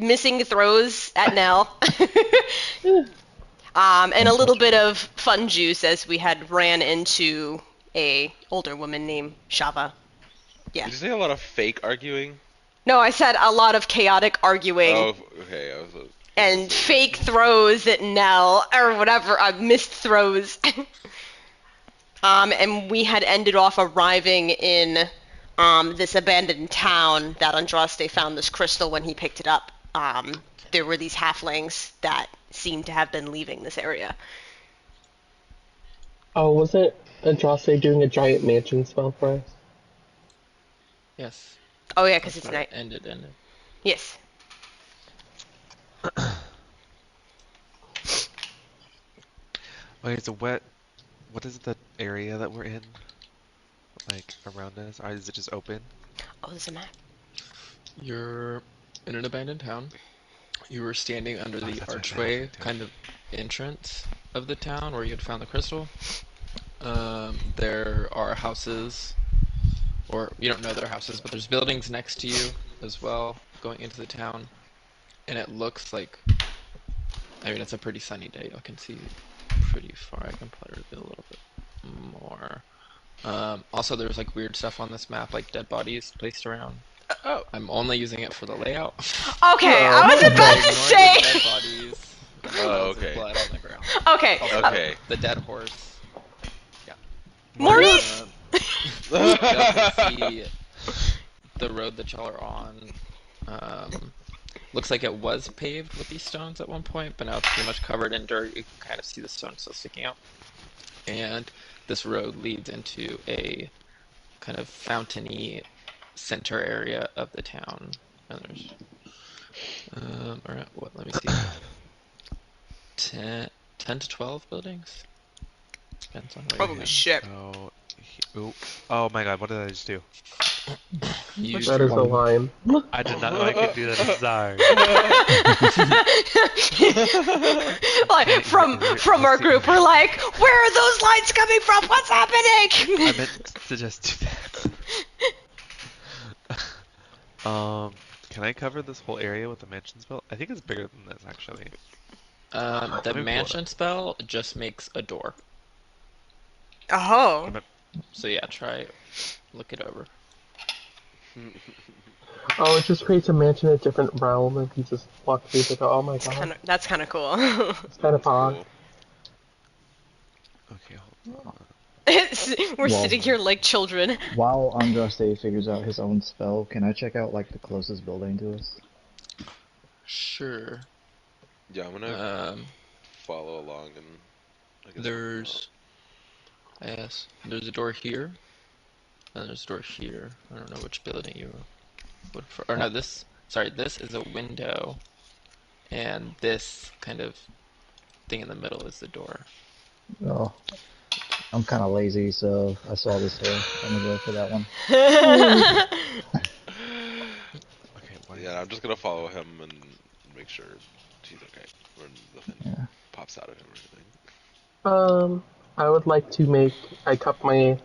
missing throws at Nell. And a little bit of fun juice as we had ran into a older woman named Shava. Yeah. Did you say a lot of fake arguing? No, I said a lot of chaotic arguing Oh, okay. I was gonna and say. fake throws at Nell, or whatever, missed throws. And we had ended off arriving in this abandoned town that Andraste found this crystal when he picked it up. There were these halflings that seemed to have been leaving this area. Oh, wasn't Andraste doing a giant mansion spell for us? Yes. Oh yeah, because That's it's where it night. ended. Yes. Okay, so what is the area that we're in? Like around us? Or is it just open? Oh, there's a map. You're in an abandoned town. You were standing under Oh, the that's right, archway, too. kind of entrance of the town where you had found the crystal. There are houses, or you don't know there are houses, but there's buildings next to you as well, going into the town. And it looks like, I mean, it's a pretty sunny day. I can see pretty far. I can probably reveal a little bit more. Also, there's like weird stuff on this map, like dead bodies placed around. Oh. I'm only using it for the layout. Okay, I was So about to ignore say. the dead bodies, the piles okay. of blood on the ground. Okay. Also, Okay. the dead horse. Maurice. You also see the road that y'all are on. Looks like it was paved with these stones at one point, but now it's pretty much covered in dirt. You can kind of see the stones still sticking out. And this road leads into a kind of fountainy center area of the town. And there's, alright, what, let me see. 10 to 12 buildings? Depends on where you're Holy shit. Oh my god, what did I just do? You That is a line. I did not know I could do that, I'm sorry. Like from our group, we're like, where are those lights coming from? What's happening? I meant to just do that. Can I cover this whole area with the mansion spell? I think it's bigger than this, actually. the mansion spell just makes a door. Oh. So yeah, try look it over. Oh, it just creates a mansion in a different realm, and you just walk through the door. Oh my god. That's kind of cool. It's kind of odd. Cool. Okay, hold on. We're sitting here like children. While Andraste figures out his own spell, can I check out like the closest building to us? Sure. Yeah, I'm gonna follow along and. I guess there's a door here, and there's a door here. I don't know which building you would prefer. Or no, this is a window, and this kind of thing in the middle is the door. Oh, I'm kind of lazy, so I saw this door. I'm gonna go for that one. Okay, yeah, I'm just gonna follow him and make sure he's okay when the thing pops out of him or anything. I would like to I cup my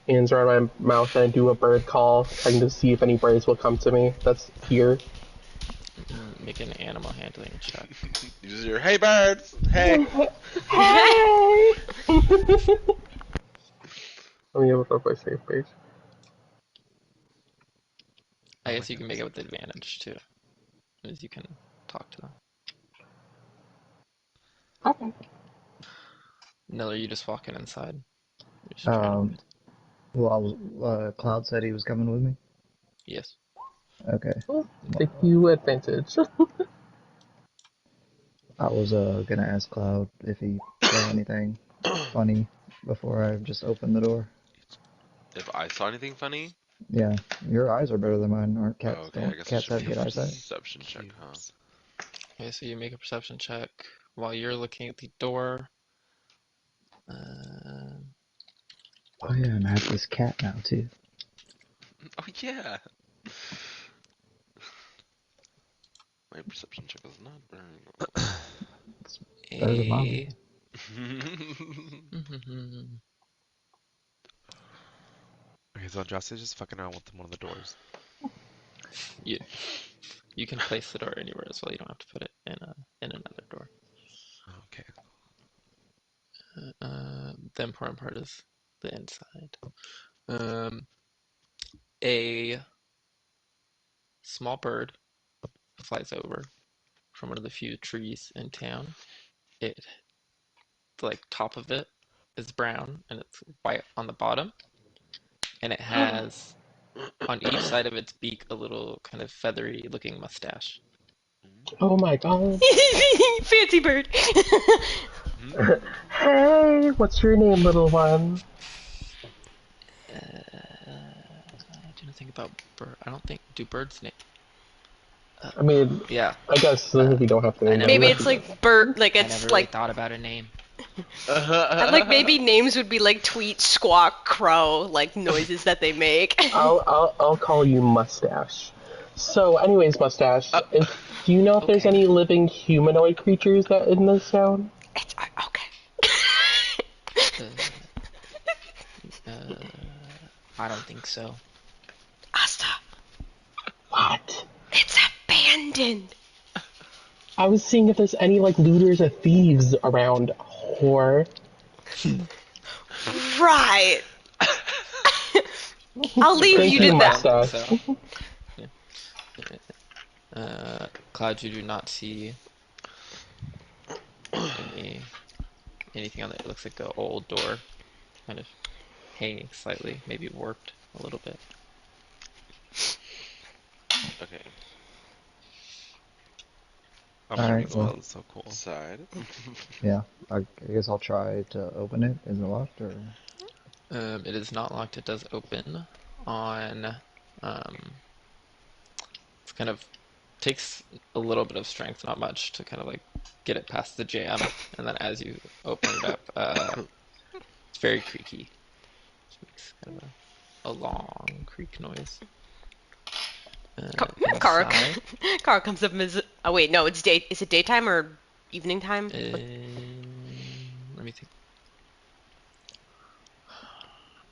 hands around my mouth and I do a bird call, trying to see if any birds will come to me. That's here. Make an animal handling check. You just hear, "Hey birds, hey." Hey! Let me look up my save page. I guess you can make it with advantage too, as you can talk to them. Okay. No, are you just walking inside? Well, Cloud said he was coming with me. Yes. Okay. Take you advantage. I was gonna ask Cloud if he saw anything funny before I just opened the door. If I saw anything funny? Yeah, your eyes are better than mine, aren't cats? Oh, okay, I Don't guess it cats should have be a good eyesight? perception check, huh? Okay, so you make a perception check while you're looking at the door. Oh yeah, and I have this cat now too. Oh yeah. My perception check is not very well. Better than mine. Okay, so Andraste is just fucking around with one of the doors. You You can place the door anywhere as well. You don't have to put it in another door. Okay. The important part is the inside. A small bird flies over from one of the few trees in town. It, like, top of it is brown and it's white on the bottom, and it has on each side of its beak a little kind of feathery looking mustache. Oh my god. Fancy bird. Hey, what's your name, little one? I didn't think about bird. I don't think do birds name. I mean, Yeah. I guess we don't have to name them. Maybe it's like bird, like I it's never really like, thought about a name. and like maybe names would be like tweet, squawk, crow, like noises that they make. I'll call you Mustache. So, anyways, Mustache, do you know if there's Okay. any living humanoid creatures that in this town? It's okay. I don't think so. Asta, What? it's abandoned. I was seeing if there's any like looters or thieves around. Whore. Right. I'll leave Thank you you, to that. Mustache. Cloud, you do not see anything on it. It looks like an old door, kind of hanging slightly, maybe warped a little bit. Okay. I'm All sure right, it's well. so cool. Side. Yeah, I guess I'll try to open it. Is it locked or? It is not locked. It does open on. It's kind of takes a little bit of strength, not much, to kind of like get it past the jam, and then as you open it up, it's very creaky. It makes kind of a long creak noise. Kara Inside, comes up and is. Oh wait, no, it's day. Is it daytime or evening time? let me think.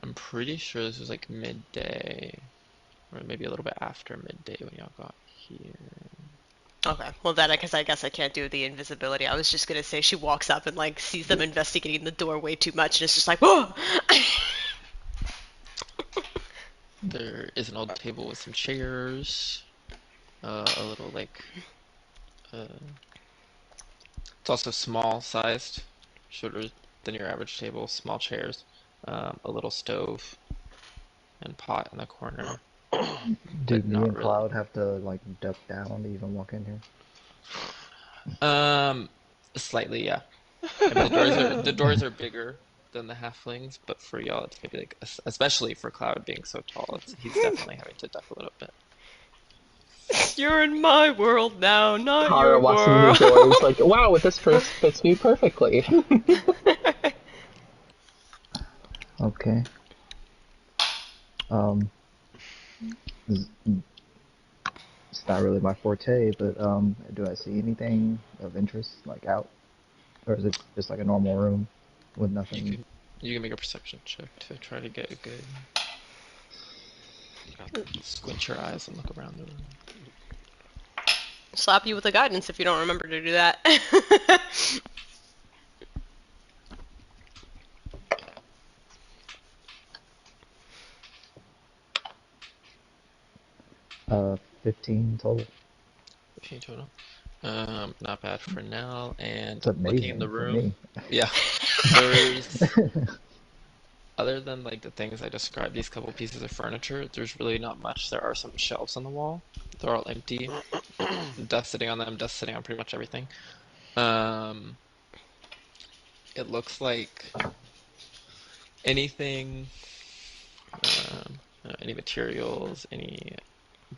I'm pretty sure this was like midday, or maybe a little bit after midday when y'all got here. Okay, well then, because I guess I can't do the invisibility. I was just gonna say she walks up and like sees them investigating the door way too much, and it's just like, whoa. There is an old table with some chairs, a little like, it's also small sized, shorter than your average table, small chairs, a little stove and pot in the corner. Do But me not and really. Cloud have to like duck down to even walk in here? Slightly, yeah. I mean, the doors are bigger than the halflings, but for y'all, it's maybe like, especially for Cloud being so tall, he's definitely having to duck a little bit. You're in my world now, not Kara your walks into world. the door. It's like, wow, this dress fits me perfectly. Okay. It's not really my forte, but do I see anything of interest like out, or is it just like a normal room with nothing? You can make a perception check to try to get a good squint your eyes and look around the room. Slap you with the guidance if you don't remember to do that. 15 total. 15 total. Not bad for now. And It's looking in the amazing for room, me. yeah, there's other than like the things I described, these couple pieces of furniture, there's really not much. There are some shelves on the wall. They're all empty. Dust sitting on them, dust sitting on pretty much everything. It looks like anything, any materials, any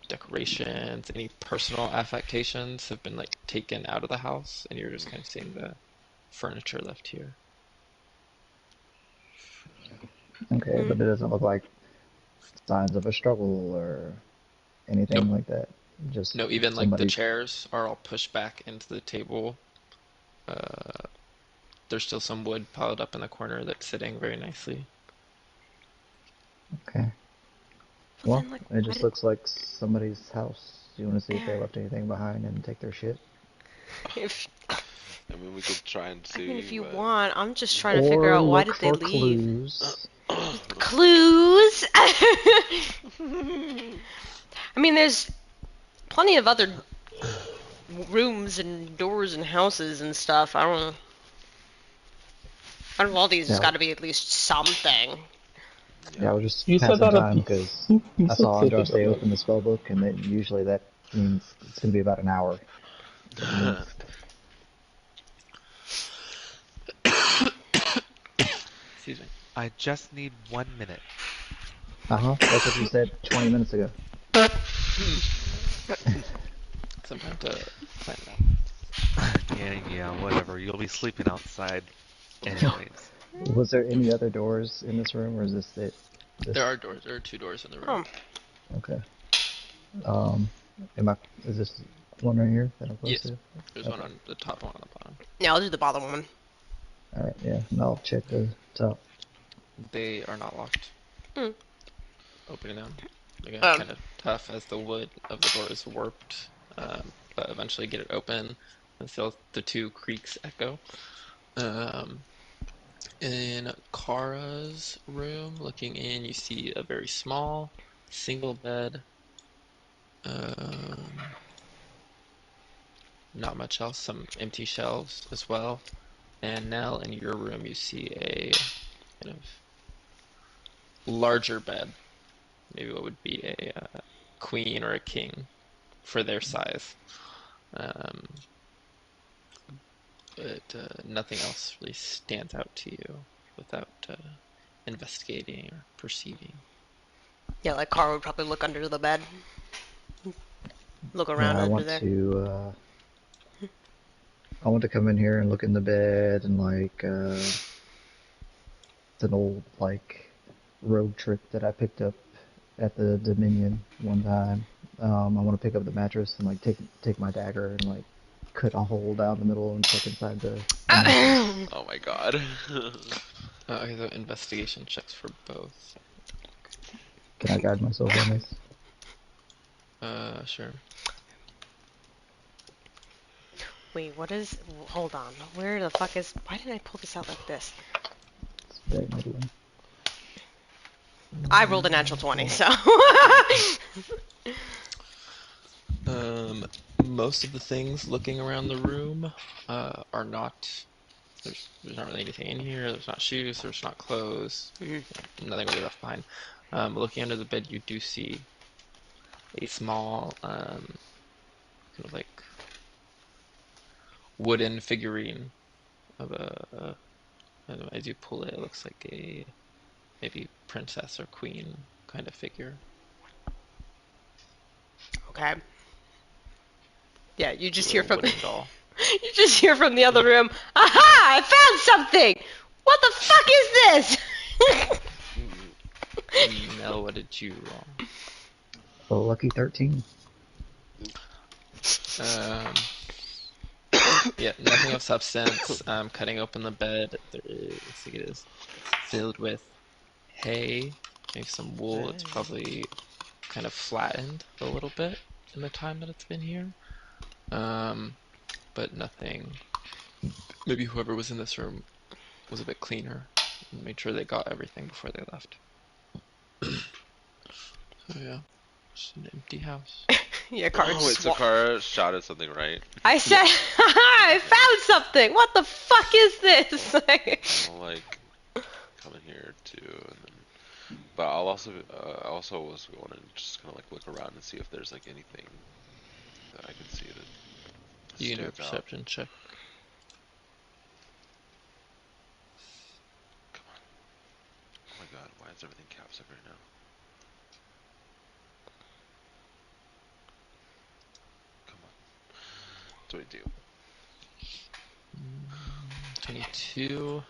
decorations, any personal affectations have been like taken out of the house, and you're just kind of seeing the furniture left here. Okay, but it doesn't look like signs of a struggle or anything Nope. like that. Just No, even like the somebody. chairs are all pushed back into the table. There's still some wood piled up in the corner that's sitting very nicely. Okay. Well, it just looks like somebody's house. Do you want to see if they left anything behind and take their shit? If I mean, we could try and see. I mean, if you but... want, I'm just trying to figure out why did they leave. Clues. Clues. I mean, there's plenty of other rooms and doors and houses and stuff. I don't know. Out of all these, there's got to be at least something. Yeah, I was just You said passing that time because I saw Andraste open the spell book, and then usually that means it's going to be about an hour. Excuse me. I just need 1 minute. That's what you said 20 minutes ago. Sometime to plan that. Yeah, whatever. You'll be sleeping outside anyways. Was there any other doors in this room, or is this it? There are doors. There are 2 doors in the room. Okay. Is this one right here that I'm close to? There's one on the top, one on the bottom. Yeah, I'll do the bottom one. Alright, yeah. And I'll check the top. They are not locked. Opening them. Again, Um. kind of tough as the wood of the door is warped. But eventually get it open and still the 2 creaks echo. In Kara's room, looking in, you see a very small single bed. Not much else, some empty shelves as well. And Nell, in your room, you see a kind of larger bed. Maybe what would be a queen or a king for their size. But nothing else really stands out to you without investigating or perceiving. Yeah, like Carl would probably look under the bed. Look around under there. I want to come in here and look in the bed and it's an old road trick that I picked up at the Dominion one time. I want to pick up the mattress and take my dagger and cut a hole down the middle and check inside the. Oh my god. Okay, so investigation checks for both. Can I guide myself on this? Sure. Wait, what is... Hold on. Where the fuck is... Why didn't I pull this out like this? It's very middling. I rolled a natural 20, so... Most of the things looking around the room are not... There's not really anything in here. There's not shoes. There's not clothes. Nothing really left behind. Looking under the bed, you do see a small, kind of wooden figurine of a. As you pull it, it looks like a maybe princess or queen kind of figure. Okay. Yeah, you just hear from wooden doll. You just hear from the other room. Aha! I found something. What the fuck is this? Nell, what did you roll? A lucky 13. Yeah, nothing of substance. Cutting open the bed, there is, looks like it is filled with hay, maybe some wool. It's probably kind of flattened a little bit in the time that it's been here. But nothing. Maybe whoever was in this room was a bit cleaner and made sure they got everything before they left. So yeah, just an empty house. Yeah, Kara Oh wait, so Kara shot at something, right? I said, I found something. What the fuck is this? I'll come in here too, and then. But I also was going to just kind of look around and see if there's anything that I can see that. You can do a perception check. Come on. Oh my god, why is everything caps up right now? Come on. 22. 22.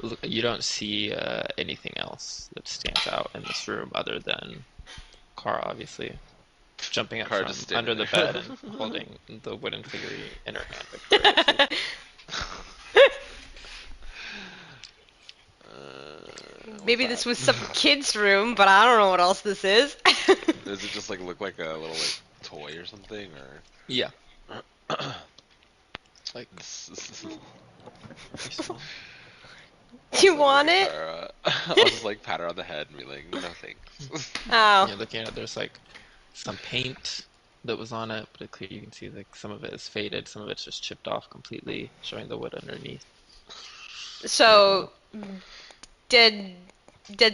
Look, you don't see anything else that stands out in this room other than Kara, obviously, jumping up from under the bed and holding the wooden figurine in her hand victoriously. maybe this was some kid's room, but I don't know what else this is. Does it just like look like a little like toy or something, or? Yeah. Like pretty small. Do you want it? I'll just like pat her on the head and be like, no thanks. Oh. You're looking at it, there's like some paint that was on it, but clearly you can see like some of it is faded, some of it's just chipped off completely, showing the wood underneath. So, dead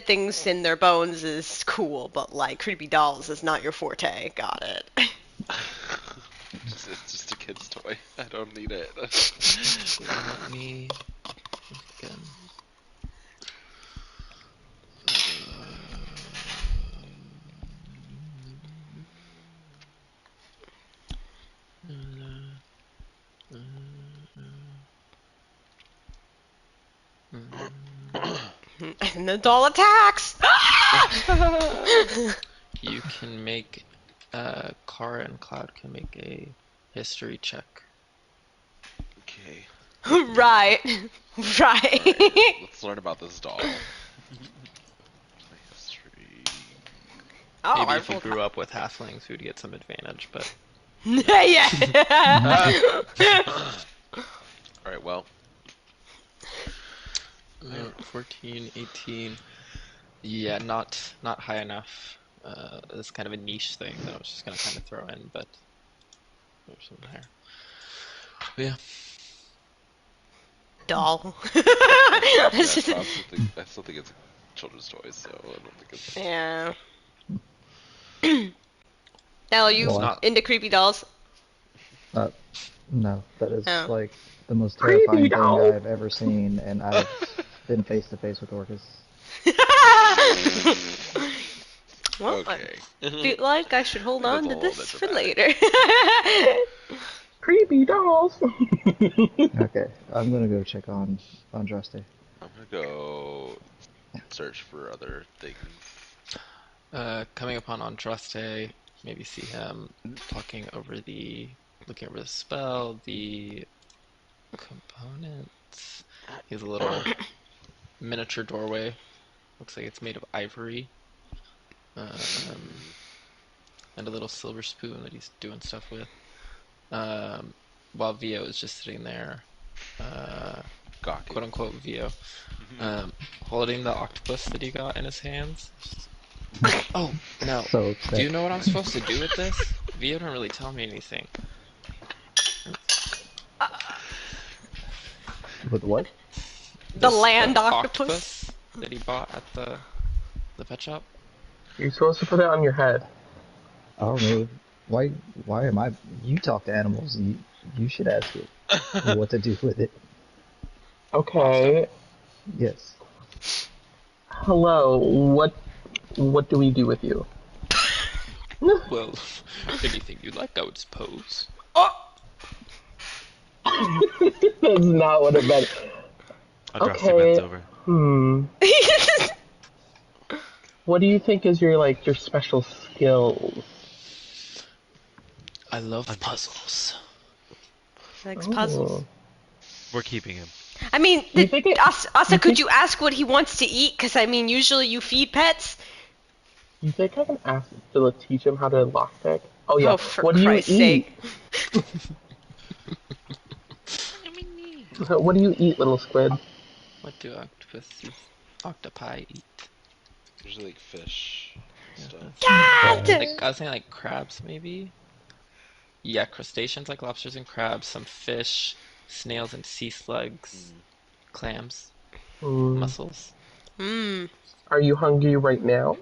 things in their bones is cool, but like creepy dolls is not your forte. Got it. It's just a kid's toy. I don't need it. Let me again. And the doll attacks. You can make Kara and Cloud can make a history check. Okay. Right. Right. Alright, let's learn about this doll. History. Oh, Maybe I if you rolled grew up with halflings, you'd get some advantage, but yeah. Alright, well. 14, 18. Yeah, not high enough. It's kind of a niche thing that I was just gonna kind of throw in, but there's something higher. But yeah. Doll. Yeah, I still think it's a children's toy, so I don't think it's... Yeah. Now, are you Well, not- into creepy dolls? No, that is Oh. like the most Creepy terrifying thing doll. I've ever seen, and I've been face to face with Orcus. Well, Okay. I feel like I should hold That's on a to little this bit for dramatic. later. Creepy dolls. Okay, I'm gonna go check on Andraste. I'm gonna go search for other things. Coming upon Andraste, maybe see him looking over the spell, the components. He has a little miniature doorway. Looks like it's made of ivory. And a little silver spoon that he's doing stuff with. While Vio is just sitting there, Gawking. quote unquote Vio, holding the octopus that he got in his hands. Oh, no. So Do you know what I'm supposed to do with this? Vio didn't really tell me anything. with what? The This, land octopus. that he bought at the pet shop. You're supposed to put it on your head. I don't know. Why am I? You talk to animals. You should ask it what to do with it. Okay. Yes. Hello. What do we do with you? Well, anything you like, I would suppose. That's not what it meant. Andraste Okay. bends over. What do you think is your special skills? I love puzzles. Likes puzzles. We're keeping him. I mean, You think it- Asa, could you ask what he wants to eat? Because, I mean, usually you feed pets. You think I can ask to teach him how to lockpick? Oh yeah. Oh, for what do you Christ's eat? sake. What do you eat, little squid? What do octopi eat? Usually like fish stuff. Like, I was thinking like crabs, maybe? Yeah, crustaceans like lobsters and crabs, some fish, snails and sea slugs, clams, mussels. Mmm. Are you hungry right now?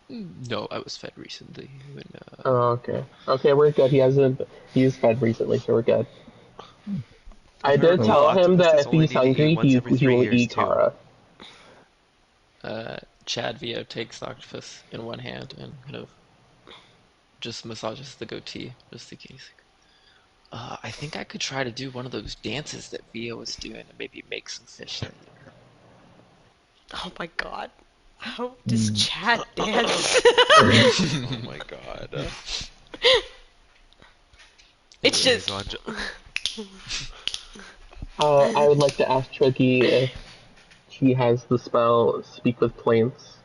No, I was fed recently. When, Oh, okay. Okay, we're good. He's fed recently, so we're good. I did Well, tell him that octopuses if only he's need to eat hungry, once every he 3 will years, eat too. Kara. Chad Vio takes the octopus in one hand and kind of just massages the goatee, just thinking, he's like, I think I could try to do one of those dances that Vio was doing and maybe make some fish in there. Oh my god. How does Chad dance? Oh my god. It's just... So I would like to ask Tricky if she has the spell Speak with Plains?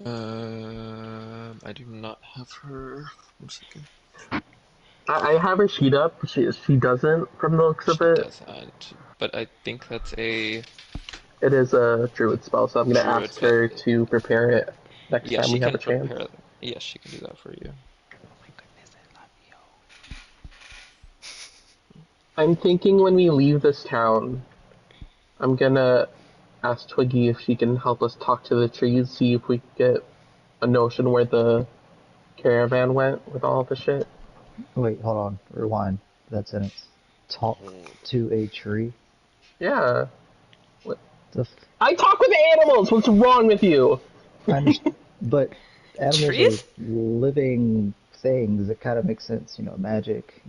I do not have her. 1 second. I have her sheet up. She doesn't, from the looks of She it. doesn't, but I think that's a It is a druid spell, so I'm going to druid ask spell. her to prepare it next Yeah, time she we have can a chance. prepare. Yes, she can do that for you. I'm thinking when we leave this town, I'm gonna ask Twiggy if she can help us talk to the trees, see if we can get a notion where the caravan went with all the shit. Wait, hold on. Rewind that sentence. Talk to a tree. Yeah. The f- I talk with animals! What's wrong with you? I understand, but animals are Trees? living things. It kind of makes sense, magic,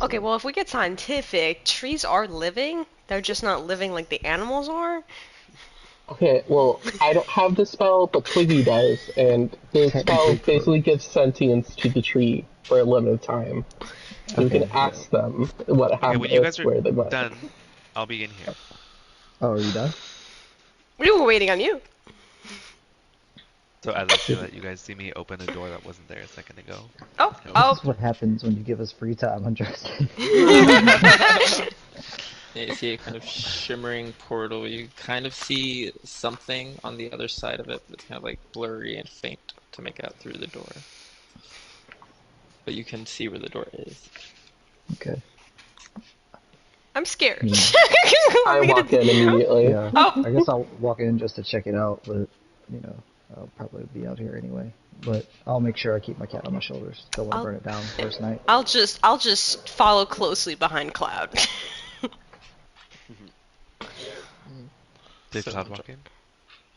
Okay, So well, if we get scientific, trees are living. They're just not living like the animals are. Okay, well, I don't have the spell, but Twiggy does, and the spell technically basically true. gives sentience to the tree for a limited time. So we can Okay, yeah. ask them what Okay, happened, when you guys are where they went. done, I'll be in here. Oh, are you done? We were waiting on you. So as I say that, you guys see me open a door that wasn't there a second ago. Oh, This oh. is what happens when you give us free time, Justin. Yeah, you see a kind of shimmering portal. You kind of see something on the other side of it, but it's kind of like blurry and faint to make out through the door. But you can see where the door is. Okay. I'm scared. Mm, I walk in immediately. yeah. Oh. I guess I'll walk in just to check it out, but I'll probably be out here anyway. But I'll make sure I keep my cat on my shoulders. Don't want to I'll burn it down first night. I'll just follow closely behind Cloud. Did So, Cloud walk in?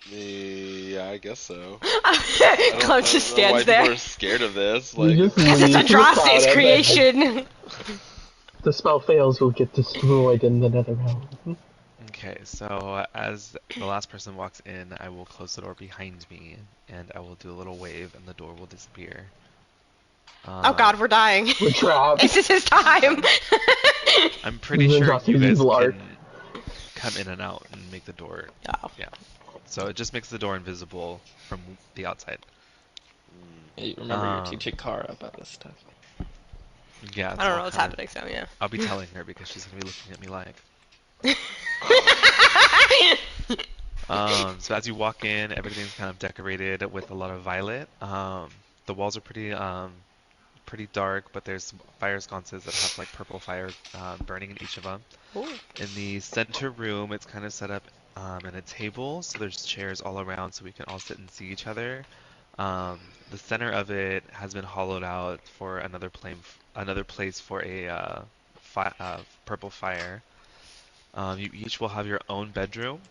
Yeah, I guess so. I Cloud don't just know why stands there. people are scared of this. You Like, just Because it's leave Cloud Andraste's at creation. the spell fails, we'll get destroyed in the nether realm. Okay, so as the last person walks in, I will close the door behind me, and I will do a little wave, and the door will disappear. Oh God, we're dying. We're trapped. This is his time. I'm pretty This is sure Andraste's you guys evil arc. can come in and out and make the door. Oh. Yeah. So it just makes the door invisible from the outside. you remember you're Um, teaching Kara about this stuff. Yeah, I so don't know I'll what's kinda, happening, so yeah. I'll be telling her because she's gonna be looking at me like. So as you walk in, everything's kind of decorated with a lot of violet. The walls are pretty dark, but there's fire sconces that have like purple fire burning in each of them. Ooh. In the center room, it's kind of set up in a table, so there's chairs all around, so we can all sit and see each other. The center of it has been hollowed out for another place for a purple fire. You each will have your own bedroom.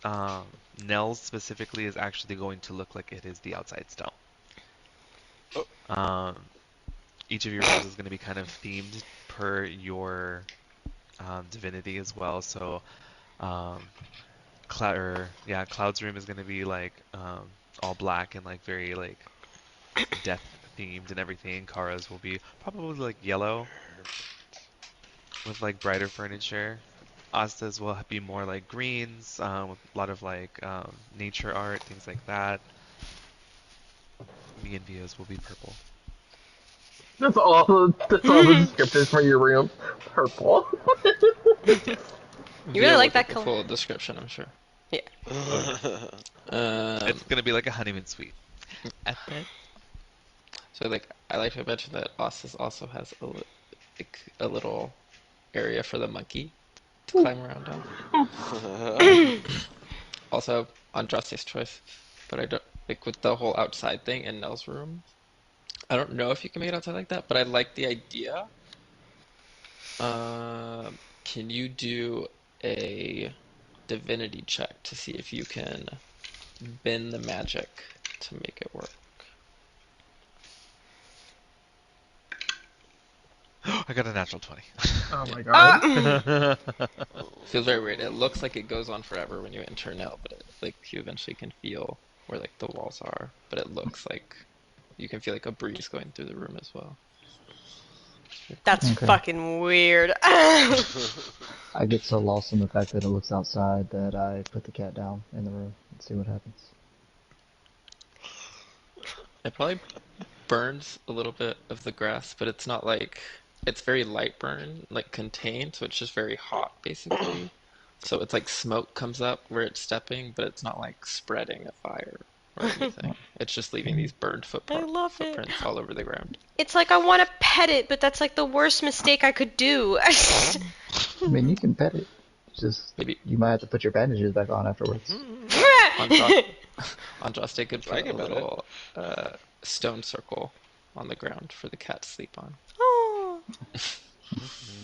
Um, Nell's specifically is actually going to look like it is the outside stone. Oh. Um, each of your rooms is going to be kind of themed per your divinity as well. So, um, Cloud's room is going to be like all black and like very like death themed and everything. Kara's will be probably like yellow with like brighter furniture. Asta's will be more like greens with a lot of like nature art, things like that. Me and Via's will be purple. That's all the descriptors for your room. Purple. You really Via will like get that the color? full description, I'm sure. Yeah. It's gonna be like a honeymoon suite. So like I like to mention that Ossus also has a little area for the monkey to climb around on. Also Andraste's choice, but I don't like with the whole outside thing in Nell's room. I don't know if you can make it outside like that, but I like the idea. Can you do a divinity check to see if you can bend the magic to make it work? I got a natural 20. Oh my god. Feels very weird. It looks like it goes on forever when you enter now, but like you eventually can feel where like the walls are, but it looks like you can feel like a breeze going through the room as well. That's Okay. fucking weird. I get so lost in the fact that it looks outside that I put the cat down in the room and see what happens. It probably burns a little bit of the grass, but it's not like it's very light burn, like contained, so it's just very hot basically. So it's like smoke comes up where it's stepping, but it's not like spreading a fire or anything. It's just leaving these burned I love it. footprints all over the ground. It's like I want to pet it, but that's like the worst mistake I could do. I mean, you can pet it. Just Maybe you might have to put your bandages back on afterwards. Andraste could I put a can bet it. little stone circle on the ground for the cat to sleep on. Oh.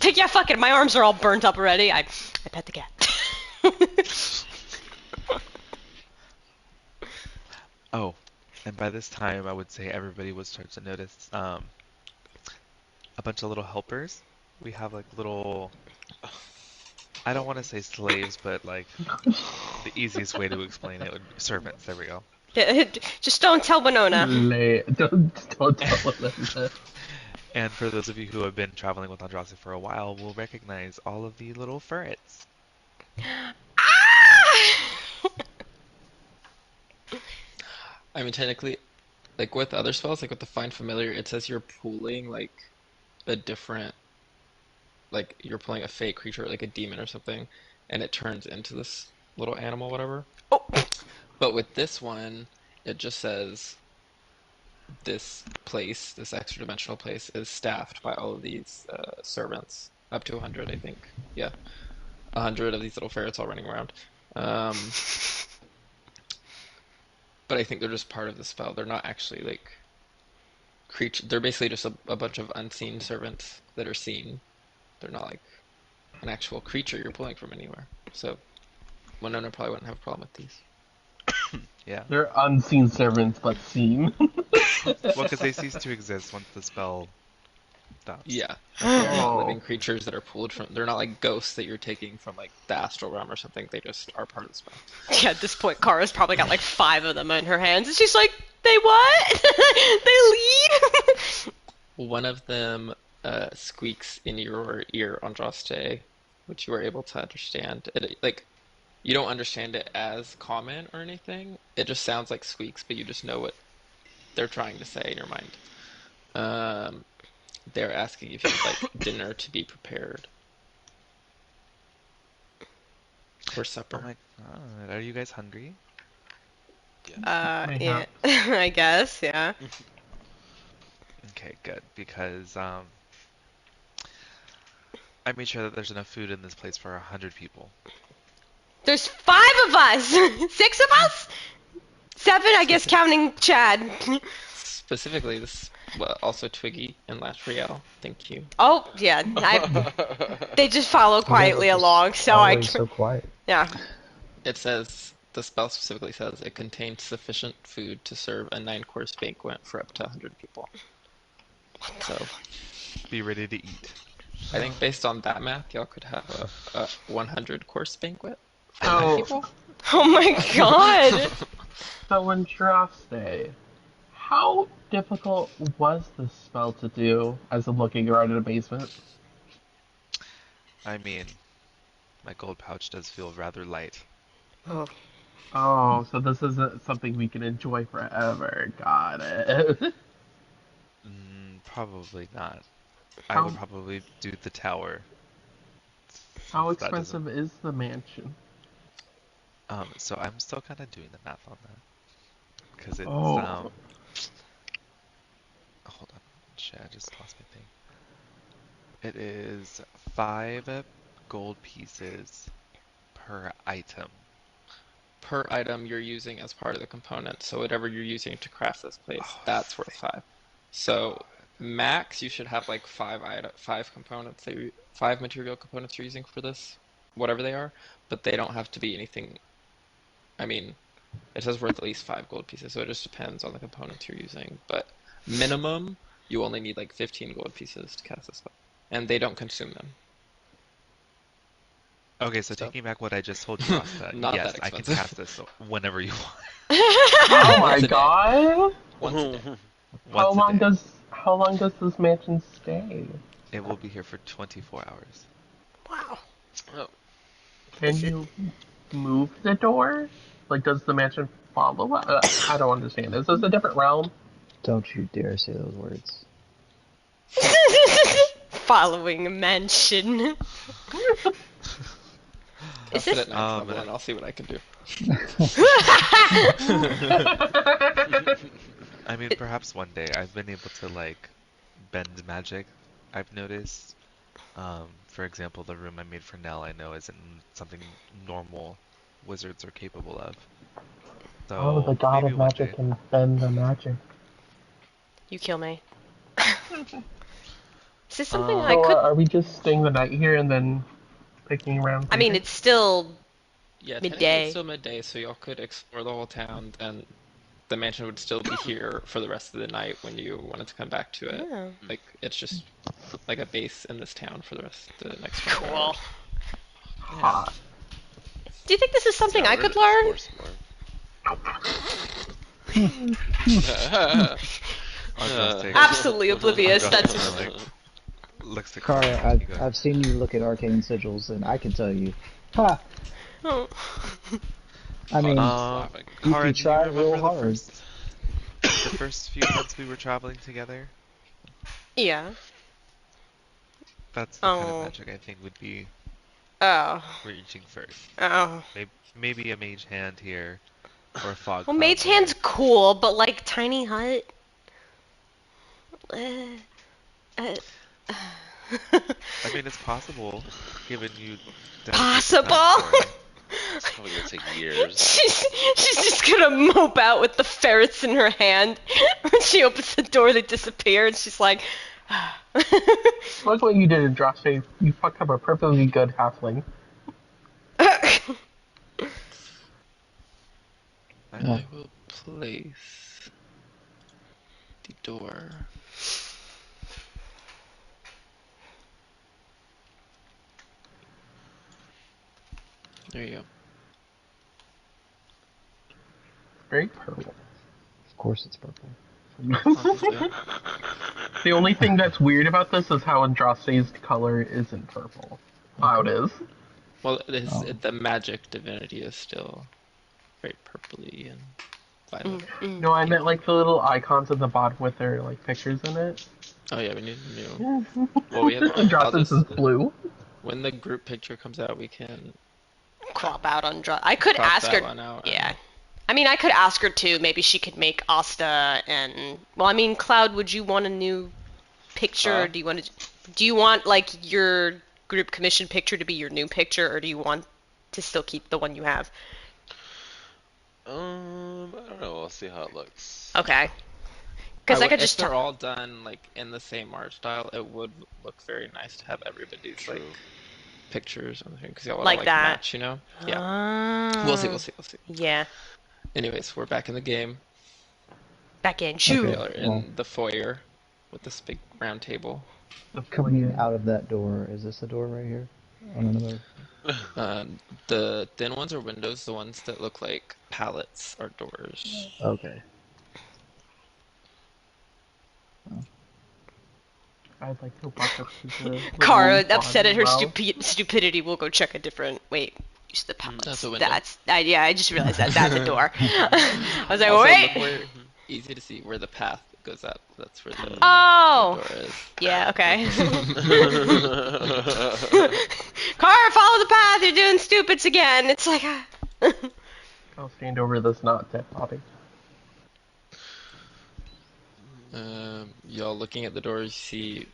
Yeah, fuck it. My arms are all burnt up already. I pet the cat. Oh, and by this time, I would say everybody would start to notice a bunch of little helpers. We have like little, I don't want to say slaves, but like the easiest way to explain it would be servants. There we go. Yeah, just don't tell Winona. Don't tell them that. And for those of you who have been traveling with Andraste for a while, will recognize all of the little ferrets. I mean, technically, like with other spells, like with the Find Familiar, it says you're pulling like a different, like you're pulling a fake creature, like a demon or something, and it turns into this little animal, whatever. Oh. But with this one, it just says this place, this extra dimensional place, is staffed by all of these servants, up to 100, I think. Yeah, 100 of these little ferrets all running around. But I think they're just part of the spell. They're not actually like creature. They're basically just a bunch of unseen servants that are seen. They're not like an actual creature you're pulling from anywhere. So Winona probably wouldn't have a problem with these. Yeah. They're unseen servants, but seen. Well, because they cease to exist once the spell stops. Yeah, they're not Oh. living creatures that are pulled from. They're not like ghosts that you're taking from like the astral realm or something. They just are part of the spell. Yeah, at this point, Kara's probably got like 5 of them in her hands, and she's like, "They what? They leave?" One of them squeaks in your ear, Andraste, which you are able to understand. It like you don't understand it as common or anything. It just sounds like squeaks, but you just know what they're trying to say in your mind. They're asking if you'd like dinner to be prepared for Oh supper. my god, are you guys hungry? Yeah, I guess, yeah. Okay, good, because I made sure that there's enough food in this place for 100 people. There's 5 of us! 6 of us? 7, I guess, counting Chad. Specifically, this well, also Twiggy and Latriel. Thank you. Oh, yeah, they just follow quietly along, so I Always so quiet. yeah. It says the spell specifically says it contains sufficient food to serve a 9-course banquet for up to 100 people. So Be ready to eat. I think based on that math, y'all could have a 100-course banquet for Oh. 9 people. Oh my god! So Andraste, how difficult was this spell to do as I'm looking around in a basement? I mean, my gold pouch does feel rather light. Oh. Oh, so this isn't something we can enjoy forever. Got it. Probably not. I How- would probably do the tower. How That doesn't- expensive is the mansion? So I'm still kind of doing the math on that. Because it's, Oh. hold on. Shit, I just lost my thing. It is 5 gold pieces per item. Per item you're using as part of the component. So whatever you're using to craft this place, that's worth 5. So max, you should have like 5 components. 5 material components you're using for this, whatever they are. But they don't have to be anything. I mean, it says worth at least 5 gold pieces, so it just depends on the components you're using. But minimum, you only need like 15 gold pieces to cast this spell, and they don't consume them. Okay, so So- taking back what I just told you, Rasta, Not yes, that I can expensive. cast this whenever you want. Oh my Once a day. god! Once a day. How Once a long day. does this mansion stay? It will be here for 24 hours. Wow. Oh, Can you move the door? Like, does the mansion follow? I don't understand. Is this a different realm? Don't you dare say those words. Following a mansion. I'll Is sit this? at ninth level and I'll see what I can do. I mean, perhaps one day. I've been able to like bend magic, I've noticed. For example, the room I made for Nell I know isn't something normal wizards are capable of. Oh, the So god maybe of one magic day. can bend the magic. You kill me. Is this something I So, could? are we just staying the night here and then picking around I mean, later? it's still Yeah, technically it's midday. still midday, so y'all could explore the whole town, and the mansion would still be here for the rest of the night when you wanted to come back to it. Yeah. Like, it's just like a base in this town for the rest of the next 24 Cool. hours. Hot. Do you think this is something yeah, I we're could gonna learn? explore Ardraste. Absolutely oblivious. Ardraste That's kinda, like, looks to Kara, Kara. I've, You go ahead. I've seen you look at arcane sigils, and I can tell you. Ha! oh. I more. mean, Laughing. you Kara, do you try real remember hard. the first few months we were traveling together? Yeah. That's the kind of Oh. magic I think would be Oh. reaching first. Oh. Maybe a mage hand here, or a fog Well, cloud Mage Hand's there. cool, but like Tiny Hut. Uh, uh, I mean, it's possible, given you dedicate the time Possible. for it. It's probably gonna take years. she's just gonna mope out with the ferrets in her hand. When she opens the door, they disappear, and she's like, Look what you did, Andraste. You fucked up a perfectly good halfling. I will place the door. There you go. Very purple. Of course it's purple. Obviously. The only thing that's weird about this is how Andraste's color isn't purple. Cloud is. Well, Oh. the magic divinity is still very purpley and violet. No, I meant like the little icons at the bottom with their like pictures in it. Oh yeah, we need new. Well, we have. I'll Andraste's is just blue. when the group picture comes out, we can crop out on I could crop ask that her. one out. Yeah. I mean, I could ask her too. Maybe she could make Asta and. Well, I mean, Cloud, would you want a new picture, or do you want to? Do you want like your group commission picture to be your new picture, or do you want to still keep the one you have? I don't know. We'll see how it looks. Okay. Because I could if just. they're all done like in the same art style, it would look very nice to have everybody's True. like pictures on the thing because y'all Like like that. match, you know? Yeah. We'll see. Yeah. Anyways, we're back in the game. Back in. Shoo. We are in well. the foyer with this big round table. Coming out of that door, is this a door right here? On another? The thin ones are windows. The ones that look like pallets are doors. Okay. I'd like to walk up to the. Kara, little upset at her well. stupidity, will go check a different. Wait, use the pallets. That's a window. Yeah, I just realized that's a door. I was like, Also, wait. look where easy to see where the path goes up. That's where the Oh. door is. Yeah. Okay. Kara, follow the path. You're doing stupids again. It's like. I'll stand over this not dead body. Y'all looking at the doors, you see,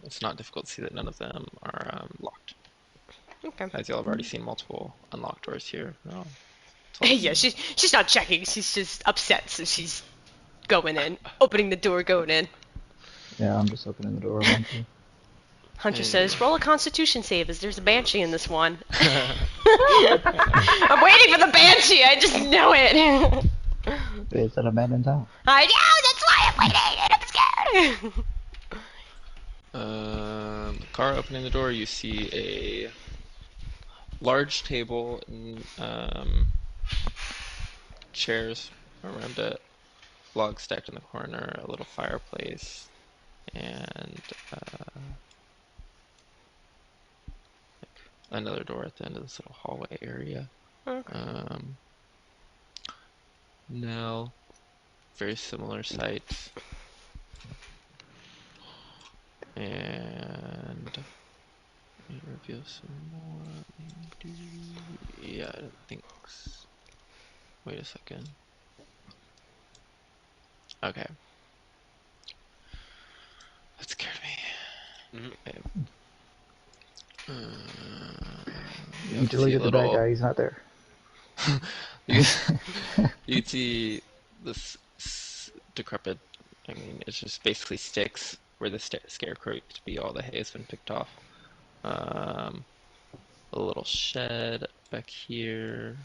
it's not difficult to see that none of them are locked. Okay. As y'all have already seen multiple unlocked doors here. No. Yeah, she's not checking. She's just upset, so she's going in, opening the door, going in. Yeah, I'm just opening the door. I want to. Hunter says, "Roll a Constitution save, as there's a banshee in this one." I'm waiting for the banshee. I just know it. It's an abandoned town. I know. That's why I'm waiting, and I'm scared. Car opening the door, you see a large table and chairs around it, logs stacked in the corner, a little fireplace, and another door at the end of this little hallway area. Okay. No, very similar sights. And let me reveal some more. Yeah, I don't think. Wait a second. Okay. That scared me. Okay. You deleted the bad guy. He's not there. you, you can see this decrepit. I mean, it's just basically sticks where the scarecrow used to be. All the hay has been picked off. A little shed back here.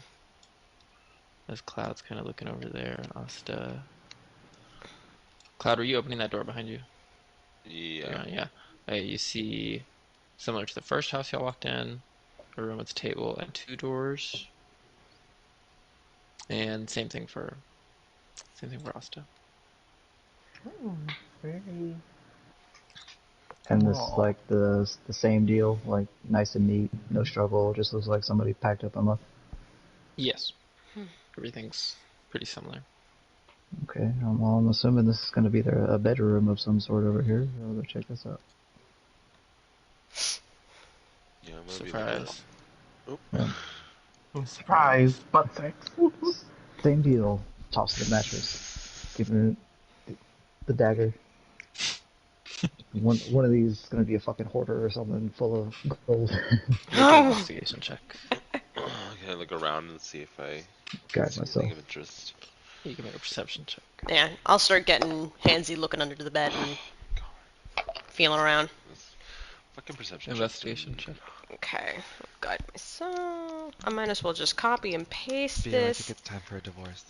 There's Cloud's kind of looking over there. Asta. Cloud, were you opening that door behind you? Yeah. Yeah. Okay, you see, similar to the first house y'all walked in, a room with a table and 2 doors. And same thing for Asta. Oh, very. And this Aw. like the same deal, like nice and neat, no struggle. Just looks like somebody packed up and left. Yes. Everything's pretty similar. Okay, well, I'm assuming this is going to be a bedroom of some sort over here. I'll go check this out. Yeah, I'm gonna Surprise. be looking. Yeah. Surprise, butt sex. Same deal. Toss the mattress. Give it the dagger. One of these is going to be a fucking hoarder or something full of gold. Make an investigation check. Can I look around and see if I Guide see myself. anything of interest? You can make a perception check. Yeah, I'll start getting handsy looking under the bed and feeling around. This fucking perception Investigation check. check. Okay, guide myself. I might as well just copy and paste Feel like this. it's time for a divorce.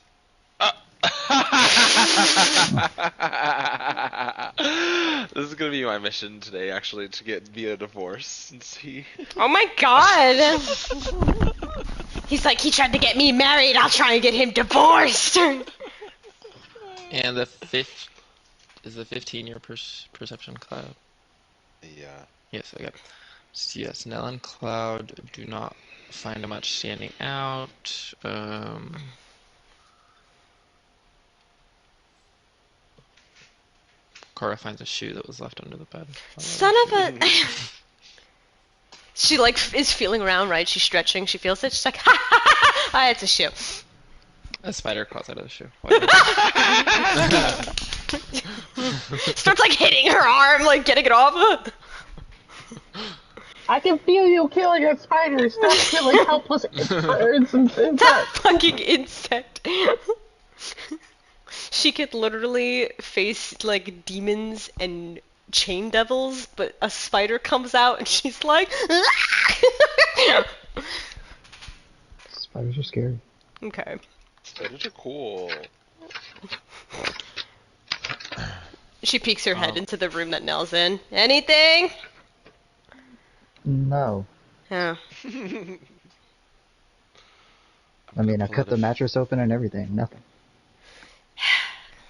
This is gonna be my mission today, actually, to be a divorce and see. Oh my god! He's like, he tried to get me married, I'll try and get him divorced! And is the 15 your perception, Cloud? Yeah. Yes, okay. So yes, Nell and Cloud do not find much standing out. Cora finds a shoe that was left under the bed. Son of a... She like is feeling around, right? She's stretching, she feels it, she's like, ha ha ha ha! It's a shoe. A spider crawls out of the shoe. Starts like hitting her arm, like getting it off. I can feel you killing a spider. Stop killing helpless birds and insects. That fucking insect. She could literally face like demons and chain devils, but a spider comes out and she's like, Spiders are scary. okay. Spiders are cool. She peeks her head into the room that Nell's in. Anything? No. Yeah. I mean, I cut the mattress open and everything. Nothing.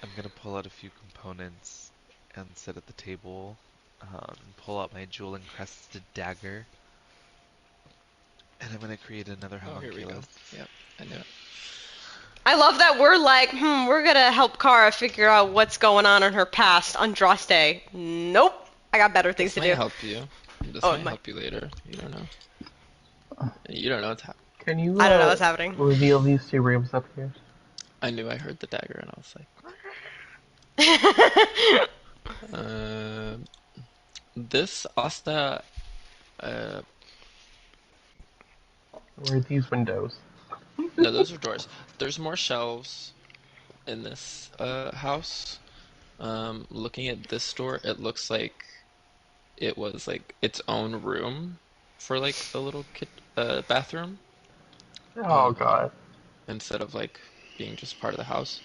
I'm gonna pull out a few components and sit at the table. Pull out my jewel encrusted dagger. And I'm gonna create another Oh, here we go. homunculus. Yep, I knew it. I love that we're like, we're gonna help Kara figure out what's going on in her past. Andraste. Nope. I got better things This to might do. help you. This Oh, might help you later. You don't know. You don't know what's happening. Can you? I don't know what's happening. Reveal these 2 rooms up here. I knew I heard the dagger and I was like, this Asta, Where are these windows? no, those are doors. There's more shelves in this house. Looking at this door, it looks like it was like its own room for like a little bathroom Oh god. instead of like being just part of the house.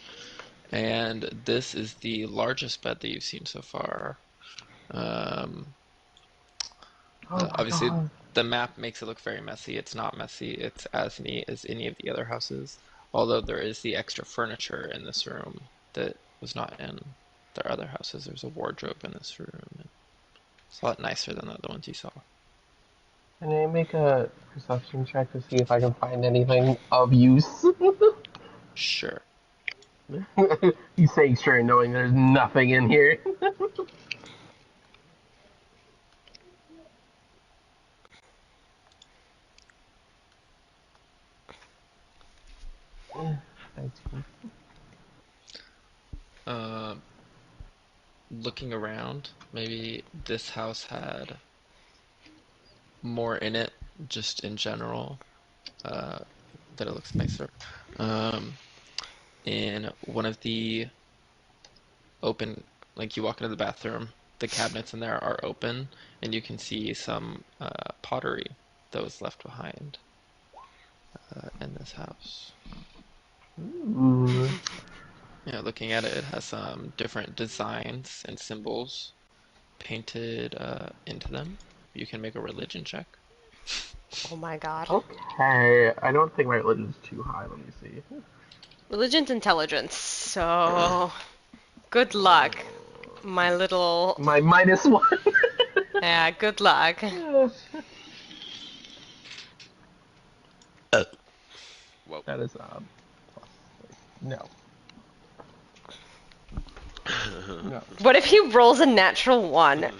And this is the largest bed that you've seen so far. Obviously, God. the map makes it look very messy. It's not messy. It's as neat as any of the other houses. Although there is the extra furniture in this room that was not in their other houses. There's a wardrobe in this room. It's a lot nicer than the other ones you saw. Can I make a perception check to see if I can find anything of use? Sure. You say sure, knowing there's nothing in here. 19. Looking around, maybe this house had more in it, just in general, uh, that it looks nicer. Um, in one of the open, like you walk into the bathroom, the cabinets in there are open, and you can see some pottery that was left behind in this house. Ooh. Yeah, looking at it, it has some different designs and symbols painted into them. You can make a religion check. Oh my god. Okay, I don't think my religion's too high. Let me see. Religion's intelligence. So good luck, my little. My -1. Yeah, good luck. Whoa. That is plus. No. No. What if he rolls a natural 1?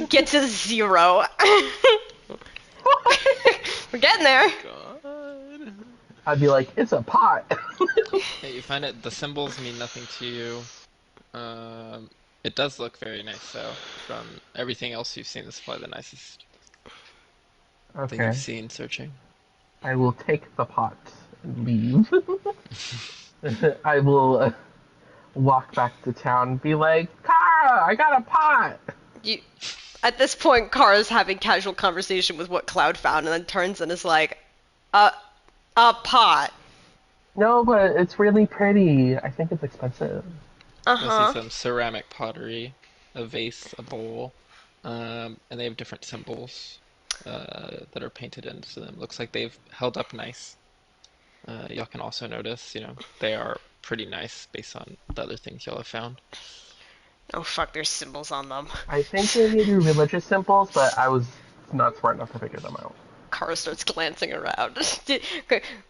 Gets a 0. We're getting there. God. I'd be like, it's a pot. Yeah, you find it, the symbols mean nothing to you. It does look very nice, though. From everything else you've seen, this is probably the nicest thing Okay. you've seen searching. I will take the pot and leave. I will walk back to town and be like, Kara, I got a pot. You, at this point, Kara's having casual conversation with what Cloud found, and then turns and is like, a pot. No, but it's really pretty. I think it's expensive. You'll see Uh-huh. some ceramic pottery, a vase, a bowl, and they have different symbols that are painted into them. Looks like they've held up nice. Y'all can also notice, they are pretty nice based on the other things y'all have found. Oh fuck, there's symbols on them. I think they may be religious symbols, but I was not smart enough to figure them out. Kara starts glancing around.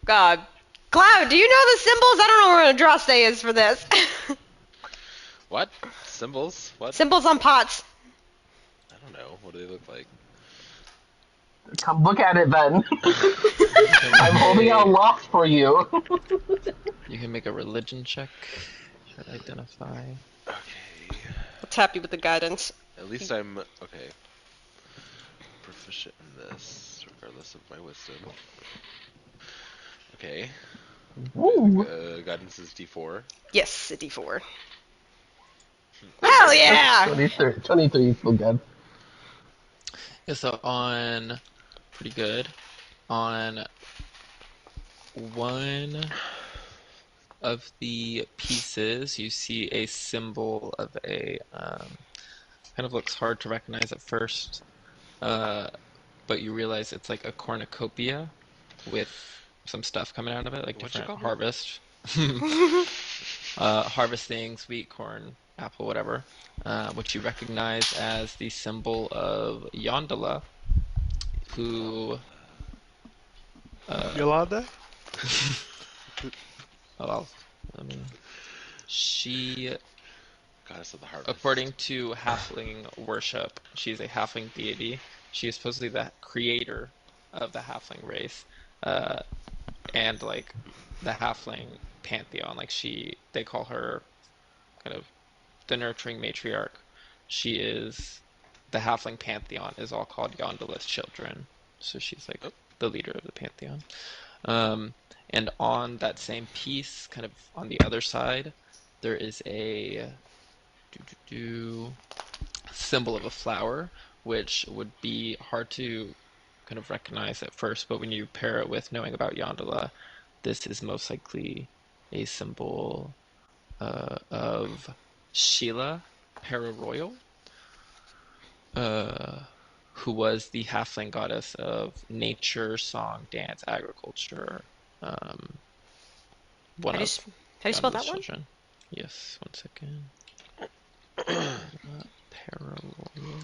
God. Cloud, do you know the symbols? I don't know where Andraste is for this. What? Symbols? What? Symbols on pots. I don't know. What do they look like? Come look at it then. I'm holding out loft for you. You can make a religion check to identify. Okay. Let's happy with the guidance. At least I'm, okay, proficient in this, regardless of my wisdom. Okay. Woo. Guidance is D4. Yes, a D4. Hell yeah! 23 is still good. Yeah, so on pretty good. On one of the pieces, you see a symbol of a kind of looks hard to recognize at first, but you realize it's like a cornucopia with some stuff coming out of it, like What'd you different call it? harvest, harvesting sweet corn, apple, whatever, which you recognize as the symbol of Yondala, who. Yolanda? Oh, well, I mean, she, Goddess of the Harvest. according to halfling worship, she's a halfling deity. She is supposedly the creator of the halfling race, and like the halfling pantheon. Like they call her kind of the nurturing matriarch. She is the halfling pantheon is all called Yondala's children. So she's like the leader of the pantheon. And on that same piece, kind of on the other side, there is a symbol of a flower, which would be hard to kind of recognize at first, but when you pair it with knowing about Yondala, this is most likely a symbol of Sheila Pararoyal, who was the halfling goddess of nature, song, dance, agriculture. One How do of you spell Yondala's that one? children. Yes, one second. Pararoyal.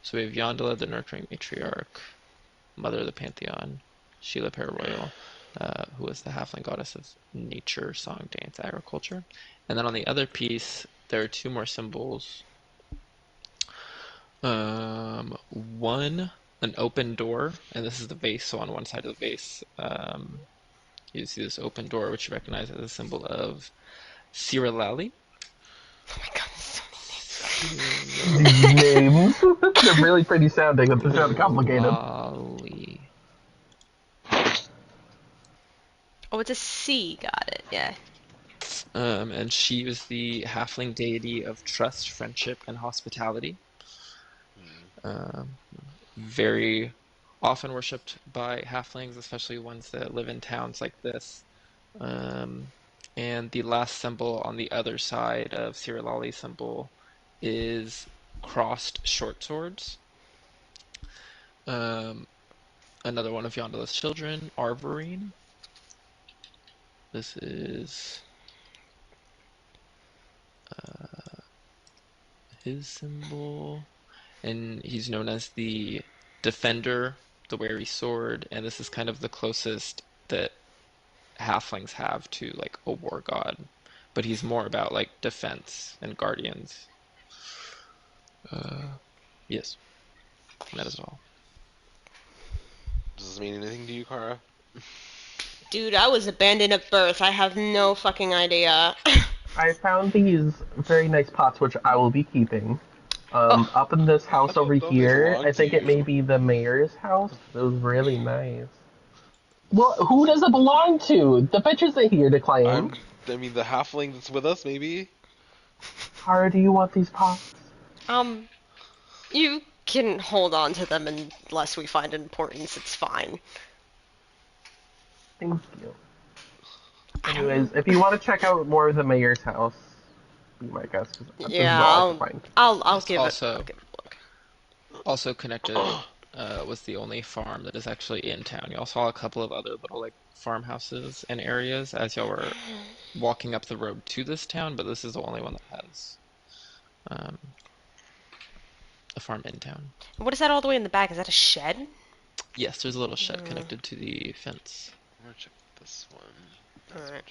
So we have Yondala, the nurturing matriarch, mother of the pantheon, Sheila Pararoyal, who was the halfling goddess of nature, song, dance, agriculture. And then on the other piece, there are two more symbols. One, an open door, and this is the vase. So on one side of the vase, you see this open door, which you recognize as a symbol of Cirillali. Oh my god, there's so These names. They're really pretty sounding, but they're sound complicated. Cirillali. Oh, it's a C. Got it. Yeah. And she was the halfling deity of trust, friendship, and hospitality. Very often worshipped by halflings, especially ones that live in towns like this. And the last symbol on the other side of Cirillali's symbol is crossed short swords. Another one of Yondala's children, Arvorine. This is his symbol, and he's known as the Defender, the Wary Sword, and this is kind of the closest that halflings have to like a war god, but he's more about like defense and guardians. Yes, that is all. Does this mean anything to you, Kara? Dude, I was abandoned at birth. I have no fucking idea. I found these very nice pots, which I will be keeping. Up in this house over don't they here, belong I to think it may you? be the mayor's house. It was really nice. Well, who does it belong to? The bitch isn't here to claim. I mean, the halfling that's with us, maybe? How do you want these pots? You can hold on to them unless we find importance. It's fine. Thank you. Anyways, if you want to check out more of the mayor's house, be my guest. This is Yeah, all I can find. I'll give it. Also- I'll give it a look. Also connected was the only farm that is actually in town. Y'all saw a couple of other little like farmhouses and areas as y'all were walking up the road to this town, but this is the only one that has a farm in town. What is that all the way in the back? Is that a shed? Yes, there's a little shed connected to the fence. I'm gonna check this one. Alright.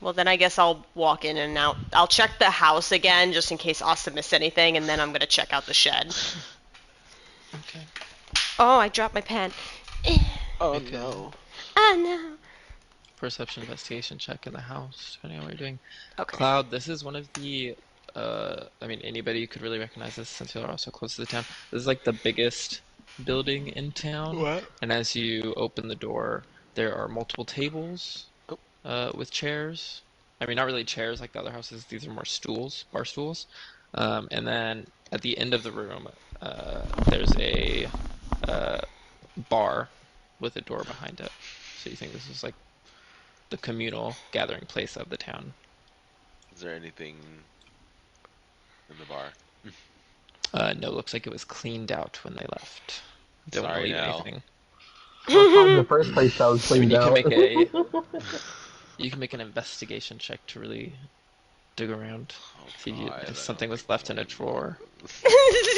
Well, then I guess I'll walk in and out. I'll check the house again just in case Austin missed anything, and then I'm gonna check out the shed. Okay. Oh, I dropped my pen. Oh Okay. no. Oh no. Perception investigation check in the house, depending on what you're doing. Okay. Cloud, this is one of the I mean anybody could really recognize this since you're also close to the town. This is like the biggest building in town. What? And as you open the door, there are multiple tables with chairs. I mean, not really chairs like the other houses. These are more stools, bar stools. And then at the end of the room, there's a bar with a door behind it. So you think this is like the communal gathering place of the town. Is there anything in the bar? No, looks like it was cleaned out when they left. Don't Sorry, believe Nell. anything. Well, in the first place, that was I mean, cleaned out. You can make an investigation check to really dig around. Oh, See God, if something was left in a drawer.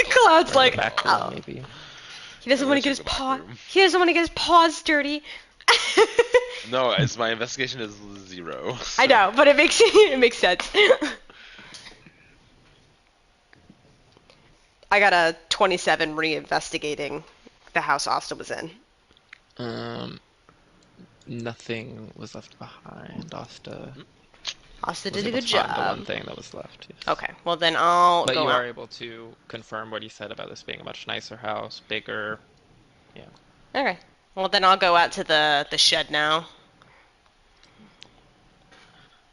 Cloud's Or in like, the back oh. room, maybe. He doesn't Yeah, want to let's get his check the paw. back room. He doesn't want to get his paws dirty. No, it's my investigation is 0. I know, but it makes sense. I got a 27 re-investigating the house Asta was in. Nothing was left behind. Asta Asta was did a able good to find the job. one thing that was left. Yes. Okay, well then I'll But go you out. are able to confirm what he said about this being a much nicer house, bigger. Yeah. Okay, well then I'll go out to the shed now.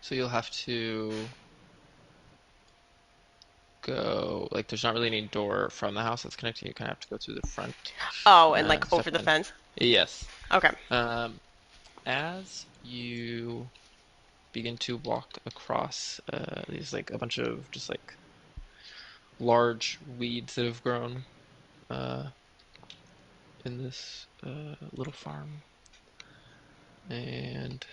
So you'll have to go, like, there's not really any door from the house that's connected. You kind of have to go through the front. Oh, and like step over the in. fence. Yes. Okay. As you begin to walk across these, like, a bunch of just, like, large weeds that have grown in this little farm. And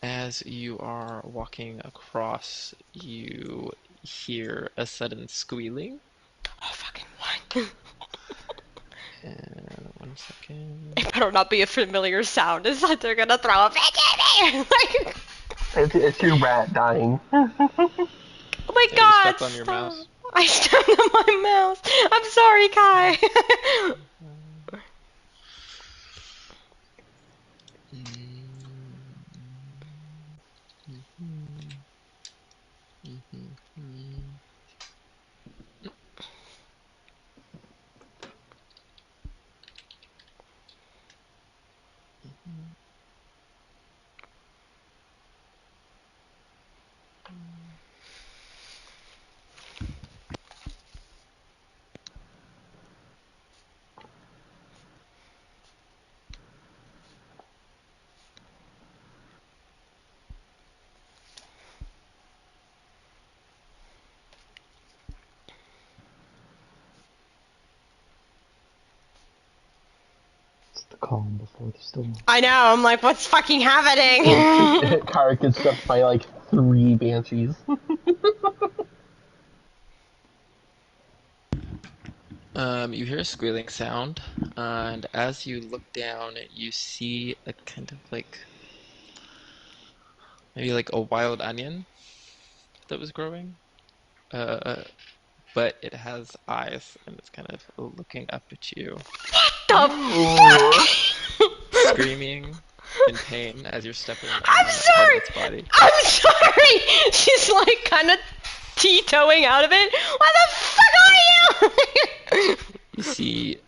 as you are walking across, you hear a sudden squealing. Oh fuck. And 1 second. It better not be a familiar sound. It's like they're gonna throw a fit at me. Like, It's your rat dying. oh my Yeah, you god, stepped on your stop. mouse. I stepped on my mouse. I'm sorry, Kai. It's the calm before the storm. I know, I'm like, what's fucking happening? Kara gets stuck by like 3 banshees. You hear a squealing sound, and as you look down, you see a kind of like maybe like a wild onion that was growing. But it has eyes, and it's kind of looking up at you, The fuck? screaming in pain as you're stepping on I'm that part of sorry. its body. I'm sorry. She's like kind of tiptoeing out of it. What the fuck are you? You see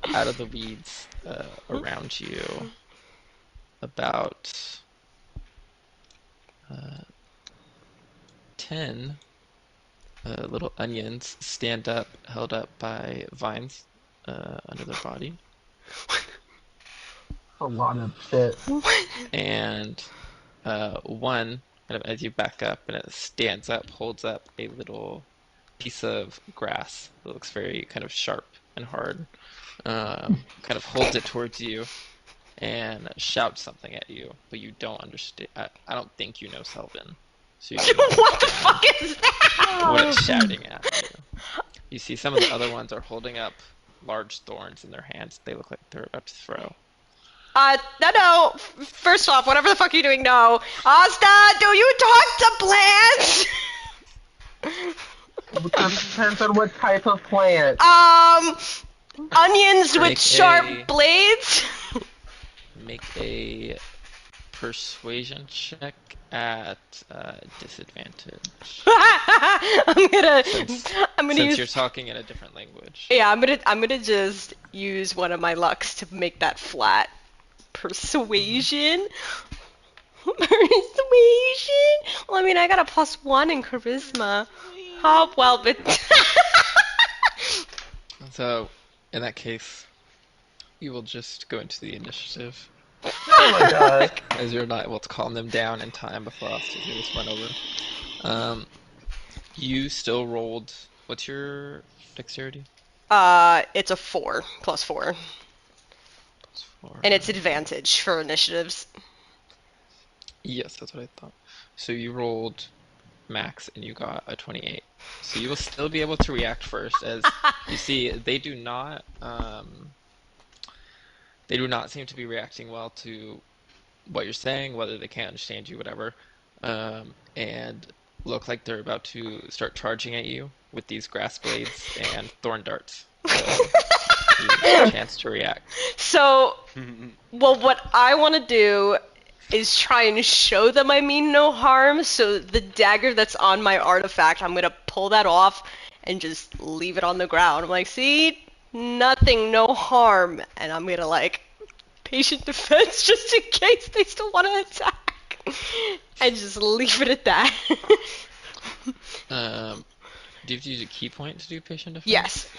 out of the weeds around you about 10 little onions stand up, held up by vines under their body. A lot of shit. And one, kind of as you back up, and it stands up, holds up a little piece of grass that looks very kind of sharp and hard, kind of holds it towards you and shouts something at you, but you don't understand. I don't think you know Selvin, so you don't What the understand fuck is that? what it's shouting at you. You see some of the other ones are holding up large thorns in their hands. They look like they're about to throw. No. First off, whatever the fuck you're doing, no. Asta, do you talk to plants? Depends on what type of plant. Onions with Make sharp blades? Make a persuasion check at disadvantage. I'm gonna Since use. you're talking in a different language. Yeah, I'm gonna just use one of my lucks to make that flat. Persuasion. Persuasion. Well, I mean, I got a +1 in charisma. Oh well, but. So, in that case, you will just go into the initiative, Oh my god. as you're not able to calm them down in time before us to this run over. You still rolled. What's your dexterity? It's a 4 +4, +4. and it's advantage for initiatives. Yes, that's what I thought. So you rolled max and you got a 28. So you will still be able to react first, as you see they do not seem to be reacting well to what you're saying, whether they can't understand you, whatever, and look like they're about to start charging at you with these grass blades and thorn darts. So you have a chance to react. So, well, what I want to do is try and show them I mean no harm. So the dagger that's on my artifact, I'm gonna pull that off and just leave it on the ground. I'm like, see, nothing, no harm, and I'm gonna like patient defense just in case they still want to attack, and just leave it at that. Do you have to use a key point to do patient defense? Yes.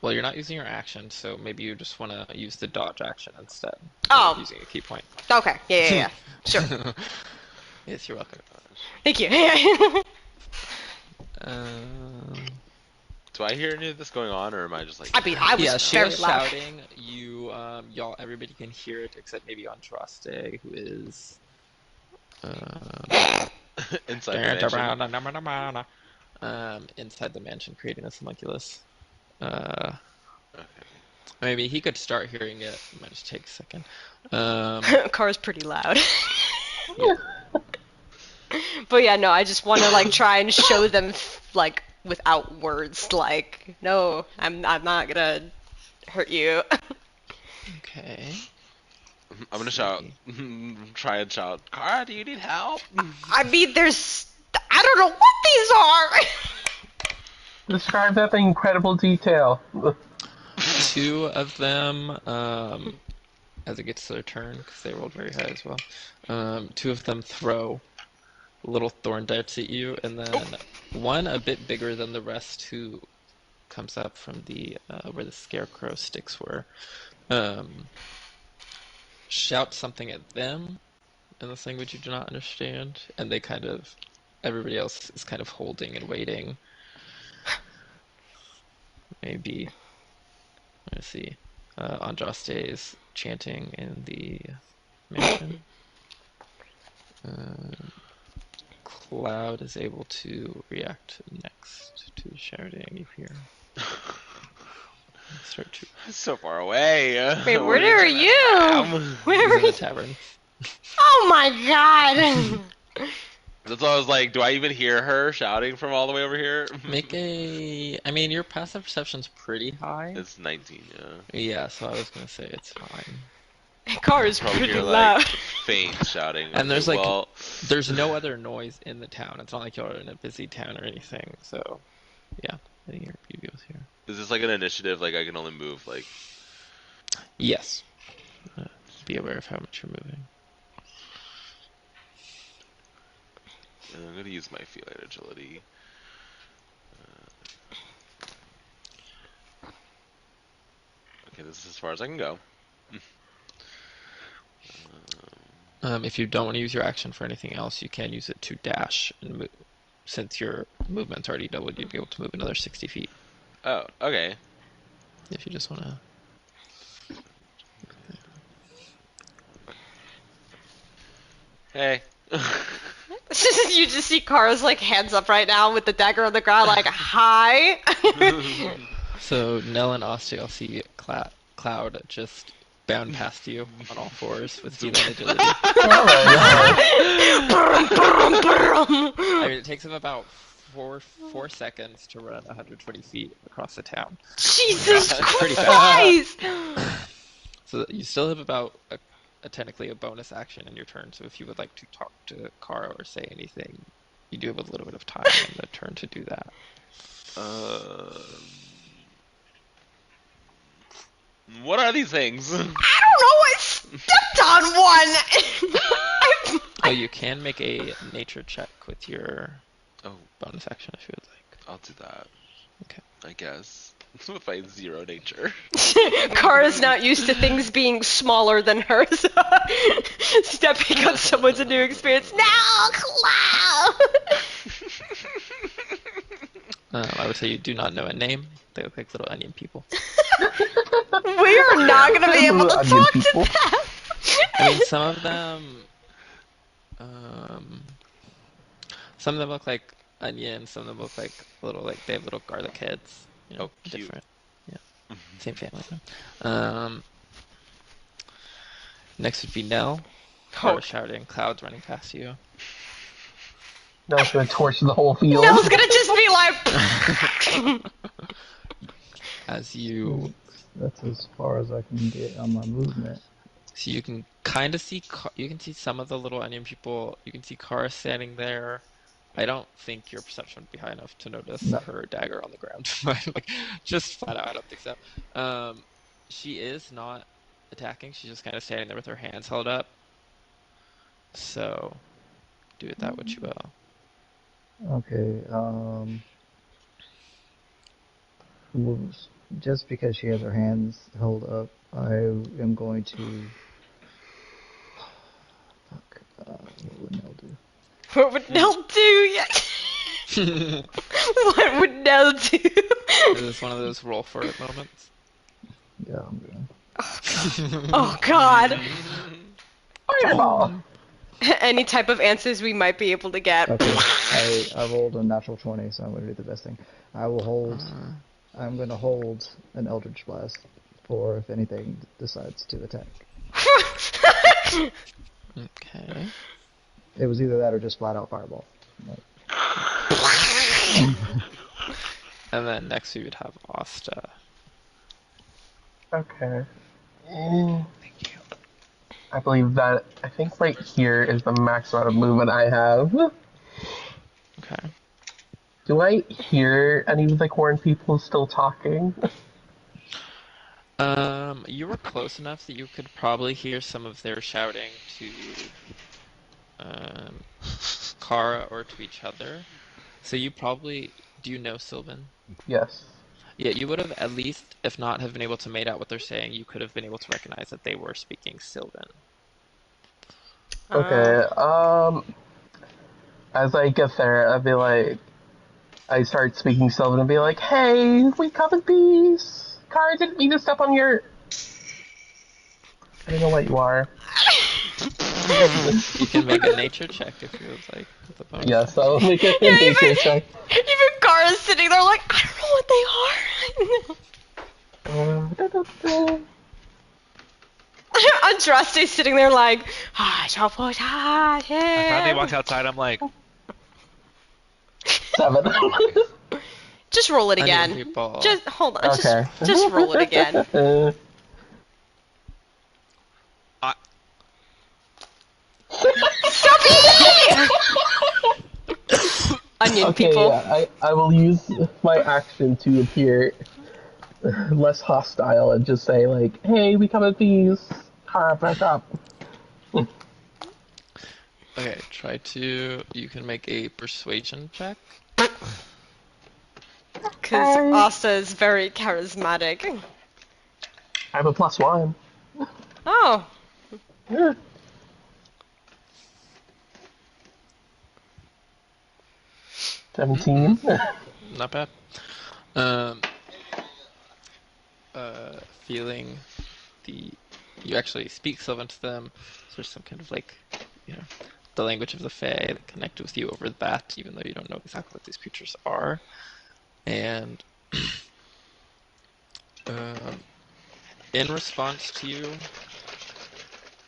Well, you're not using your action, so maybe you just want to use the dodge action instead. Oh. Of using a key point. Okay. Yeah. Sure. Yes, you're welcome. Thank you. Do I hear any of this going on, or am I just like? I mean, I was Yeah, she very was loud. shouting. You, y'all, everybody can hear it except maybe Andraste, who is Inside the mansion. inside the mansion, creating this homunculus. Okay. Maybe he could start hearing it. It might just take a second. Car's pretty loud. Yeah. But yeah, no, I just want to like try and show them like without words, like, no, I'm not gonna hurt you. Okay. I'm gonna Let's shout. see. Try and shout. Kara, do you need help? I mean, I don't know what these are. Describe that in incredible detail. Two of them, as it gets to their turn, because they rolled very high as well, two of them throw little thorn darts at you, and then one a bit bigger than the rest who comes up from the where the scarecrow sticks were, shouts something at them in this language you do not understand, and they kind of, everybody else is kind of holding and waiting. Maybe, let's see, Andraste is chanting in the mansion. Cloud is able to react next to the shouting you hear. Start to. So far away. Wait, where are you? Where He's are in the you? tavern. Oh my god! That's why I was like, do I even hear her shouting from all the way over here? Make a. I mean, your passive perception's pretty high. It's 19, yeah. Yeah, so I was gonna say it's fine. Car is Probably pretty hear loud. like faint shouting. And there's Okay, like, well, there's no other noise in the town. It's not like you're in a busy town or anything. So, yeah, I think you'd be able to hear. is this like an initiative? Like I can only move like. Yes. Be aware of how much you're moving. I'm gonna use my feline agility. Okay, this is as far as I can go. If you don't want to use your action for anything else, you can use it to dash and move. Since your movement's already doubled, you'd be able to move another 60 feet. Oh, okay. If you just want to. Hey. You just see Kara's like hands up right now with the dagger on the ground, like, hi. So Nell and Austin, I'll see Cloud just bound past you on all fours with feline agility. I mean, it takes him about four seconds to run 120 feet across the town. Jesus Pretty Christ! So you still have about technically a bonus action in your turn. So if you would like to talk to Kara or say anything, you do have a little bit of time on the turn to do that. What are these things? I don't know. I stepped on one. Oh, you can make a nature check with your Oh, bonus action if you would like. I'll do that. Okay. I guess. With my 0 nature. Kara's not used to things being smaller than her, so stepping on someone's a new experience. No, Cloud! I would say you do not know a name. They look like little onion people. We are not going to be able to Onion talk people. to them. I mean, some of them look like onions. Some of them look like they have little garlic heads. You know, Oh, cute. different. Yeah, same family. Next would be Nell. Kara shouting, Cloud's running past you. Now it's gonna torch the whole field. Nell's going to just be like... As you, That's as far as I can get on my movement. so you can kind of see, you can see some of the little onion people. You can see Kara standing there. I don't think your perception would be high enough to notice No. her dagger on the ground. Like, just flat out, I don't think so. She is not attacking. She's just kind of standing there with her hands held up. So, do with that what you will. Okay, well, just because she has her hands held up, I am going to. Fuck. What would Nell do? What would Nell do? What would Nell do? Is this one of those roll for it moments? Yeah, I'm going. Oh God. Fireball! Any type of answers we might be able to get. Okay, I rolled a natural 20, so I'm going to do the best thing. I will hold I'm going to hold an Eldritch Blast for if anything decides to attack. Okay. It was either that or just flat out Fireball. Like, And then next we would have Asta. Okay. I believe that, I think right here is the max amount of movement I have. Okay. Do I hear any of the corn people still talking? You were close enough that you could probably hear some of their shouting to Kara or to each other. So you probably do you know Sylvan? Yes. Yeah, you would have at least, if not have been able to make out what they're saying, you could have been able to recognize that they were speaking Sylvan. Okay, as I get there, I'd be like, I start speaking Sylvan and be like, hey, we come in peace. Kara didn't mean to step on your... I don't know what you are. You can make a nature check if you would like. With a bonus Yes, action. I'll make a Yeah, nature check. even Kara's sitting there like, I don't know what they are. Da, da, da. Andraste's sitting there like, I shall protect him. I finally walk outside. I'm like, 7. Just roll it Onion again. people. Just hold on. Okay. Just roll it again. Stop eating! Onion Okay, people. yeah, I will use my action to appear less hostile and just say like, hey, we come in peace. Kara, back up. Okay, you can make a persuasion check. Because Asta is very charismatic. I have a +1. Oh. Yeah. 17. Not bad. Feeling you actually speak Sylvan to them. So there's some kind of like, the language of the Fae that connect with you over that, even though you don't know exactly what these creatures are. And in response to you,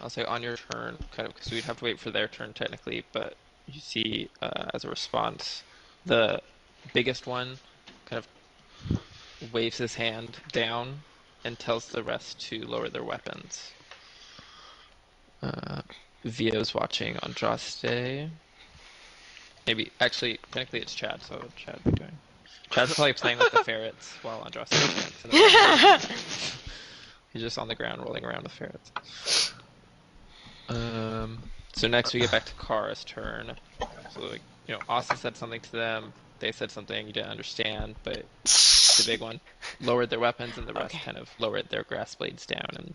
I'll say on your turn, kind of, because we'd have to wait for their turn technically, but you see as a response, the biggest one kind of waves his hand down and tells the rest to lower their weapons. Vio's watching Andraste. Maybe, actually, technically it's Chad, so Chad would be doing. Chad's probably playing with the ferrets while Andraste chants. He's just on the ground rolling around with ferrets. So next we get back to Kara's turn. So, like, Austin said something to them. They said something you didn't understand, but the big one lowered their weapons, and the rest kind of lowered their grass blades down. And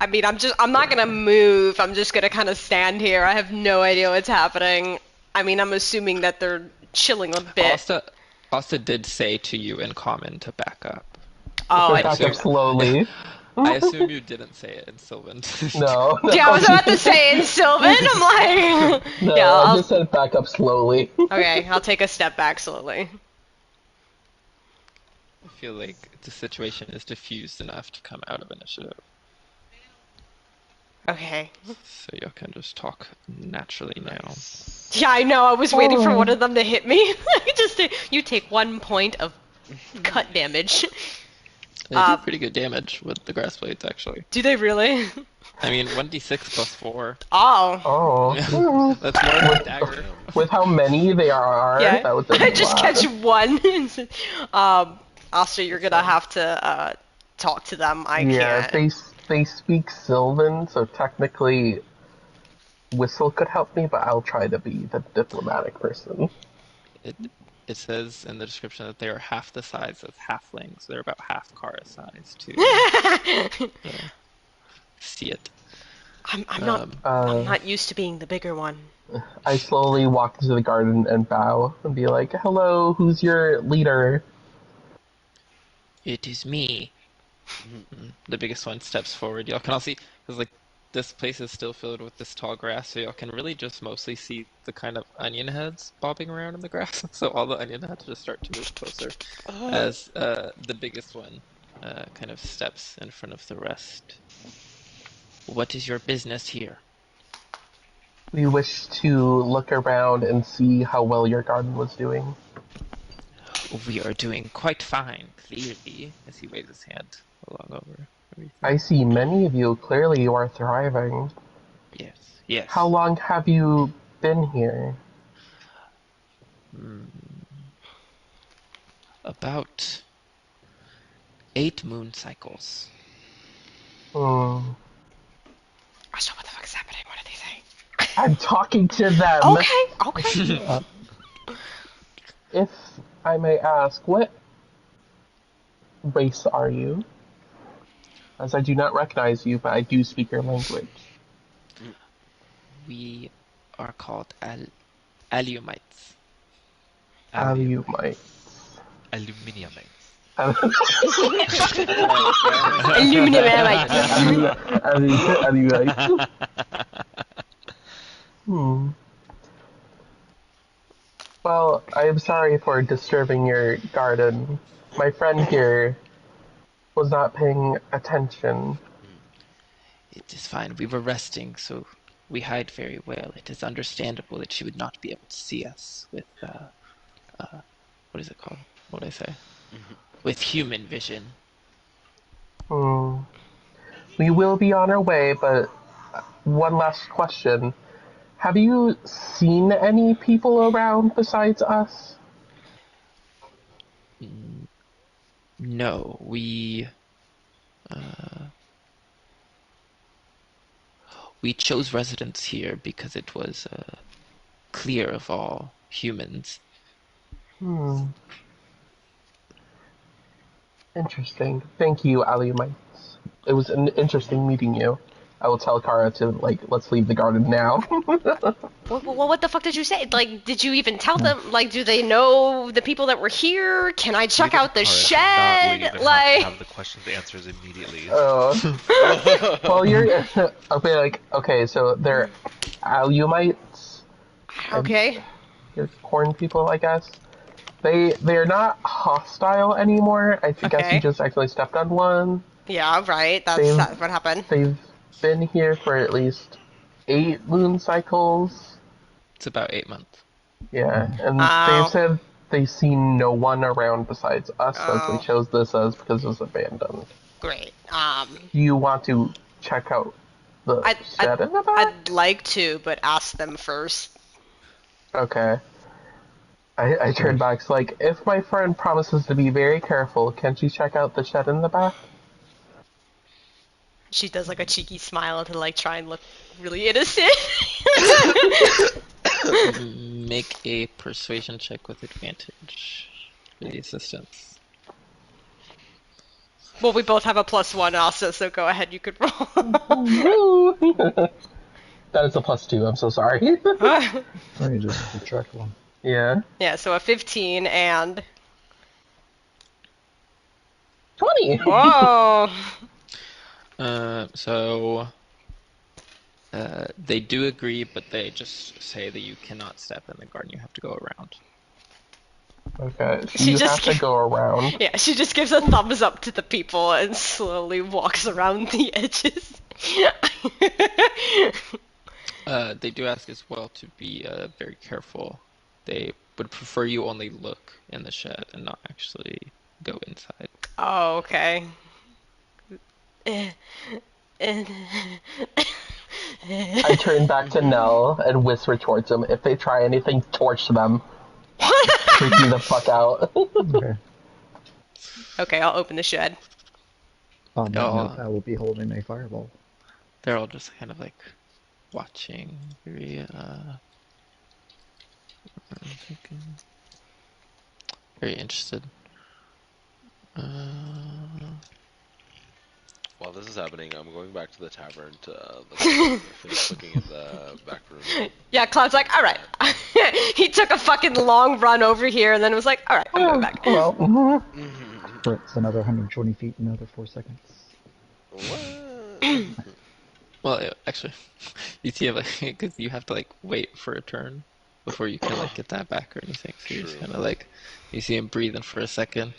I mean, I'm not gonna move. I'm just gonna kind of stand here. I have no idea what's happening. I mean, I'm assuming that they're chilling a bit. Asta did say to you in common to back up. Oh, I back up slowly. I assume you didn't say it in Sylvan. No. Yeah, I was about to say in Sylvan. I'm like, No, yeah, I just said back up slowly. Okay, I'll take a step back slowly. I feel like the situation is diffused enough to come out of initiative. Okay. So you can just talk naturally now. Yeah, I know. I was waiting for one of them to hit me. You take 1 point of cut damage. They do pretty good damage with the grass blades, actually. Do they really? I mean, 1d6 plus 4. Oh. Oh. That's more than a dagger. With how many they are, Yeah. that was I just catch one. Asta, you're gonna have to talk to them. I can't. They speak Sylvan, so technically Whistle could help me, but I'll try to be the diplomatic person. It says in the description that they are half the size of halflings. They're about half Kara size, too. See it. I'm not used to being the bigger one. I slowly walk into the garden and bow and be like, hello, who's your leader? It is me. The biggest one steps forward. Y'all can all see, because like this place is still filled with this tall grass, so y'all can really just mostly see the kind of onion heads bobbing around in the grass. So all the onion heads just start to move closer as the biggest one kind of steps in front of the rest. What is your business here? We wish to look around and see how well your garden was doing. We are doing quite fine, clearly, as he waves his hand along over everything. I see many of you. Clearly you are thriving. Yes, yes. How long have you been here? About 8 moon cycles. Hmm. So what the fuck's happening? What are they saying? I'm talking to them. Okay. If I may ask, what race are you? As I do not recognize you, but I do speak your language. We are called Alumites. Alumite. Aluminiumites. Alumite. Well, I am sorry for disturbing your garden. My friend here was not paying attention. It is fine. We were resting, so we hide very well. It is understandable that she would not be able to see us with, what is it called? What did I say? With human vision. We will be on our way, but one last question. Have you seen any people around besides us? No, we chose residence here because it was clear of all humans. Interesting. Thank you, Alumites. It was an interesting meeting you. I will tell Kara to, let's leave the garden now. What the fuck did you say? Like, did you even tell them? Like, do they know the people that were here? Can I check out the shed? Have the questions answers immediately. Well, you're I'll be like, okay, so they're Alumites. Okay. You're corn people, I guess. They're not hostile anymore. I guess you just actually stepped on one. Yeah, right. That's what happened. They've been here for at least 8 moon cycles. It's about 8 months. Yeah, and they've said they've seen no one around besides us since we chose this as because it was abandoned. Great. Do you want to check out the shed in the back? I'd like to, but ask them first. Okay. I turned back. So, if my friend promises to be very careful, can she check out the shed in the back? She does a cheeky smile to try and look really innocent. Make a persuasion check with advantage for the assistance. Well, we both have a +1 also, so go ahead, you could roll. That is a +2, I'm so sorry. Let me just subtract one. Yeah. Yeah, so a 15 and... 20! Whoa! They do agree, but they just say that you cannot step in the garden, you have to go around. Okay, you have to go around. Yeah, she just gives a thumbs up to the people and slowly walks around the edges. They do ask as well to be very careful. They would prefer you only look in the shed and not actually go inside. Oh, okay. I turn back to Nell and whisper towards them, if they try anything, torch them. Freak me the fuck out. Okay. Okay, I'll open the shed. On that note, I will be holding a fireball. They're all just kind of watching, very interested. While this is happening, I'm going back to the tavern to finish looking in the back room. Yeah, Cloud's like, alright. He took a fucking long run over here and then was like, alright, I'm going back. Well, It's another 120 feet in another 4 seconds. What? Well, actually, you see, like, because you have to like wait for a turn before you can like get that back or anything. So you just True. kind of like you see him breathing for a second,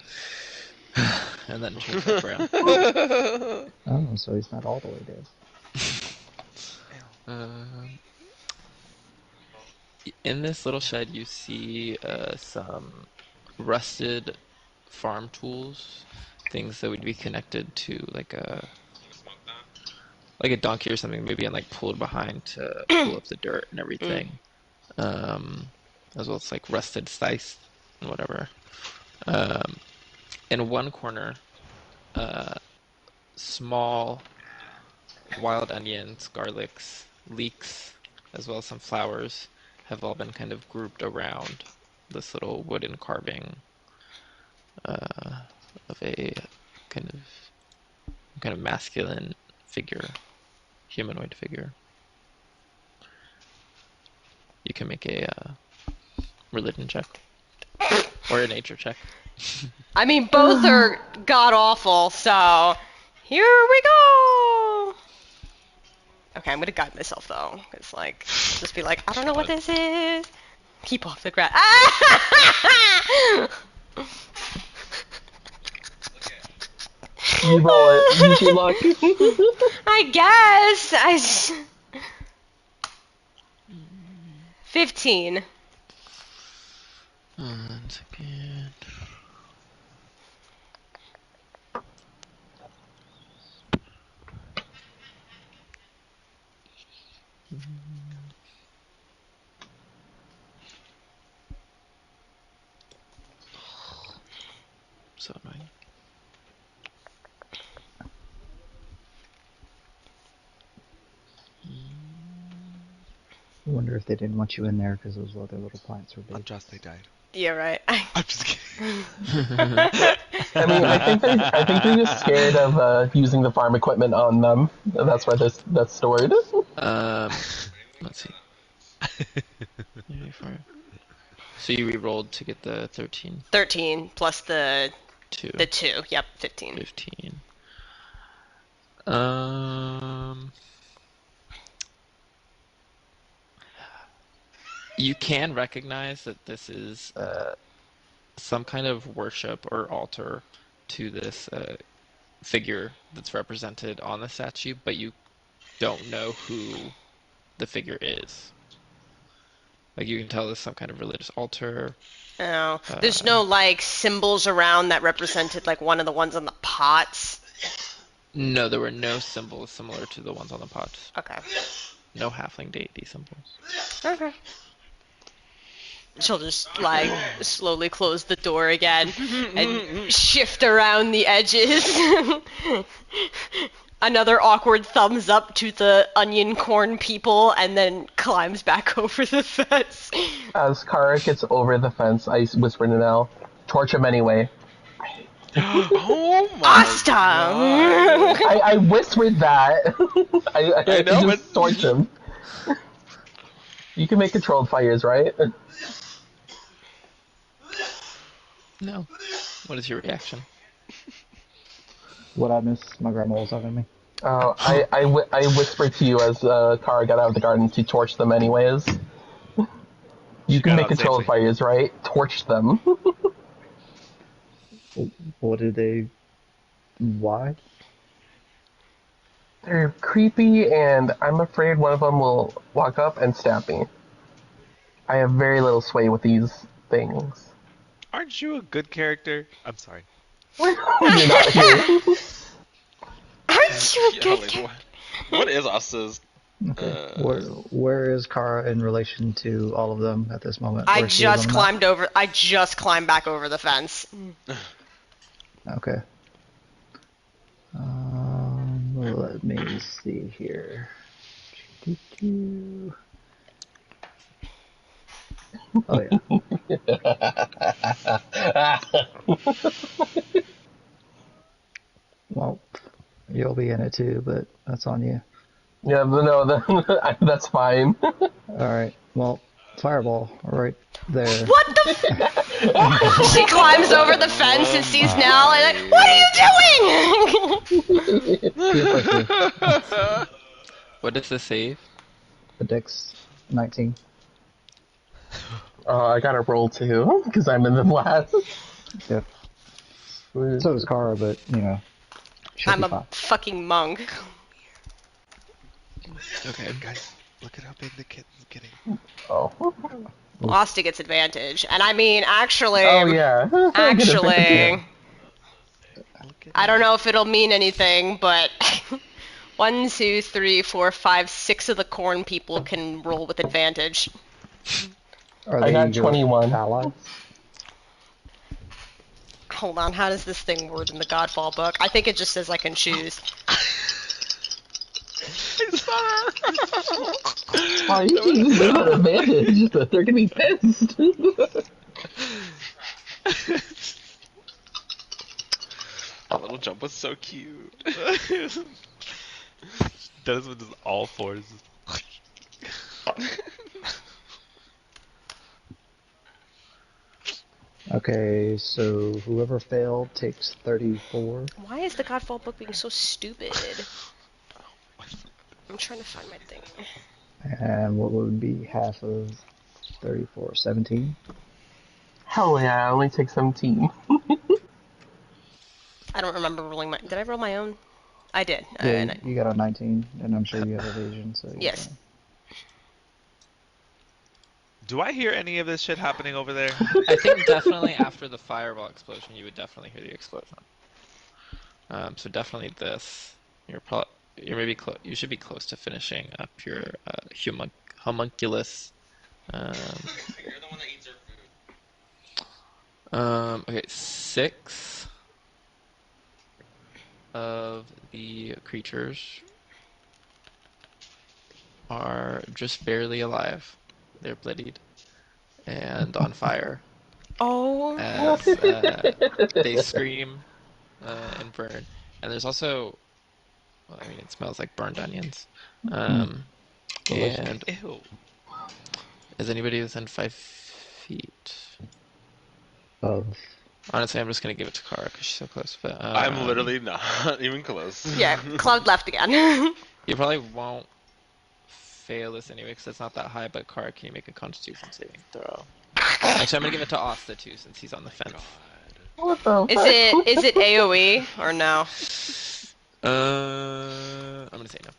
and then turns back around. Oh, so he's not all the way dead. Um, in this little shed, you see some rusted farm tools, things that would be connected to like a donkey or something, maybe, and like pulled behind to pull up the dirt and Mm. everything. As well as like rusted slice and whatever. Um, in one corner, small wild onions, garlics, leeks, as well as some flowers have all been kind of grouped around this little wooden carving of a kind of masculine figure, humanoid figure. You can make a religion check or a nature check. I mean, both are god awful, so here we go. Okay, I'm gonna guide myself though. It's like, just be like, I don't know what this is. Keep off the ground. Ah! You roll it. Use your luck. I guess. 15. One second. So annoying. I wonder if they didn't want you in there because those other little plants were big. Unjust, they died. Yeah, right. I'm just kidding. I mean, I think they're just scared of using the farm equipment on them. That's why that's stored. Let's see. So you re-rolled to get the 13. 13 plus the 2. 2. Yep, 15. 15. You can recognize that this is some kind of worship or altar to this figure that's represented on the statue, but you don't know who the figure is. Like, you can tell there's some kind of religious altar. No, there's no like symbols around that represented like one of the ones on the pots. No, there were no symbols similar to the ones on the pots. Okay. No halfling deity symbols. Okay. She'll just like slowly close the door again and shift around the edges. Another awkward thumbs up to the onion corn people, and then climbs back over the fence. As Kara gets over the fence, I whisper to Nell, torch him anyway. Oh my Awesome! God. I whispered that. I know, just but- torch him. You can make controlled fires, right? No. What is your reaction? What I miss? My grandma was having me. I whispered to you as Kara got out of the garden to torch them anyways. You can got make out controlled safely. fires, right? Torch them. What did they? Why? They're creepy, and I'm afraid one of them will walk up and stab me. I have very little sway with these things. Aren't you a good character? I'm sorry. You're not here. Aren't you a Yeah, good like, cat? what is Asa's? Okay. Where is Kara in relation to all of them at this moment? I Where she is on just the map? climbed back over the fence. Okay. Let me see here. Oh yeah. Well, you'll be in it too, but that's on you. Yeah, no, that's fine. All right. Well, fireball right there. What the She climbs over the fence and sees Nell and like, what are you doing? Be aggressive. What is the save? The dex 19. I got a roll too, because I'm in the last. Yep. So is Kara, but, you know, she'll I'm be a fine. fucking monk. Okay. Guys, look at how big the kitten's getting. Oh. Asta gets advantage. And I mean, actually... Oh, yeah. I get a bit at the Actually... end. Look at I don't know if it'll mean anything, but... 1, 2, 3, 4, 5, 6 of the corn people can roll with advantage. Are I they got your 21. allies? Hold on, how does this thing word in the Godfall book? I think it just says I can choose. Why you can use it at advantage, but they're gonna be pissed. That little jump was so cute. Dennis with just all fours. Okay, so whoever failed takes 34. Why is the Godfall book being so stupid? I'm trying to find my thing. And what would be half of 34? 17? Hell yeah, I only take 17. I don't remember rolling my... Did I roll my own? I did. Yeah, you got a 19, and I'm sure you have evasion, so you're Yes. fine. Do I hear any of this shit happening over there? I think definitely after the fireball explosion, you would definitely hear the explosion. So definitely this. You're maybe you should be close to finishing up your homunculus. You're the one that eats our food. Okay, 6 of the creatures are just barely alive. They're bloodied and on fire Oh. as they scream and burn. And there's also, well, I mean, it smells like burned onions. And Ew. is anybody within 5 feet? Of Honestly, I'm just gonna give it to Kara because she's so close. But I'm literally not even close. Yeah, Cloud left again. you probably won't fail this anyway because it's not that high. But Kara, can you make a Constitution saving throw? Actually, I'm gonna give it to Asta too since he's on the fence. What the Is fuck? it AoE or no? I'm gonna say no.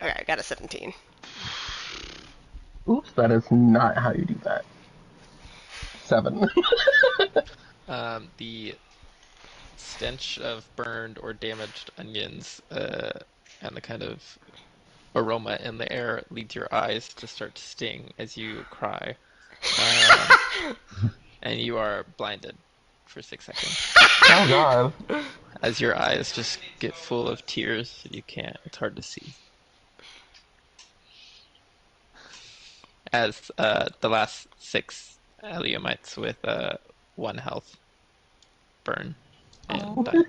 Okay, I got a 17. Oops, that is not how you do that. 7. The stench of burned or damaged onions and the kind of aroma in the air leads your eyes to start to sting as you cry. And you are blinded for 6 seconds. Oh god. As your eyes just get full of tears and you can't, it's hard to see. As the last 6 Aliomites with 1 health burn and die.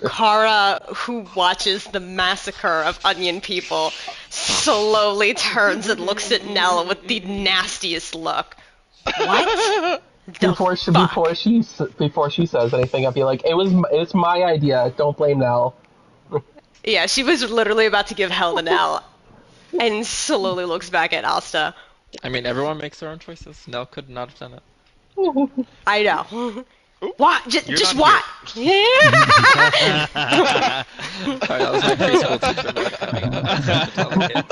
Kara, who watches the massacre of onion people, slowly turns and looks at Nell with the nastiest look. What? Before she says anything, I'd be like, it's my idea. Don't blame Nell. Yeah, she was literally about to give hell to Nell, and slowly looks back at Asta. I mean, everyone makes their own choices. Nell could not have done it. I know. What? Just not what? Sorry, that was my preschool teacher coming up to tell the kids.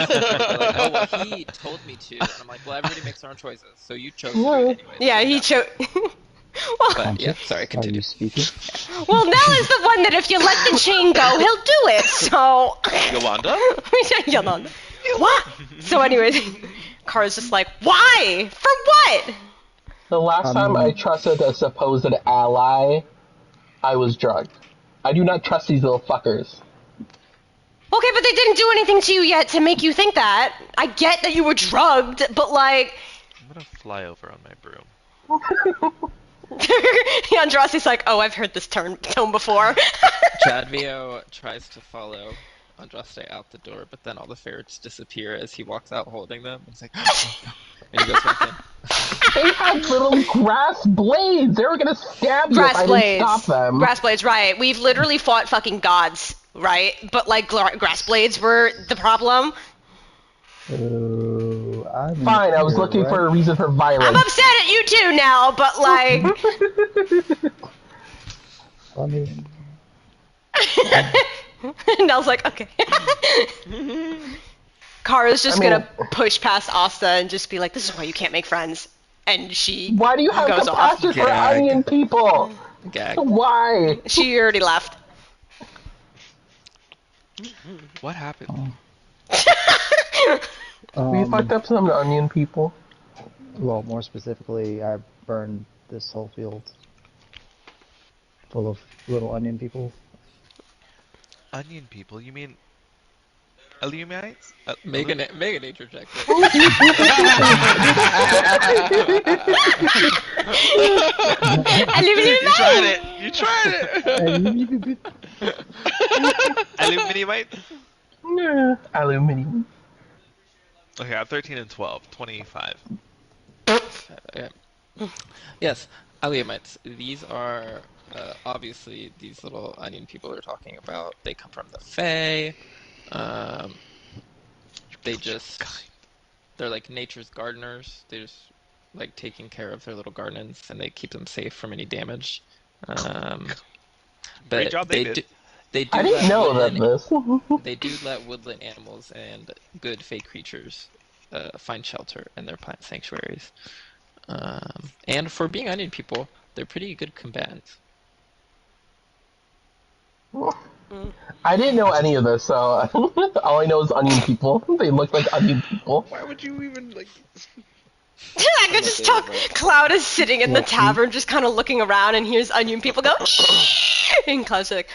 They're like, oh, well, he told me to. And I'm like, well, everybody makes their own choices, so you chose to do it anyway. Yeah, he chose. Well, But, yeah, sorry, Are continue. you speaking? well, Nell is the one that if you let the chain go, he'll do it. So. Yolanda? Yolanda. What? So, anyways, Kara's just like, why? For what? The last time I trusted a supposed ally, I was drugged. I do not trust these little fuckers. Okay, but they didn't do anything to you yet to make you think that. I get that you were drugged, but like... I'm gonna fly over on my broom. Andraste's like, oh, I've heard this tone before. Chadvio tries to follow Andraste out the door, but then all the ferrets disappear as he walks out holding them. He's like, and he goes back in. They had little grass blades. They were gonna stab you if I didn't stop them. Grass blades, right. We've literally fought fucking gods right? But like grass blades were the problem. So I'm in Fine, I was here, looking for a right? reason for I'm violence. upset at you two now, but like. I mean, Nell's like, okay. Kara's just gonna push past Asta and just be like, this is why you can't make friends. And she Why do you have goes off. compassion for Gag. onion people? Gag. Why? She already left. What happened? We fucked up some onion people. Well, more specifically, I burned this whole field full of little onion people. Onion people? You mean Illumites? Make a nature check. You tried it. You tried it. Illuminimites? Nah, aluminium. Okay, I'm 13 and 12. 25. Okay. Yes, Aliyamites. These are obviously these little onion people are talking about. They come from the Fae. They're like nature's gardeners. They're just like taking care of their little gardens and they keep them safe from any damage. Great job, they David. do I didn't know that this. they do let woodland animals and good Fae creatures find shelter in their plant sanctuaries. And for being onion people, they're pretty good combatants. I didn't know any of this, so all I know is onion people. They look like onion people. Why would you even like? I could just talk. Cloud is sitting in the tavern, just kind of looking around, and hears onion people go. And Cloud's like,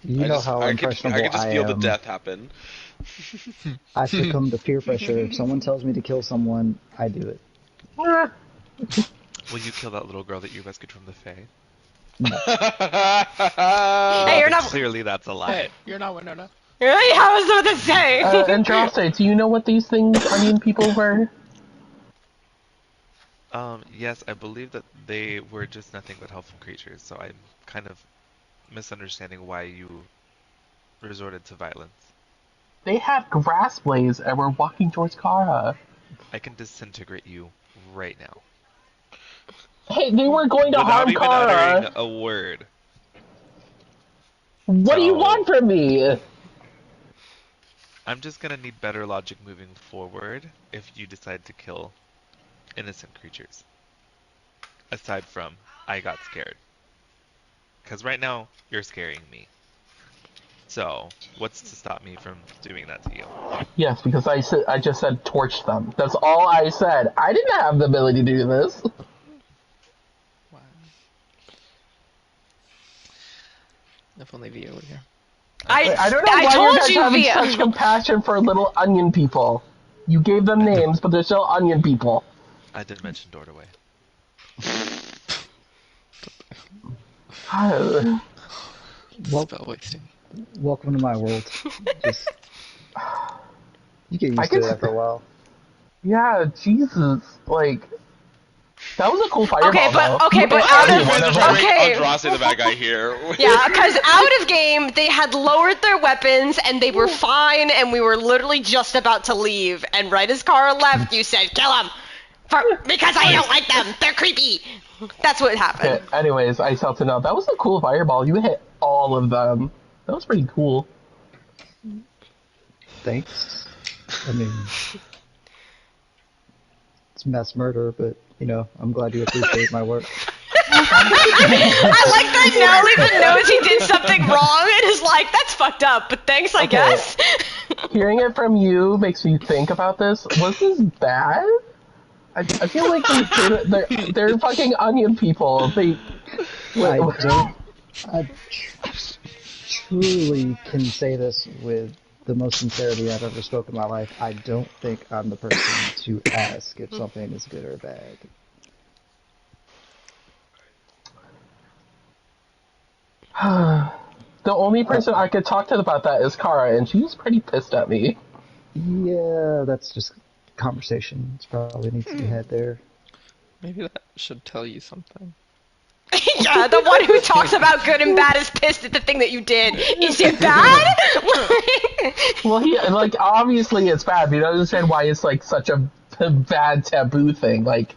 You know how I impressionable could just I feel am. the death happen. I succumb to peer pressure. If someone tells me to kill someone, I do it. Will you kill that little girl that you rescued from the Fae? Hey, you're not. Clearly, that's a lie. Hey, you're not Winona. Really? How was what to say? Andraste, do you know what these things onion people were? Yes, I believe that they were just nothing but helpful creatures, so I'm kind of misunderstanding why you resorted to violence. They have grass blades and were walking towards Kara. I can disintegrate you right now. Hey, they were going to Without harm even Kara. uttering a word. What do you So- want from me? I'm just gonna need better logic moving forward if you decide to kill innocent creatures. Aside from, I got scared. Because right now, you're scaring me. So, what's to stop me from doing that to you? Yes, because I just said torch them. That's all I said. I didn't have the ability to do this. Wow. If only Via were here. I don't know why told you guys you, having Via. such compassion for little onion people. You gave them names, but they're still onion people. I did mention Doorway. Spell wasting. Welcome to my world. Just you get I used to can it after a while. Yeah, Jesus, like that was a cool fireball. Okay, but though. out of Whatever. okay. Andraste, the bad guy here. Yeah, because out of game, they had lowered their weapons and they were fine, and we were literally just about to leave. And right as Kara left, you said, "Kill them, because I don't like them. They're creepy." That's what happened. Okay, anyways, I still to know that was a cool fireball. You hit all of them. That was pretty cool. Thanks. I mean, it's mass murder, but you know, I'm glad you appreciate my work. I like that Nell even knows he did something wrong and is like, "That's fucked up, but thanks, I guess." Hearing it from you makes me think about this. Was this bad? I feel like they're fucking onion people. I truly can say this with the most sincerity I've ever spoken in my life. I don't think I'm the person to ask if something is good or bad. The only person I could talk to about that is Kara, and she's pretty pissed at me. Yeah, that's just conversation. It probably needs to be had there. Maybe that should tell you something. Yeah, the one who talks about good and bad is pissed at the thing that you did. Is it bad? Well, like, obviously it's bad, but you don't understand why it's, like, such a bad taboo thing. Like,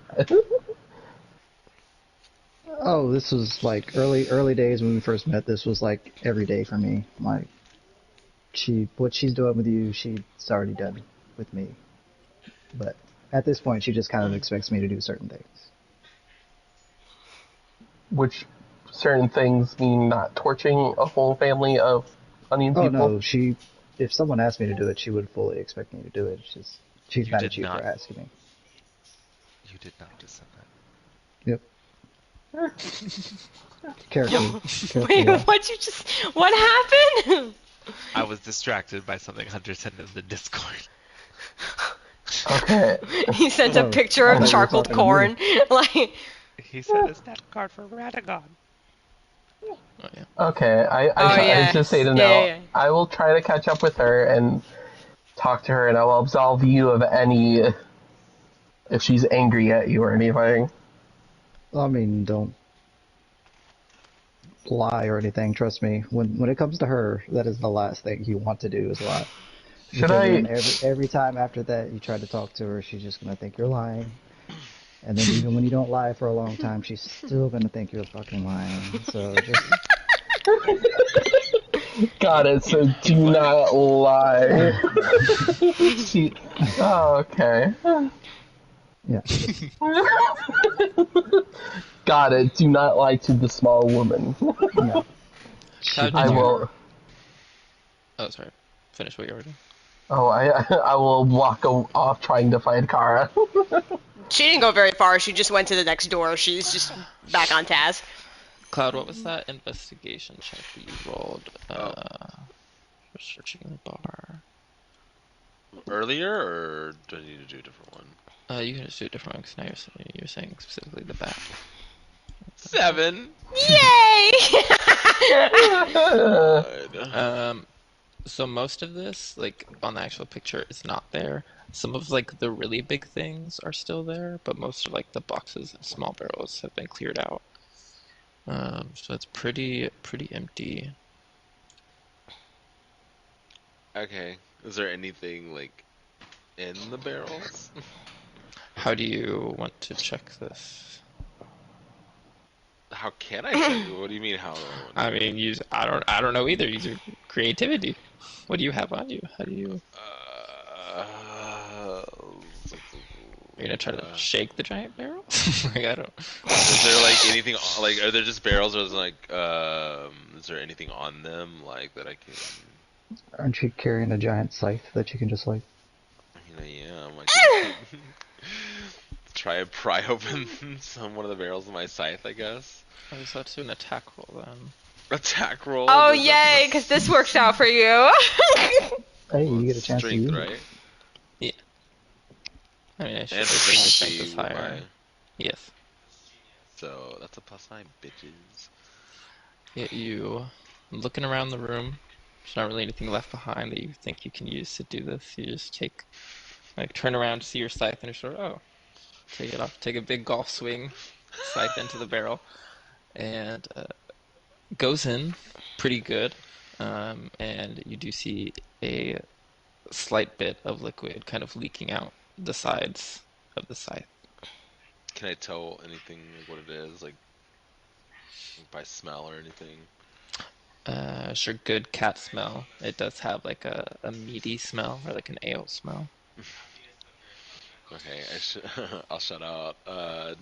Oh, this was like early days when we first met. This was like every day for me. Like what she's doing with you, she's already done with me. But at this point, she just kind of expects me to do certain things. which certain things mean not torching a whole family of onion Oh people. no, if someone asked me to do it, she would fully expect me to do it. It's just she's You mad did at you for not. asking me. You did not just say that. Yep. Carefully, Wait, carefully. what happened? I was distracted by something Hunter said in the Discord. Okay. He sent a Oh, picture I of thought you were charcoal talking to me. corn. Like, He said a snap card for Radagon. Oh yeah. Okay, oh I yeah, just say to yeah, know, yeah. I will try to catch up with her and talk to her, and I will absolve you of any if she's angry at you or anything. I mean, don't lie or anything. Trust me. When it comes to her, that is the last thing you want to do is lie. Should Because then I? every time after that you try to talk to her, she's just gonna think you're lying. And then even when you don't lie for a long time, she's still gonna think you're fucking lying. So just Got it. So do not lie. She. Oh, okay. yeah. Got it. Do not lie to the small woman. No. How I did you? will. Oh, sorry. Finish what you were doing. Oh, I will walk off trying to find Kara. She didn't go very far. She just went to the next door. She's just back on task. Cloud, what was that investigation check that you rolled? Researching the bar. Earlier, or do I need to do a different one? You can just do a different one because now you're saying specifically the bat. 7. Yay! God. So most of this, like on the actual picture, is not there. Some of like the really big things are still there, but most of like the boxes and small barrels have been cleared out. So it's pretty empty. Okay. Is there anything like in the barrels? How do you want to check this? How can I check? What do you mean? How? I mean, I don't know either. Use your creativity. What do you have on you? How do you? You're gonna try to shake the giant barrel? Like, I don't. Is there like anything like? Are there just barrels, or is like? Is there anything on them like that I can? Aren't you carrying a giant scythe that you can just like? I am. I can try and pry open one of the barrels with my scythe, I guess. I just have to do an attack roll then. Attack roll. Oh Does that yay, because this works out for you. Hey, well, you get a it's chance to strength, use right? it. Yeah. I mean, I should And have bring the strength proficiency is with higher. my. Yes. So that's a +9, bitches. Yeah, you looking around the room. There's not really anything left behind that you think you can use to do this. You just turn around to see your scythe and you're sort of, oh, take it off, take a big golf swing, scythe into the barrel, and goes in pretty good. And you do see a slight bit of liquid kind of leaking out the sides of the scythe. Can I tell anything like what it is, like by smell or anything? Sure, good cat smell. It does have like a meaty smell or like an ale smell. Okay, I'll shut up.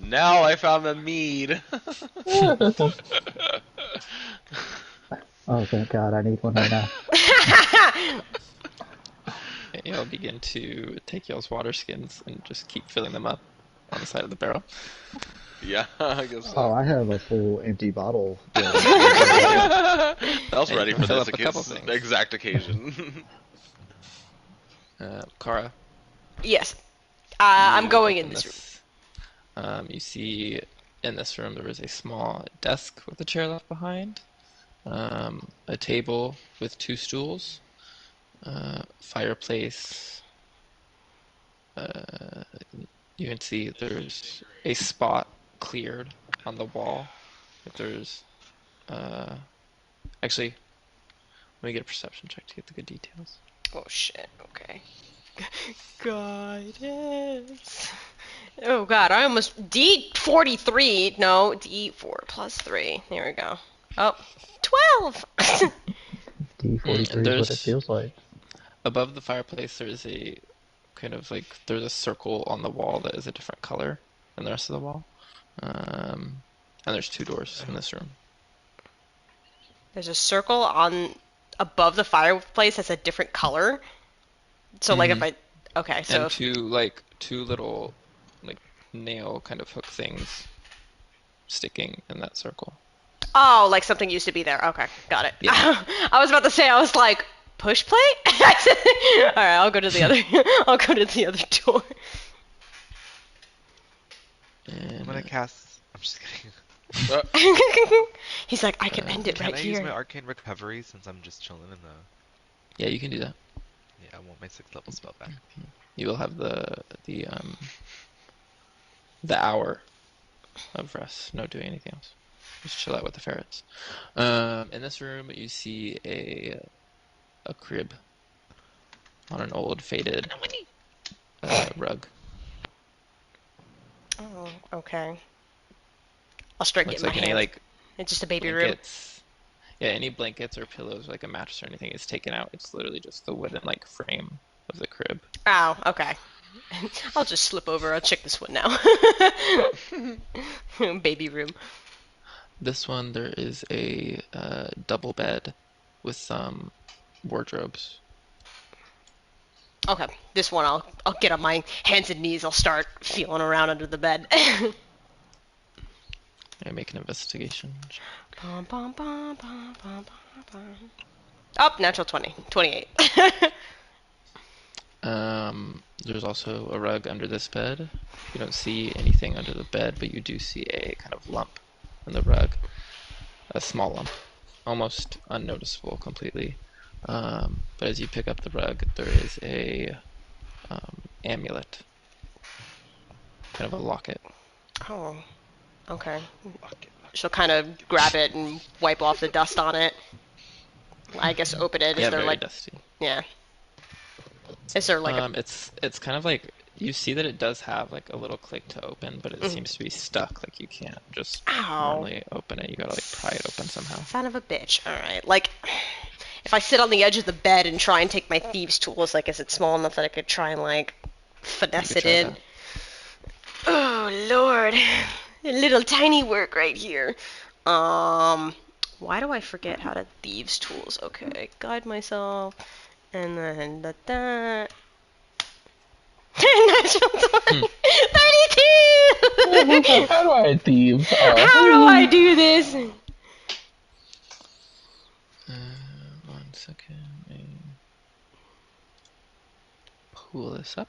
Now I found the mead. Oh, thank God, I need one right now. Y'all begin to take y'all's water skins and just keep filling them up on the side of the barrel. Yeah, I guess so. Oh, I have a full empty bottle. I was Hey, ready you can for fill this up a couple things. exact occasion. Kara, Yes. I'm you going in open this room. You see in this room there is a small desk with a chair left behind, a table with 2 stools, fireplace. You can see there's a spot cleared on the wall if there's actually, let me get a perception check to get the good details. Oh shit, okay. Guidance. Oh god, I almost D43. No, D4 plus 3. There we go. Oh, 12. D43 is what it There's feels like. above the fireplace. There's a kind of like there's a circle on the wall that is a different color than the rest of the wall. And there's 2 doors in this room. There's a circle on above the fireplace that's a different color. So like if I okay, so And if, two little like nail kind of hook things sticking in that circle. oh, like something used to be there. Okay, got it. Yeah. I was about to say I was like push play? All right, I'll go to the other I'll go to the other door. And I'm gonna cast. I'm just kidding. He's like, I can end it Can right I here. use my arcane recovery since I'm just chilling in the? yeah, you can do that. Yeah, I want my 6th level spell back. You will have the hour of rest, no doing anything else. Just chill out with the ferrets. In this room, you see a crib on an old faded rug. Oh, okay. I'll start Looks getting like my any hands. like It's just a baby room. blankets. Yeah, any blankets or pillows, like a mattress or anything, is taken out. It's literally just the wooden like frame of the crib. Oh, okay. I'll just slip over. I'll check this one now. Baby room. This one, there is a double bed with some wardrobes. Okay, this one I'll get on my hands and knees. I'll start feeling around under the bed. I make an investigation. Bum, bum, bum, bum, bum, bum, bum. Oh, natural 20. 28. There's also a rug under this bed. You don't see anything under the bed, but you do see a kind of lump in the rug. A small lump. Almost unnoticeable completely. But as you pick up the rug, there is a amulet. Kind of a locket. Oh, okay. She'll kind of grab it and wipe off the dust on it. I guess open it. Is Yeah, there very like, dusty. yeah. Is there like a... It's kind of like you see that it does have like a little click to open, but it seems to be stuck. Like you can't just Ow. normally open it. You gotta like pry it open somehow. Son of a bitch. Alright, like, if I sit on the edge of the bed and try and take my thieves' tools, like, is it small enough that I could try and, like, finesse it try in? that. Oh, Lord. A little tiny work right here. Why do I forget how to thieves' tools? Okay, guide myself, and then that. Natural 20. 32! How do I thieves? How do I do this? 1 second. Let me pull this up.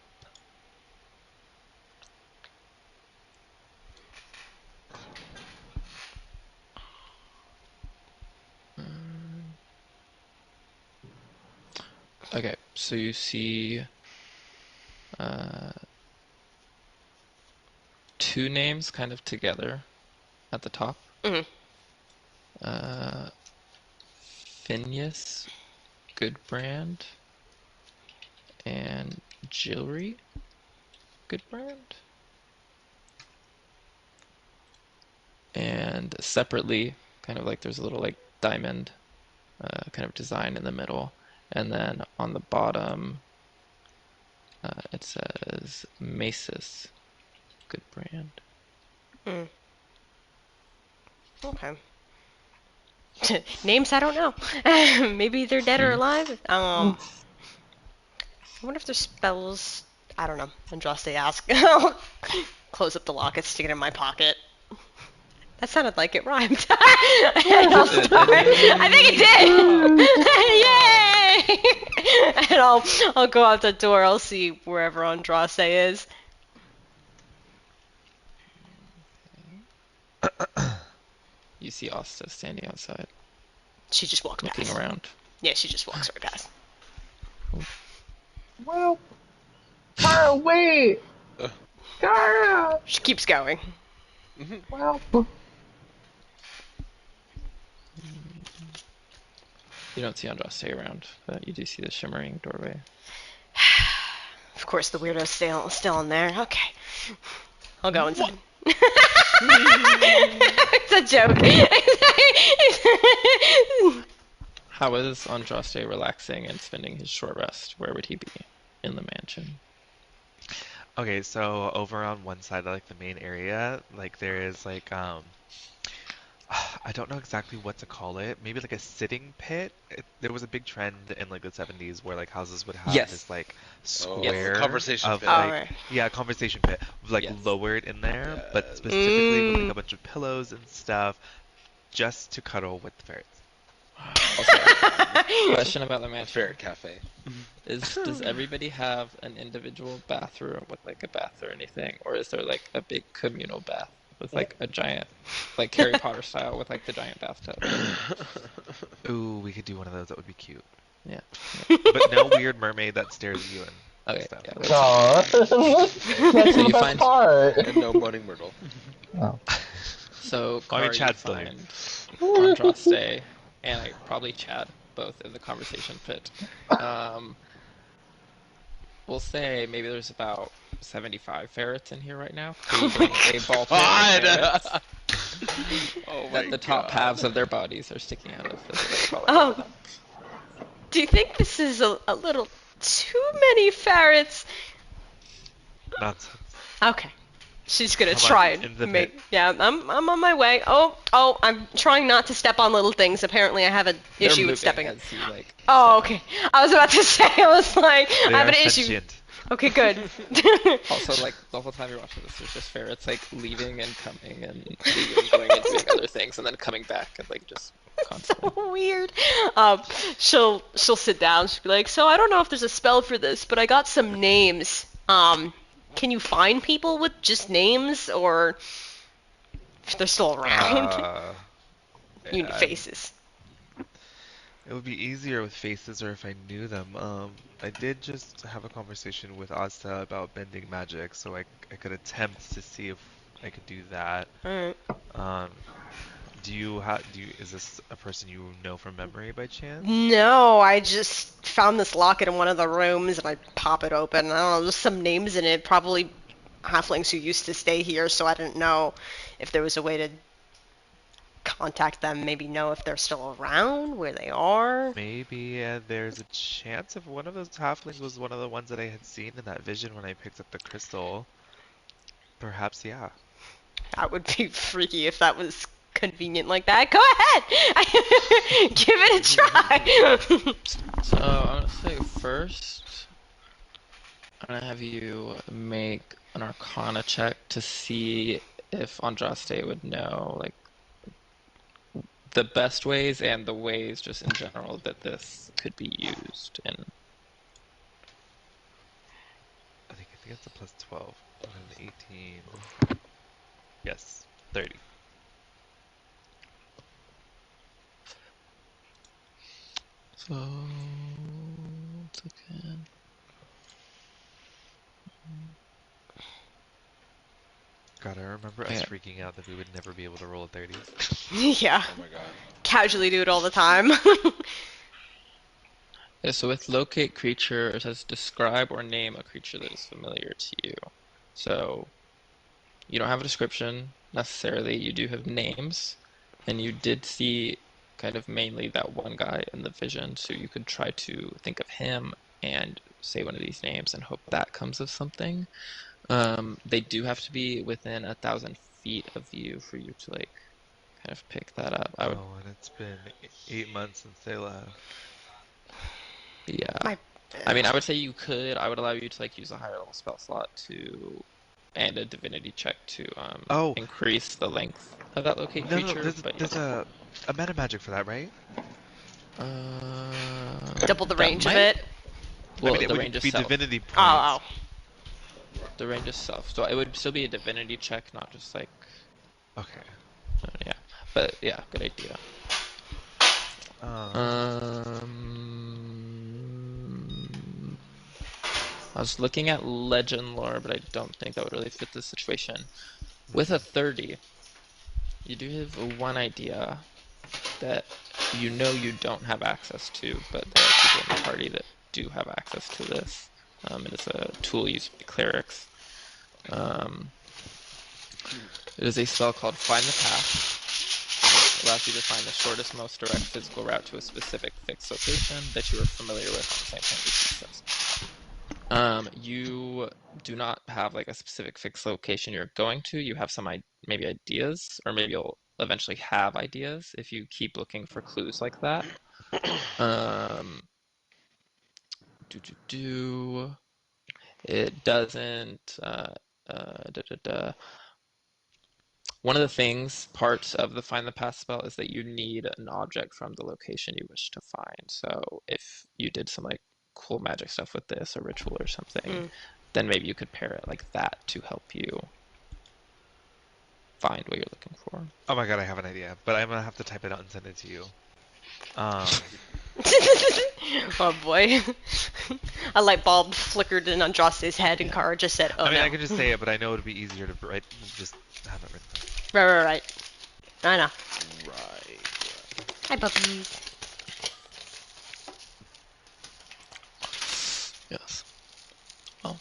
Okay, so you see 2 names kind of together at the top. Mhm. Phineas Goodbrand and Jewelry Goodbrand. And separately, kind of like there's a little like diamond kind of design in the middle. And then on the bottom, it says Masis Goodbrand. Okay. Names I don't know. Maybe they're dead or alive. I wonder if there's spells. I don't know. Andraste ask. Close up the locket, stick it in my pocket. That sounded like it rhymed. And I'll start. I think it did. Yay! And I'll go out the door. I'll see wherever Andraste is. You see Asta standing outside, She just walks looking past. around. Yeah, she just walks right past. Well, Kara, wait! Kara! She keeps going. Well, You don't see Andraste around, but you do see the shimmering doorway. Of course, the weirdo's still in there. Okay. I'll go inside. It's a joke. How is Andraste relaxing and spending his short rest? Where would he be? In the mansion. Okay, so over on one side of like the main area, like there is like I don't know exactly what to call it. Maybe like a sitting pit. There was a big trend in like the 70s where like houses would have Yes. this like Oh, square conversation of pit. like Alright. yeah, conversation pit like Yes. lowered in there, but Yes. specifically with like Mm. a bunch of pillows and stuff just to cuddle with the ferrets. Also, question about the A mansion. ferret cafe. Does everybody have an individual bathroom with like a bath or anything? Or is there like a big communal bath with like a giant, like Harry Potter style with like the giant bathtub? Ooh, we could do one of those. That would be cute. Yeah. But no weird mermaid that stares at you and Okay, stuff. yeah. Aww. That's So the you best find- part. And no moaning myrtle. Oh. So, I mean, Kari, you Chad's still here. find Andraste and like, probably Chad both in the conversation pit. We'll say maybe there's about 75 ferrets in here right now, creating a ball pit of ferrets Oh my that the top God. halves of their bodies are sticking out of. This is what Oh. Do you think this is a little too many ferrets? Nonsense. Okay. She's gonna Come on, try in the and make. pit. Yeah, I'm on my way. Oh, I'm trying not to step on little things. Apparently, I have an They're issue moving with stepping. as you, like, Oh, step okay. I was about to say, I was like, They I have are an issue. sentient. Okay, good. on. Also, like, the whole time you're watching this, there's just ferrets, like, leaving and coming and leaving, going and doing other things, and then coming back and, like, just constantly. So weird. She'll sit down. She'll be like, so I don't know if there's a spell for this, but I got some names. Can you find people with just names, or if they're still around? You need Yeah, faces. it would be easier with faces or if I knew them. I did just have a conversation with Asta about bending magic, so I could attempt to see if I could do that. Alright. Is this a person you know from memory by chance? No, I just found this locket in one of the rooms and I pop it open. I don't know, there's some names in it, probably halflings who used to stay here, so I didn't know if there was a way to contact them, maybe know if they're still around, where they are. Maybe there's a chance if one of those halflings was one of the ones that I had seen in that vision when I picked up the crystal. Perhaps, yeah. That would be freaky if that was convenient like that. Go ahead! Give it a try! So, I'm gonna say first, I'm gonna have you make an Arcana check to see if Andraste would know, like, the best ways and the ways just in general that this could be used in. I think it's a plus 12. And an 18. Yes, 30. So, once again. God, I remember us Yeah. freaking out that we would never be able to roll a 30. Yeah, Oh my God. casually do it all the time. Yeah, so with locate creature, it says describe or name a creature that is familiar to you. So you don't have a description necessarily. You do have names, and you did see kind of mainly that one guy in the vision. So you could try to think of him and say one of these names and hope that comes of something. They do have to be within 1,000 feet of you for you to like kind of pick that up. I would, Oh, and it's been 8 months since they left. yeah. I mean, I would say you could. I would allow you to like use a higher level spell slot to, and a divinity check to Oh. increase the length of that locate No, creature. there's a meta magic for that, right? Double the that range of might- it. Well, I mean, it the would range be itself. divinity points. Oh, The range itself. So it would still be a divinity check, not just like Okay. yeah. But yeah, good idea. I was looking at legend lore, but I don't think that would really fit this situation. With a 30, you do have one idea that you know you don't have access to, but there are people in the party that do have access to this. It is a tool used by clerics. It is a spell called Find the Path. It allows you to find the shortest, most direct physical route to a specific fixed location that you are familiar with on the same plane as existence. You do not have like a specific fixed location you're going to. You have some maybe ideas, or maybe you'll eventually have ideas if you keep looking for clues like that. Um, It doesn't. One of the parts of the Find the Path spell is that you need an object from the location you wish to find. So if you did some like cool magic stuff with this, a ritual or something, then maybe you could pair it like that to help you find what you're looking for. Oh my god, I have an idea, but I'm gonna have to type it out and send it to you. Oh boy. A light bulb flickered in Andraste's head, and Kara just said, "Oh I mean, no." I could just say it, but I know it'd be easier to write, just have it written. Right. I know. Right. Hi, puppies. Yes. Oh.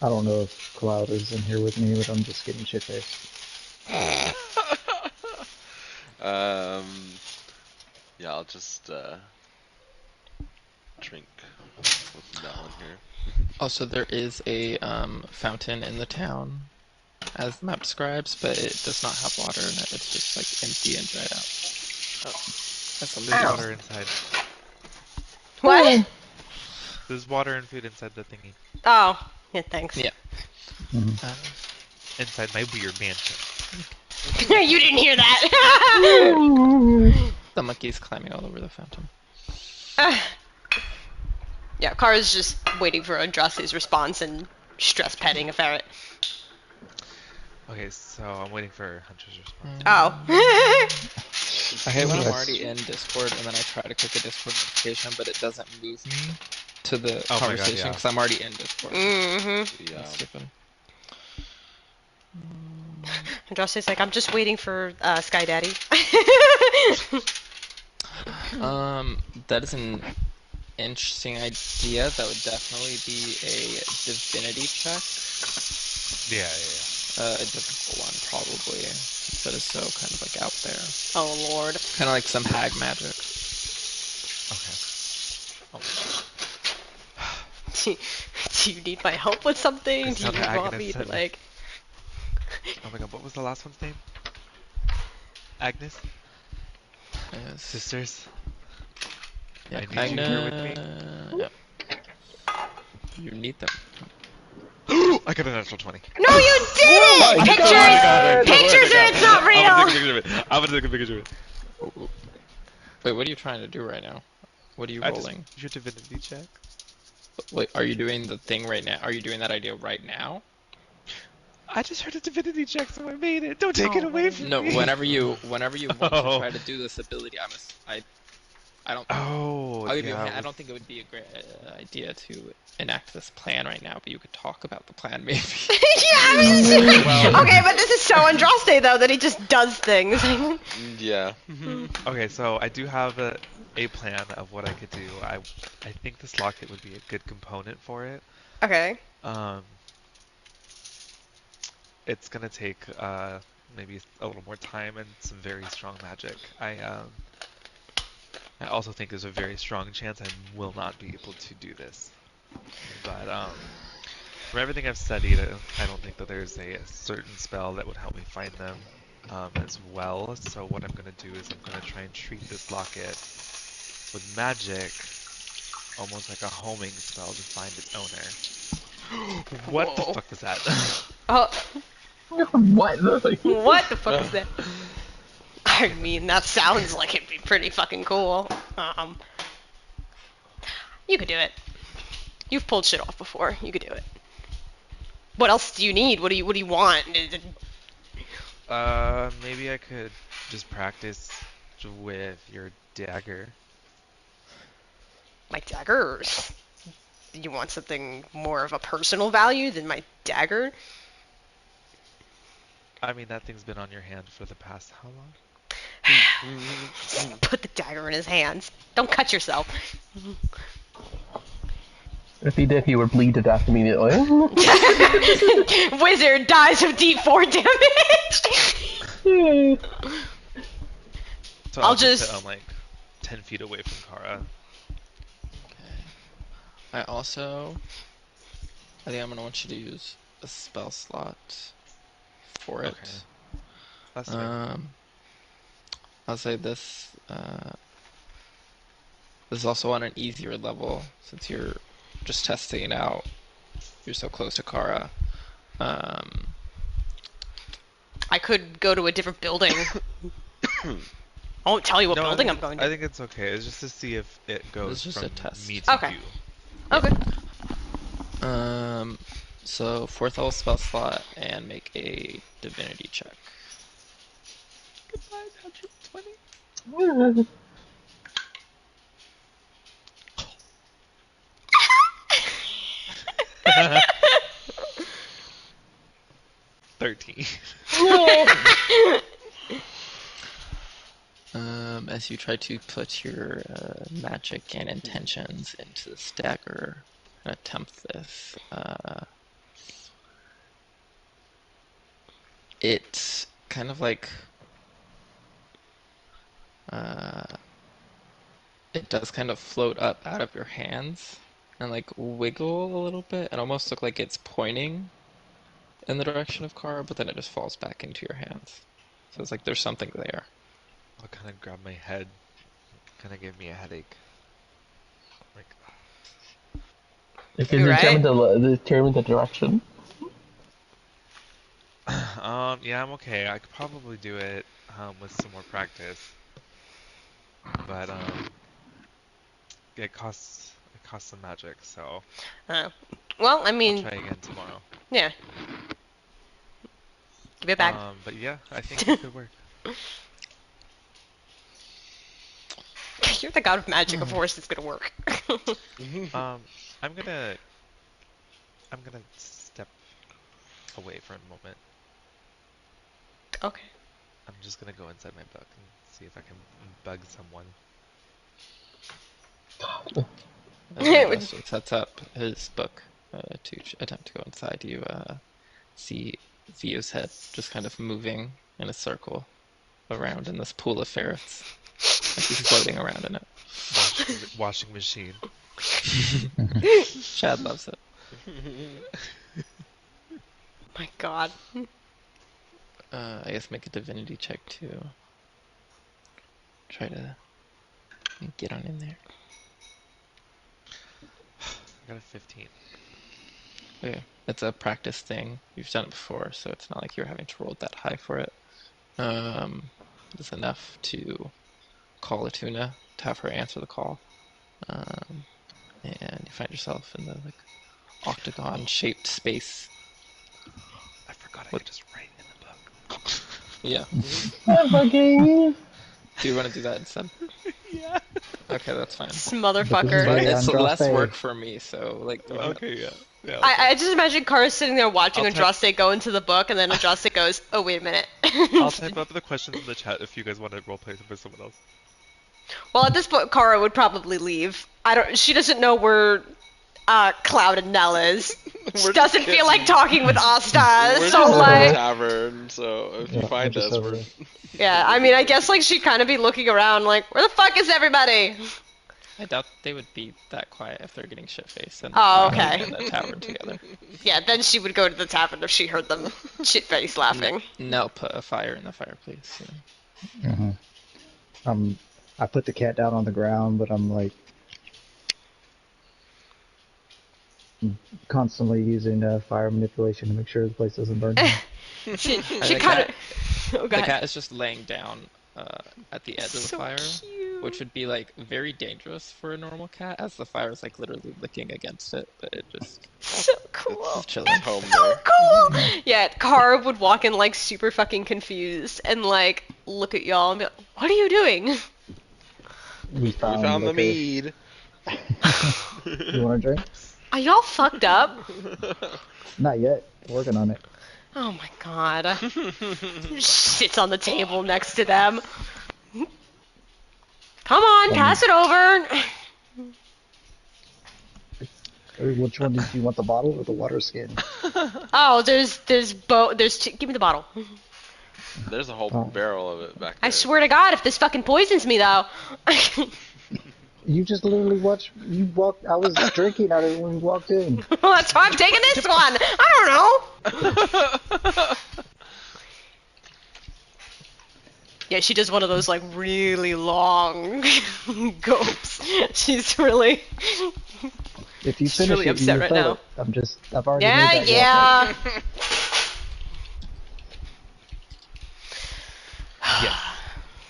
I don't know if Cloud is in here with me, but I'm just getting shit faced. Yeah, I'll just drink with Melon here. Also, there is a fountain in the town, as the map describes, but it does not have water in it. It's just like empty and dried out. There's water inside. What? There's water and food inside the thingy. Oh, yeah, thanks. Yeah. Inside my weird mansion. You didn't hear that. The monkey's climbing all over the fountain. Yeah, Kara's just waiting for Andraste's response and stress petting a ferret. Okay, so I'm waiting for Hunter's response. Oh. I hate when I'm already in Discord and then I try to click a Discord notification, but it doesn't move me to the conversation because I'm already in Discord. Yeah. That's stupid. Andraste's like, I'm just waiting for Sky Daddy. That is an interesting idea. That would definitely be a divinity check. Yeah. A difficult one, probably. That is so kind of like out there. Oh, Lord. Kind of like some hag magic. Okay. Do you need my help with something? Do you want Agnes me to, said- like... Oh my god, what was the last one's name? Agnes? Yes. Sisters? Yeah, I need you here with me. Yeah. You need them. I got a natural 20. No, you didn't! Pictures or it's not real! I'm gonna take a picture of it. Wait, what are you trying to do right now? What are you rolling? Your divinity check. Wait, are you doing the thing right now? Are you doing that idea right now? I just heard a divinity check, so I made it. Don't take it away from No, me. whenever you want to try to do this ability, I don't. Oh, I'll give you a hint. I don't think it would be a great idea to enact this plan right now, but you could talk about the plan maybe. Okay, but this is so Andraste though that he just does things. Yeah. Okay, so I do have a plan of what I could do. I think this locket would be a good component for it. Okay. It's gonna take maybe a little more time and some very strong magic. I also think there's a very strong chance I will not be able to do this. But from everything I've studied, I don't think that there's a certain spell that would help me find them as well. So what I'm gonna do is I'm gonna try and treat this locket with magic, almost like a homing spell to find its owner. What the fuck was that? Oh. What the? What the fuck is that? I mean, that sounds like it'd be pretty fucking cool. You could do it. You've pulled shit off before. You could do it. What else do you need? What do you want? Maybe I could just practice with your dagger. My daggers. you want something more of a personal value than my dagger? I mean, that thing's been on your hand for the past how long? Put the dagger in his hands. Don't cut yourself. If he did, he would bleed to death immediately. Wizard dies of D4 damage. So I'll just just- sit, like 10 feet away from Kara. Okay. I think I'm gonna want you to use a spell slot for it. Okay. That's fair. I'll say this. This is also on an easier level since you're just testing it out. You're so close to Kara. I could go to a different building. I won't tell you what No, building I I'm going to. I think it's okay. It's just to see if it goes just from a test. me to Okay. you. Okay. So 4th level spell slot and make a divinity check. Goodbye, 120. 13. As you try to put your magic and intentions into the dagger and attempt this, it's kind of like it does kind of float up out of your hands and like wiggle a little bit and almost look like it's pointing in the direction of Kara, but then it just falls back into your hands. So it's like there's something there. I'll kind of grab my head. Kind of gave me a headache. Like, It can You right? determine the direction. yeah, I'm okay. I could probably do it with some more practice. But it costs some magic, so Well, I I'll mean, try again tomorrow. yeah. Give it back. But yeah, I think it could work. You're the god of magic. Of course, it's gonna work. I'm gonna step away for a moment. Okay. I'm just gonna go inside my book and see if I can bug someone. As Justin sets up his book to attempt to go inside, you see Vio's head just kind of moving in a circle around in this pool of ferrets. Like he's floating around in it. Washing machine. Chad loves it. My god. I guess make a divinity check to try to get on in there. I got a 15. Okay. It's a practice thing. You've done it before, so it's not like you're having to roll that high for it. It's enough to call Atuna, to have her answer the call. And you find yourself in the like octagon-shaped space. I forgot I could just write in the book. Yeah. Fucking. Do you want to do that instead? Yeah. Okay, that's fine. This But motherfucker. It's less Andraste. work for me, so like. Okay, yeah. Yeah. I just imagine Kara sitting there watching I'll type- Andraste go into the book, and then Andraste goes, "Oh, wait a minute." I'll type up the questions in the chat if you guys want to roleplay them with someone else. Well, at this point, Kara would probably leave. She doesn't know where Cloud and Nell is. She doesn't feel like talking with Asta, We're so just in the like, tavern, so if you find just us, over we're... there. yeah. I mean, I guess like she'd kind of be looking around, like, where the fuck is everybody? I doubt they would be that quiet if they're getting shit-faced and Oh, okay. in the tavern together. Yeah, then she would go to the tavern if she heard them shit-faced laughing. Nell put a fire in the fireplace. Yeah. I put the cat down on the ground, but I'm like constantly using fire manipulation to make sure the place doesn't burn down. She the kind of. cat- Oh, The God. cat is just laying down at the edge of the So fire, cute. which would be like very dangerous for a normal cat, as the fire is like literally licking against it, but it just So cool. is chilling. home So there. cool. Yeah, Kara would walk in like super fucking confused and like look at y'all and be like, "What are you doing?" We We found the liquor. mead. You want a drink? Are y'all fucked up? Not yet. Working on it. Oh my god. Shit's on the table next to them. Come on, pass it over. Which one did you want, the bottle or the water skin? Oh, there's give me the bottle. There's a whole barrel of it back there. I swear to God, if this fucking poisons me though. You just literally watched. You walked. I was drinking out of it when you walked in. Well, that's why I'm taking this one. I don't know. Yeah, she does one of those like really long gulps. She's really. If you She's finish really it, upset you right feel now. it. I've already Yeah, made that yeah. Yes.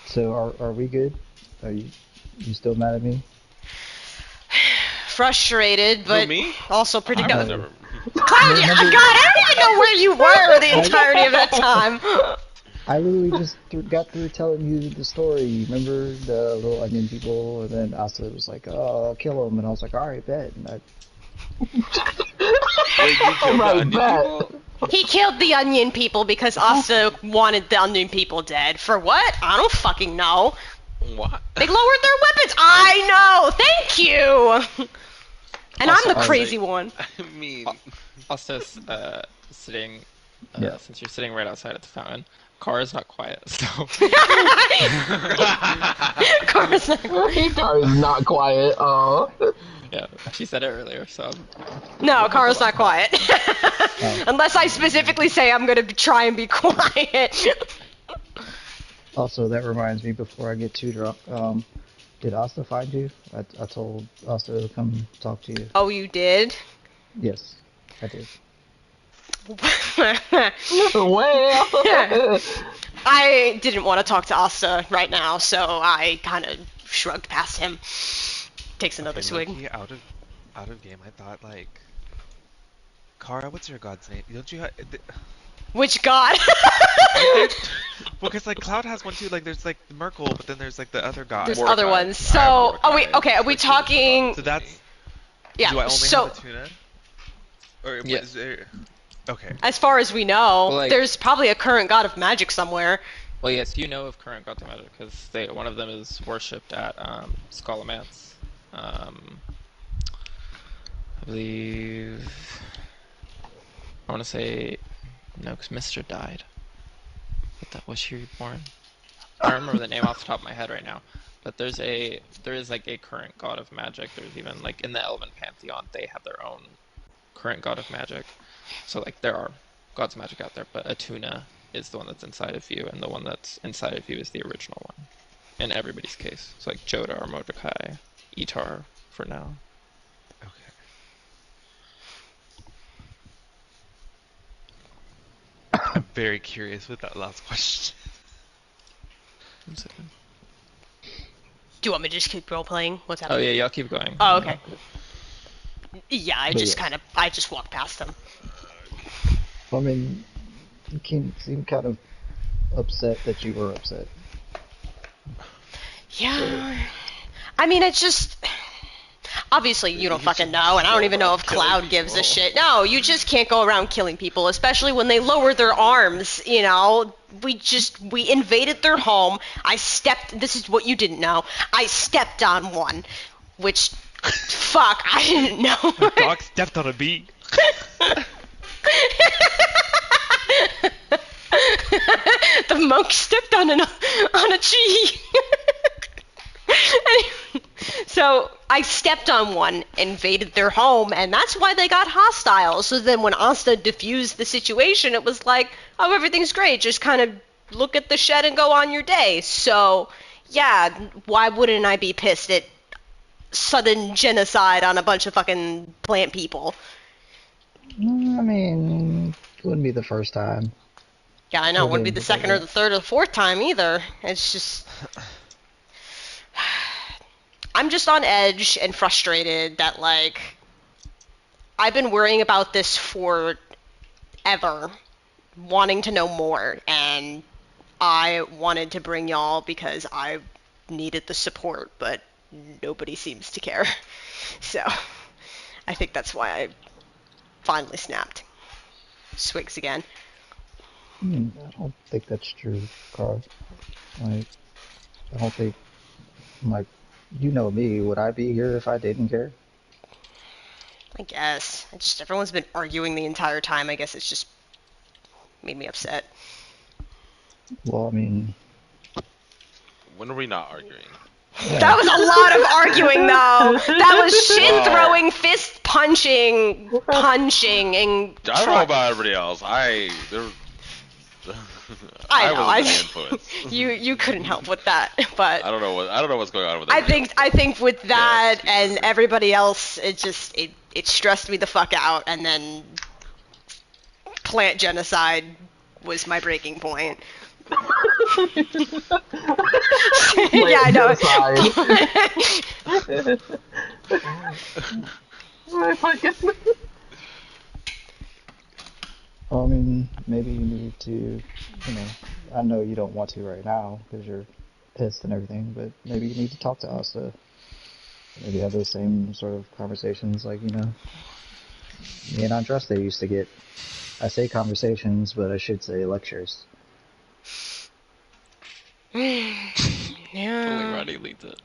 So are we good? Are you still mad at me? Frustrated, but me? also pretty. I No. was never. Cloud, God, I don't even know where you were the entirety of that time. I literally just got through telling you the story. Remember the little onion people, and then Asa was like, "Oh, I'll kill them," and I was like, "All right, bet." And Wait, you killed the onion people? He killed the onion people because Asta wanted the onion people dead. For what? I don't fucking know. What? They lowered their weapons. I know. Thank you. And Also, I'm the crazy one. I mean, Also, sitting, Yeah. since you're sitting right outside at the fountain, car is not quiet, so. Cara's not quiet. Car is not quiet. Yeah, she said it earlier, so. No, Cara's not quiet. Unless I specifically say I'm gonna try and be quiet. Also, that reminds me, before I get too drunk, did Asta find you? I told Asta to come talk to you. Oh, you did? Yes, I did. Well. I didn't want to talk to Asta right now, so I kind of shrugged past him. Takes another swig. Low-key, out of game, I thought like, Kara, what's your god's name? Don't you? Which god? Well, because like Cloud has one too. Like there's like Merkel, but then there's like the other god. There's Mordecai. other ones. I have So, Mordecai. oh wait, okay, are we It's like two different talking? gods. So that's. Yeah. Do I only So, have a tuna? Or Yeah. is there? Okay. as far as we know, Well, like- there's probably a current god of magic somewhere. Well, yes, you know of current gods of magic because one of them is worshipped at Scholomance. I believe. I want to say no, because Mister died. But that was she reborn? I don't remember the name off the top of my head right now. But there is like a current god of magic. There's even like in the Elven pantheon, they have their own current god of magic. So like there are gods of magic out there, but Atuna is the one that's inside of you, and the one that's inside of you is the original one. In everybody's case, so like Jodar, Mordecai, Itar for now. Okay. I'm very curious with that last question. One second. Do you want me to just keep role playing? What's Oh happening? yeah, y'all keep going. Oh, okay. Yeah, I But just yeah. I just walked past them. I mean, you seem kind of upset that you were upset. Yeah. I mean, it's just. Obviously, you don't fucking know, and I don't even know if Cloud gives a shit. No, you just can't go around killing people, especially when they lower their arms, you know? We invaded their home. This is what you didn't know. I stepped on one, which, fuck, I didn't know. Dog stepped on a bee. The monk stepped on a tree. So I stepped on one, invaded their home, and that's why they got hostile. So then when Asta diffused the situation, it was like, oh, everything's great. Just kind of look at the shed and go on your day. So, yeah, why wouldn't I be pissed at sudden genocide on a bunch of fucking plant people? I mean, it wouldn't be the first time. Yeah, I know. It wouldn't be Okay, the second or the third or the fourth time either. It's just... I'm just on edge and frustrated that, like, I've been worrying about this for ever, wanting to know more, and I wanted to bring y'all because I needed the support, but nobody seems to care. So, I think that's why I finally snapped. Swigs again. I don't think that's true, Carl. Like, I don't think, like, you know me, would I be here if I didn't care? I guess. Everyone's been arguing the entire time. I guess it's just made me upset. Well, I mean, When are we not arguing? yeah. That was a lot of arguing, though. That was shin throwing, fist punching, and. I don't know about everybody else. I I know. wasn't the influence. You couldn't help with that, but I don't know what's going on with I everybody think with that Yeah, and everybody else, it stressed me the fuck out, and then plant genocide was my breaking point. Yeah, I know. Well, I mean, maybe you need to, I know you don't want to right now because you're pissed and everything, but maybe you need to talk to us to maybe have those same sort of conversations like, me and Andraste used to get. I say conversations, but I should say lectures. Yeah. Already leads it.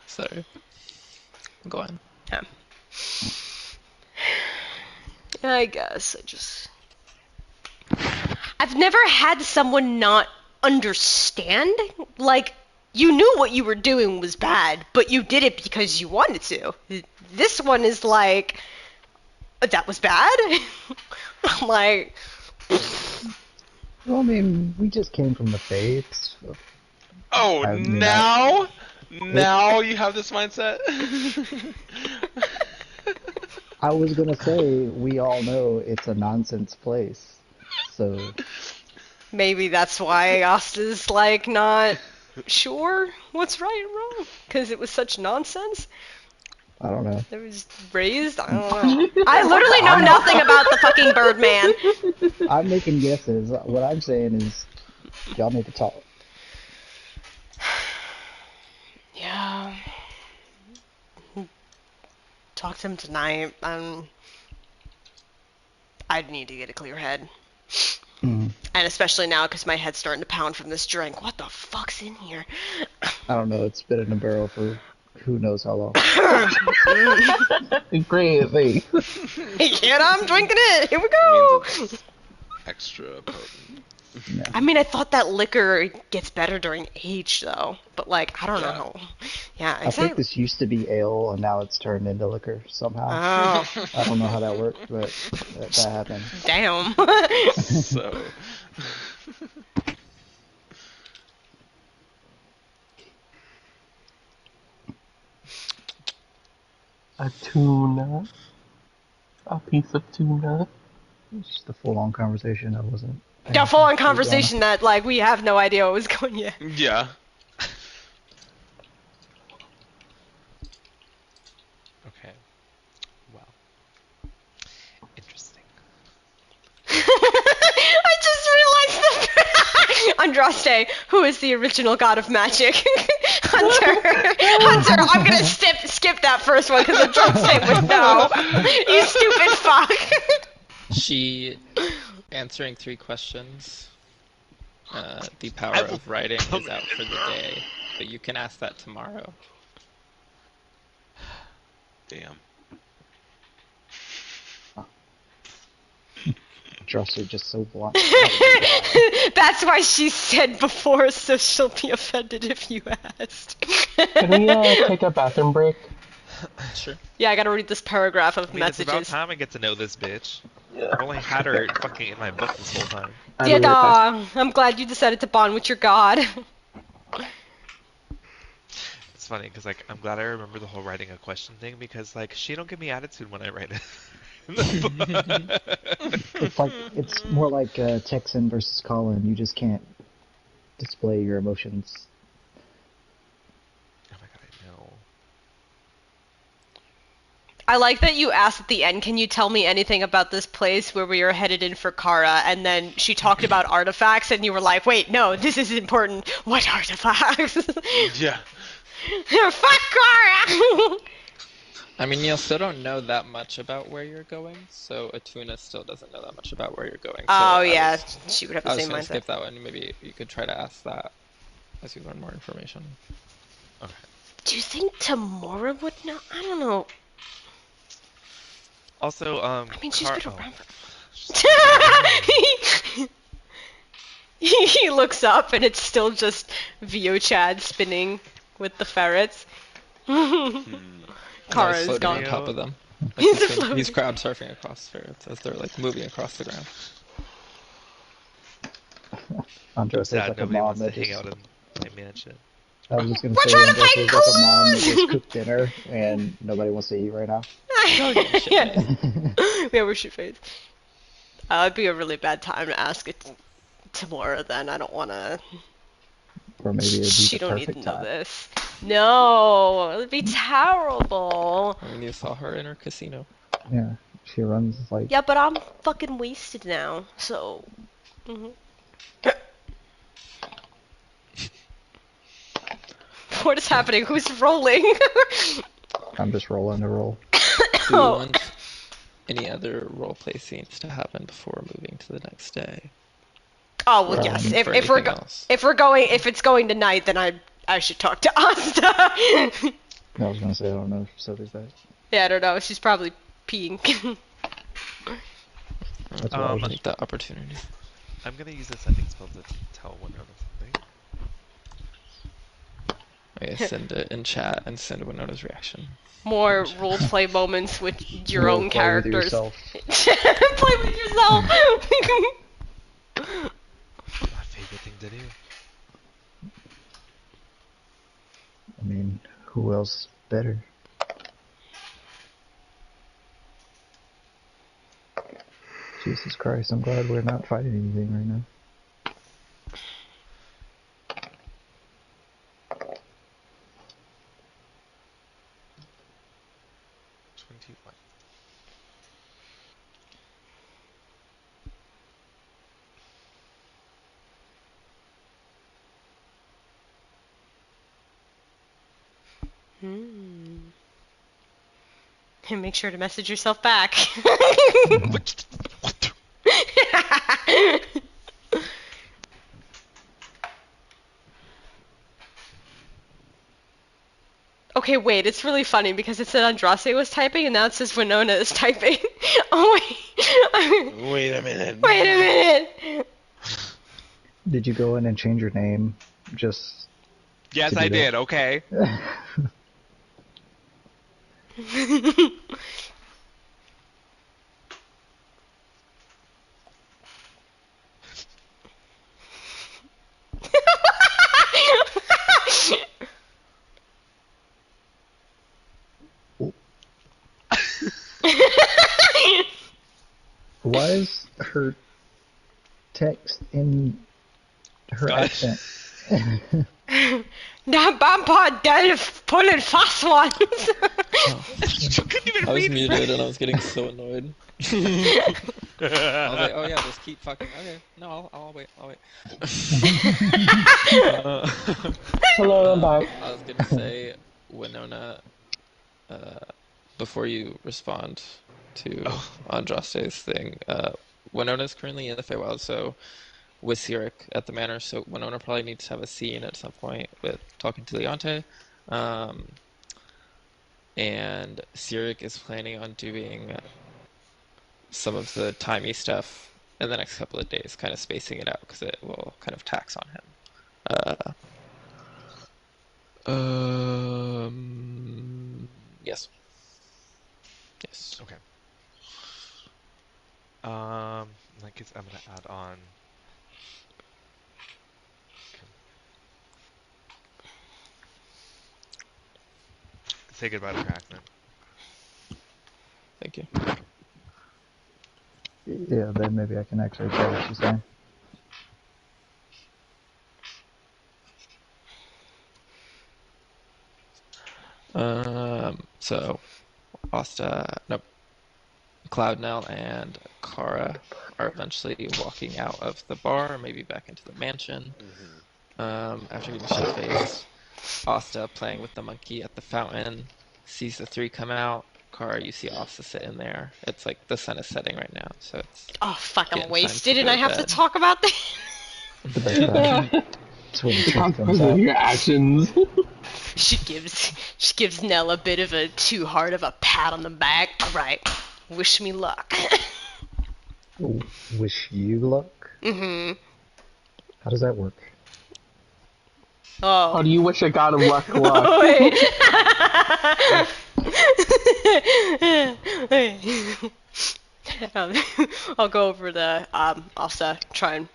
Sorry. Go on. Yeah. I guess I've never had someone not understand. Like, you knew what you were doing was bad, but you did it because you wanted to. This one is like, that was bad? I'm like... Well, I mean, we just came from the faiths. So Oh, now you have this mindset? I was gonna say, we all know it's a nonsense place, so... Maybe that's why Asta's, like, not sure what's right and wrong. Because it was such nonsense. I don't know. It was raised? I don't know. I literally know nothing about the fucking Birdman. I'm making guesses. What I'm saying is, y'all need to talk. Yeah. Talk to him tonight. I'd need to get a clear head. And especially now, because my head's starting to pound from this drink. What the fuck's in here? I don't know, it's been in a barrel for who knows how long. Crazy. Yet I'm drinking it. Here we go. It's extra potent. Yeah. I mean, I thought that liquor gets better during age, though. But, like, I don't know. Yeah, I think this used to be ale, and now it's turned into liquor somehow. Oh, I don't know how that worked, but that happened. damn. So. A tuna. A piece of tuna. It's just a full-on conversation. I wasn't... Yeah, full-on conversation that, like, we have no idea what was going on. Yeah. Okay. Well. Interesting. I just realized that Andraste, who is the original god of magic. Hunter, I'm gonna skip that first one because Andraste would know. You stupid fuck. She answering 3 questions. The power of writing is out for the day, but you can ask that tomorrow. Damn. Dross are just so blunt. That's why she said before, so she'll be offended if you asked. Can we take a bathroom break? Sure. Yeah, I gotta read this paragraph of It's about messages. time I get to know this bitch. I've only had her fucking in my book this whole time. Yeah, I'm glad you decided to bond with your god. It's funny because like I'm glad I remember the whole writing a question thing because like she don't give me attitude when I write it. It's more like Texan versus Colin. You just can't display your emotions. Oh my god, I know. I like that you asked at the end, can you tell me anything about this place where we are headed in for Kara? And then she talked about artifacts, and you were like, wait, no, this is important. What artifacts? Yeah. Fuck Kara! I mean, you still don't know that much about where you're going, so Atuna still doesn't know that much about where you're going. So Oh, yeah, she would have the I was same gonna mindset. skip that one. Maybe you could try to ask that as you learn more information. Okay. Do you think Tamora would know? I don't know. Also, I mean, she's been oh. around for... He looks up, and it's still just Vio Chad spinning with the ferrets. Kara He's is floating on gone. top of them. Like He's he's crab surfing across ferrets as they're like moving across the ground. Andres is Sad like a nobody mom wants to that hang just. out in my mansion. I was just gonna We're say trying to Andres find is like a mom that clues! just cooked dinner and nobody wants to eat right now. Yeah. Yeah, we're shit faced. It'd be a really bad time to ask it Tamora then. I don't want to. Or maybe it'd be She the don't need to perfect know time. this. No, it'd be terrible. I mean, you saw her in her casino. Yeah, she runs like. Yeah, but I'm fucking wasted now, so. What is happening? Who's rolling? I'm just rolling the roll. Do you want any other roleplay scenes to happen before moving to the next day? Oh well, yes. For If anything else? if it's going tonight, then I should talk to Asta. I was gonna say I don't know if Sophie's back. Yeah, I don't know. She's probably peeing. That's what I was Take that opportunity. I'm gonna use a sending spell to tell Winona something. Okay, send it in chat and send Winona's reaction. More roleplay moments with your Role own play with characters. yourself. Play with yourself. My favorite thing to do. I mean, who else better? Jesus Christ, I'm glad we're not fighting anything right now. And make sure to message yourself back. Okay, wait, it's really funny because it said Andraste was typing and now it says Winona is typing. Oh, wait. Wait a minute. Wait a minute. Did you go in and change your name? Just. Yes, I did. Okay. Why is her text in her accent? That vampire dead pulling fast ones. I was muted and I was getting so annoyed. I was like, oh yeah, just keep fucking. Okay, no, I'll wait. Hello, I'm back. I was gonna say, Winona, before you respond to Andraste's thing, Winona's currently in the Feywild, so with Sirik at the manor, so Winona probably needs to have a scene at some point with talking to Leonte. And Sirik is planning on doing some of the timey stuff in the next couple of days, kind of spacing it out because it will kind of tax on him. Yes. Yes. Okay. I guess I'm gonna add on. Say goodbye to Crackman. Thank you. Yeah, then maybe I can actually tell what she's saying. So Asta, nope, Cloudnell and Kara are eventually walking out of the bar, maybe back into the mansion. After getting shit-faced, Asta playing with the monkey at the fountain, sees the three come out. Kara, you see Asta sitting there. It's like the sun is setting right now, so it's Oh fuck, I'm getting time wasted to and go I to have to bed. talk about that. The best part. It's when the truth comes Consequences of out. your actions. She gives Nell a bit of a too hard of a pat on the back. Right. Wish me luck. Wish you luck? Mm-hmm. How does that work? Oh. How do you wish a god of luck luck? Wait. Wait. Um, I'll go over the also try and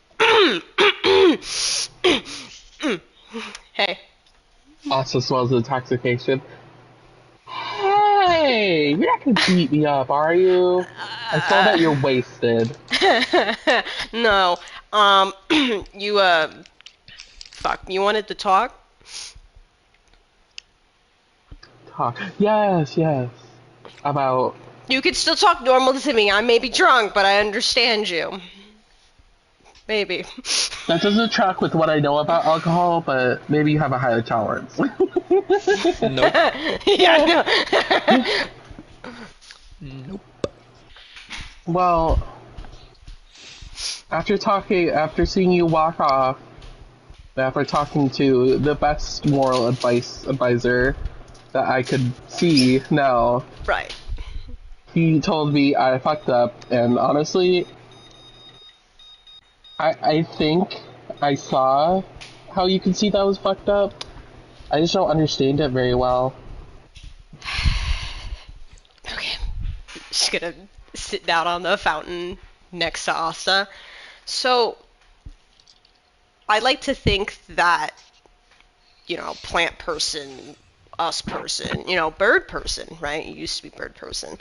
hey. Also smells of intoxication. Hey, you're not gonna beat me up, are you? I saw that you're wasted. No. You fuck, you wanted to talk? Talk. Yes. About. You could still talk normal to me. I may be drunk, but I understand you. Maybe. That doesn't track with what I know about alcohol, but maybe you have a higher tolerance. Nope. Yeah, Nope. Well, after seeing you walk off, after talking to the best moral advisor that I could see now, right. he told me I fucked up, and honestly, I think I saw how you could see that was fucked up. I just don't understand it very well. Okay. Just gonna sit down on the fountain next to Asta. So, I like to think that, plant person, us person, bird person, right? You used to be bird person.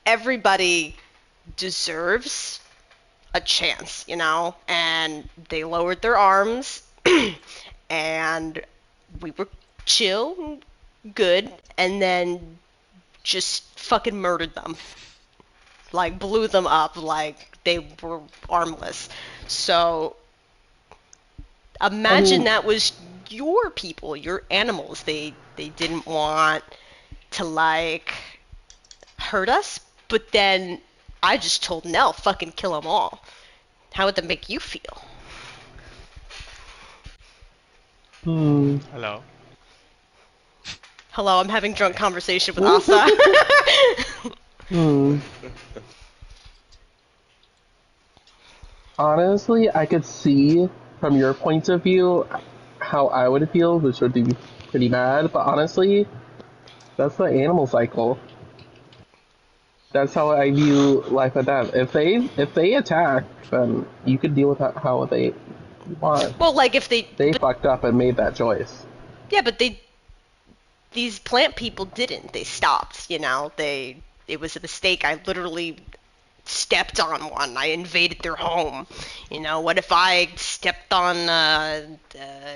Everybody deserves a chance, and they lowered their arms, and we were chill, good, and then just fucking murdered them. Like, blew them up like they were armless. So, imagine that was your people, your animals. They didn't want to, like, hurt us, but then I just told Nell, fucking kill them all. How would that make you feel? Hello. Hello, I'm having drunk conversation with Asa. Honestly, I could see from your point of view how I would feel, which would be pretty bad, but honestly, that's the animal cycle. That's how I view life and death. If they attack, then you could deal with how they want. Well, like if they Fucked up and made that choice. Yeah, but these plant people didn't. They stopped, it was a mistake. I literally stepped on one. I invaded their home. What if I stepped on a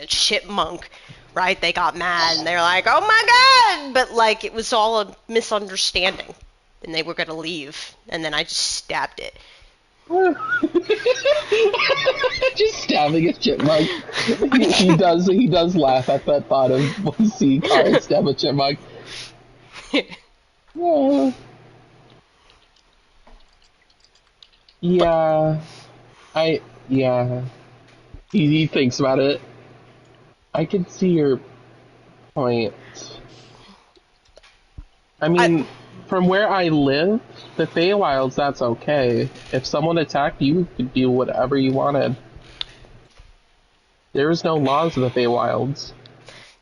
chipmunk, right? They got mad and they're like, "Oh my god!" But like it was all a misunderstanding, and they were gonna leave, and then I just stabbed it. Just stabbing a chipmunk. He does laugh at that thought of seeing Kara stab a chipmunk. Yeah. Yeah. He thinks about it. I can see your point. I mean, from where I live, the Feywilds, that's okay. If someone attacked you, you could do whatever you wanted. There was no laws of the Feywilds.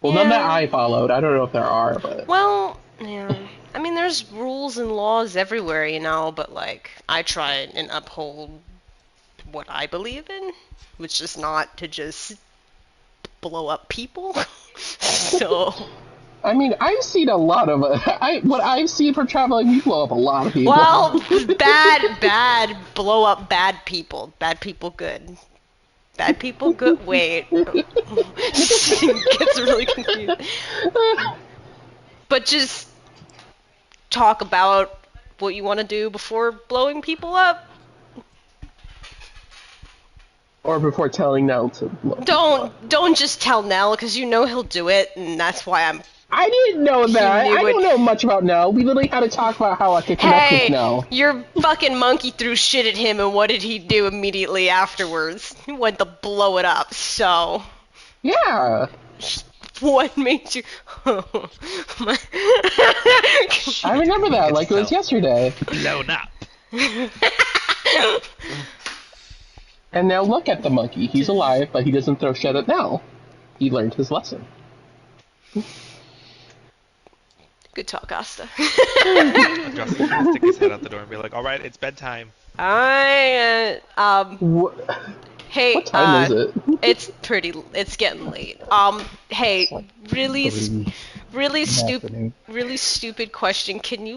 Well, none that I followed. I don't know if there are, but... Well, yeah. I mean, there's rules and laws everywhere, but, like, I try and uphold what I believe in, which is not to just blow up people. So... I mean, I've seen a lot of... what I've seen from traveling, we blow up a lot of people. Well, bad, blow up bad people. Bad people good. Bad people good. Wait. It gets really confused. But just talk about what you want to do before blowing people up? Or before telling Nell to blow people up. Don't just tell Nell, because you know he'll do it, and that's why I didn't know that. knew I it. don't know much about Nell. We literally had to talk about how I could connect with Hey, Nell. your fucking monkey threw shit at him, and what did he do immediately afterwards? He went to blow it up, so... Yeah. What made you... I remember that like it was yesterday. Blown up. And now look at the monkey. He's alive, but he doesn't throw shit at Nell. He learned his lesson. Good talk, Asta. Justin's gonna stick his head out the door and be like, "All right, it's bedtime." Hey, What time is it? It's getting late. Hey, It's like really, 3 in really the afternoon. really stupid question. Can you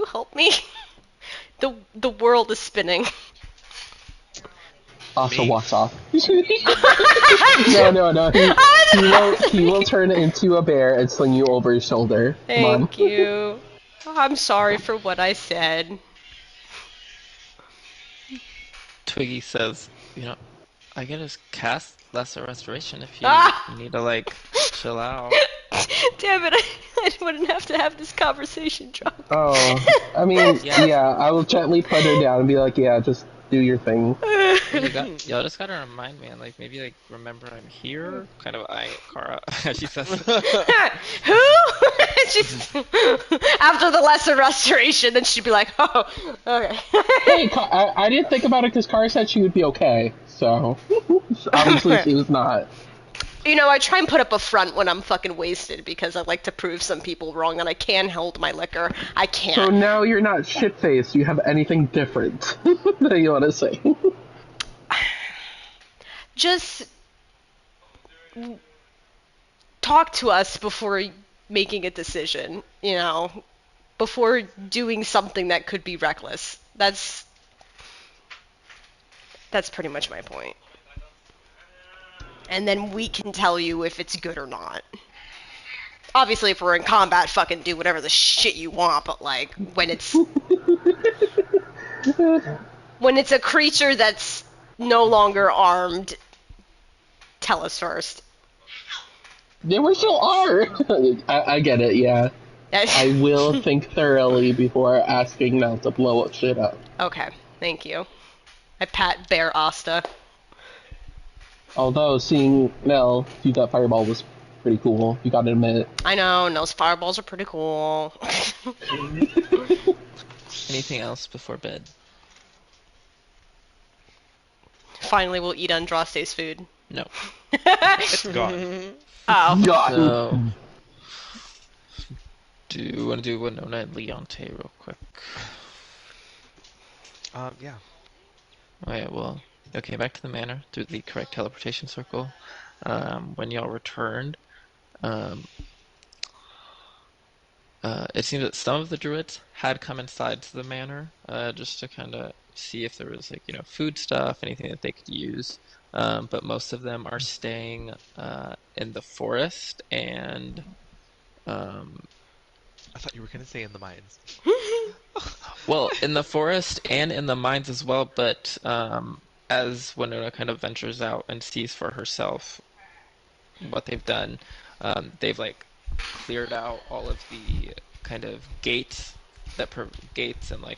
help me? The world is spinning. Also Me? walks off. No. He will turn into a bear and sling you over his shoulder. Come on. Thank you. I'm sorry for what I said. Twiggy says, I can just cast Lesser Restoration if you Ah! need to, chill out. Damn it, I wouldn't have to have this conversation, drunk. Oh, I mean, Yeah. yeah, I will gently put her down and be like, yeah, just do your thing. Y'all just gotta remind me, and maybe remember I'm here. Kind of eyeing Kara as she says. Who? She's after the lesser restoration, then she'd be like, oh, okay. Hey, I didn't think about it because Kara said she would be okay, so obviously she was not. I try and put up a front when I'm fucking wasted because I like to prove some people wrong, and I can hold my liquor. I can't. So now you're not shit-faced, you have anything different that you want to say. Just talk to us before making a decision, before doing something that could be reckless. That's pretty much my point. And then we can tell you if it's good or not. Obviously, if we're in combat, fucking do whatever the shit you want, but when it's a creature that's no longer armed, tell us first. Yeah, we still are. I get it, yeah. I will think thoroughly before asking Mel to blow shit up. Okay, thank you. I pat Bear Asta. Although seeing Mel do that fireball was pretty cool, you gotta admit. I know, Nell's fireballs are pretty cool. Anything else before bed? Finally, we'll eat Andraste's food. No. It's gone. Oh. God. So, do you want to do Winona and Leonte real quick? Yeah. Alright, well, okay, back to the manor through the correct teleportation circle. When y'all returned, it seems that some of the druids had come inside to the manor, just to kind of see if there was food stuff, anything that they could use. But most of them are staying in the forest and I thought you were gonna say in the mines. well, in the forest and in the mines as well, but as Winona kind of ventures out and sees for herself what they've done, they've cleared out all of the kind of gates and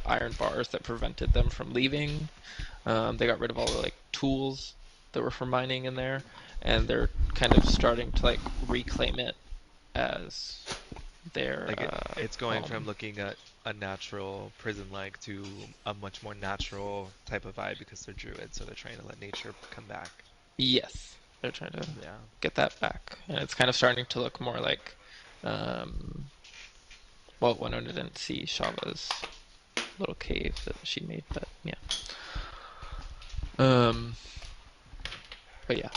iron bars that prevented them from leaving. They got rid of all the tools that were for mining in there, and they're kind of starting to reclaim it as their it's going home. from looking at a natural prison-like to a much more natural type of vibe because they're druids, so they're trying to let nature come back. Yes, they're trying to get that back, and it's kind of starting to look more like well, Winona didn't see Shava's little cave that she made, but yeah. But yeah,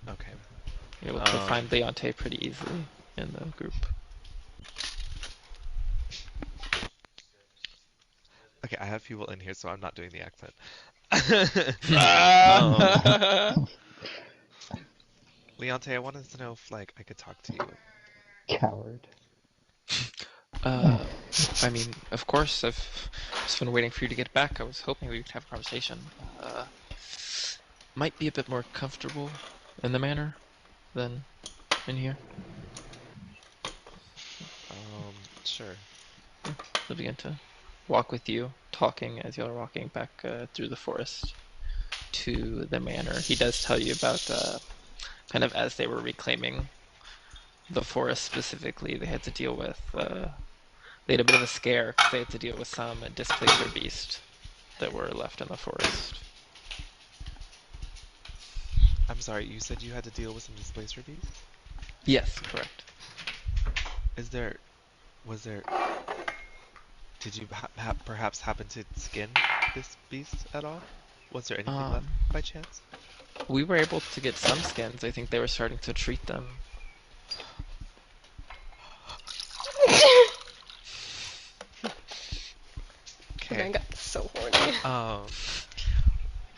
Okay. you're able to find Leonte pretty easily in the group. Okay, I have people in here, so I'm not doing the accent. Leonte, I wanted to know if I could talk to you. Coward. Uh, I mean, of course, I've just been waiting for you to get back. I was hoping we could have a conversation. Might be a bit more comfortable in the manor than in here. Sure. They'll begin to walk with you, talking as you're walking back through the forest to the manor. He does tell you about kind of as they were reclaiming the forest specifically, they had to deal with. They had a bit of a scare because they had to deal with some displacer beast that were left in the forest. I'm sorry, you said you had to deal with some displacer beasts? Yes, correct. Is there, was there, did you perhaps happen to skin this beast at all? Was there anything left Um, by chance? we were able to get some skins. I think they were starting to treat them. The man Okay. got so horny. Um,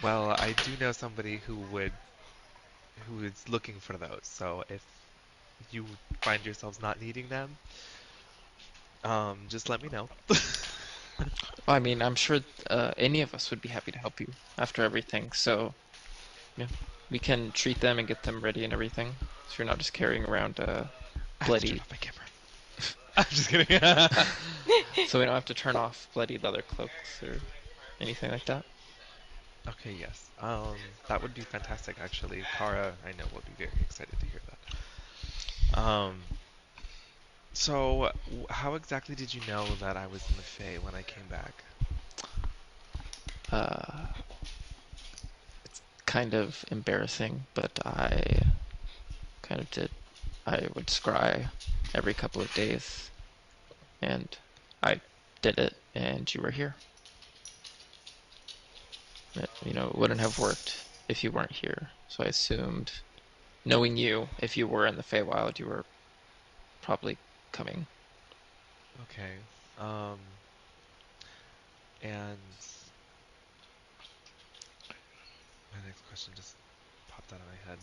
well, I do know somebody who is looking for those, so if you find yourselves not needing them, just let me know. I mean, I'm sure any of us would be happy to help you after everything. So yeah, we can treat them and get them ready and everything. So you're not just carrying around I have to turn bloody. off my camera. I'm just kidding. So we don't have to turn off bloody leather cloaks or anything like that. Okay, yes. That would be fantastic, actually. Kara, I know, would be very excited to hear that. So how exactly did you know that I was in the Fae when I came back? Uh, kind of embarrassing, but I kind of did. I would scry every couple of days, and I did it, and you were here. It wouldn't have worked if you weren't here. So I assumed, knowing you, if you were in the Feywild, you were probably coming. Okay. Um, and my next question just popped out of my head.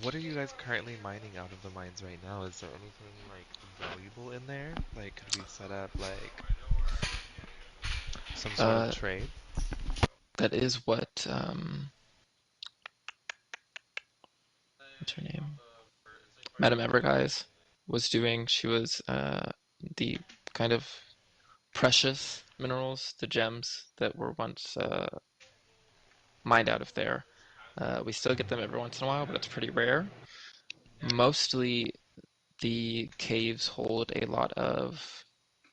What are you guys currently mining out of the mines right now? Is there anything like valuable in there? Like, could we set up like some sort of Uh, trade? that is what what's her name? Madame Everguise was doing. She was the kind of precious minerals, the gems that were once mined out of there. We still get them every once in a while, but it's pretty rare. Mostly the caves hold a lot of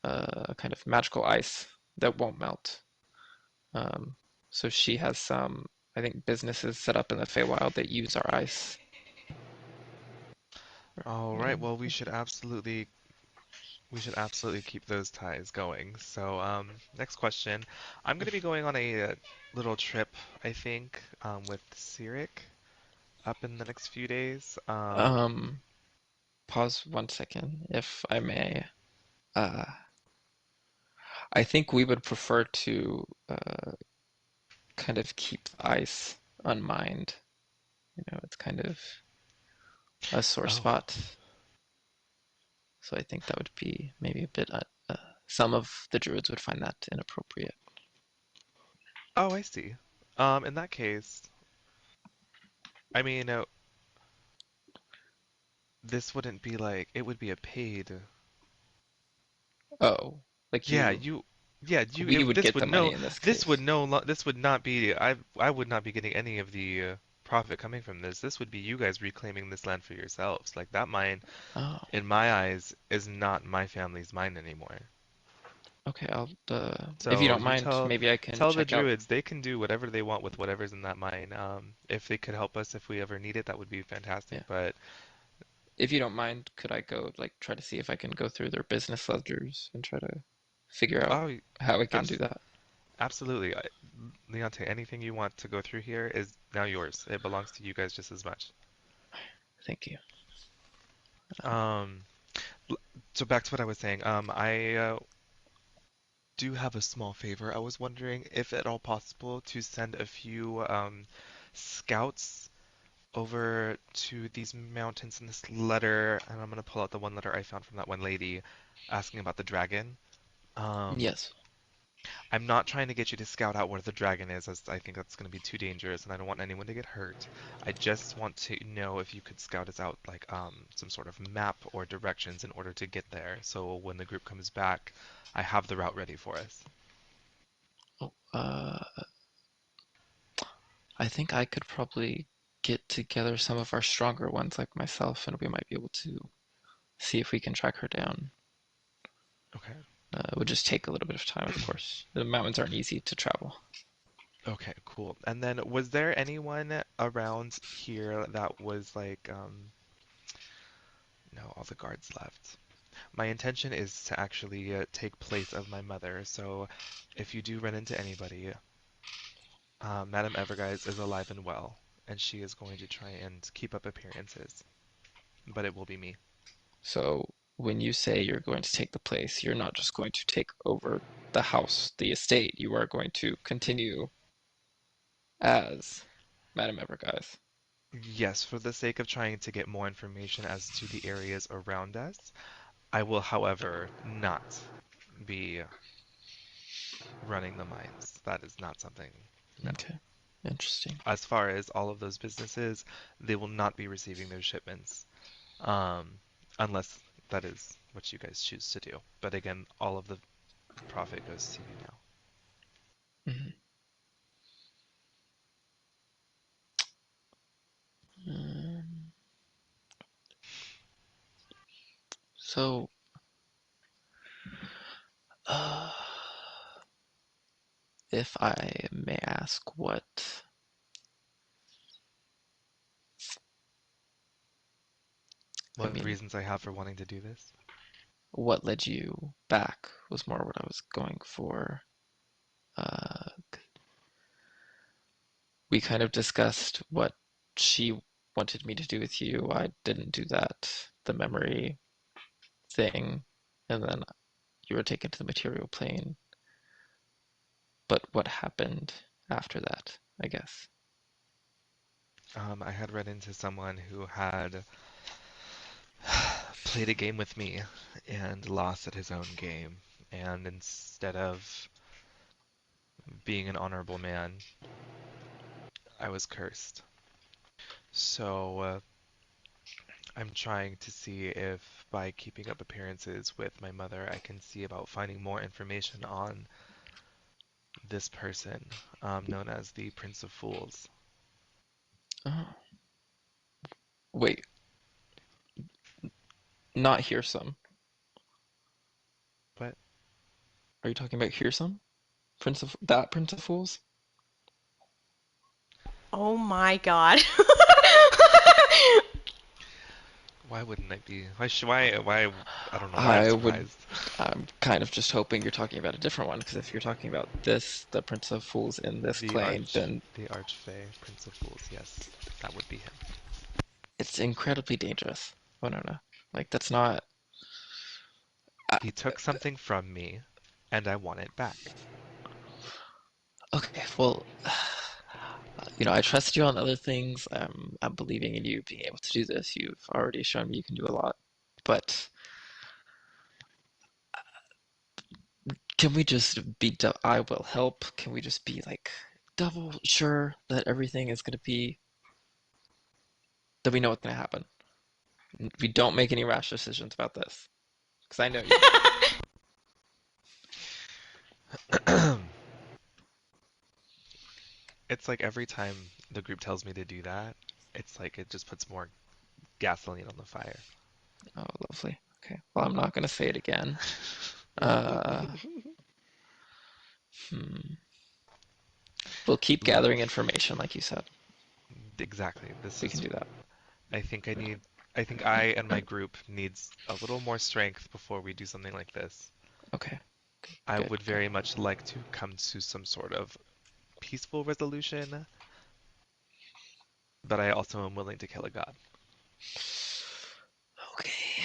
kind of magical ice that won't melt. Um, so she has some, I think, businesses set up in the Feywild that use our ice. All right, And well, we should absolutely keep those ties going. So, next question. I'm going to be going on a little trip, I think, with Sirik up in the next few days. um, pause 1 second, if I may. Uh, I think we would prefer to kind of keep the ice unmined. It's kind of a sore Oh, spot. So I think that would be maybe a bit. Some of the druids would find that inappropriate. oh, I see. In that case, I mean, this wouldn't be like, it would be a paid. Oh, like Yeah, you, you, yeah, we would get the money in this this would case. this would not be, I would not be getting any of the profit coming from this. This would be you guys reclaiming this land for yourselves. Like that mine, Oh, in my eyes, is not my family's mine anymore. okay. If you So don't you mind, tell maybe I can tell the check out. druids they can do whatever they want with whatever's in that mine. If they could help us if we ever need it, that would be fantastic. Yeah. But If you don't mind, could I go like try to see if I can go through their business ledgers and try to figure out oh, how I can do abs that? absolutely, Leonte, anything you want to go through here is now yours. It belongs to you guys just as much. Thank you. Um, l- so back to what I was saying. I do have a small favor. I was wondering if at all possible to send a few scouts over to these mountains in this letter, and I'm gonna pull out the one letter I found from that one lady asking about the dragon. Um, Yes. I'm not trying to get you to scout out where the dragon is, as I think that's going to be too dangerous, and I don't want anyone to get hurt. I just want to know if you could scout us out, like some sort of map or directions in order to get there, so when the group comes back, I have the route ready for us. Oh, I think I could probably get together some of our stronger ones like myself, and we might be able to see if we can track her down. Okay. It would just take a little bit of time, of course. The mountains aren't easy to travel. Okay, cool. And then was there anyone around here that was like, no, all the guards left. My intention is to actually take place of my mother, so if you do run into anybody, Madame Everguise is alive and well, and she is going to try and keep up appearances, but it will be me. So when you say you're going to take the place, you're not just going to take over the house, the estate. You are going to continue as Madame Everguise. Yes, for the sake of trying to get more information as to the areas around us, I will, however, not be running the mines. That is not something, no. Okay, interesting. As far as all of those businesses, they will not be receiving their shipments, um, unless that is what you guys choose to do. But again, all of the profit goes to you now. Mhm. Um, so, uh, if I may ask, I What mean, reasons I have for wanting to do this? what led you back was more what I was going for. Uh, we kind of discussed what she wanted me to do with you. I didn't do that, the memory thing, and then you were taken to the material plane. But what happened after that, I guess? I had run into someone who had played a game with me and lost at his own game. And instead of being an honorable man, I was cursed. So I'm trying to see if by keeping up appearances with my mother, I can see about finding more information on this person, known as the Prince of Fools. Oh, wait, not Hearsome. But Are you talking about Hearsome? Prince of Fools? Oh my god. why wouldn't I be? Why? I don't know why I'm I would. surprised. I'm kind of just hoping you're talking about a different one, because if you're talking about this, the Prince of Fools in this plane, then The Archfey, Prince of Fools. Yes, that would be him. it's incredibly dangerous. Oh no, no. Like that's not. I, He took something from me, and I want it back. okay, well, I trust you on other things. I'm believing in you being able to do this. You've already shown me you can do a lot. But can we just be, I will help. Can we just be like double sure that everything is going to be, that we know what's going to happen? We don't make any rash decisions about this. Because I know you. It's like every time the group tells me to do that, it's like it just puts more gasoline on the fire. Oh, lovely. Okay. Well, I'm not going to say it again. Uh, hmm. We'll keep Look, gathering information, like you said. exactly. This We can is, do that. I think I think I and my group needs a little more strength before we do something like this. Okay. I Good, would good. very much like to come to some sort of peaceful resolution, but I also am willing to kill a god. Okay.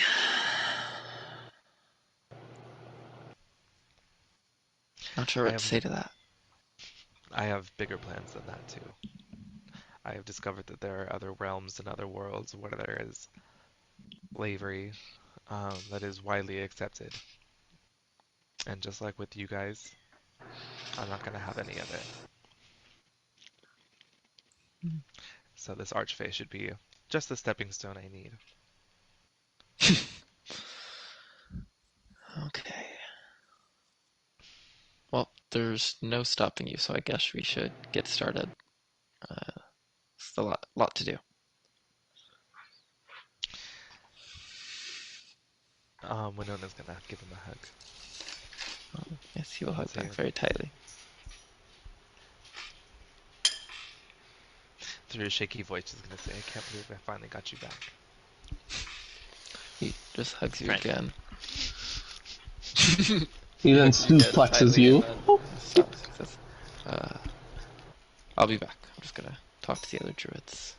Not sure I what to have say to that. I have bigger plans than that too. I have discovered that there are other realms and other worlds where there is slavery that is widely accepted. And just like with you guys, I'm not gonna have any of it. So this archfey should be just the stepping stone I need. Okay. Well, there's no stopping you, so I guess we should get started. It's a lot to do. Winona's gonna give him a hug. Yes, he will hug See back you. very tightly. Through a shaky voice, she's gonna say, I can't believe I finally got you back. He just hugs you Friend. again. He then Hugs you again suplexes tightly you. and then stops. He says, I'll be back. I'm just gonna talk to the other druids.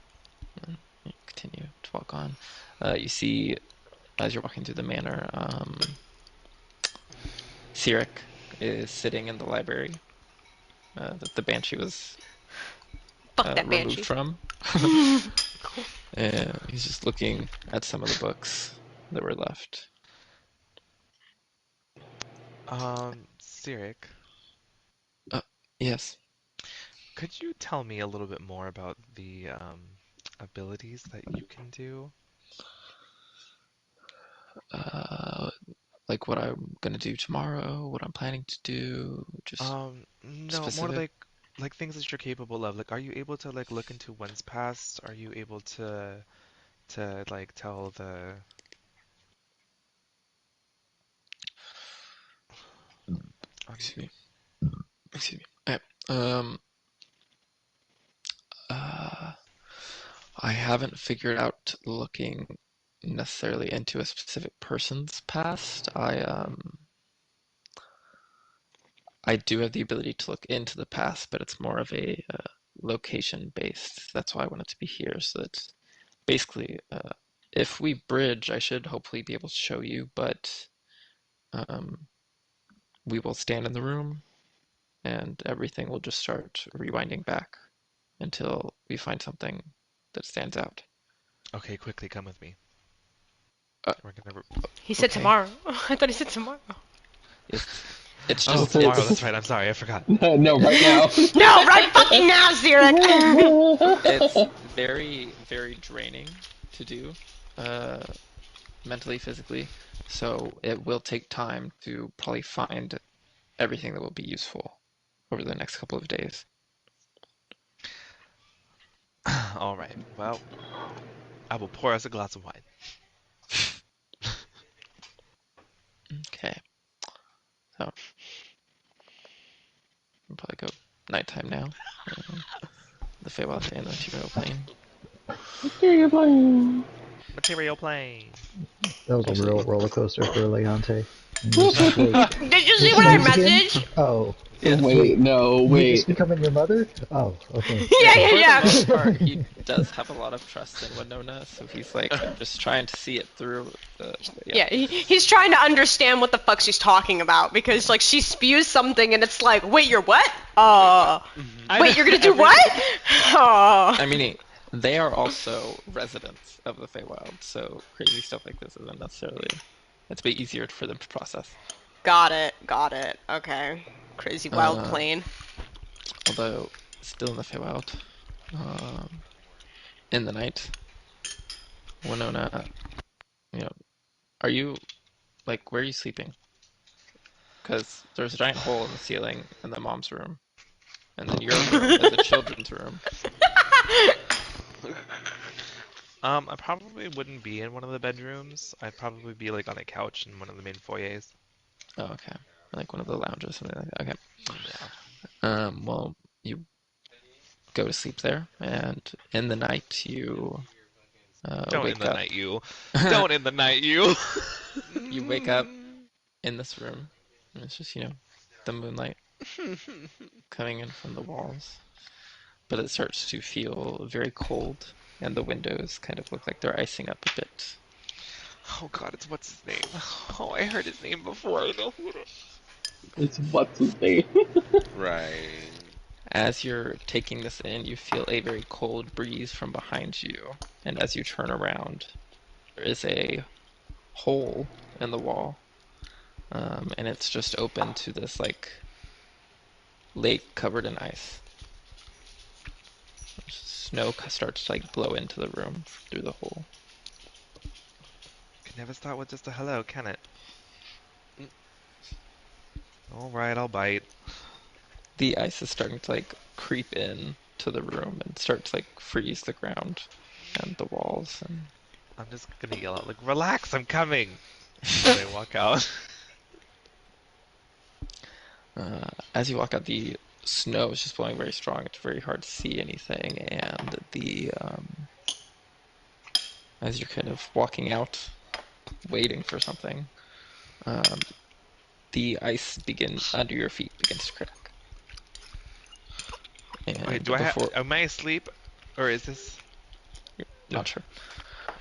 And continue to walk on. You see, as you're walking through the manor, Sirik is sitting in the library that the Banshee was Fuck that removed banshee. from. And he's just looking at some of the books that were left. Sirik, Yes. could you tell me a little bit more about the abilities that you can do? Like what I'm gonna do tomorrow, what I'm planning to do, just No, more specific. like things that you're capable of. Like, are you able to like look into one's past? Are you able to like tell the Excuse me. Excuse me. Okay. Um, uh, I haven't figured out looking necessarily into a specific person's past. I do have the ability to look into the past, but it's more of a location based. That's why I want it to be here, so that basically, if we bridge, I should hopefully be able to show you, but um, we will stand in the room and everything will just start rewinding back until we find something that stands out. Okay, quickly come with me. Uh, We're gonna. He said Okay. tomorrow. I thought he said tomorrow. It's Oh, just tomorrow. it's- That's right. I'm sorry. I forgot. No, right now. No, right fucking now, Xeric! it's very, very draining to do, uh, mentally, physically. So it will take time to probably find everything that will be useful over the next couple of days. All right. Well, I will pour us a glass of wine. Okay. So we'll probably go nighttime now. The Feywild and the Material Plane. You're playing. Material plane. That was a Actually, real roller coaster for Leonte. And he was like, wait, Did you see what's what the I news again? messaged? Oh, yes. Wait, no, Mavis wait. becoming your mother? Oh, okay. Yeah, For the yeah, most yeah. part, he does have a lot of trust in Winona, so he's like just trying to see it through. Yeah, he's trying to understand what the fuck she's talking about because, like, she spews something and it's like, wait, you're what? Wait, you're gonna do what? I mean, they are also residents of the Feywild, so crazy stuff like this isn't necessarily. It's a bit easier for them to process. Got it, okay. Crazy wild plane. Although, still in the Feywild, in the night, Winona, you know, are you, like, where are you sleeping? Because there's a giant hole in the ceiling in the mom's room, and then your room is the children's room. I probably wouldn't be in one of the bedrooms. I'd probably be like on a couch in one of the main foyers. Oh, okay. Like one of the lounges, something like that. Okay. Yeah. Well, you go to sleep there, and in the night you Don't in wake the up. night, you. Don't in the night, you. You wake up in this room, and it's just, the moonlight coming in from the walls. But it starts to feel very cold, and the windows kind of look like they're icing up a bit. Oh God, it's what's his name? Oh, I heard his name before. I know who it is. It's what's his name? Right. As you're taking this in, you feel a very cold breeze from behind you, and as you turn around, there is a hole in the wall, and it's just open to this like lake covered in ice. Snow starts to like blow into the room through the hole. Can never start with just a hello, can it? Alright, I'll bite. The ice is starting to like creep in to the room and start to like freeze the ground and the walls. And I'm just gonna yell out, like, relax, I'm coming! When I walk out. as you walk out, the snow is just blowing very strong. It's very hard to see anything, and the as you're kind of walking out, waiting for something, um, the ice under your feet begins to crack. And Wait, am I asleep? Or is this... Not sure.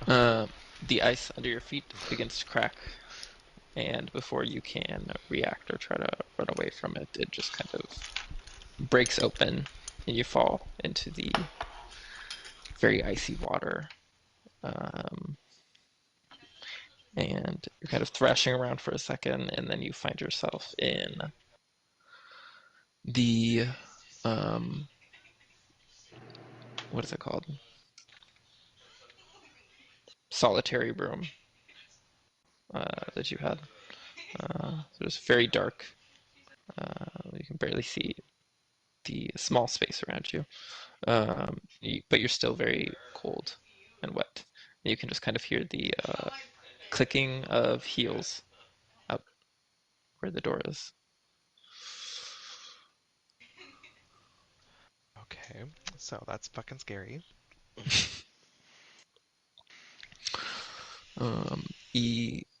The ice under your feet begins to crack, and before you can react or try to run away from it, it just kind of breaks open, and you fall into the very icy water. And you're kind of thrashing around for a second, and then you find yourself in the what is it called? Solitary room that you had. It was very dark. You can barely see the small space around you. But you're still very cold and wet. And you can just kind of hear the clicking of heels out where the door is. Okay, so that's fucking scary.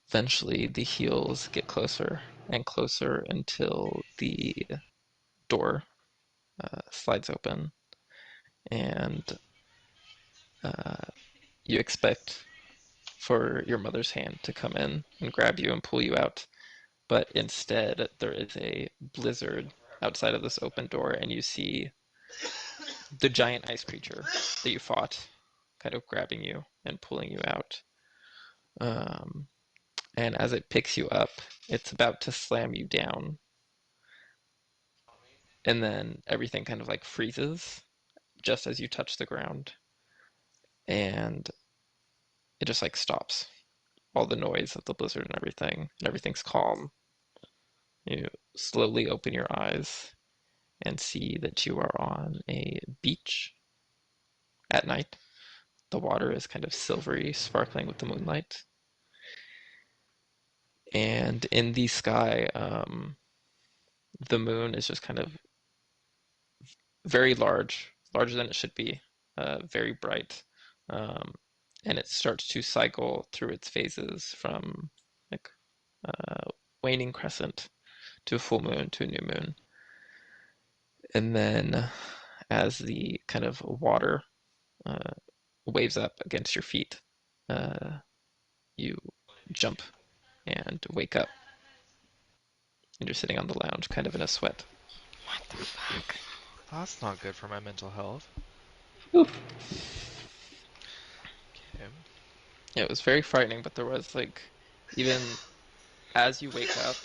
Eventually, the heels get closer and closer until the door slides open, and you expect for your mother's hand to come in and grab you and pull you out, but instead there is a blizzard outside of this open door, and you see the giant ice creature that you fought kind of grabbing you and pulling you out. And as it picks you up, it's about to slam you down. And then everything kind of like freezes just as you touch the ground. And it just like stops. All the noise of the blizzard and everything's calm. You slowly open your eyes and see that you are on a beach at night. The water is kind of silvery, sparkling with the moonlight. And in the sky, the moon is just kind of very large, larger than it should be, very bright, um, and it starts to cycle through its phases from like waning crescent to a full moon to a new moon, and then as the kind of water uh, waves up against your feet, you jump and wake up, and you're sitting on the lounge, kind of in a sweat. What the fuck? That's not good for my mental health. Oof. Okay. Yeah, it was very frightening, but there was like, even as you wake up,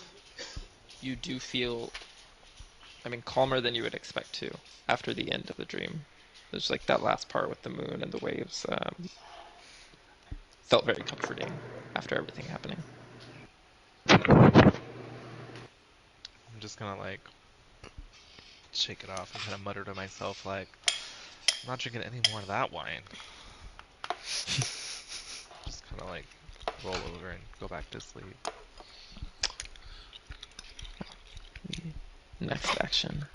you do feel, I mean, calmer than you would expect to after the end of the dream. There's like that last part with the moon and the waves felt very comforting after everything happening. I'm just gonna like shake it off and kind of mutter to myself like, I'm not drinking any more of that wine. Just kind of like roll over and go back to sleep. Next action.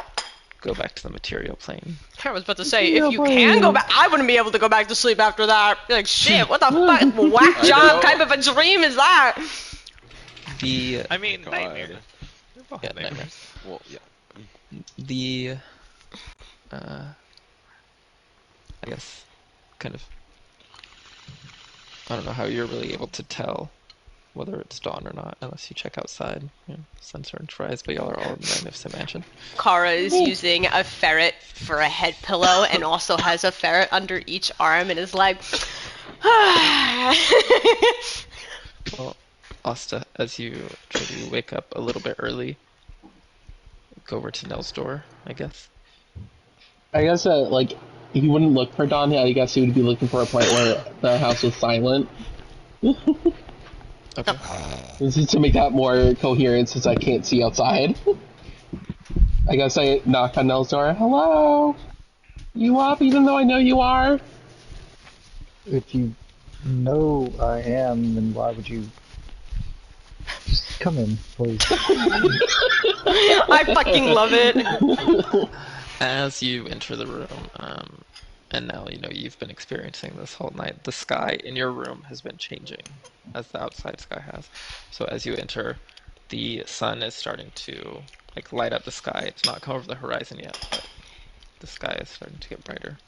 Go back to the material plane. I was about to say, if you can go back, I wouldn't be able to go back to sleep after that. Be like, shit, what the fuck whack job kind of a dream is that? I mean, God. nightmare. We're both Yeah, nightmares. nightmare. Well, yeah. The, I guess, kind of, I don't know how you're really able to tell whether it's dawn or not, unless you check outside. Sun starting to rise, but y'all are all in the magnificent mansion. Kara is using a ferret for a head pillow and also has a ferret under each arm and is like, Well, Asta, as you try to wake up a little bit early, go over to Nell's door, I guess. I guess like he wouldn't look for Dawn. I guess he would be looking for a point where the house was silent. Okay. This is to make that more coherent since I can't see outside. I guess I knock on Nell's door. Hello? You up even though I know you are? If you know I am, then why would you just come in, please? I fucking love it. As you enter the room, and now you've been experiencing this whole night, the sky in your room has been changing, as the outside sky has. So as you enter, the sun is starting to light up the sky. It's not come over the horizon yet, but the sky is starting to get brighter.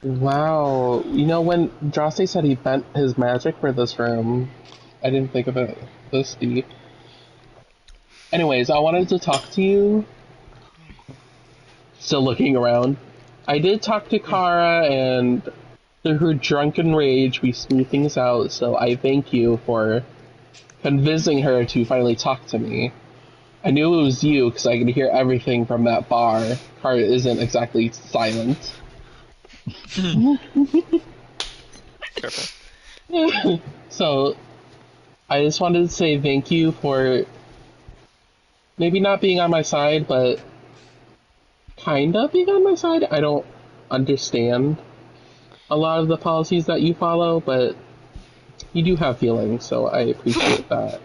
Wow. When Droste said he bent his magic for this room, I didn't think of it this deep. Anyways, I wanted to talk to you. Still looking around. I did talk to Kara, and through her drunken rage, we smoothed things out, so I thank you for convincing her to finally talk to me. I knew it was you, because I could hear everything from that bar. Kara isn't exactly silent. Careful. So, I just wanted to say thank you for maybe not being on my side, but kind of being on my side. I don't understand a lot of the policies that you follow, but you do have feelings, so I appreciate that.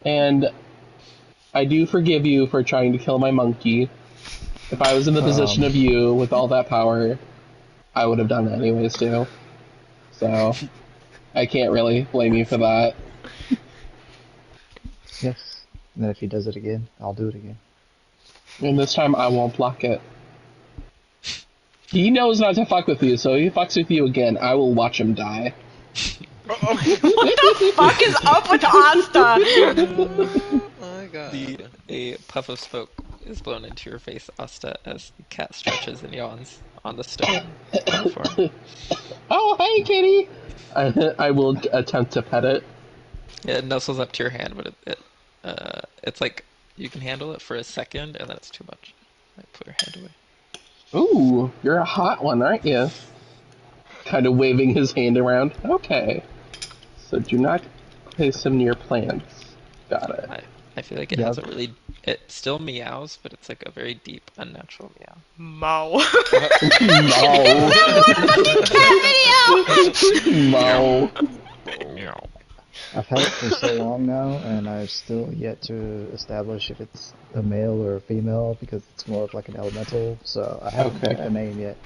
And I do forgive you for trying to kill my monkey. If I was in the position of you with all that power, I would have done it anyways too. So, I can't really blame you for that. Yes. And then if he does it again, I'll do it again. And this time I won't block it. He knows not to fuck with you, so if he fucks with you again, I will watch him die. What the fuck is up with Asta? Oh my god. A puff of smoke is blown into your face, Asta, as the cat stretches and yawns on the stone platform. Oh, hey, kitty! I will attempt to pet it. It nuzzles up to your hand, but it's like you can handle it for a second, and then it's too much. Put your hand away. Ooh, you're a hot one, aren't you? Kind of waving his hand around. Okay. So do not place him near plants. Got it. I feel like it has a really... It still meows, but it's like a very deep, unnatural meow. Mo. Mo. Meow. I've had it for so long now, and I've still yet to establish if it's a male or a female, because it's more of like an elemental, so I haven't picked a name yet.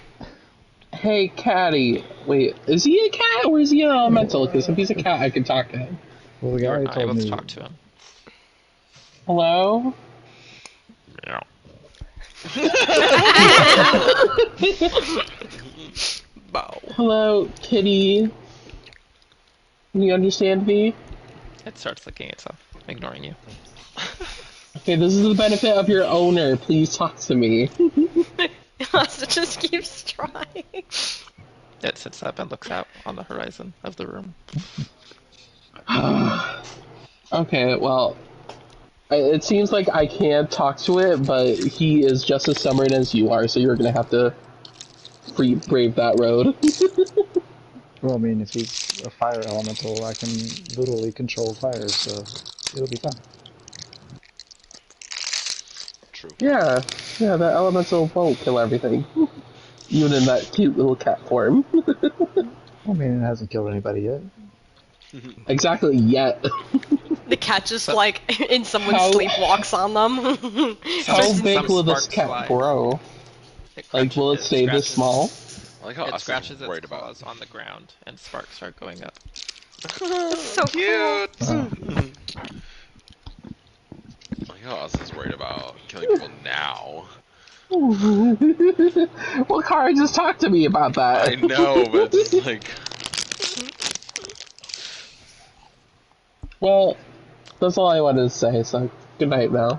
Hey, catty. Wait, is he a cat or is he an elemental? Because if he's a cat, I can talk to him. Well, the You're guy not told able me... to talk to him. Hello? Meow. Hello, kitty. Can you understand me? It starts licking itself, ignoring you. Okay, this is the benefit of your owner. Please talk to me. Asta just keeps trying. It sits up and looks out on the horizon of the room. Okay, well, it seems like I can't talk to it, but he is just as stubborn as you are, so you're gonna have to brave that road. Well, I mean, if he's a fire elemental, I can literally control fire, so it'll be fine. True. Yeah, that elemental won't kill everything. Even in that cute little cat form. I mean, it hasn't killed anybody yet. Exactly, yet. The cat just in someone's sleep walks on them. How big Some will this sparks cat fly. grow? Will it stay this small? I like how It Asta's scratches its worried about. claws on the ground, and sparks start going up. So Cute. Oh. I like how Asta's worried about killing people now. Well, Kara just talked to me about that. I know, but it's just like Well, that's all I wanted to say, so good night now.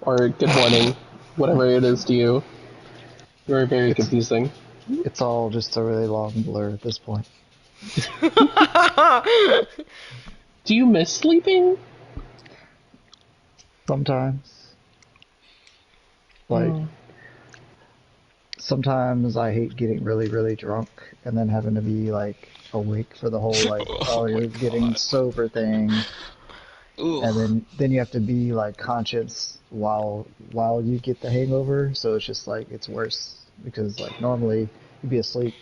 Or good morning, whatever it is to you. You were very It's confusing. it's all just a really long blur at this point. Do you miss sleeping? Sometimes, like, Hmm. sometimes I hate getting really, really drunk and then having to be like awake for the whole like, Oh oh, my you're getting god. sober thing, Ooh. and then you have to be like conscious while you get the hangover. So it's just like it's worse because like normally you'd be asleep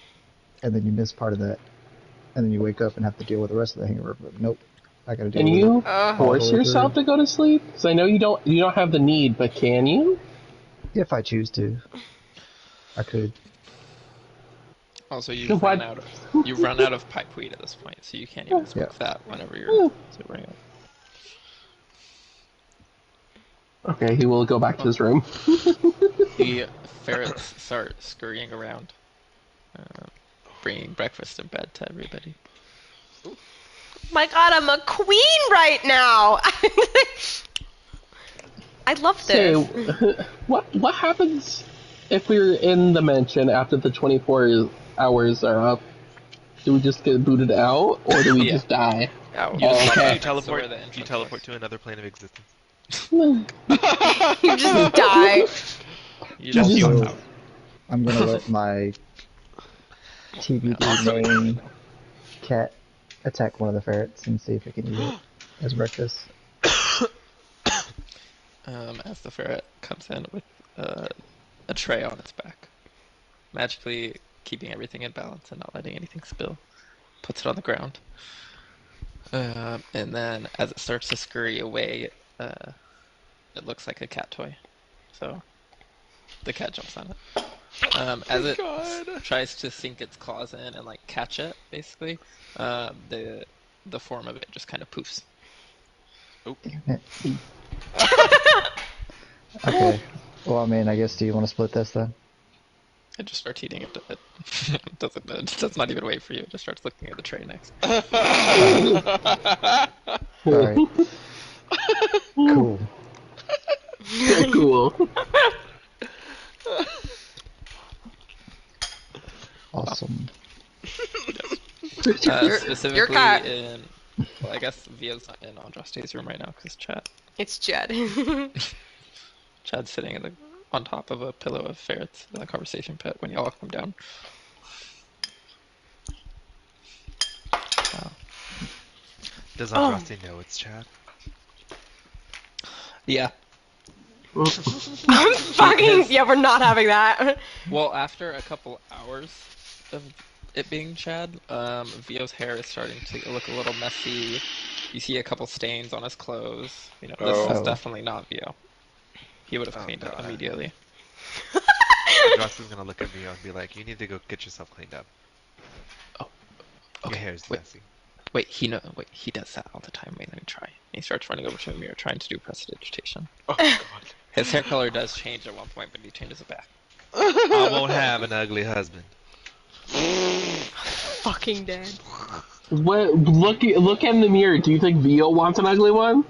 and then you miss part of that, and then you wake up and have to deal with the rest of the hangover. But nope, I got to Can deal with it you all the force way through yourself to go to sleep? Because I know you don't have the need, but can you? if I choose to. I could. Also, What? you've run out of pipe weed at this point, so you can't even Yeah. smoke that whenever you're sobering up. Okay, he will go back to his room. The ferrets start scurrying around, bringing breakfast and bed to everybody. My God, I'm a queen right now. I love Say, this. what happens if we're in the mansion after the 24 hours are up? Do we just get booted out, or do we Yeah. just die? Oh. You just pop Okay. out You next to teleport. where the You entrance teleport was. to another plane of existence. You just die. You just Just- pop Also, out. I'm gonna let my TBD Also, main cat attack one of the ferrets and see if it can eat it as breakfast. as the ferret comes in with a tray on its back, magically keeping everything in balance and not letting anything spill, puts it on the ground. And then as it starts to scurry away, it looks like a cat toy. So the cat jumps on it. As it tries to sink its claws in and like catch it, basically, the form of it just kind of poofs. Damn it. Okay. Well, I mean, I guess do you want to split this then? It just starts eating it. It doesn't. It does not even wait for you. It just starts looking at the tray next. All right. Cool. Cool. Awesome. Your Specifically cat. in, well, I guess Via's not in Andraste's room right now because It's Jed. Chad's sitting on top of a pillow of ferrets in the conversation pit when y'all come down. Does Oh. Andraste know it's Chad? Yeah. I'm fucking. Yeah, we're not having that. Well, after a couple hours of it being Chad, Vio's hair is starting to look a little messy. You see a couple stains on his clothes. You know, this is Oh. definitely not Vio. He would have Oh, cleaned it God. immediately. Andraste's gonna look at me and be like, "You need to go get yourself cleaned up. Oh, Your okay. hair's Wait, messy." wait, he does that all the time. Wait, let me try. And he starts running over to a mirror trying to do prestidigitation. Oh god. His hair color does change at one point, but he changes it back. I won't have an ugly husband. Fucking dead. What? Look in the mirror. Do you think Vio wants an ugly one?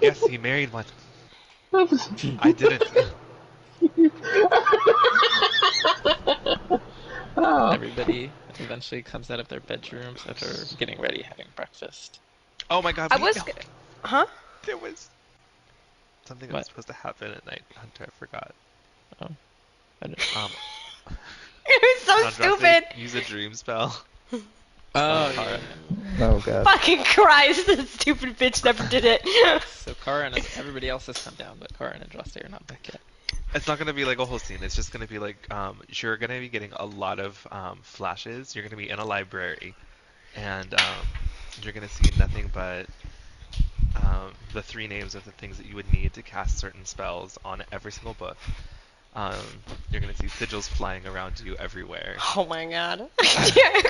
Yes, he married one. I didn't. Oh. Everybody eventually comes out of their bedrooms after getting ready, having breakfast. Oh my god, I was. Huh? there was something that What? was supposed to happen at night, Hunter. I forgot. Oh, I didn't- It was so Andraste stupid. use a dream spell. Oh, Kara. yeah. Oh god. Fucking Christ, this stupid bitch never did it. So Kara and everybody else has come down, but Kara and Andraste are not back yet. It's not gonna be like a whole scene. It's just gonna be like you're gonna be getting a lot of flashes. You're gonna be in a library, and you're gonna see nothing but the three names of the things that you would need to cast certain spells on every single book. You're gonna see sigils flying around you everywhere. Oh my god.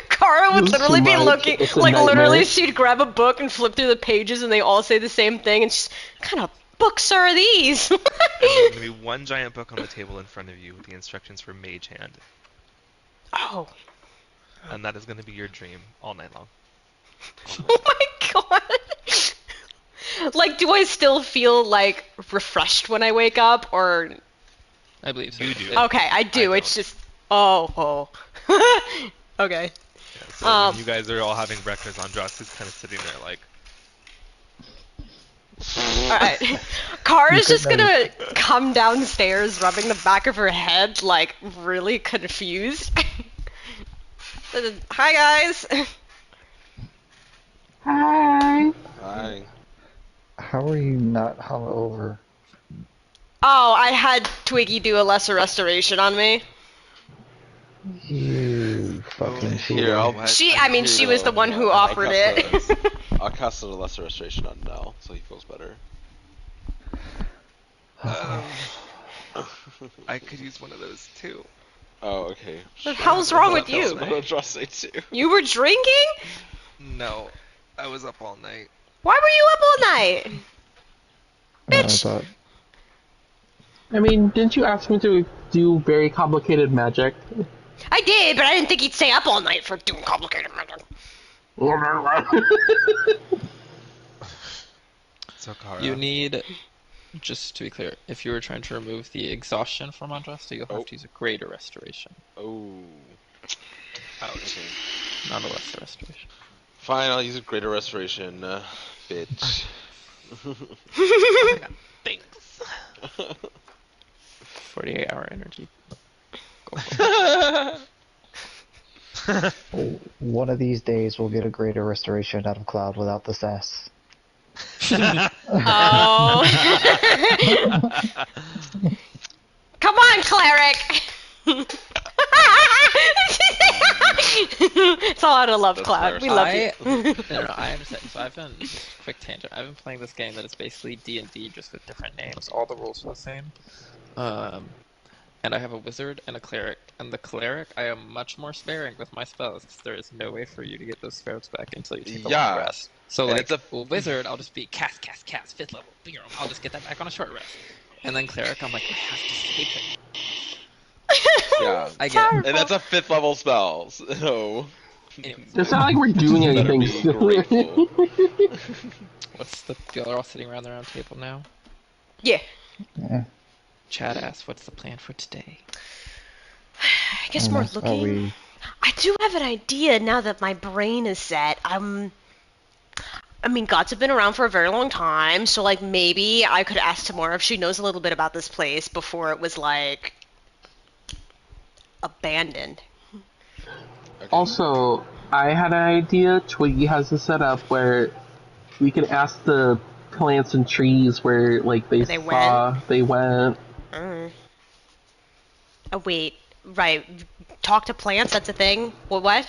Kara would This is literally too be much. looking, It's a like literally nightmare. she'd grab a book and flip through the pages and they all say the same thing and she's, what kind of books are these? And there's gonna be one giant book on the table in front of you with the instructions for Mage Hand. Oh. and that is going to be your dream all night long. Oh my god. Like, do I still feel, like, refreshed when I wake up, or... I believe so. You do. Okay, I do, I it's don't. just... Oh. Okay. Yeah, so when you guys are all having breakfast, Andraste's kind of sitting there like, Alright. Kara's You just could gonna come downstairs, rubbing the back of her head, like, really confused. Hi, guys! Hi. Hi. How are you not hungover? Oh, I had Twiggy do a lesser restoration on me. You fucking Here, cheater. I'll. What? She Here, was the one who offered it. I'll cast a lesser restoration on Nell, so he feels better. I could use one of those too. Oh, okay. What the hell's wrong with you? I'm gonna draw say too. You were drinking? No, I was up all night. Why were you up all night? I Bitch! thought, I mean, didn't you ask me to do very complicated magic? I did, but I didn't think he'd stay up all night for doing complicated magic. So Kara, You need, just to be clear, if you were trying to remove the exhaustion from Andraste, you'll have to use a greater restoration, Oh. Ouch. not a lesser restoration. Fine, I'll use a greater restoration, bitch. thanks. 48-hour energy. Go for it. one of these days we'll get a greater restoration out of Cloud without the sass. Oh. Come on, cleric! It's all out of love, That's Cloud. We love you. No, I understand. So I've been, just a quick tangent. I've been playing this game that is basically D&D, just with different names. All the rules are the same. And I have a wizard and a cleric. And the cleric, I am much more sparing with my spells, because there is no way for you to get those spells back until you take a long rest. So And like, it's a- wizard, I'll just be cast, 5th level, boom, I'll just get that back on a short rest. And then cleric, I'm like, I have to save it. Yeah. I get it. And that's a 5th level spell, so... Anyways, It's not like we're doing Better anything. be grateful. what's the, y'all are all sitting around the round table now? Yeah. Yeah. Chad asked, what's the plan for today? I guess I more don't know, looking. I do have an idea now that my brain is set. I mean, gods have been around for a very long time, so, like, maybe I could ask Tamora if she knows a little bit about this place before it was, like, abandoned. Okay. Also, I had an idea. Twiggy has this set up where we could ask the plants and trees where, like, they They went. Oh, wait. Right. Talk to plants, that's a thing? What?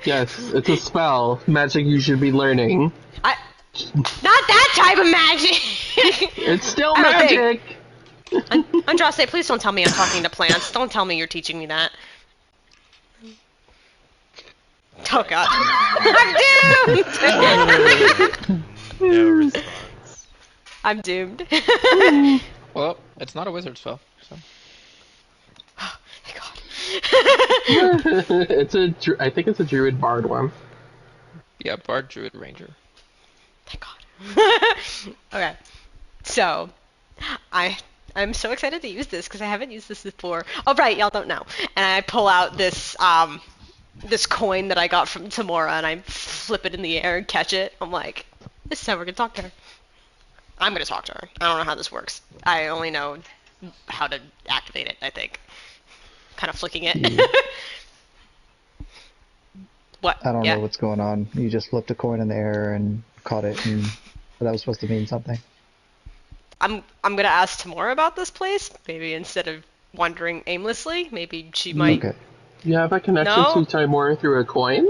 Yes, it's a spell. Magic you should be learning. Not that type of magic! It's still I don't think- magic! Andraste, please don't tell me I'm talking to plants. Don't tell me you're teaching me that. Oh god. I'm doomed! No response. I'm doomed. Well, it's not a wizard spell, so. Thank god. I think it's a druid bard one. Yeah, bard, druid, ranger. Thank god. Okay. So, I'm so excited to use this because I haven't used this before. Oh right, y'all don't know. And I pull out this this coin that I got from Tamora and I flip it in the air and catch it. I'm like, this is how we're gonna talk to her. I'm gonna talk to her. I don't know how this works. I only know how to activate it, I think. Kind of flicking it. What? I don't Yeah. know what's going on. You just flipped a coin in the air and caught it, and that was supposed to mean something. I'm gonna ask Tamora about this place. Maybe instead of wandering aimlessly, maybe she might. Okay. You have a connection No. to Timora through a coin?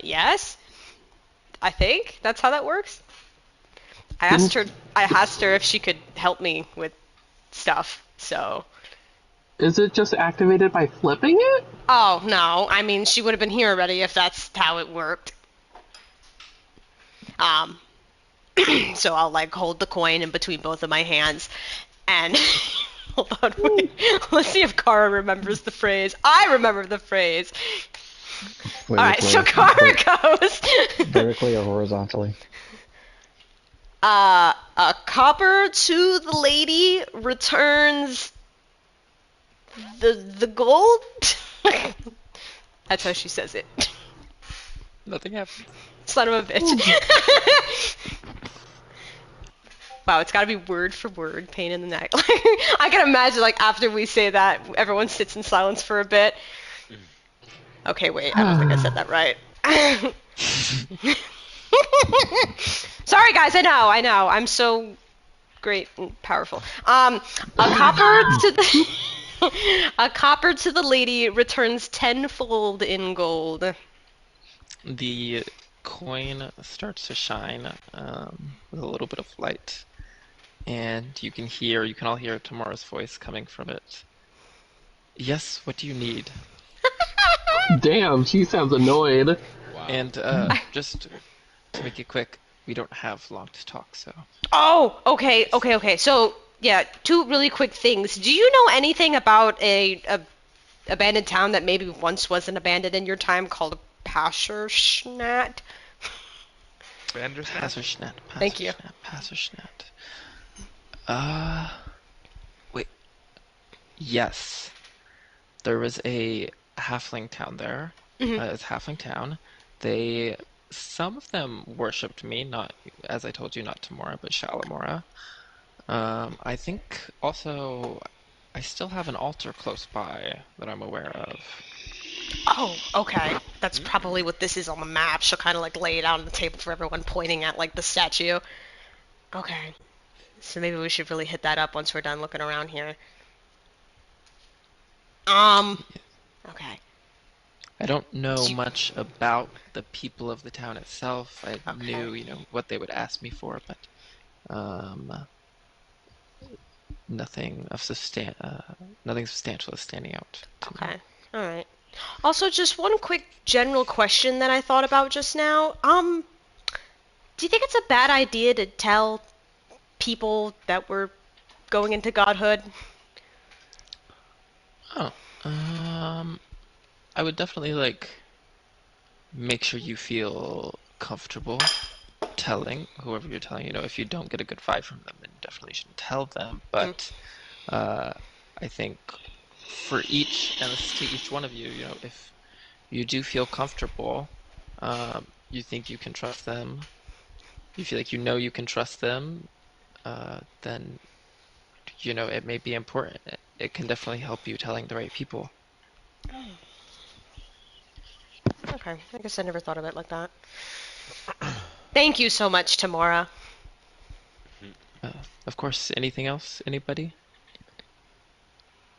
Yes. I think that's how that works. I asked her if she could help me with stuff. So. Is it just activated by flipping it? Oh no! I mean, she would have been here already if that's how it worked. So I'll like hold the coin in between both of my hands, and Hold on, wait. Let's see if Kara remembers the phrase. I remember the phrase. Wait, All right, which so way? Kara goes. Vertically or horizontally? A copper to the lady returns the gold. That's how she says it. Nothing happened. Son of a bitch. Wow, it's gotta be word for word, pain in the neck. I can imagine, like, after we say that, everyone sits in silence for a bit. Okay, wait, I don't think I said that right. Sorry, guys, I know. I'm so great and powerful. A copper to the a copper to the lady returns tenfold in gold. The coin starts to shine with a little bit of light, and you can all hear Tamara's voice coming from it. Yes, what do you need? Damn, she sounds annoyed. Wow. And just to make it quick, we don't have long to talk, so. Oh, okay. So, yeah, two really quick things. Do you know anything about a abandoned town that maybe once wasn't abandoned in your time called Passerschnatt? Bandersnatch? Passerschnatt. Thank you. Passerschnatt. Wait. Yes. There was a halfling town there. It's a halfling town. Some of them worshipped me, not, as I told you, not Tamora, but Shalamora. I think also I still have an altar close by that I'm aware of. Oh, okay. That's probably what this is on the map. She'll kind of like lay it out on the table for everyone, pointing at like the statue. Okay. So maybe we should really hit that up once we're done looking around here. Okay. I don't know You- much about the people of the town itself. I Okay. knew, what they would ask me for, but nothing substantial is standing out to me. Okay. All right. Also, just one quick general question that I thought about just now. Do you think it's a bad idea to tell people that we're going into godhood? Oh, I would definitely make sure you feel comfortable telling whoever you're telling. If you don't get a good vibe from them, then you definitely shouldn't tell them. But I think for each, and this is to each one of you, if you do feel comfortable, you think you can trust them, you feel like you can trust them, then it may be important. It can definitely help you telling the right people. Okay. I guess I never thought of it like that. Thank you so much, Tamora. Of course, anything else? Anybody?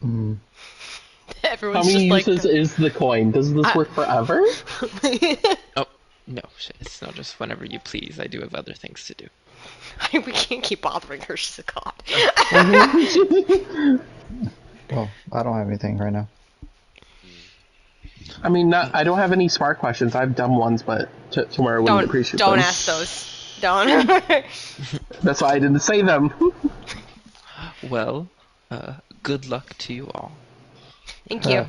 Mm. How Everyone's many just like. uses is the coin? Does this work forever? Oh, no, it's not just whenever you please. I do have other things to do. We can't keep bothering her. She's a cop. Well, I don't have anything right now. I mean, I don't have any smart questions. I have dumb ones, but tomorrow wouldn't appreciate Don't them. ask those. Don't. That's why I didn't say them. Well, good luck to you all. Thank you.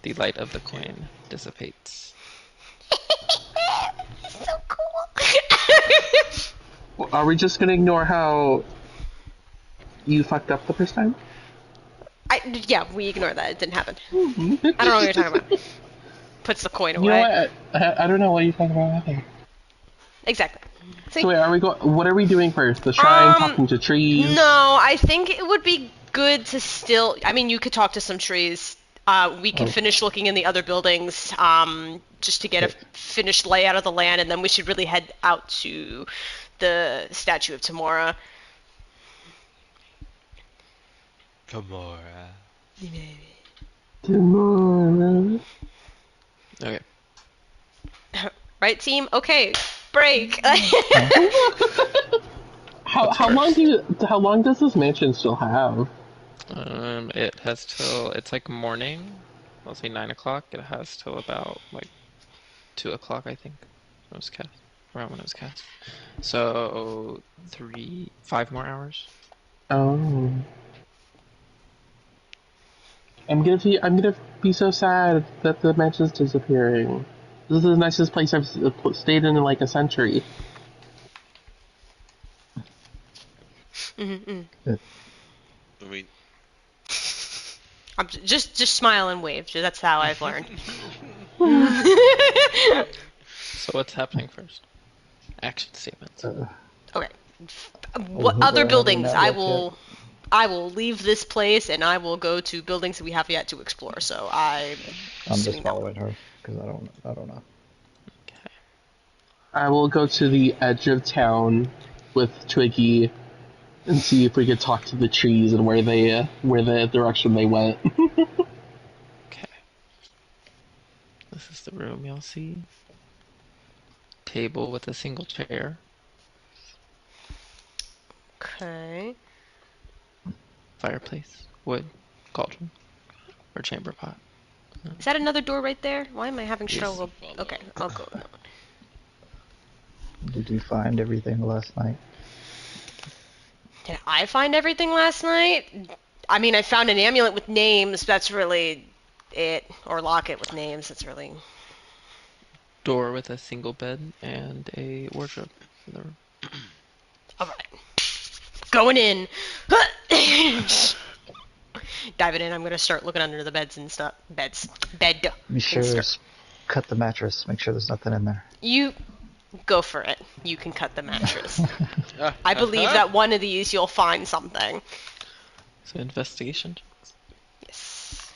The light of the coin dissipates. So cool. Are we just gonna ignore how you fucked up the first time? Yeah, we ignore that. It didn't happen. I don't know what you're talking about. Puts the coin away. You know what? I don't know what you're talking about either. Exactly. See? So wait, what are we doing first? The shrine, talking to trees? No, I think it would be good to still. I mean, you could talk to some trees. We can finish looking in the other buildings, just to get a finished layout of the land, and then we should really head out to the statue of Tamora. Gamora. Tomorrow. Okay. Right, team? Okay, break. How long does this mansion still have? It has till, it's like morning, I'll say 9 o'clock. It has till about 2 o'clock, I think. When it was cast, around when it was cast. So 5 more hours. Oh. I'm gonna be so sad that the mansion's disappearing. This is the nicest place I've stayed in like a century. Mm-mm. I mean, I'm just smile and wave. That's how I've learned. So what's happening first? Action statements. Okay. Oh, What who's other our hunter buildings? now? Yep. I will leave this place and I will go to buildings that we have yet to explore. So I'm I'm just assuming that. following her because I don't know. Okay. I will go to the edge of town with Twiggy and see if we could talk to the trees and where the direction they went. Okay. This is the room you'll see. Table with a single chair. Okay. Fireplace. Wood. Cauldron. Or chamber pot. Is that another door right there? Why am I having Yes. struggle? Okay, I'll go. Did you find everything last night? Did I find everything last night? I mean, I found an amulet with names. That's really it. Or locket with names. That's really. Door with a single bed and a wardrobe in the room. All right. Going in. Diving in. I'm gonna start looking under the beds and stuff. Bed. Be sure to cut the mattress. Make sure there's nothing in there. You go for it. You can cut the mattress. I believe that one of these you'll find something. So investigation. Yes.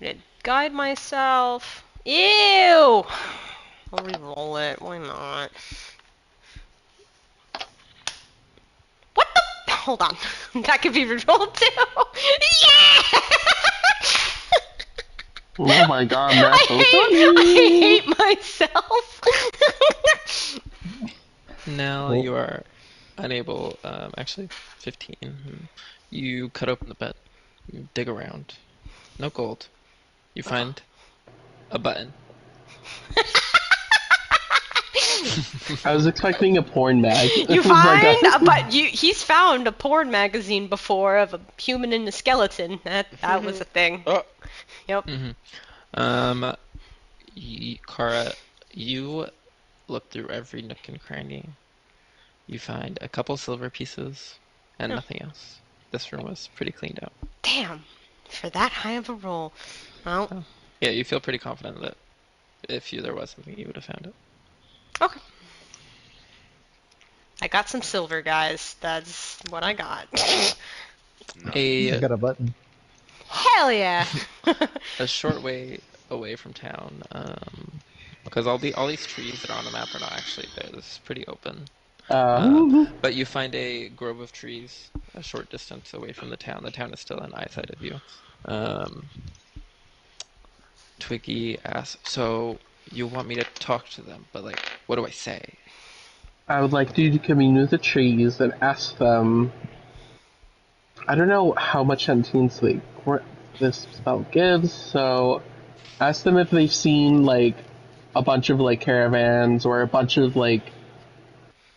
I'm gonna guide myself. Ew! I'll re-roll it. Why not? What the? Hold on. That could be re-rolled too. Yeah! Oh my god, that's so I funny! hate myself. Now Cool. you are unable, actually, 15. You cut open the bed. You dig around. No gold. You find a button. I was expecting a porn mag. You find, but he's found a porn magazine before of a human and a skeleton. That was a thing. oh, Yep. Kara, you look through every nook and cranny. You find a couple silver pieces and nothing else. This room was pretty cleaned out. Damn. For that high of a roll. Well, Oh. Yeah, you feel pretty confident that if there was something, you would have found it. okay. I got some silver, guys. That's what I got. I got a button. Hell yeah. A short way away from town, because all these trees that are on the map are not actually there. This is pretty open. But you find a grove of trees a short distance away from the town. The town is still in eyesight of you. Twiggy asks, so you want me to talk to them, but like, what do I say? I would like you to commune with the trees and ask them. I don't know how much sentience this spell gives, so ask them if they've seen like a bunch of like caravans or a bunch of like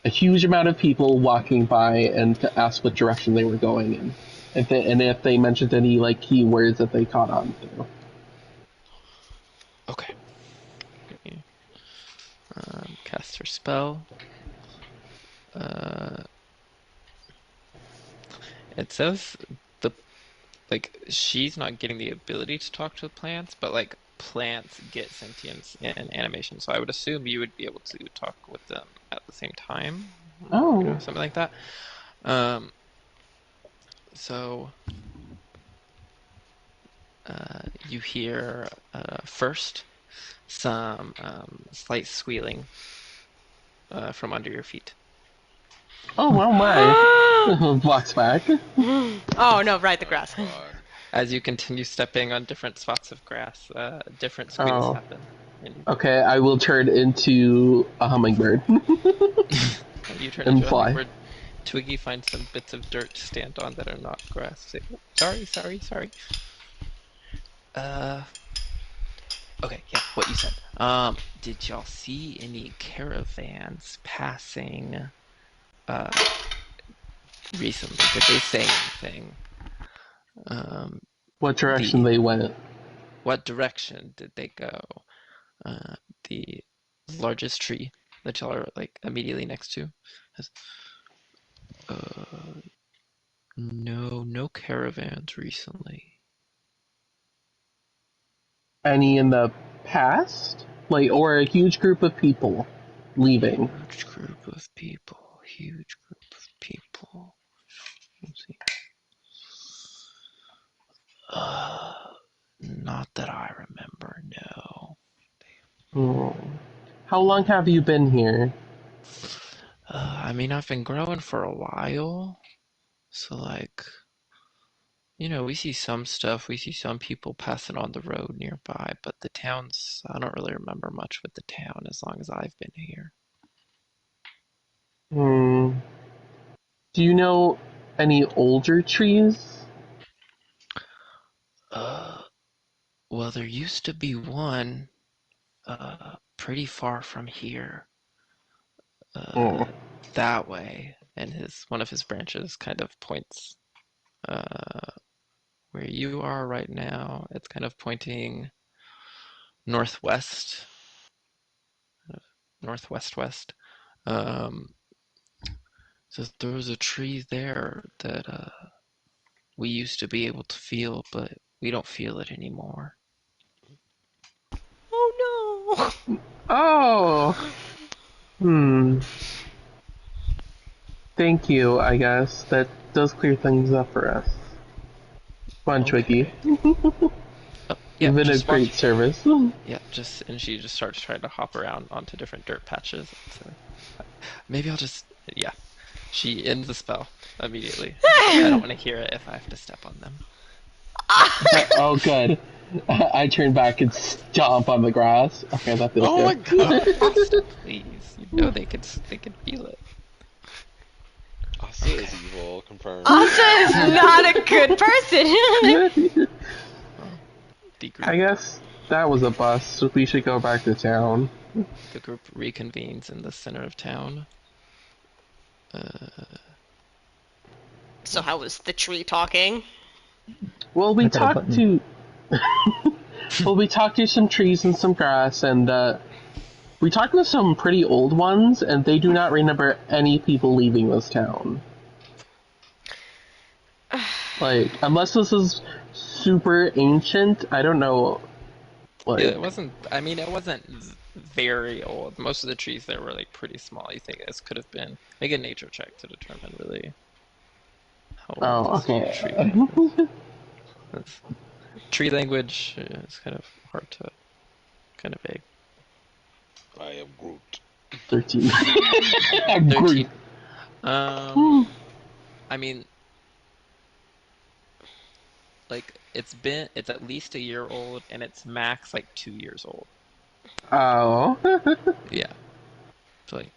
a huge amount of people walking by, and to ask what direction they were going in. If they mentioned any like keywords that they caught on to. Okay. Cast her spell. It says she's not getting the ability to talk to the plants, but like plants get sentience and animation, so I would assume you would be able to talk with them at the same time. Oh. Something like that. So you hear first some slight squealing from under your feet. Oh my! Blocks back. Oh no, right, the grass. As you continue stepping on different spots of grass, different squeals happen. Okay, I will turn into a hummingbird. You turn and into fly. a hummingbird. Twiggy finds some bits of dirt to stand on that are not grass. Say, sorry. Okay, yeah, what you said. Did y'all see any caravans passing recently? Did they say anything? what direction they went. What direction did they go? The largest tree that y'all are like immediately next to has no caravans recently. Any in the past? Like, or a huge group of people leaving? Huge group of people. Huge group of people. Let's see. Not that I remember, no. Hmm. How long have you been here? I mean, I've been growing for a while, so like, we see some stuff, we see some people passing on the road nearby, but the town's, I don't really remember much with the town as long as I've been here. Hmm. Do you know any older trees? Uh, well, there used to be one, pretty far from here, Hmm. that way, and one of his branches kind of points, where you are right now. It's kind of pointing northwest, northwest west. Um, so there was a tree there that we used to be able to feel, but we don't feel it anymore. Oh no. Oh. Hmm. Thank you, I guess. That does clear things up for us. Come on, Twiggy. Okay. Oh, yeah, You've been a just watch. great service. Yeah, and she just starts trying to hop around onto different dirt patches. So maybe I'll just, yeah. She ends the spell immediately. She's like, I don't want to hear it if I have to step on them. Oh, good. I turn back and stomp on the grass. Okay, that feels Oh my good. god, Asta, please. They could feel it. Asa is evil, confirmed. Asa is not a good person. Well, the I group guess that was a bust. We should go back to town. the group reconvenes in the center of town. So how was the tree talking? Well, we I got a talked button. to. Well, we talked to some trees and some grass, and we talked to some pretty old ones, and they do not remember any people leaving this town. Like, unless this is super ancient, I don't know. Yeah, Like, it wasn't. I mean, it wasn't very old. Most of the trees there were like pretty small. You think this could have been make a nature check to determine really how old oh, this okay. tree kind of is. That's, tree language is kind of hard to kind of vague. I am Groot. 13. I'm great. 13. I mean, like it's at least a year old, and it's max like 2 years old. Oh. Yeah. So like,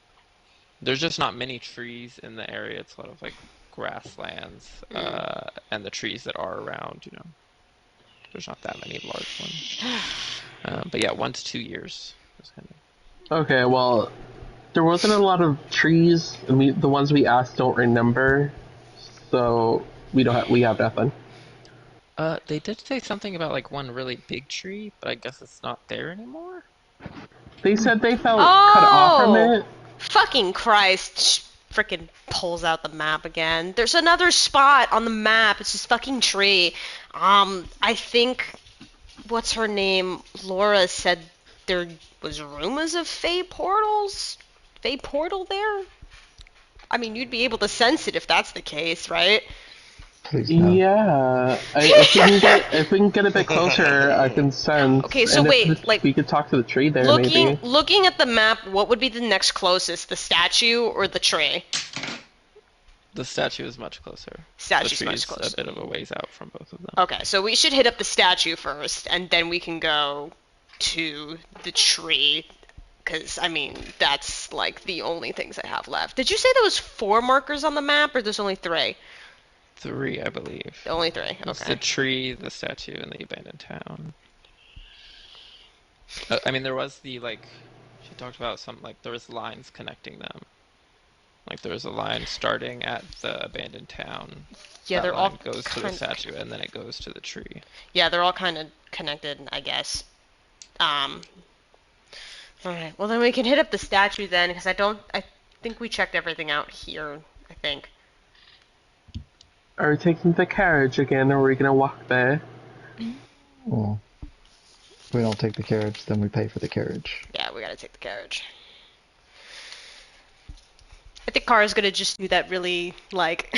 there's just not many trees in the area. It's a lot of like grasslands, and the trees that are around, there's not that many large ones. But yeah, 1 to 2 years is kind of. Okay, well, there wasn't a lot of trees, and the ones we asked don't remember, so we have nothing. They did say something about like one really big tree, but I guess it's not there anymore. They said they felt cut off from Oh, it. fucking Christ. Freaking pulls out the map again. There's another spot on the map. It's this fucking tree. I think, what's her name? Laura said there was rumors of Fey portals? Fey portal there? I mean, you'd be able to sense it if that's the case, right? Please no. Yeah, if we can get a bit closer, I can sense. Okay, so and wait, if like, we could talk to the tree there, looking maybe. looking at the map, what would be the next closest, the statue or the tree? The statue is much closer. Statue's The much tree's a closer. bit of a ways out from both of them. Okay, so we should hit up the statue first, and then we can go to the tree, because, I mean, that's, like, the only things I have left. Did you say there was 4 markers on the map, or there's only 3? 3, I believe. Only 3, It's the okay. tree, the statue, and the abandoned town. I mean, there was she talked about some, like, there was lines connecting them. Like there's a line starting at the abandoned town. Yeah, that they're line all goes to the kind. statue, and then it goes to the tree. Yeah, they're all kind of connected, I guess. All right. Well, then we can hit up the statue then, because I think we checked everything out here. I think. Are we taking the carriage again, or are we gonna walk there? Well, if we don't take the carriage, then we pay for the carriage. Yeah, we gotta take the carriage. I think Kara's gonna just do that really like,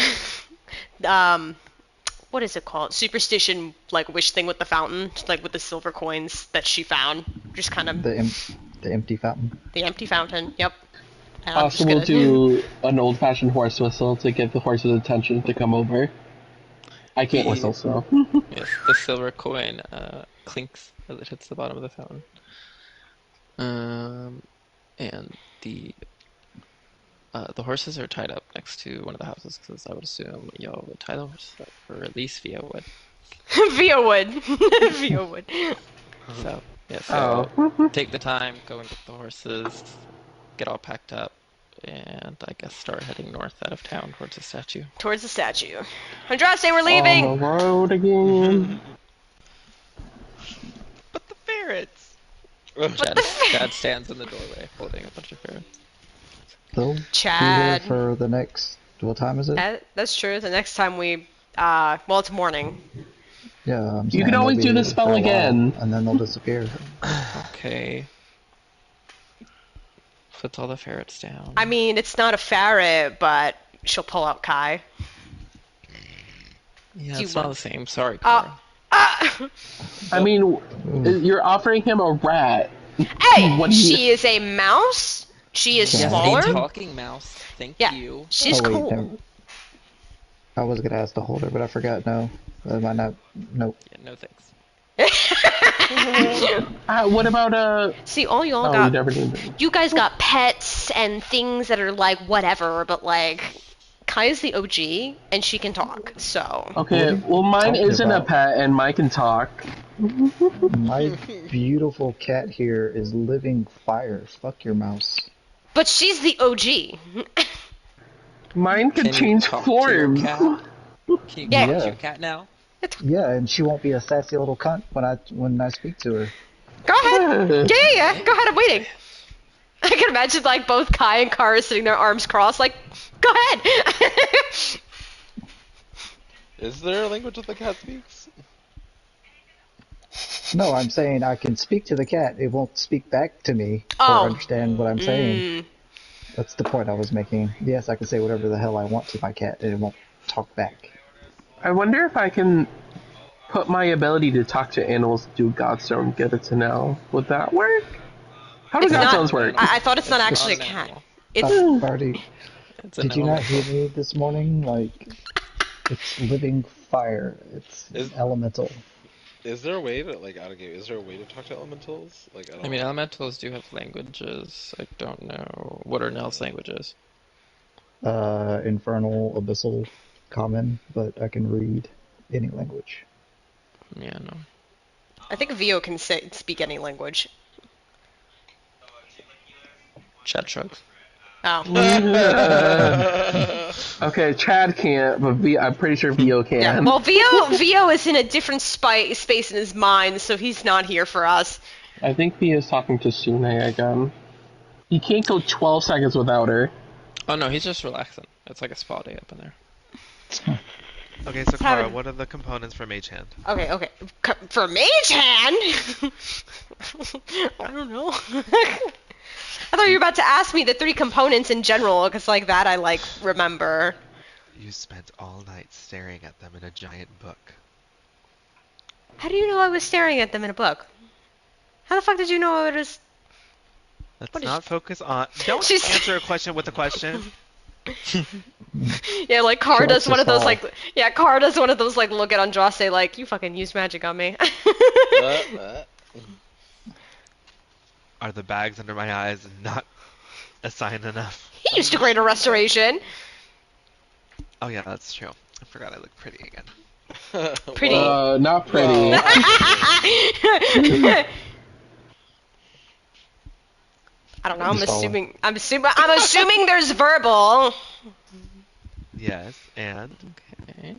what is it called? Superstition, like wish thing with the fountain, like with the silver coins that she found. Just kind of The empty fountain. the empty fountain. Yep. And I'm Also, just we'll gonna do an old-fashioned horse whistle to get the horse's attention to come over. I can't whistle, so. Yes, the silver coin clinks as it hits the bottom of the fountain. And the horses are tied up next to one of the houses, because I would assume Yo would tie the horses up, or at least Via would. Via wood. Via wood. So, yeah, so take the time, go and get the horses, get all packed up, and I guess start heading north out of town towards the statue. Towards the statue. Andraste, we're leaving! On the road again. But the ferrets! Chad stands in the doorway holding a bunch of ferrets. They'll Chad. be here for the next. What time is it? That's true. The next time we, well, it's morning. Yeah, I'm You saying can they'll always be do the here spell for a while, again. and then they'll disappear. Okay. Puts all the ferrets down. I mean, it's not a ferret, but she'll pull out Kai. Yeah, do it's you not want- the same. Sorry, Cara. I mean, you're offering him a rat. Hey, What do you- she is a mouse. She is Yes, smaller. A talking mouse. Thank Yeah. you. She's Oh, wait, cool. no. I was gonna ask to hold her, but I forgot. No, that might not. Nope. Yeah, no thanks. What about See, all y'all Oh, you got. never named it. You guys got pets and things that are like whatever, but like Kai's the OG and she can talk. So Okay, What are you well, mine talking isn't a about? pet, and mine can talk. My beautiful cat here is living fire. Fuck your mouse. but she's the OG. Mine can Can you change talk to your forms. cat? Can you Yeah. talk to Yeah. your cat now? Yeah, and she won't be a sassy little cunt when I speak to her. Go ahead. Yeah. Go ahead. I'm waiting. I can imagine like both Kai and Kara sitting there, arms crossed, like, go ahead. Is there a language that the cat speaks? No, I'm saying I can speak to the cat. It won't speak back to me Oh. or understand what I'm saying. Mm. That's the point I was making. Yes, I can say whatever the hell I want to my cat, and it won't talk back. I wonder if I can put my ability to talk to animals through Godstone, get it to know. Would that work? How do It's not- Godstones work? I thought it's not It's actually a not an cat. animal. It's I've already. It's an Did you not elemental. hear me this morning? Like, it's living fire. It's Is- elemental. Is there a way to, like, out of game, is there a way to talk to elementals? Like, I mean, elementals do have languages. I don't know. What are Nell's languages? Infernal, abyssal, common, but I can read any language. Yeah, no. I think Vio can speak any language. Chad shrugs. Oh. Okay, Chad can't, but I'm pretty sure Vio can. Yeah. Well, Vio is in a different space in his mind, so he's not here for us. I think Vio's talking to Sune again. He can't go 12 seconds without her. Oh no, he's just relaxing. It's like a spa day up in there. Okay, so Let's Kara, have a- what are the components for Mage Hand? Okay. For Mage Hand? I don't know. I thought you were about to ask me the 3 components in general, because like that I like remember. You spent all night staring at them in a giant book. How do you know I was staring at them in a book? How the fuck did you know I was? Let's What is not focus on. Don't She's- answer a question with a question. Yeah, like Car She does likes to one of those solve. like Car does one of those like look at Andraste like you fucking used magic on me. Are the bags under my eyes not a sign enough? He used a greater restoration. Oh yeah, that's true. I forgot I look pretty again. Pretty. Not pretty. I don't know. I'm Just all- assuming there's verbal. Yes, and Okay.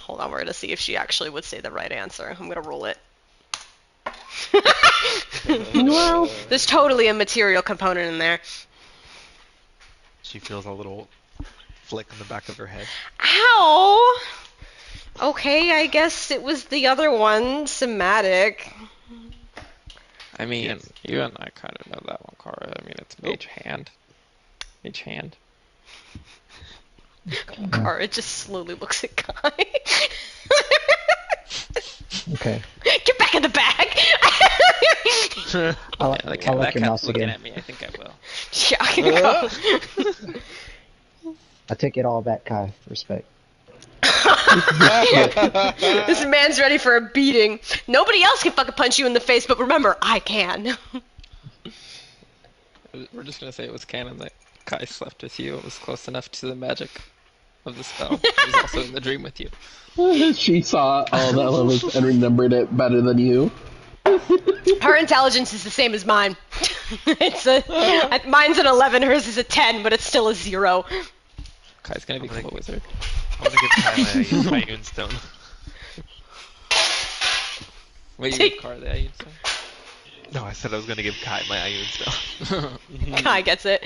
Hold on, we're gonna see if she actually would say the right answer. I'm gonna roll it. Well, There's totally a material component in there. she feels a little flick on the back of her head. Ow! Okay, I guess it was the other one, somatic. I mean, Yes. you and I kind of know that one, Kara. I mean, it's mage hand. Mage hand. Kara just slowly looks at Kai. Okay. Get back in the bag! I like, Yeah, that, I like that your cat's mouse looking again. at me. I think I will. Yeah, I'm gonna go. I take it all back, Kai. Respect. This man's ready for a beating. Nobody else can fucking punch you in the face, but remember, I can. We're just gonna say it was canon that Kai slept with you. It was close enough to the magic of the spell. He was also in the dream with you. she saw all the elements and remembered it better than you. Her intelligence is the same as mine. Mine's an 11, hers is a 10, but it's still a 0. Kai's gonna become a wizard. I'm gonna give Kai my Ioun Stone. Wait, you gave Kara the Ioun Stone? No, I said I was gonna give Kai my Ioun Stone. Kai gets it.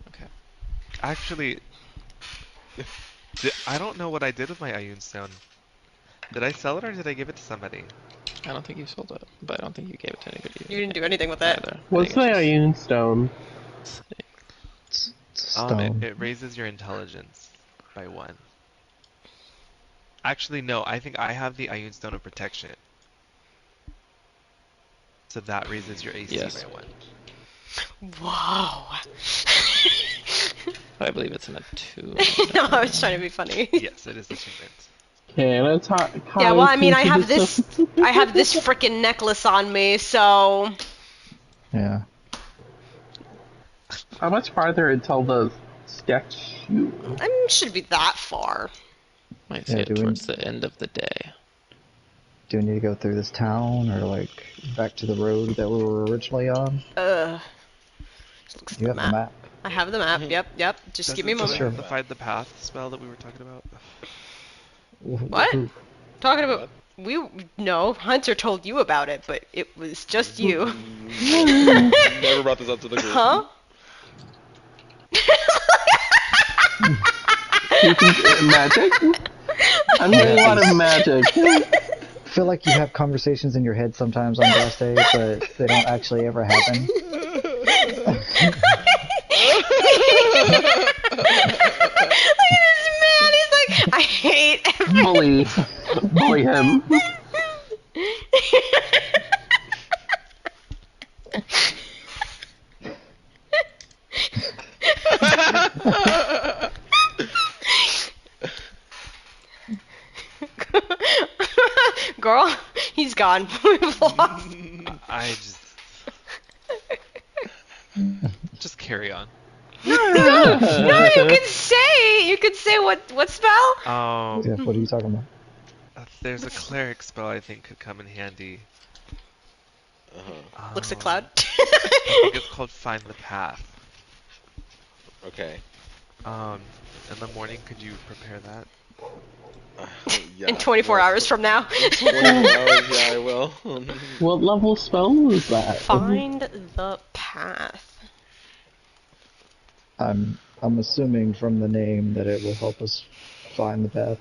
Okay. Actually, I don't know what I did with my Ioun Stone. Did I sell it or did I give it to somebody? I don't think you sold it, but I don't think you gave it to anybody. You didn't do anything with it. either. What's the Ioun Stone? It's stone. It raises your intelligence by 1. Actually, no, I think I have the Ioun Stone of Protection. So that raises your AC Yes. by 1. Whoa. I believe it's in a 2. No, I was trying to be funny. Yes, it is achievement. Okay, let's talk. Yeah, well, I mean, I have this frickin' necklace on me, so... Yeah. How much farther until the statue? Should be that far. Might Yeah, say it do we- towards the end of the day. Do we need to go through this town or like back to the road that we were originally on? Just looks at You the have the map. I have the map. Yep. Just give me a Doesn't moment. Sure. amplify the path spell that we were talking about? What? Talking about... No, Hunter told you about it, but it was just you. Never brought this up to the group. Huh? Magic? I'm doing a lot of magic. I feel like you have conversations in your head sometimes on Blast Day, but they don't actually ever happen. Look at this man. He's like, I hate everything. Bully him. Girl, he's gone. We've lost. I just carry on. No, you could say what spell? Oh, Yeah, what are you talking about? there's a cleric spell I think could come in handy. Looks at Cloud. I think it's called Find the Path. Okay. In the morning, could you prepare that? Yeah. In 24 hours from now. 24 hours, yeah, I will. What level spell is that? Find the path. I'm assuming from the name that it will help us find the path.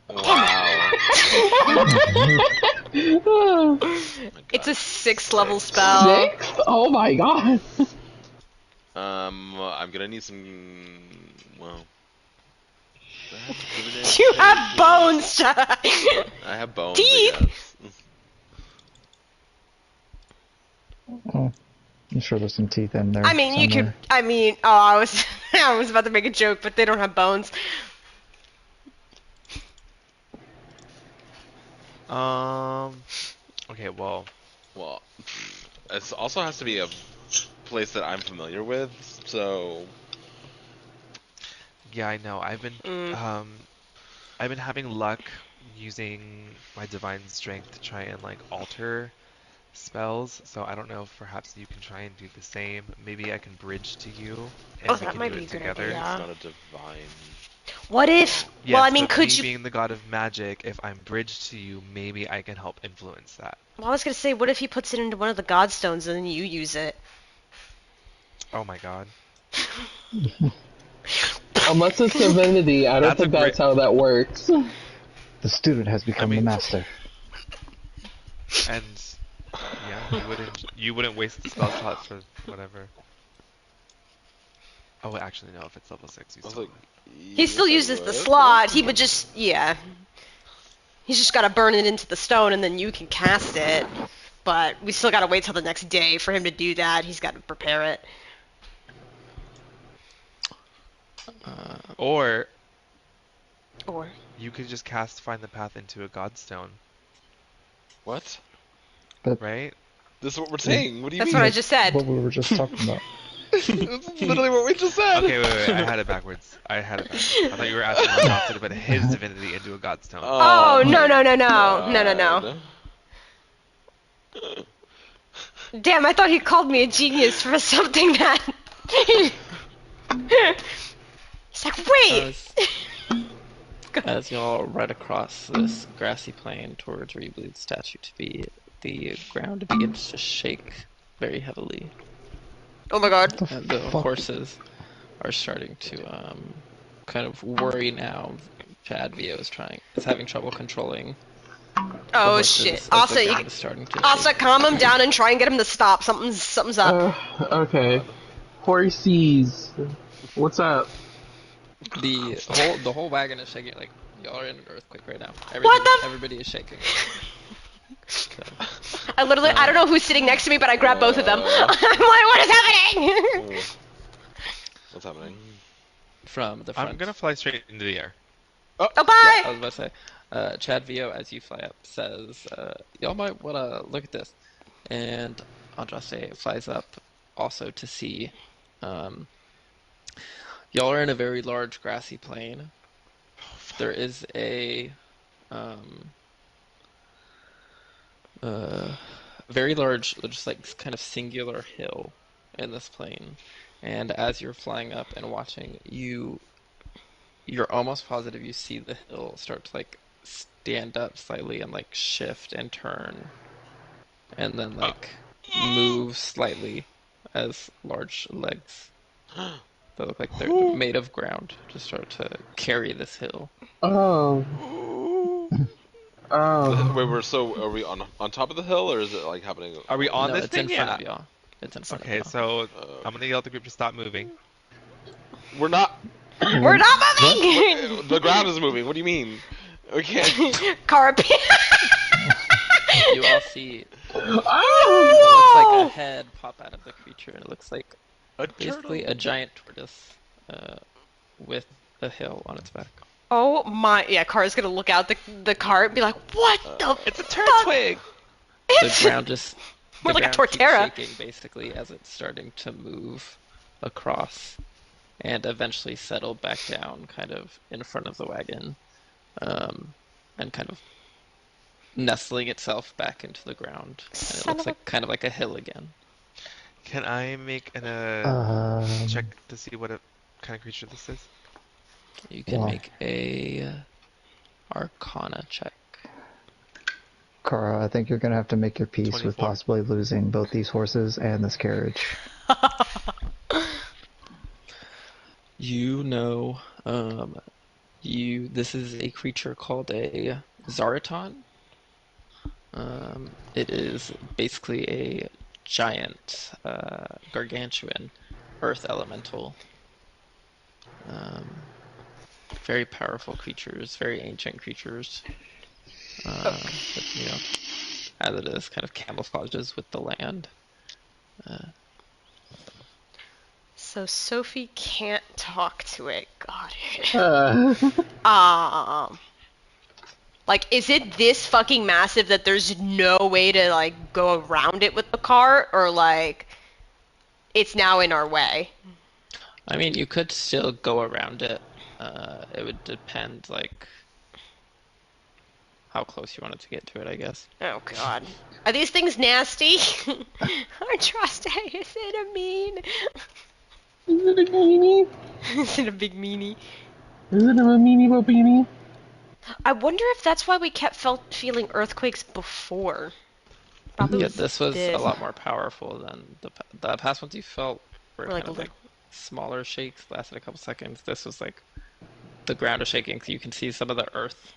Wow. It's a 6th level spell. 6th? Oh my god. I'm gonna need some. Well. You have bones, Jedi. I have bones. Teeth. I guess. Oh, I'm sure there's some teeth in there. I mean, you could. somewhere. I was I was about to make a joke, but they don't have bones. Okay, well, Well, it also has to be a place that I'm familiar with, so. yeah, I know. I've been having luck using my divine strength to try and like alter spells, so I don't know if perhaps you can try and do the same. Maybe I can bridge to you, Oh, and we that can might do be a it good together. It's idea. not a divine. What if? Well, I Yes, mean, but could me you? being the god of magic, if I'm bridged to you, maybe I can help influence that. Well, I was gonna say, what if he puts it into one of the godstones and then you use it? Oh my god. Unless it's divinity, I don't That's a think great. that's how that works. The student has I become the mean, master. and yeah, you wouldn't waste the spell slots for whatever. Oh, actually, no. If it's level 6, you I was still like, would. He still yes, I uses the would. slot. He would just, yeah. He's just gotta burn it into the stone and then you can cast it. But we still gotta wait till the next day for him to do that. He's gotta prepare it. Or Or. you could just cast Find the Path into a godstone, What? But right? This is what we're saying. What do you That's mean? what I just said. what we were just talking about. This is literally what we just said. Okay, wait. I had it backwards. I thought you were asking Randolph to put his divinity into a godstone. Oh, my no, no, no, no. No, no, no. God. Damn, I thought he called me a genius for something that... He's like, wait! As y'all ride across this grassy plain towards where you believe the statue to be, the ground begins to shake very heavily, Oh my god. and the horses are starting to kind of worry now. Chad Vio is having trouble controlling the Oh horses shit. as Asa, the you... ground is starting to Asa, shake. calm him down and try and get him to stop. Something's up. Okay. Horsies. What's up? The whole wagon is shaking. Like, y'all are in an earthquake right now. What the Everybody is shaking. So, I don't know who's sitting next to me, but I grabbed both of them. I'm like, what is happening? What's happening? from the front. I'm gonna fly straight into the air. Oh, Yeah, bye! I was about to say, Chad Vio, as you fly up, says, y'all might want to look at this. And Andraste flies up also to see. Y'all are in a very large grassy plain. There is a very large, just like kind of singular hill in this plain. And as you're flying up and watching, you're almost positive you see the hill start to like stand up slightly and like shift and turn and then like move slightly as large legs that look like they're made of ground just start to carry this hill. Oh. Oh. Wait, are we on top of the hill, or is it like happening? Are we on No, this it's in thing? front Yeah. of y'all. It's in front Okay, of y'all. so I'm gonna yell at the group to stop moving. We're not. We're not moving! The ground is moving. What do you mean? Okay. Carp. You all see what looks like Oh! a head pop out of the creature, and it looks like A basically turtle. a giant tortoise with a hill on its back. Oh my, yeah, Car's gonna look out the cart and be like, what the It's a fuck? turtwig. The ground just More the like a ground keeps tortera. shaking basically as it's starting to move across and eventually settle back down kind of in front of the wagon, and kind of nestling itself back into the ground, and it Son looks of a... like kind of like a hill again. Can I make an check to see what kind of creature this is? You can Wow. make a Arcana check. Kara, I think you're gonna have to make your peace with 24. possibly losing both these horses and this carriage. You know, this is a creature called a Zaraton. It is basically a giant, gargantuan earth elemental. Very powerful creatures, very ancient creatures. But, you know, as it is, kind of camouflages with the land. So Sophie can't talk to it. Got it. Uh, Like, is it this fucking massive that there's no way to, like, go around it with the cart? Or, like, it's now in our way? I mean, you could still go around it. It would depend, like, how close you wanted to get to it, I guess. Oh god. Are these things nasty? I trust I is it a mean? Is it a meanie? Is it a big meanie? Is it a meanie beanie? I wonder if that's why we kept feeling earthquakes before. Probably Yeah, was this was a this. lot more powerful than the past ones you felt were Or kind like a of like little. smaller shakes, lasted a couple seconds. This was like the ground is shaking, so you can see some of the earth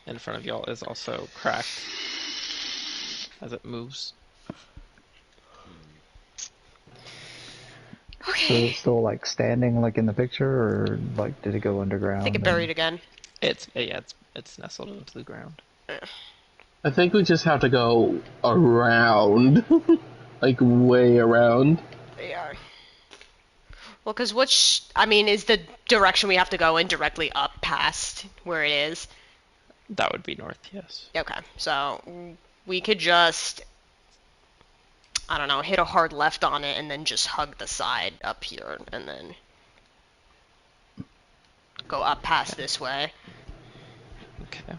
in front of y'all is also cracked as it moves. So is Okay. it still like standing like in the picture, or like did it go I think it underground? buried And again. It's nestled into the ground. I think we just have to go around. Like, way around. They are. Well, because I mean, is the direction we have to go in directly up past where it is? That would be north, yes. Okay, so we could just, I don't know, hit a hard left on it and then just hug the side up here and then go up past this way. Okay.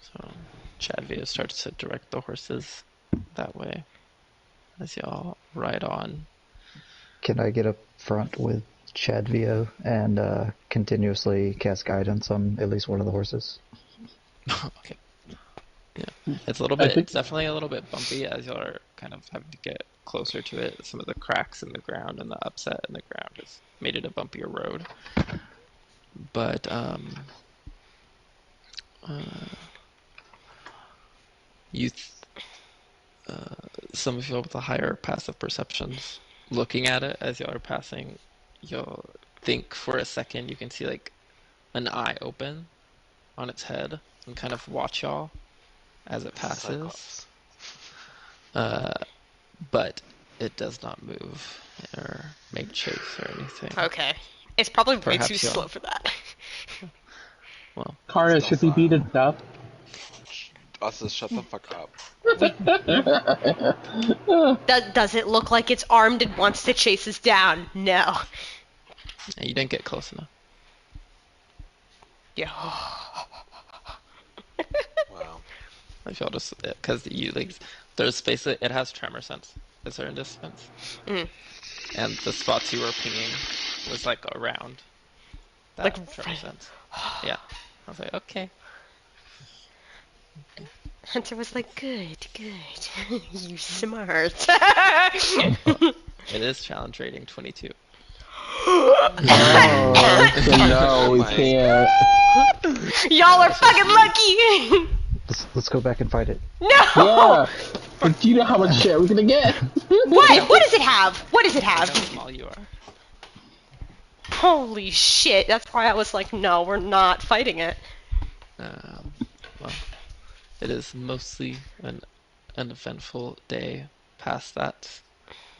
So Chadvia starts to direct the horses that way as y'all ride on. can I get up front with Chadvio and continuously cast guidance on at least one of the horses? Okay. Yeah. It's definitely a little bit bumpy as y'all are kind of having to get closer to it. Some of the cracks in the ground and the upset in the ground has made it a bumpier road. But you some of y'all with the higher passive perceptions looking at it as y'all are passing, you'll think for a second you can see like an eye open on its head and kind of watch y'all as it passes. Cyclops. But it does not move or make chase or anything. Okay. It's probably way too Perhaps y'all. slow for that. Well, Kara, Still should we beat fine. it up? Also, shut the fuck up. Does it look like it's armed and wants to chase us down? No. you didn't get close enough. Yeah. Wow. I feel just because you like there's basically it has tremor sense at a certain distance, Mm. and the spots you were pinging was like around that Like, tremor right. sense. Yeah, I was like, okay. Hunter was like, good. You smart. It is challenge rating 22. Oh, so no, we My can't. Y'all are fucking lucky. Let's go back and fight it. No. Yeah. But do you know how much shit we're gonna get? What? What does it have? What does it Look how have? small you are. Holy shit. That's why I was like, no, we're not fighting it. Well, it is mostly an uneventful day past that.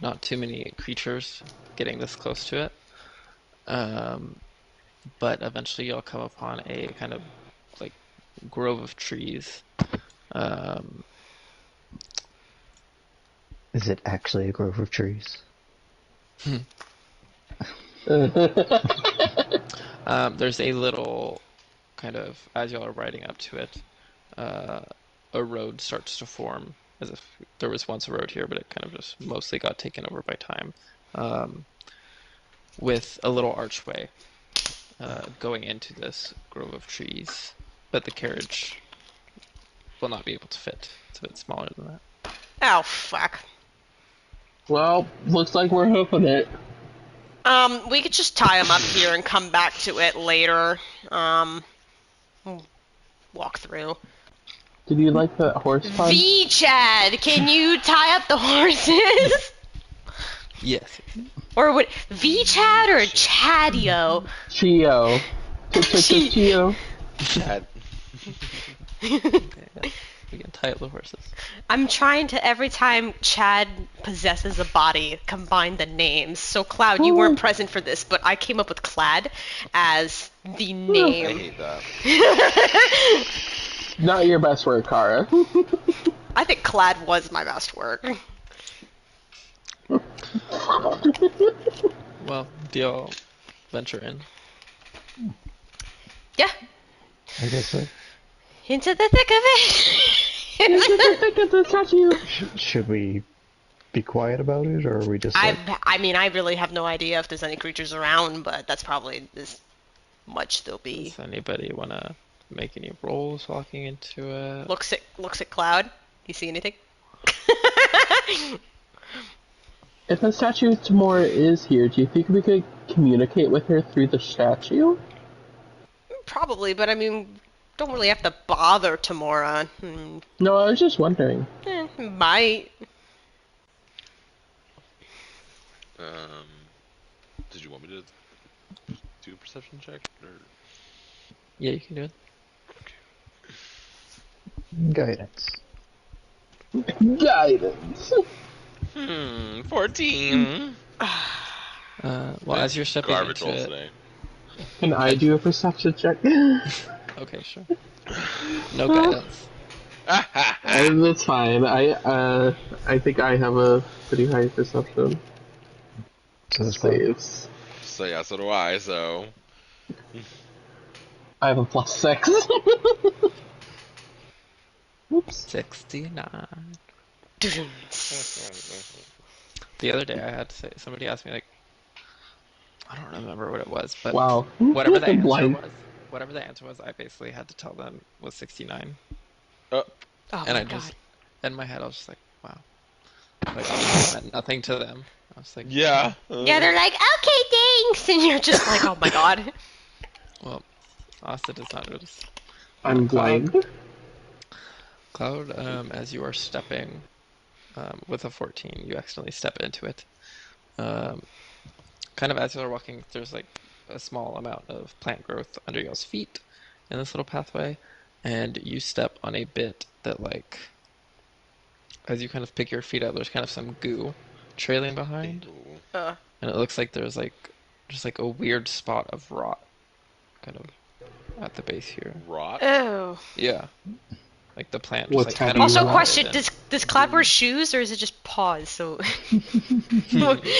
Not too many creatures getting this close to it. But eventually you'll come upon a kind of like grove of trees. Is it actually a grove of trees? There's a little kind of, as y'all are riding up to it, a road starts to form as if there was once a road here, but it kind of just mostly got taken over by time. With a little archway going into this grove of trees, but the carriage will not be able to fit. It's a bit smaller than that. Oh, fuck. Well, looks like we're hoofing it. We could just tie him up here and come back to it later. Walk through. Did you like that horse pun? Chad, can you tie up the horses? Yes. Or would Chad or Chadio? Chio. Chio. Chad. Okay, yeah. We can tie up the horses. I'm trying to, every time Chad possesses a body, combine the names. So, Cloud, you weren't present for this, but I came up with Clad as the I name. hate that. Not your best work, Kara. I think Clad was my best work. Well, do y'all venture in? Yeah. I guess so. Into the thick of Into the it. thick of the statue. Should we be quiet about it, or are we just like... I mean, I really have no idea if there's any creatures around, but that's probably as much there'll be. Does anybody want to make any rolls walking into it? Looks at Cloud. Do you see anything? If the statue Tamora is here, do you think we could communicate with her through the statue? Probably, but I mean, don't really have to bother Tamora. No, I was just wondering. Might. Did you want me to do a perception check, or? Yeah, you can do it. Guidance. Guidance. 14. Well, as you're stepping Garbage into rolls it, today. Can I do a perception check? okay, sure. No guidance. That's fine. I think I have a pretty high perception. So that's fine. Saves. So yeah, so do I. So I have a +6. Oops. 69. The other day I had to say, somebody asked me like, I don't remember what it was, but Wow. whatever the answer Blind. was, I basically had to tell them was 69. Oh And my I god. just, in my head, I was just like, wow. Like, I meant nothing to them. I was like, yeah. Yeah, they're like, okay, thanks, and you're just like, oh my god. well, Asta does not notice. I'm blind. Cloud, as you are stepping with a 14, you accidentally step into it. Kind of as you're walking, there's like a small amount of plant growth under y'all's feet in this little pathway, and you step on a bit that, like, as you kind of pick your feet up, there's kind of some goo trailing behind, and it looks like there's like just like a weird spot of rot kind of at the base here. Rot. Oh. Yeah. Like the plant What's just like kind happening? of Also, rotted question: in. Does Cloud wear shoes or is it just paws? So,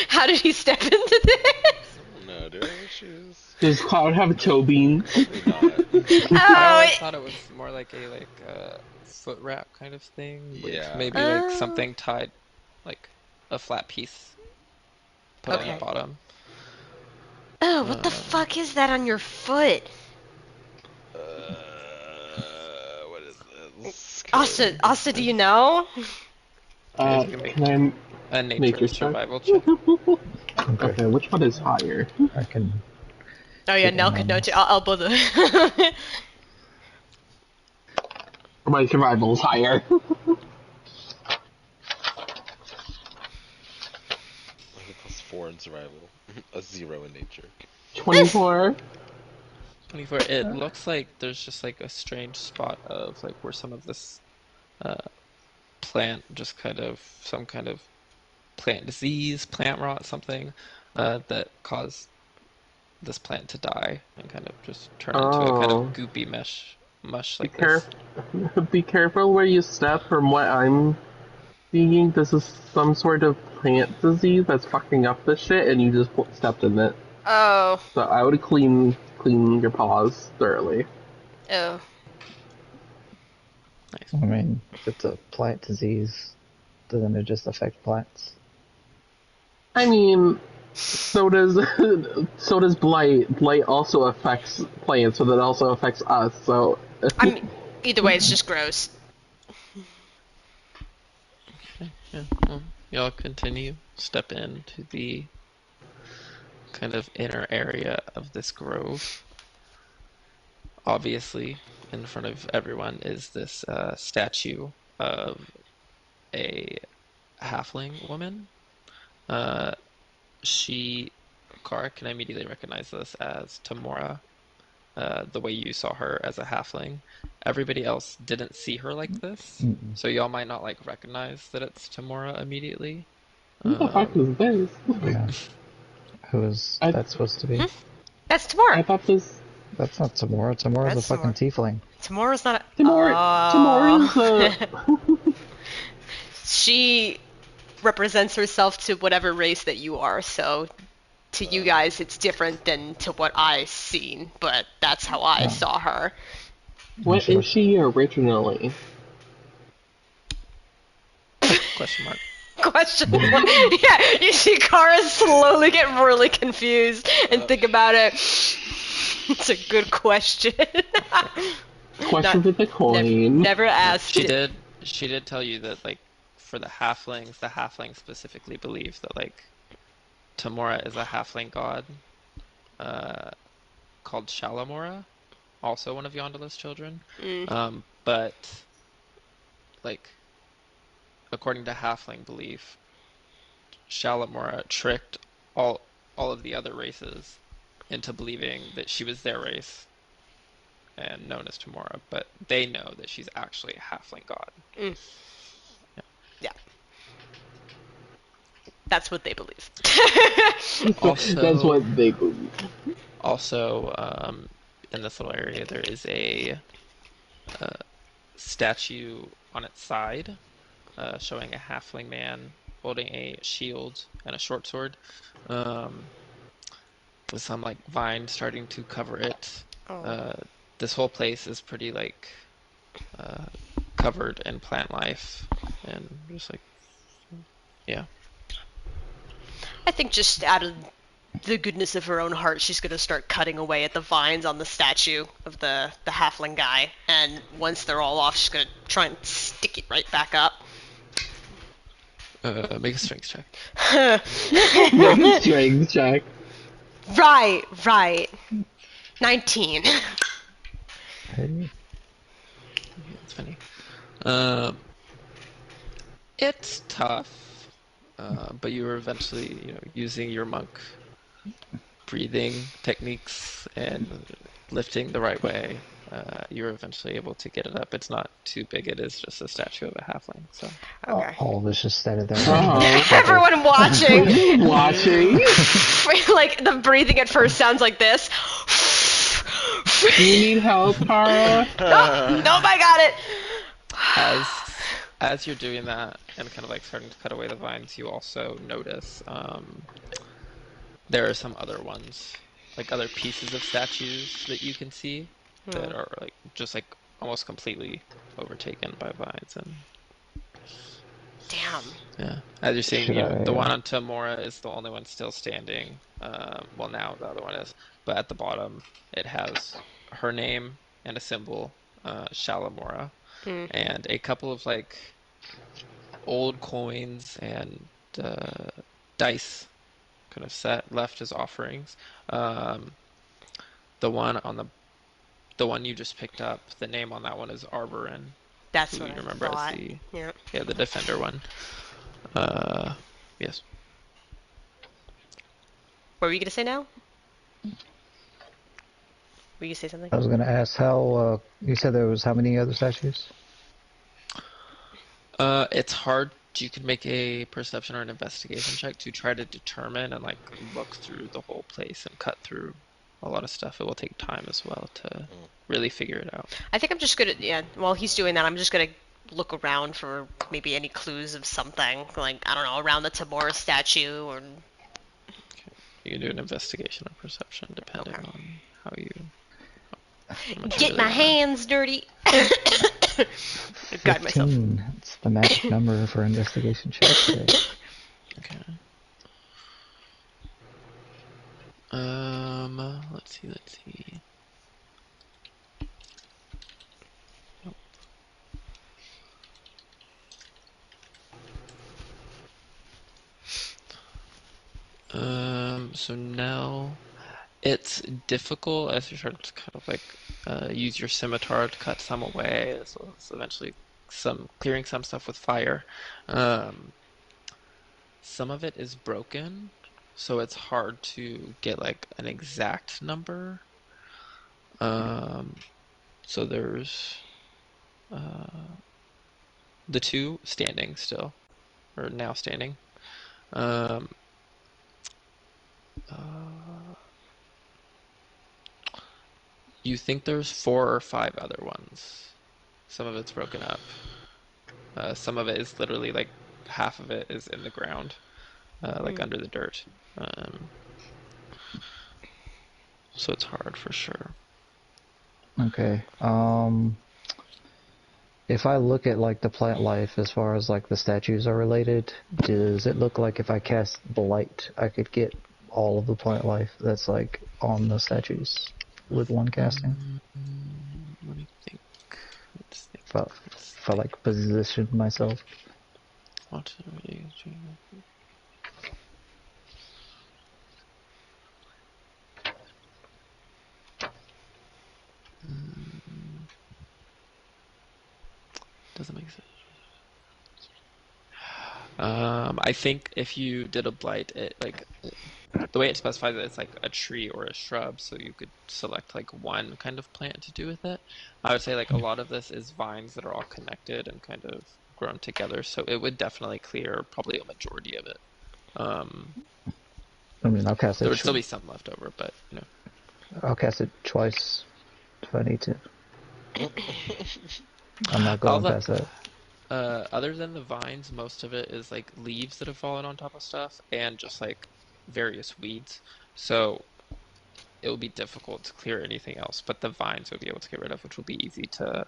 how did he step into this? No, do I have shoes? Does Cloud have toe beans? Probably not. I always Oh, thought it was more like a foot wrap kind of thing, with Yeah. maybe like something tied, like a flat piece put on Okay. the bottom. oh, what the fuck is that on your foot? What is this? Asta, do you know? You can make Can a I nature nature check? survival check. Okay, which one is higher? I can... Oh yeah, Take Nell one could know on too. I'll bother. My survival is higher. I have a +4 in survival, a 0 in nature. 24. 24. It looks like there's just like a strange spot of like where some of this plant, just kind of some kind of plant disease, plant rot, something that caused this plant to die and kind of just turn into a kind of goopy mush like this. Be careful where you step. From what I'm seeing, this is some sort of plant disease that's fucking up the shit, and you just stepped in it. Oh. So I would clean your paws thoroughly. Oh. I mean, if it's a plant disease, doesn't it just affect plants? I mean, so does blight. Blight also affects plants, so that also affects us. So I mean, either way, it's just gross. Yeah, well, y'all continue, step into the kind of inner area of this grove. Obviously, in front of everyone is this statue of a halfling woman. Kara can immediately recognize this as Tamora, the way you saw her as a halfling. Everybody else didn't see her like this, so y'all might not like recognize that it's Tamora immediately. who the fuck is this? Yeah. Who is that supposed to be? That's I Tamora. thought this. That's not Tamora. Tamora's a That's fucking tiefling. Tamora's not a... Tamora's She represents herself to whatever race that you are, so to you guys it's different than to what I've seen, but that's how I saw her. What Sure. is she originally? Question mark. Question mark. Yeah, you see Kara slowly get really confused and think about it. It's a good question. Question for the coin. Never asked She it. did. She did tell you that like for the halflings specifically believe that like Tamora is a halfling god uh, called Shalamora, also one of Yondala's children. But like according to halfling belief, Shalamora tricked all of the other races into believing that she was their race and known as Tamora, but they know that she's actually a halfling god. Mm. Yeah. That's what they believe. Also, That's what they believe. also, in this little area, there is a statue on its side showing a halfling man holding a shield and a short sword, um, with some like vine starting to cover it. Oh. Uh, this whole place is pretty like uh, covered in plant life and just like yeah. I think just out of the goodness of her own heart, she's gonna start cutting away at the vines on the statue of the halfling guy, and once they're all off, she's gonna try and stick it right back up. Make a strength check. Make a strength check. Right. 19. Hey, That's funny. Um, it's tough, but you were eventually, using your monk breathing techniques and lifting the right way. You were eventually able to get it up. It's not too big. It is just a statue of a halfling. So Okay. all of us just standing there. Everyone watching. Watching. Like the breathing at first sounds like this. Do you need help, Kara? Nope, I got it. as you're doing that and kind of like starting to cut away the vines, you also notice there are some other ones, like other pieces of statues that you can see that are like just like almost completely overtaken by vines. And Damn. yeah, as you're seeing, Should the I, one on Tamora is the only one still standing. Well, now the other one is, but at the bottom it has her name and a symbol, Shalamora, and a couple of like old coins and dice kind of set left as offerings. Um, the one on the one you just picked up, the name on that one is Arborin, That's who what you I remember as thought. the Yeah. the defender one. Yes. What were you gonna say now? Were you gonna say something? I was gonna ask how, you said there was how many other statues? It's hard. You could make a perception or an investigation check to try to determine and like look through the whole place and cut through a lot of stuff. It will take time as well to really figure it out. I think I'm just gonna, yeah, while he's doing that, I'm just gonna look around for maybe any clues of something, like, I don't know, around the Tabora statue, or... You can do an investigation or perception depending Okay. on how much you Get really my wanna. hands dirty! Guide myself. 15. It's the magic number for investigation check today. Okay. Let's see. Nope. So now it's difficult as you start to kind of like use your scimitar to cut some away, as well as eventually clearing some stuff with fire. Um, some of it is broken, so it's hard to get like an exact number. Um, so there's the two standing still, or now standing. Um, you think there's 4 or 5 other ones. Some of it's broken up. Some of it is literally like half of it is in the ground, like under the dirt. So it's hard for sure. Okay. If I look at like the plant life as far as like the statues are related, does it look like if I cast Blight, I could get all of the plant life that's like on the statues with one casting? Let me think. Let's think. If I, if I like position myself. What? Doesn't make sense. I think if you did a blight, the way it specifies it, it's like a tree or a shrub, so you could select like one kind of plant to do with it. I would say like a lot of this is vines that are all connected and kind of grown together, so it would definitely clear probably a majority of it. I mean, I'll cast There it. would still be some left over, but I'll cast it twice if I need to. I'm not All going the past that. other than the vines, most of it is like leaves that have fallen on top of stuff and just like various weeds. So it will be difficult to clear anything else, but the vines would be able to get rid of, which will be easy to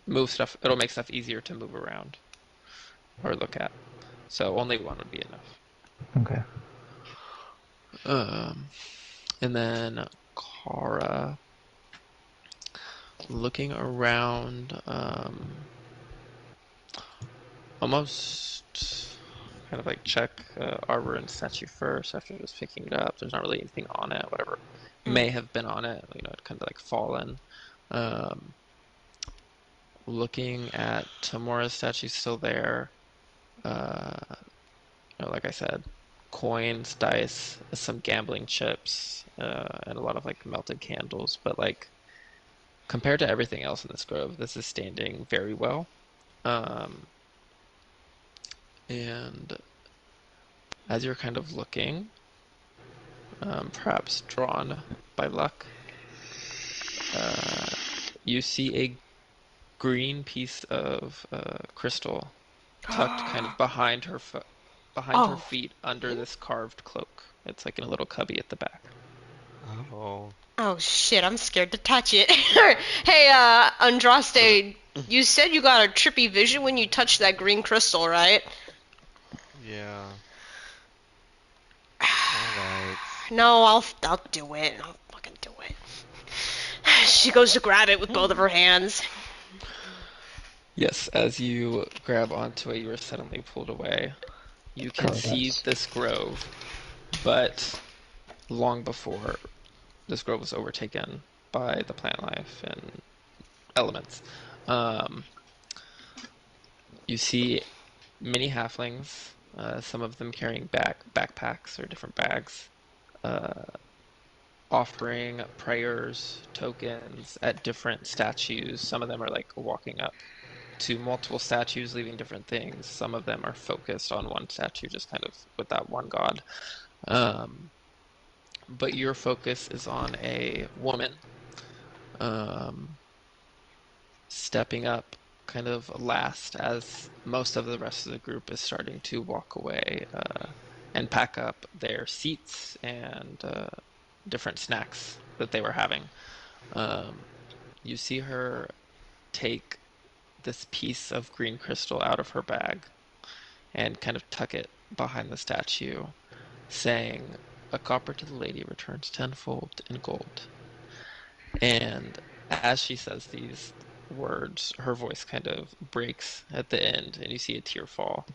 move stuff. It'll make stuff easier to move around or look at. So only one would be enough. Okay. And then Kara, looking around, almost kind of like check arbor and statue first after just picking it up. There's not really anything on it. Whatever may have been on it, it kind of like fallen. Looking at Tamora's statue, still there. Like I said, coins, dice, some gambling chips, and a lot of like melted candles. But like compared to everything else in this grove, this is standing very well. And as you're kind of looking, perhaps drawn by luck, you see a green piece of crystal tucked kind of behind her Oh. feet under this carved cloak. It's like in a little cubby at the back. Oh. Oh shit, I'm scared to touch it. Hey, Andraste, you said you got a trippy vision when you touched that green crystal, right? Yeah. Alright. No, I'll do it. I'll fucking do it. She goes to grab it with both of her hands. Yes, as you grab onto it, you are suddenly pulled away. You can see That's this grove, but long before this grove was overtaken by the plant life and elements. You see many halflings, some of them carrying backpacks or different bags, offering prayers, tokens at different statues. Some of them are like walking up to multiple statues, leaving different things. Some of them are focused on one statue, just kind of with that one god. But your focus is on a woman stepping up kind of last as most of the rest of the group is starting to walk away and pack up their seats and different snacks that they were having. You see her take this piece of green crystal out of her bag and kind of tuck it behind the statue, saying, "A copper to the lady returns tenfold in gold." And as she says these words, her voice kind of breaks at the end, and you see a tear fall.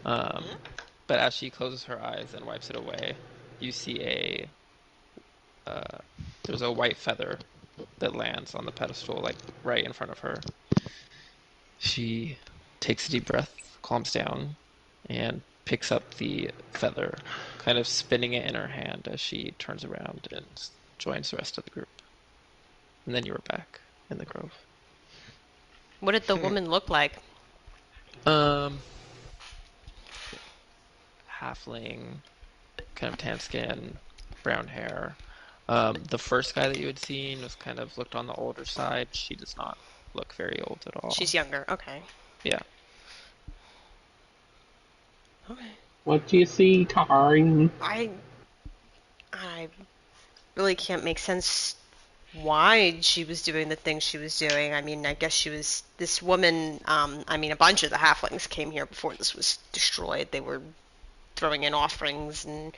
But as she closes her eyes and wipes it away, you see there's a white feather that lands on the pedestal, like right in front of her. She takes a deep breath, calms down, and picks up the feather, kind of spinning it in her hand as she turns around and joins the rest of the group. And then you are back in the grove. What did the woman look like? Um, Halfling, kind of tan skin, brown hair. The first guy that you had seen was kind of looked on the older side. She does not look very old at all. She's younger. Okay. Yeah. Okay. What do you see, Tarn? I really can't make sense why she was doing the things she was doing. I mean, I guess she was this woman. I mean, a bunch of the halflings came here before this was destroyed. They were throwing in offerings and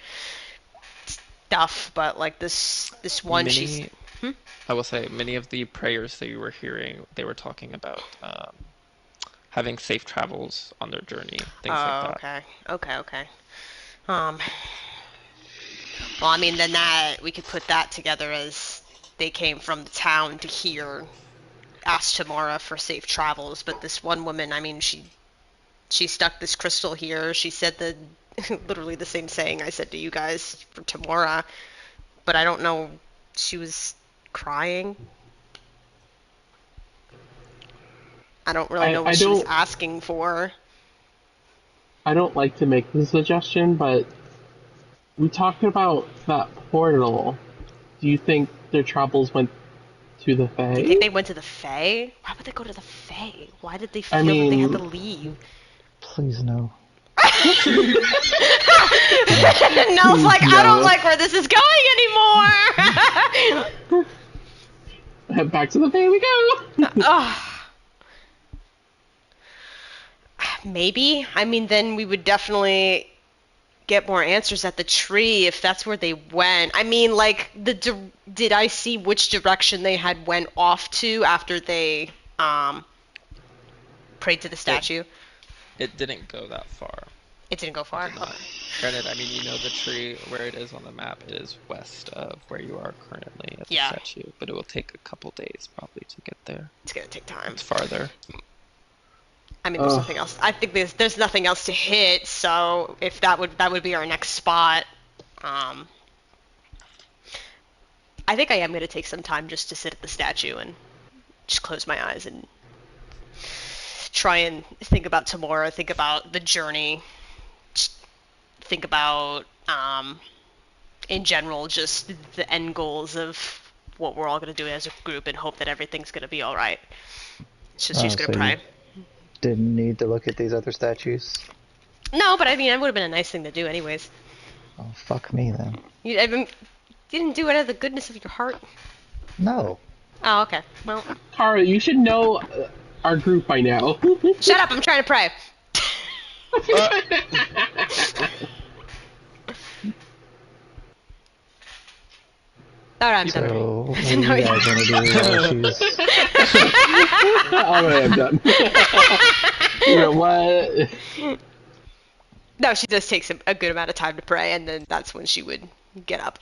stuff, but like this one, she's. Many, I will say, many of the prayers that you were hearing, they were talking about having safe travels on their journey, things like Oh, that. okay. Um. Well, I mean, then that we could put that together as they came from the town to here, asked Tamara for safe travels. But this one woman, I mean, she stuck this crystal here. She said the literally the same saying I said to you guys for Tamora, but I don't know. She was crying. I don't really know what I she was don't asking for. I don't like to make the suggestion, but we talked about that portal. Do you think their travels went to the Do you think Fae? they went to the Fae? Why would they go to the Fae? Why did they I feel that they had to mean, leave? Please no. Nell's like, please I don't no. like where this is going anymore. Back to the Fae we go. Ugh. Maybe. I mean, then we would definitely get more answers at the tree if that's where they went. I mean, like, did I see which direction they had went off to after they prayed to the statue? It didn't go that far. It didn't go It far. did not. Granted, I mean, you know the tree where it is on the map is west of where you are currently at the Yeah. statue, but it will take a couple days probably to get there. It's gonna take time. It's farther. I mean, there's nothing else. I think there's nothing else to hit. So if that would be our next spot. I think I am gonna take some time just to sit at the statue and just close my eyes and try and think about tomorrow. Think about the journey. Just think about in general just the end goals of what we're all gonna do as a group and hope that everything's gonna be all right. It's just she's Oh, gonna so pray. you didn't need to look at these other statues? No, but I mean, it would have been a nice thing to do, anyways. Oh, fuck me then. I mean, you didn't do it out of the goodness of your heart. No. Oh, okay. Well, Kara, you should know our group by now. shut up! I'm trying to pray. Alright, I'm done. So, what do No, you guys want to do while she's... Alright, I'm done. You know what? No, she does take a good amount of time to pray, and then that's when she would get up.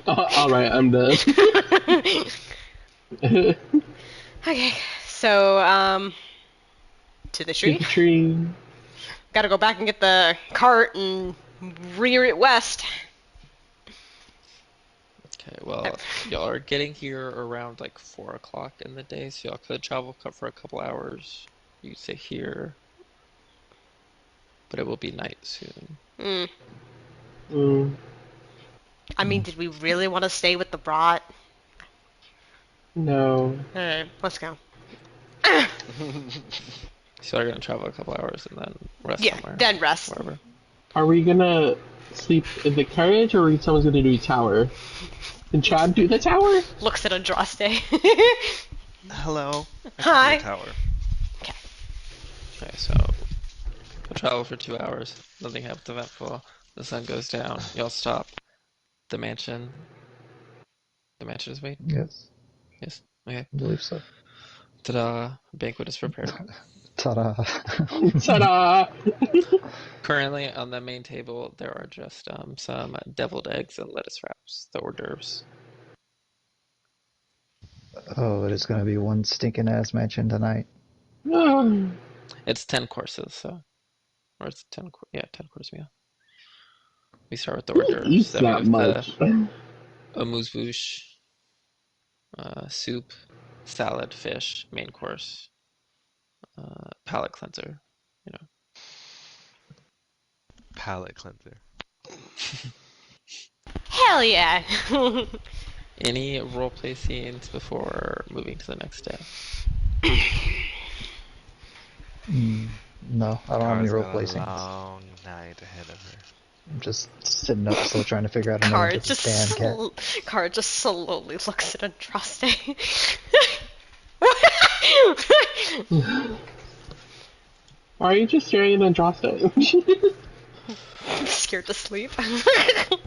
Alright, I'm done. Okay, so, to the tree. Tree. Gotta go back and get the cart and rear it west. Okay, well, y'all are getting here around like 4 o'clock in the day, so y'all could travel for a couple hours. You could stay here, but it will be night soon. I mean, did we really want to stay with the brat? No. Alright, let's go. So you're gonna travel a couple hours and then rest Yeah, somewhere. then rest. Wherever. Are we gonna sleep in the carriage, or are someone's gonna do tower? Can Chad do the tower? Looks at Andraste. Hello. Hi. Tower. Okay, so we'll travel for 2 hours. Nothing happens eventful. The sun goes down. Y'all stop. The mansion. The mansion is made? Yes, Yes. Okay. I believe so. Ta-da! Banquet is prepared. Ta-da. Ta-da! Currently on the main table there are just some deviled eggs and lettuce wraps, the hors d'oeuvres. Oh, it is going to be one stinking ass mansion tonight. It's 10 courses, so or it's 10 course meal. We start with the hors Who d'oeuvres, eats then we that have much? the amuse-bouche, soup, salad, fish, main course, palate cleanser, you know. Palate cleanser. Hell yeah. Any roleplay scenes before moving to the next day? No, I don't have any Kara's role got play a scenes. long night ahead of her. I'm just sitting up, still trying to figure out another Car different just damn cat. Car just slowly looks at Andraste. Why are you just staring at Andraste? I'm scared to sleep. I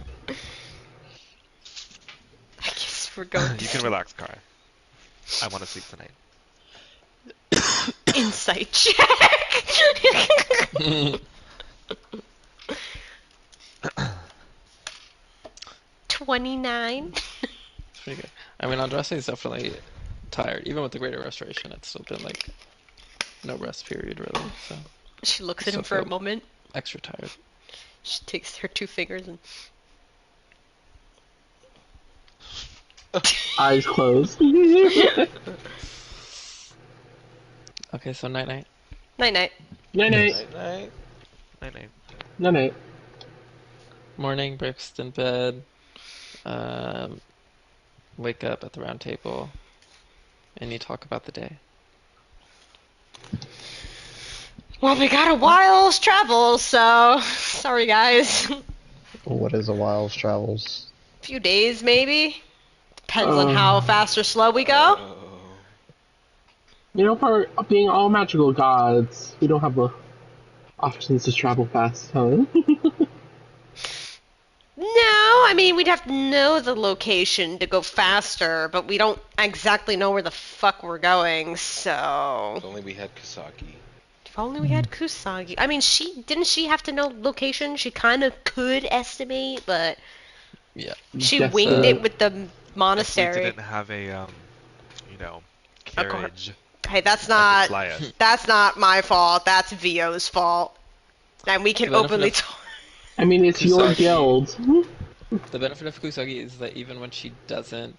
guess we're going to You can relax, Kai. I want to sleep tonight. insight check. 29. It's pretty good. I mean, Andraste is definitely tired. Even with the Greater Restoration, it's still been like no rest period really. So She looks I at him still for a feel moment. extra tired. She takes her 2 fingers and Eyes closed. Okay, so night night. night night. Night night. Night night. Night night. Night night. Morning, breakfast in bed. Um, wake up at the round table, and you talk about the day. Well, we got a while's travel, so sorry guys. What is a while's travels? Few days maybe. Depends on how fast or slow we go. Oh. You know, for being all magical gods, we don't have the options to travel fast, huh? No, I mean, we'd have to know the location to go faster, but we don't exactly know where the fuck we're going, so... If only we had Kasaki. If only we had Kusagi. I mean, didn't she have to know location? She kind of could estimate, but Yeah. she That's winged the- it with the If we monastery. didn't have a, you know, A car- carriage Hey, that's that could not fly us. that's not my fault. That's Vio's fault. And we can The benefit openly of- talk. I mean, it's your Kusagi. guild. The benefit of Kusagi is that even when she doesn't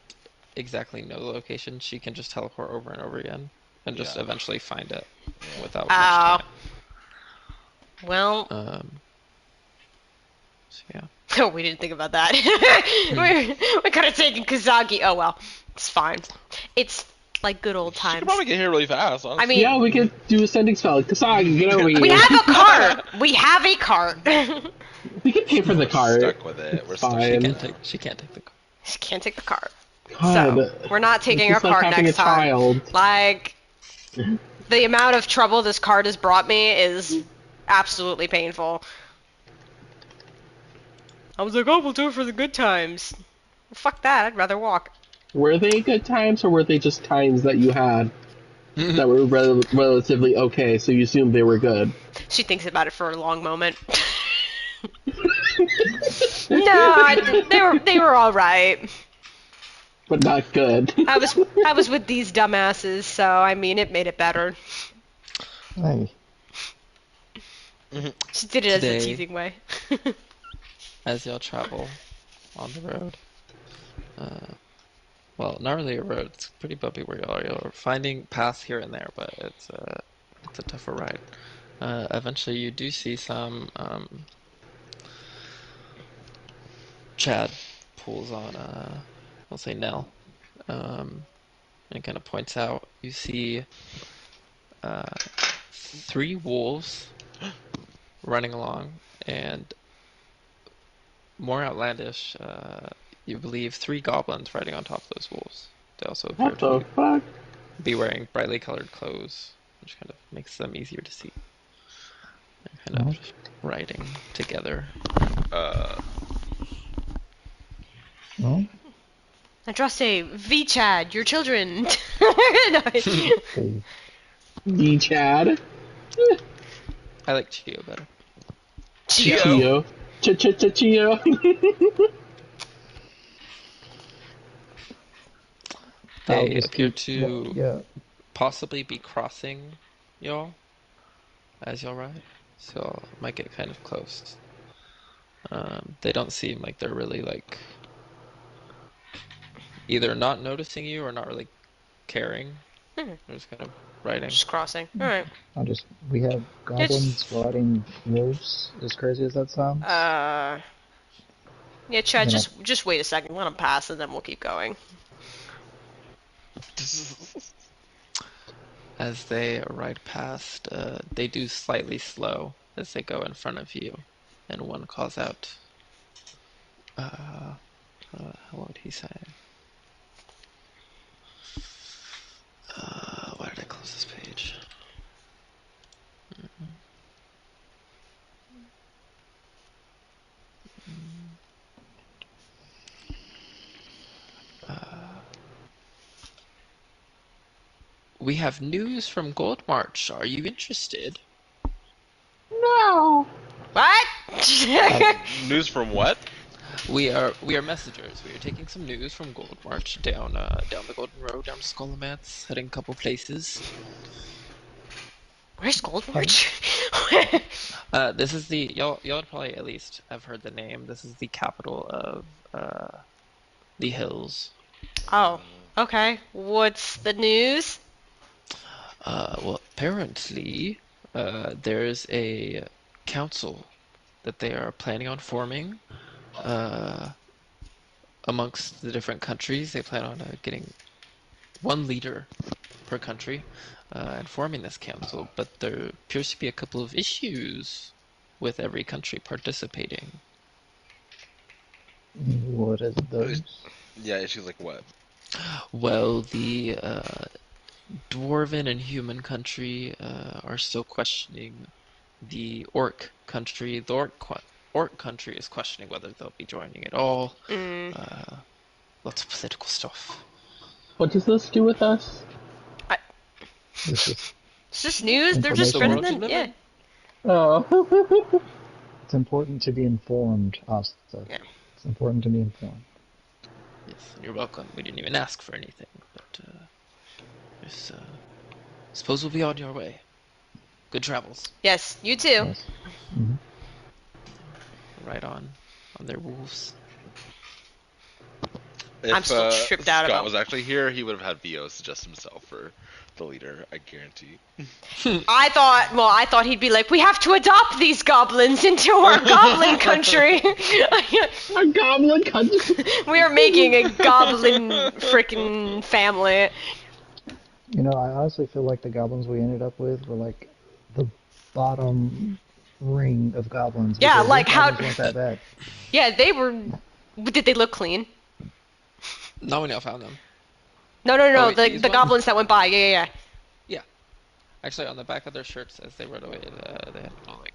exactly know the location, she can just teleport over and over again and just Yeah. eventually find it without Oh. much Well, time. So yeah. oh, we didn't think about that. we could have taken Kusagi. Oh well, it's fine. It's like good old She times. could probably get here really fast, honestly. I mean, Yeah, we could do a sending spell. Kasagi, get over here. we have a cart. We have a cart. We can pay for the We're cart. stuck with it. We're It's stuck. fine. She can't take the car. Just can't take the cart. God, So we're not taking it's our like cart having next a time. child. Like the amount of trouble this cart has brought me is absolutely painful. I was like, oh, we'll do it for the good times. Well, fuck that. I'd rather walk. Were they good times, or were they just times that you had that were relatively okay, so you assumed they were good? She thinks about it for a long moment. No, they were all right. But not good. I was with these dumbasses, so I mean, it made it better. Hey, She did it as a Today- teasing way. As y'all travel on the road. Well, not really a road. It's pretty bumpy where y'all are. Y'all are finding paths here and there, but it's a tougher ride. Eventually, you do see some. Chad pulls on, we'll say Nell, and kind of points out. You see 3 wolves running along, and more outlandish, you believe 3 goblins riding on top of those wolves. They also appear What the to fuck? be wearing brightly colored clothes, which kind of makes them easier to see. They're kind of just riding together. well, Andraste, V-Chad, your children. No, hey, D Chad? I like Chio better. Chio. Chio. Chio. I'll They just appear keep- to yeah. possibly be crossing y'all as y'all ride, so might get kind of close. They don't seem like they're really like either not noticing you or not really caring. Hmm. They're just kind of riding. Just crossing. Alright. We have goblins riding wolves, as crazy as that sounds. Yeah, Chad, You know. just wait a second. Let them pass, and then we'll keep going. As they ride past, they do slightly slow as they go in front of you. and one calls out. What would he say? Why did I close this page? We have news from Gold March. Are you interested? No. What? News from what? We are messengers. We are taking some news from Gold March down the Golden Road, down to Skolomance, heading a couple places. Where's Goldmarch? This is the y'all would probably at least have heard the name. This is the capital of the hills. Oh, okay. What's the news? Well, apparently, there's a council that they are planning on forming amongst the different countries. They plan on getting one leader per country and forming this council, but there appears to be a couple of issues with every country participating. What is those? Yeah, issues like what? Well, the Dwarven and human country are still questioning the Orc country. The Orc country is questioning whether they'll be joining at all. Lots of political stuff. What does this do with us? This is It's just news. They're just Information. spreading The them. world you Yeah. Oh. It's important to be informed, Asta. Yeah. It's important to be informed. Yes, you're welcome. We didn't even ask for anything, but yes, suppose we'll be on your way. Good travels. Yes, you too. Yes. Mhm. Right on their wolves. If I'm still tripped out Scott about- was actually here, he would have had Vio suggest himself for the leader, I guarantee. I thought he'd be like, we have to adopt these goblins into our goblin country. A goblin country. We are making a goblin frickin' family. You know, I honestly feel like the goblins we ended up with were like the bottom ring of goblins. Yeah, because like those how- goblins weren't that bad. Yeah, they were. Did they look clean? Not when y'all found them. No, Oh, wait, the these ones? goblins that went by. Yeah. Actually, on the back of their shirts, as they rode away, they had like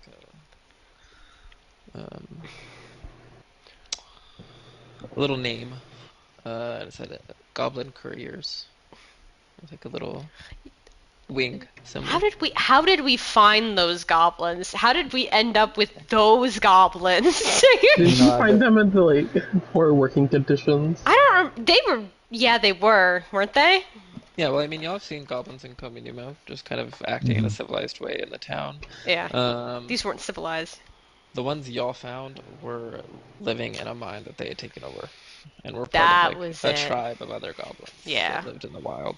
a little name. It said "Goblin Couriers," with like a little wing symbol. How did we find those goblins? How did we end up with those goblins? Did you know, find them in the like poor working conditions? I don't. They were. Yeah, they were, weren't they? Yeah, well, I mean, y'all have seen goblins in Kominuma, just kind of acting in a civilized way in the town. Yeah. These weren't civilized. The ones y'all found were living in a mine that they had taken over, and were That part of like was a it. tribe of other goblins Yeah. that lived in the wild.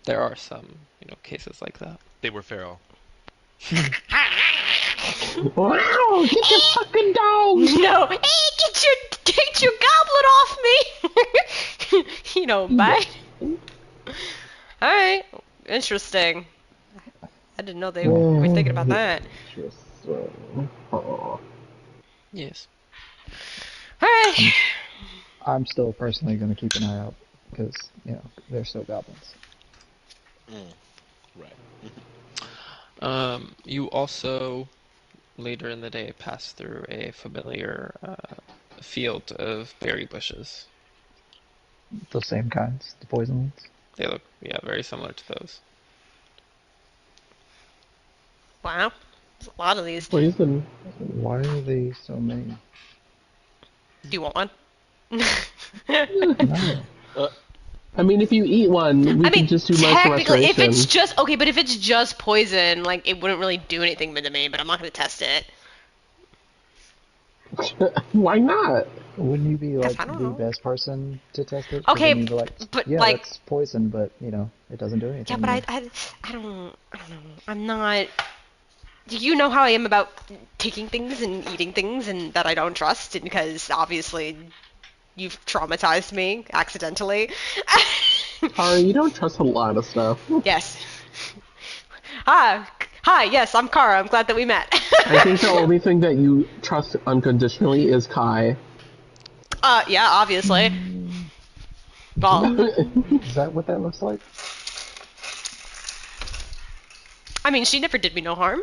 There are some, cases like that. They were feral. Wow! Get your fucking dogs! No. Hey, get your goblin off me! Bye. All right. Interesting. I didn't know they were thinking about that. Oh. Yes. All right. I'm still personally going to keep an eye out because, they're still goblins. Right. You also, later in the day, pass through a familiar field of berry bushes. The same kinds, the poison ones. They look, very similar to those. Wow. There's a lot of these. Do Poison. Why are they so many? you want one? No. I mean, if you eat one, we can just do muscle technically, if restoration. it's just okay, but if it's just poison, like it wouldn't really do anything to me. But I'm not gonna test it. Why not? Wouldn't you be like I don't the know. best person to test it? 'Cause Okay, then you'd be like, but, yeah, like- that's poison, but it doesn't do anything. Yeah, but I don't know. I'm not. You know how I am about taking things and eating things, and that I don't trust, because obviously you've traumatized me accidentally. Ari, you don't trust a lot of stuff. Yes. Hi, yes, I'm Kara. I'm glad that we met. I think the only thing that you trust unconditionally is Kai. Yeah, obviously. Well, Is that what that looks like? I mean, she never did me no harm.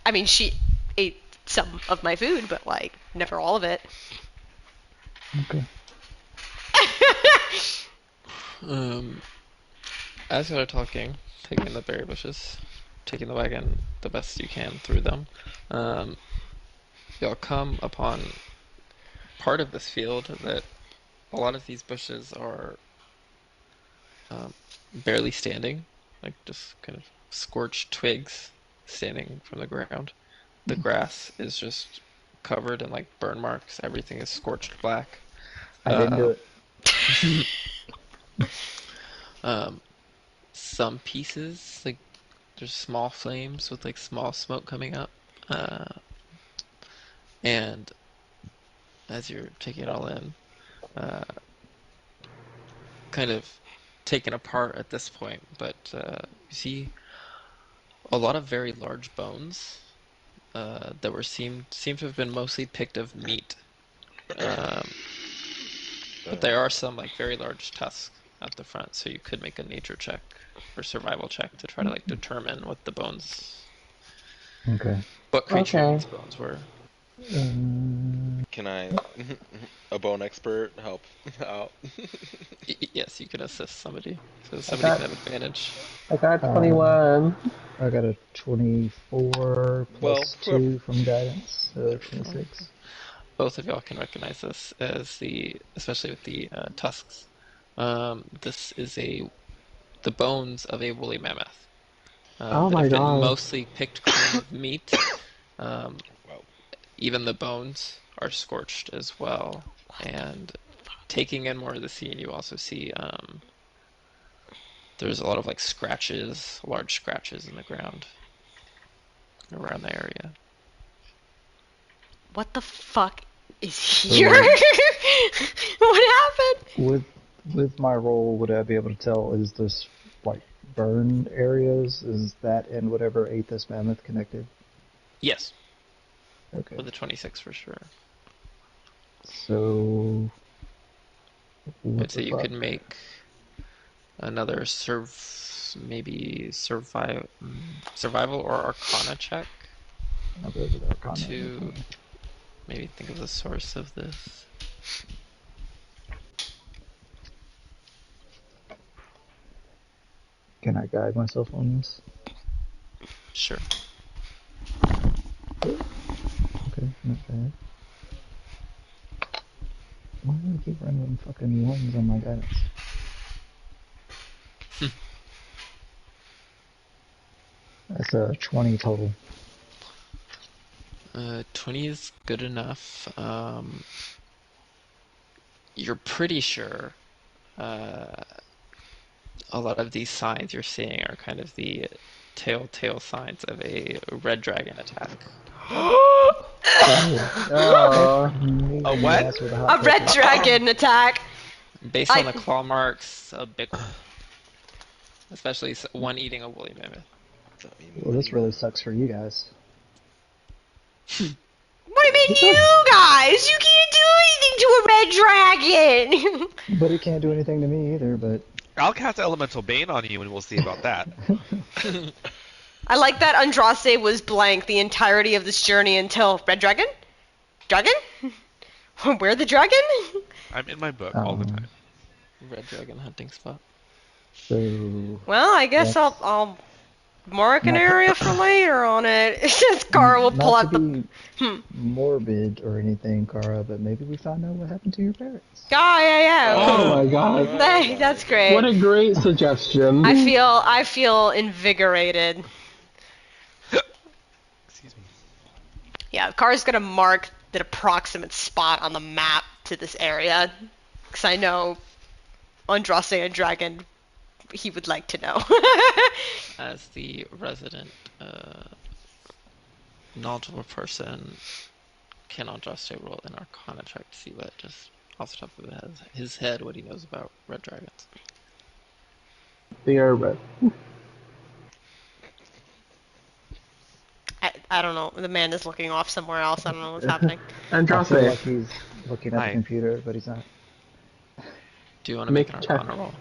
I mean, she ate some of my food, but, like, never all of it. Okay. As you're talking, taking the berry bushes, taking the wagon the best you can through them, you'll come upon part of this field that a lot of these bushes are barely standing, like just kind of scorched twigs standing from the ground. The grass is just covered in like burn marks. Everything is scorched black. I didn't do it. Some pieces, like there's small flames with like small smoke coming up. And as you're taking it all in, kind of taken apart at this point, but you see a lot of very large bones that were seem to have been mostly picked of meat. But there are some like very large tusks at the front, so you could make a nature check or survival check to try to like determine what the bones, Okay. what creature Okay. these bones were. Can I, a bone expert, help out? Yes, you can assist somebody, so I somebody got, can have advantage. I got 21. I got a 24 Well, plus whoever. 2 from guidance, so 26. Both of y'all can recognize this as especially with the tusks. This is the bones of a woolly mammoth Oh that my have been god. mostly picked clean of meat. Well, Even the bones are scorched as well. And taking in more of the scene, you also see there's a lot of like scratches, large scratches in the ground around the area. What the fuck is here? So, What happened? with my roll, would I be able to tell, is this like burned areas? Is that and whatever ate this mammoth connected? Yes, Okay. with the 26 for sure. So, what I'd the say you fuck? could make another survival or Arcana check I'll go to the Arcana. to maybe think of the source of this. Can I guide myself on this? Sure. Okay, not bad. Why do I keep running fucking ones on my guidance? That's a 20 total. 20 is good enough. You're pretty sure a lot of these signs you're seeing are kind of the telltale signs of a red dragon attack. Oh. A what? Ass with a A hot red pepper. dragon attack. Based on I- the claw marks, a big one. Especially one eating a woolly mammoth. Well, this really sucks for you guys. What do you mean, you guys? You can't do anything to a red dragon. But it can't do anything to me either, but... I'll cast Elemental Bane on you and we'll see about that. I like that Andraste was blank the entirety of this journey until red dragon? Dragon? Where the dragon? I'm in my book all the time. Red dragon hunting spot. So... Well, I guess That's- I'll mark an Not- area for later on it. Cara will pull Not out to the. be morbid or anything, Kara, but maybe we find out what happened to your parents. Yeah. Oh my god. Hey, that's great. What a great suggestion. I feel invigorated. Excuse me. Yeah, Cara's gonna mark the approximate spot on the map to this area, because I know Andraste and Dragon, he would like to know. As the resident knowledgeable person, can Andraste roll an Arcana check to see what, just off the top of his head, what he knows about red dragons? They are red. I don't know. The man is looking off somewhere else. I don't know what's happening. I feel Andraste, like he's looking at the Hi. computer, but he's not. Do you want to make make an a check. Arcana roll?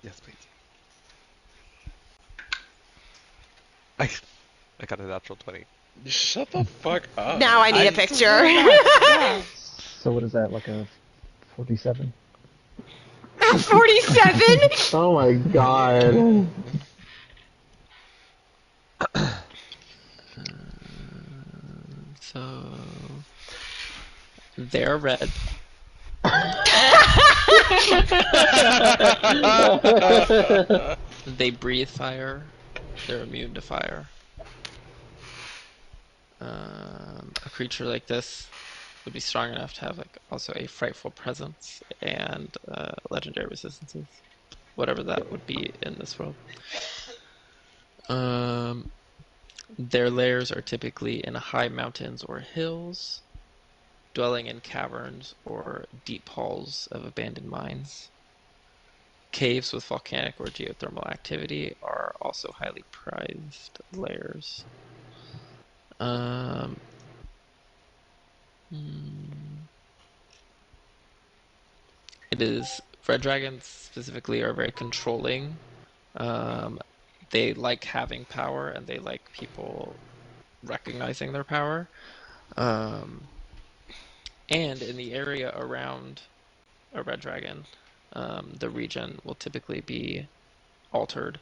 Yes, please. I got a natural 20. Shut the fuck up. Now I need a picture. So what is that, like a 47? 47? Oh my god. So they're red. They breathe fire. They're immune to fire. A creature like this would be strong enough to have like also a frightful presence and legendary resistances, whatever that would be in this world. Their lairs are typically in high mountains or hills, dwelling in caverns or deep halls of abandoned mines. Caves with volcanic or geothermal activity are also highly prized lairs. It is red dragons specifically are very controlling. They like having power and they like people recognizing their power. And in the area around a red dragon, the region will typically be altered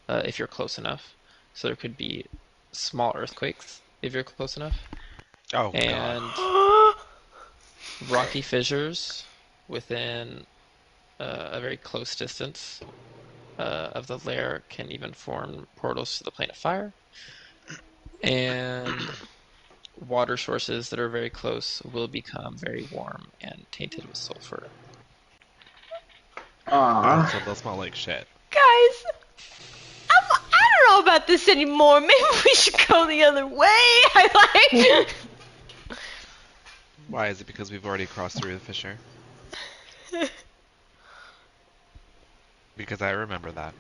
if you're close enough. So there could be small earthquakes if you're close enough, Oh, and God. rocky fissures within a very close distance of the lair can even form portals to the plane of fire. And water sources that are very close will become very warm and tainted with sulfur. So they'll smell like shit. Guys, I don't know about this anymore. Maybe we should go the other way. I like. Why? Is it because we've already crossed through the fissure? Because I remember that.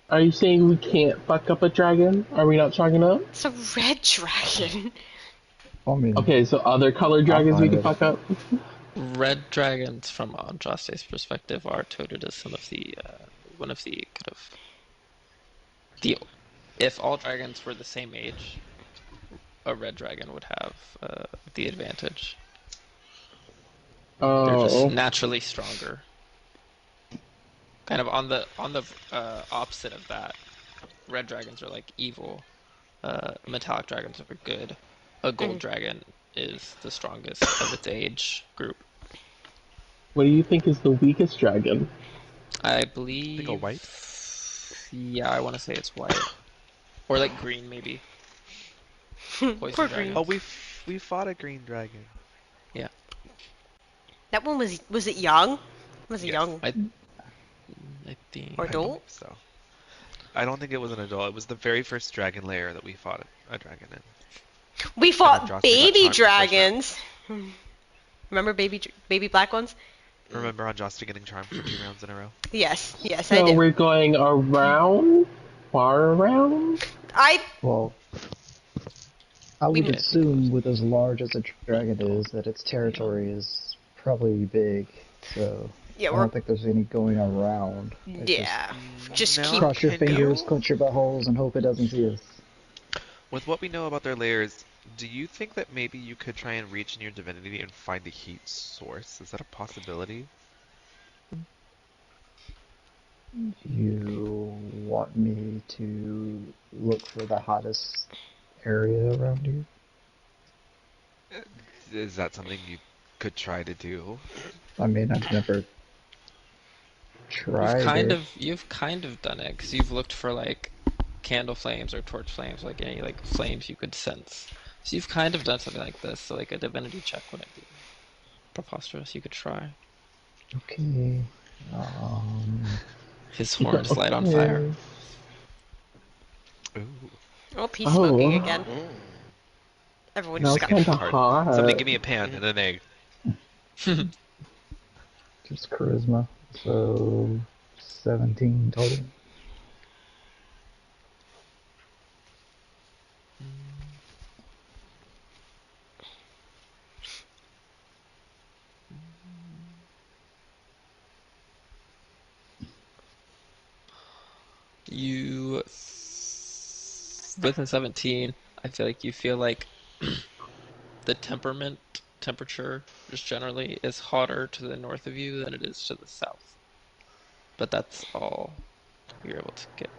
Are you saying we can't fuck up a dragon? Are we not strong enough? It's a red dragon. I mean, Okay, so other colored dragons we fine can with fuck up? Red dragons, from Andraste's perspective, are touted as some of the one of the kind of the. If all dragons were the same age, a red dragon would have the advantage. They're just Oh. naturally stronger. Kind of on the opposite of that, red dragons are like evil. Metallic dragons are good. A gold dragon is the strongest of its age group. What do you think is the weakest dragon? I believe. Think a white? Yeah, I want to say it's white, or like green maybe. Poison Poor dragon. green. Oh, we fought a green dragon. Yeah, That one was it young? Was it Yes. young? I think. Or I adult? believe so. I don't think it was an adult. It was the very first dragon lair that we fought a dragon in. We And fought then Jocelyn got baby charmed the first round. dragons. Remember baby black ones? Remember on Jocelyn getting charmed for 2 rounds in a row? Yes, I So do. we're going around? Far around? well, I would We- assume with as large as a dragon is, that its territory is probably big. So Yeah, I we're don't think there's any going around. It's yeah. Just No. Just keep. cross your Can fingers, you? clench your buttholes, and hope it doesn't see us. With what we know about their lairs, do you think that maybe you could try and reach in your divinity and find the heat source? Is that a possibility? You want me to look for the hottest area around here? Is that something you could try to do? I mean, I've never tried it. You've kind of done it because you've looked for like candle flames or torch flames, like any like flames you could sense. So you've kind of done something like this. So like a divinity check wouldn't be preposterous. You could try. Okay. His horns light on fire. Ooh. Oh, he's smoking again. Mm. Everyone That just was got. kinda hot. Somebody give me a pan and an egg. Just charisma. So 17 total. You, with a 17, I feel like you feel like the temperature, just generally, is hotter to the north of you than it is to the south. But that's all you're able to get.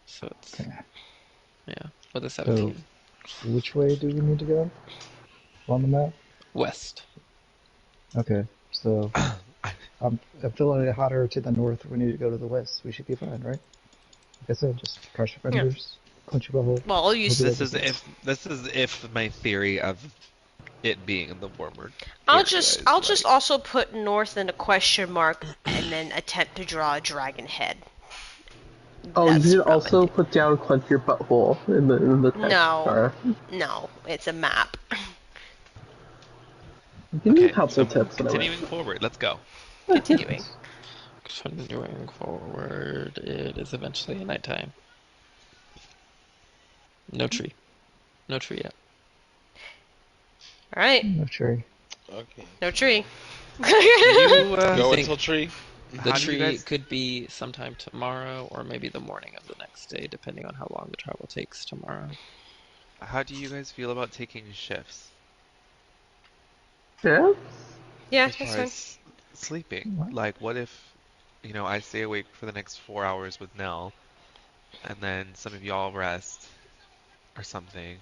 So it's, Okay. yeah, with a So, 17. which way do we need to go on the map? West. Okay, so I'm feeling it hotter to the north. We need to go to the west. We should be fine, right? Like I said, just cross your Yeah. fingers, clench your butthole. Well, I'll use. Hope it This doesn't is snow. if my theory of it being in the warmer I'll area just is I'll right. just also put north in a question mark and then attempt to draw a dragon head. Oh, you That's should what I'm gonna also do. put down clench your butthole in the text, No, Kara. no, it's a map. You need Okay, helpful so tips whenever. continuing forward, let's go. Continuing. Continuing forward, it is eventually nighttime. No tree. No tree yet. All right, No tree. Okay. no tree. You, Go think- until tree. The how do you tree guys? could be sometime tomorrow or maybe the morning of the next day, depending on how long the travel takes tomorrow. How do you guys feel about taking shifts Yeah? Yeah, as that's far fine. as sleeping? What? Like, what if, I stay awake for the next 4 hours with Nell, and then some of y'all rest or something,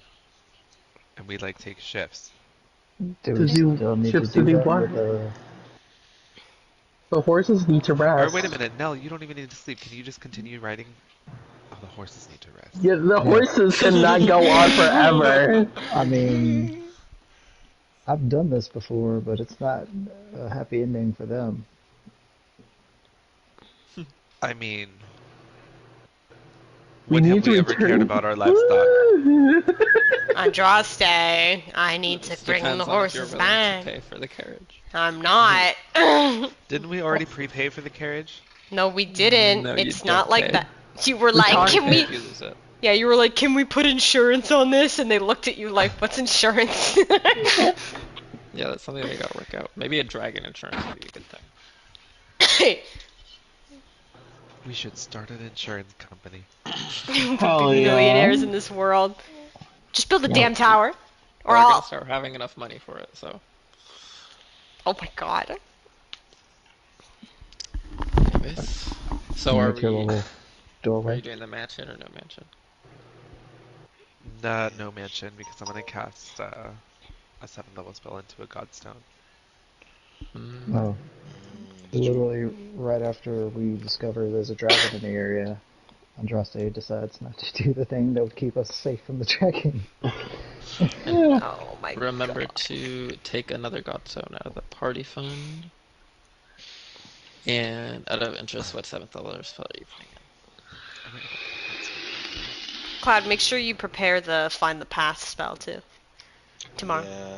and we like take shifts. Do we To do still need to shifts to do do that what? with The horses need to Or rest. wait a minute, Nell, you don't even need to sleep. Can you just continue riding? Oh, the horses need to rest. Yeah, the Yeah. horses cannot go on forever. I mean, I've done this before, but it's not a happy ending for them. I mean, We when have need to we ever cared return. about our livestock? Andraste, I need to This bring the depends on if you're horses willing to back. pay for the carriage. I'm not. Didn't we already prepay for the carriage? No, we didn't. No, you It's not don't like pay. that. You were We like, talked- can Pay we? if you lose it. Yeah, you were like, can we put insurance on this? And they looked at you like, what's insurance? Yeah, that's something they gotta work out. Maybe a dragon insurance would be a good thing. We should start an insurance company. Hell Be millionaires yeah. in this world. Just build a Well, damn tower. Or We're gonna I'll. start having enough money for it, so. Oh my god. Anyways. So are Miniature we, level are doorway. you doing the mansion or no mansion? No mansion, because I'm gonna cast a 7th level spell into a godstone. Mm, Oh, literally right after we discover there's a dragon in the area, Andraste decides not to do the thing that would keep us safe from the dragon. Oh my Remember god. to take another godstone out of the party fund. And out of interest, what 7th level spell are you putting in? Cloud, make sure you prepare the find the path spell too. Tomorrow. Yeah.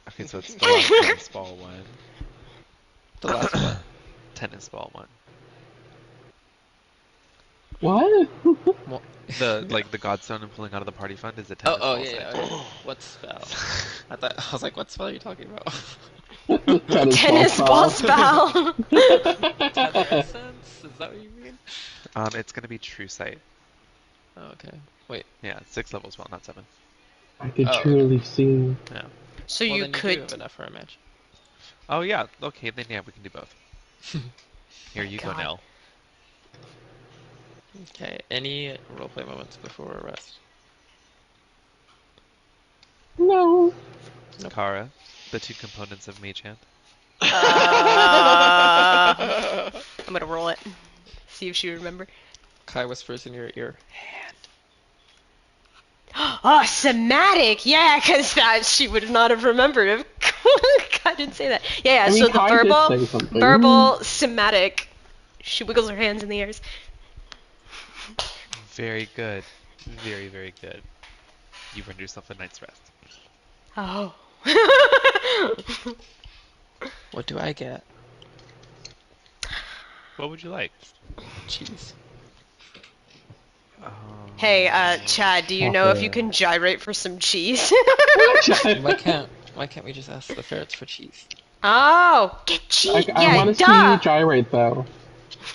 Okay, so it's the last tennis ball one. The last what? Tennis ball one. What? Well, The godstone and pulling out of the party fund is a oh, tennis oh ball yeah, set. yeah, okay. What spell? I was like, what spell are you talking about? Tennis ball spell. Tether essence? Is that what you mean? It's gonna be true sight. Oh, okay. Wait. Yeah, 6 level spell, not 7. I could Oh, truly see. Yeah. So well, you then you do could. have enough for a match. Oh yeah. Okay, then yeah, we can do both. Here you go, God. Nell. Okay, any roleplay moments before rest? No. Kara, the 2 components of Mage Hand. I'm gonna roll it. See if she remember. Kai whispers in your ear. Oh, somatic. Yeah, because that she would not have remembered if I didn't say that. Yeah, I mean, so the Kai did verbal, say something. somatic. She wiggles her hands in the airs. Very good. Very, very good. You've earned yourself a night's rest. Oh. What do I get? What would you like? Cheese. Hey, Chad, do you know if you Okay. can gyrate for some cheese? Why can't we just ask the ferrets for cheese? Oh, get cheese. I Yeah, want to see duh. you gyrate though.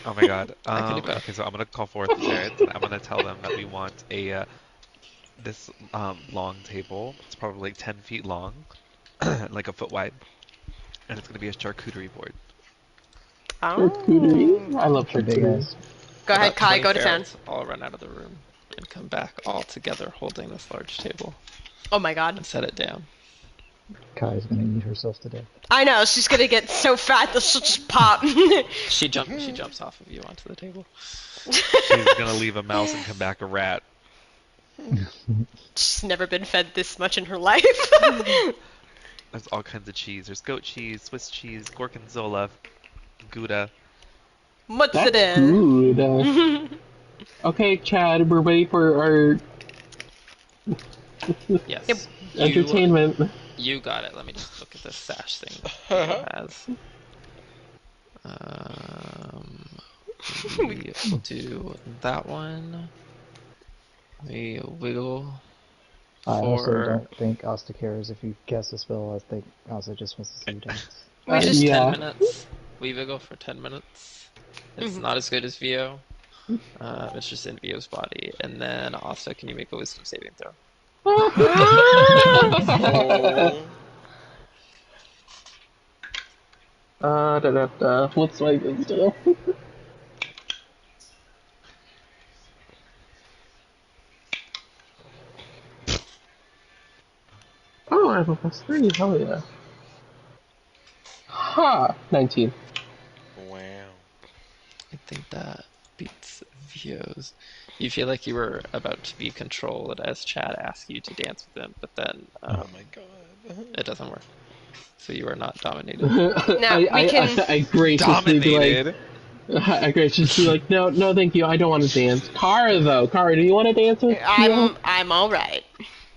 Oh my god. I can do both. Okay, so I'm gonna call forth the spirits, and I'm gonna tell them that we want a this long table. It's probably like 10 feet long, like a foot wide, and it's gonna be a charcuterie board. Charcuterie? Oh. I love A big charcuterie. ass. Go ahead, About Kai. 20 Go to town. ferrets all run out of the room and come back all together holding this large table Oh my god. and set it down. Kai's gonna eat herself to death. I know, she's gonna get so fat that she'll just pop. She jumps off of you onto the table. She's gonna leave a mouse and come back a rat. She's never been fed this much in her life. There's all kinds of cheese. There's goat cheese, Swiss cheese, gorgonzola, Gouda. What's That's it in? good. Okay, Chad, we're ready for our Yes. Yep. entertainment. You got it. Let me just look at this sash thing that it has. We will do that one. We wiggle I also for don't think Asta cares if you cast a spell. I think Asta just wants to see you dance. We just Yeah. 10 minutes. We wiggle for 10 minutes. It's not as good as Vio. It's just in Vio's body. And then also, can you make a wisdom saving throw? What's my wisdom? Oh, I have a +3. Hell yeah. Ha! 19. Wow. I think that beats Vio's. You feel like you were about to be controlled as Chad asked you to dance with him, but then Oh my god. it doesn't work. So you are not dominated. Now, we can- I graciously be Dominated. like, I graciously be like, no, thank you, I don't want to dance. Kara, though, Kara, do you want to dance with you? I'm alright.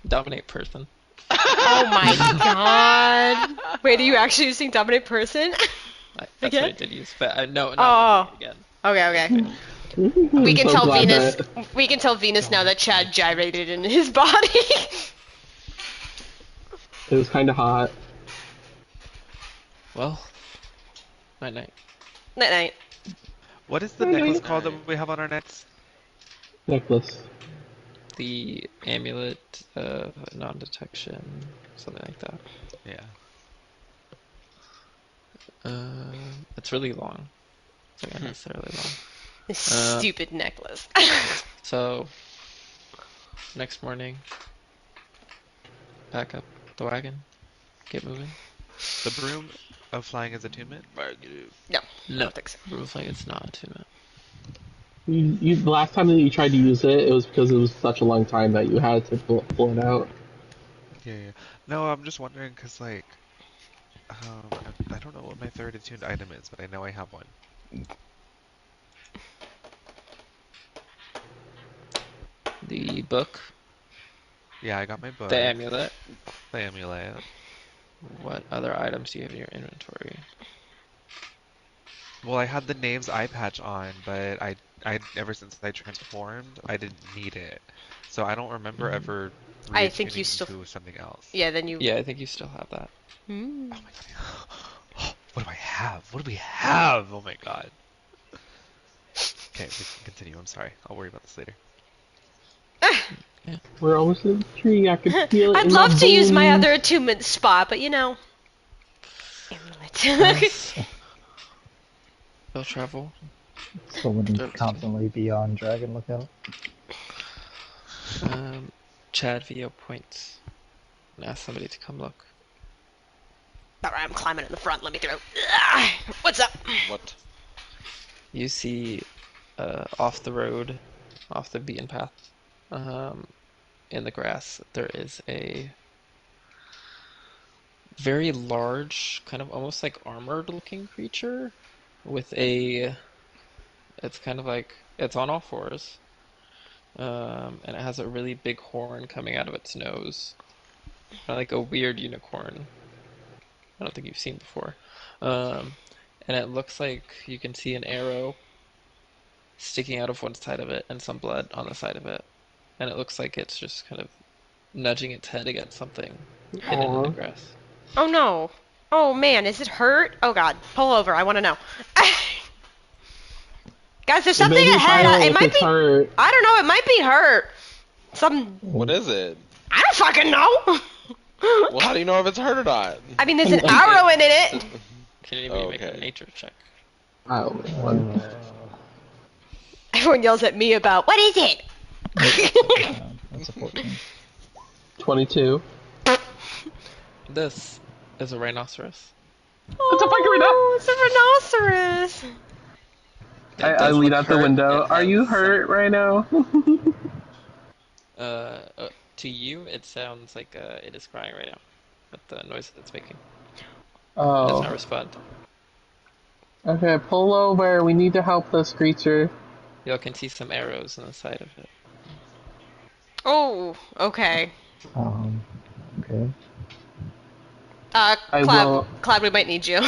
Dominate person. Oh my god. Wait, are you actually using dominate person? That's Again? what I did use, but no, Oh. not again. Okay. We can So tell glad Venus. that- We can tell Venus now that Chad gyrated in his body. It was kind of hot. Well, night night. Night night. What is the Okay. necklace called that we have on our necks? Necklace. The amulet of non-detection, something like that. Yeah. It's really long. It's like unnecessarily long. This stupid necklace. So, next morning, pack up the wagon, get moving. The broom of flying is attunement. No, I No, don't think so. looks like it's not too much. The last time that you tried to use it, it was because it was such a long time that you had to pull it out. Yeah. No, I'm just wondering because like, I don't know what my third attuned item is, but I know I have one. The book, Yeah, I got my book. the amulet. The amulet. What other items do you have in your inventory? Well, I had the name's eye patch on, but I ever since I transformed, I didn't need it. So I don't remember ever I think you reattuning still- to something else. Yeah, then you. Yeah, I think you still have that. Hmm. Oh my god. What do I have? What do we have? Oh my god. Okay, we can continue. I'm sorry. I'll worry about this later. We're almost in the tree. I can feel it. I'd in love my to use my bones. other attunement spot, but you know. Amulet. Yes. They'll travel. Someone constantly be on Dragon Lookout. Chad Vio points and asks somebody to come look. Alright, I'm climbing in the front. Let me through. What's up? What? You see, off the road, off the beaten path, in the grass, there is a very large, kind of almost like armored-looking creature with a. It's kind of like it's on all fours, and it has a really big horn coming out of its nose, kind of like a weird unicorn. I don't think you've seen before. And it looks like you can see an arrow sticking out of one side of it and some blood on the side of it. And it looks like it's just kind of nudging its head against something hidden in the Aw. grass. Oh no. Oh man, is it hurt? Oh god. Pull over. I want to know. Guys, there's It something may be ahead. vital It if might it's be. hurt. I don't know. It might be hurt. What is it? I don't fucking know. Well, how do you know if it's hurt or not? I mean, there's an arrow in it. Can anybody make a Okay. nature check? Oh, one. Everyone yells at me about what is it? That's a 14. 22. This is a rhinoceros. It's a fucking It's a rhinoceros. It I does lean look out the hurt. window. It Are you has hurt right now? To you, it sounds like it is crying right now, with the noise that it's making. It does not Oh. respond. Okay, pull over. We need to help this creature. Y'all can see some arrows on the side of it. Oh, okay. Okay. I will- Cloud, we might need you.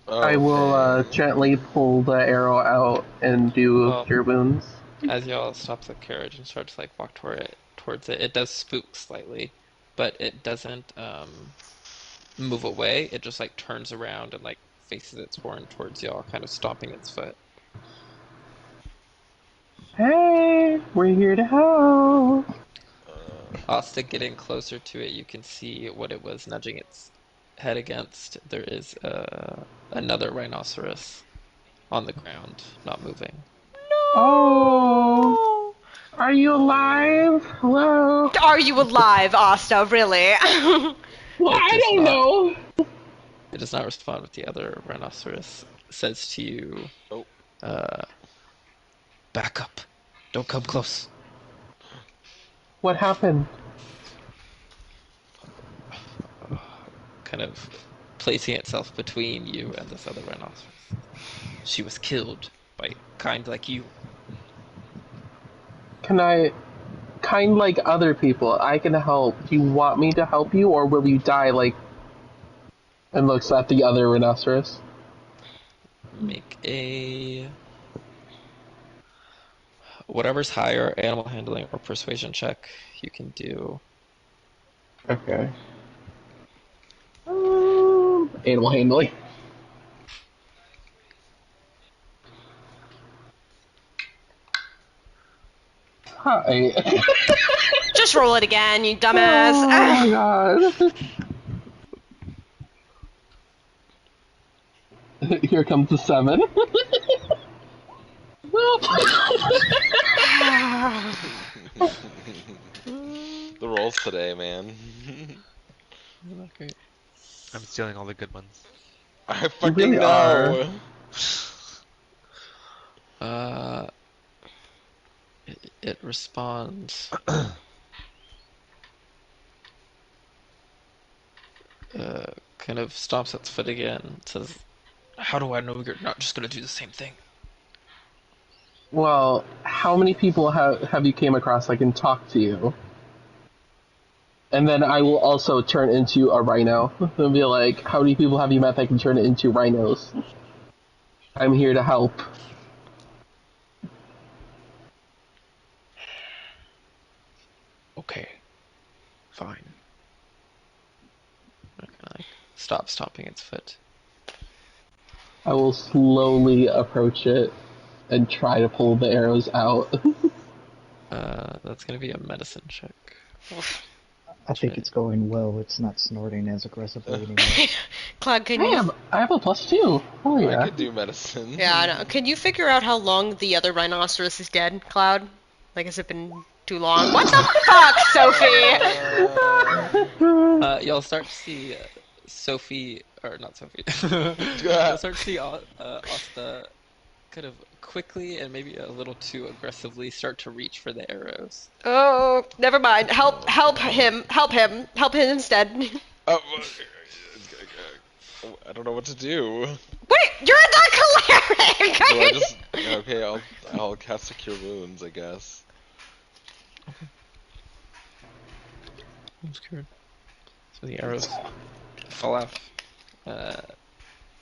I will Okay. gently pull the arrow out and do Well- cure wounds. As y'all stop the carriage and start to like walk towards it, it does spook slightly, but it doesn't move away. It just like turns around and like faces its horn towards y'all, kind of stomping its foot. Hey, we're here to help. Asta getting closer to it, you can see what it was nudging its head against. There is another rhinoceros on the ground, not moving. Oh, are you alive? Hello? Are you alive, Asta? Really? Well, I does don't not. know. It does not respond with the other rhinoceros. It says to you, Oh. back up. Don't come close. What happened? Kind of placing itself between you and this other rhinoceros. She was killed by kind like you. Can I, kind like other people, I can help. Do you want me to help you, or will you die like... And looks at the other rhinoceros. Make a... Whatever's higher, animal handling or persuasion check, you can do. Okay. Animal handling. Hi. Just roll it again, you Oh dumbass. my god. Here comes the 7. The rolls today, man. Not great. I'm stealing all the good ones. I fucking really know. It responds. Kind of stomps its foot again. Says, "How do I know you're not just gonna do the same thing?" Well, how many people have you came across that can talk to you? And then I will also turn into a rhino and be like, how many people have you met that can turn into rhinos? I'm here to help. Okay, fine. I'm gonna like stop stomping its foot. I will slowly approach it and try to pull the arrows out. That's gonna be a medicine check. I think right. it's going well. It's not snorting as aggressively anymore. Cloud, can I you? have a +2. Oh I yeah. could do medicine. Yeah, I know. Can you figure out how long the other rhinoceros is dead, Cloud? Like, has it been too long? What the fuck, Sophie? Y'all start to see Sophie, or not Sophie. You'll start to see Asta kind of quickly and maybe a little too aggressively start to reach for the arrows. Oh, never mind. Help him instead. Oh, I don't know what to do. Wait, you're the cleric! Do I just... Okay, I'll cast a Cure Wounds, I guess. I'm scared. So the arrows fall out.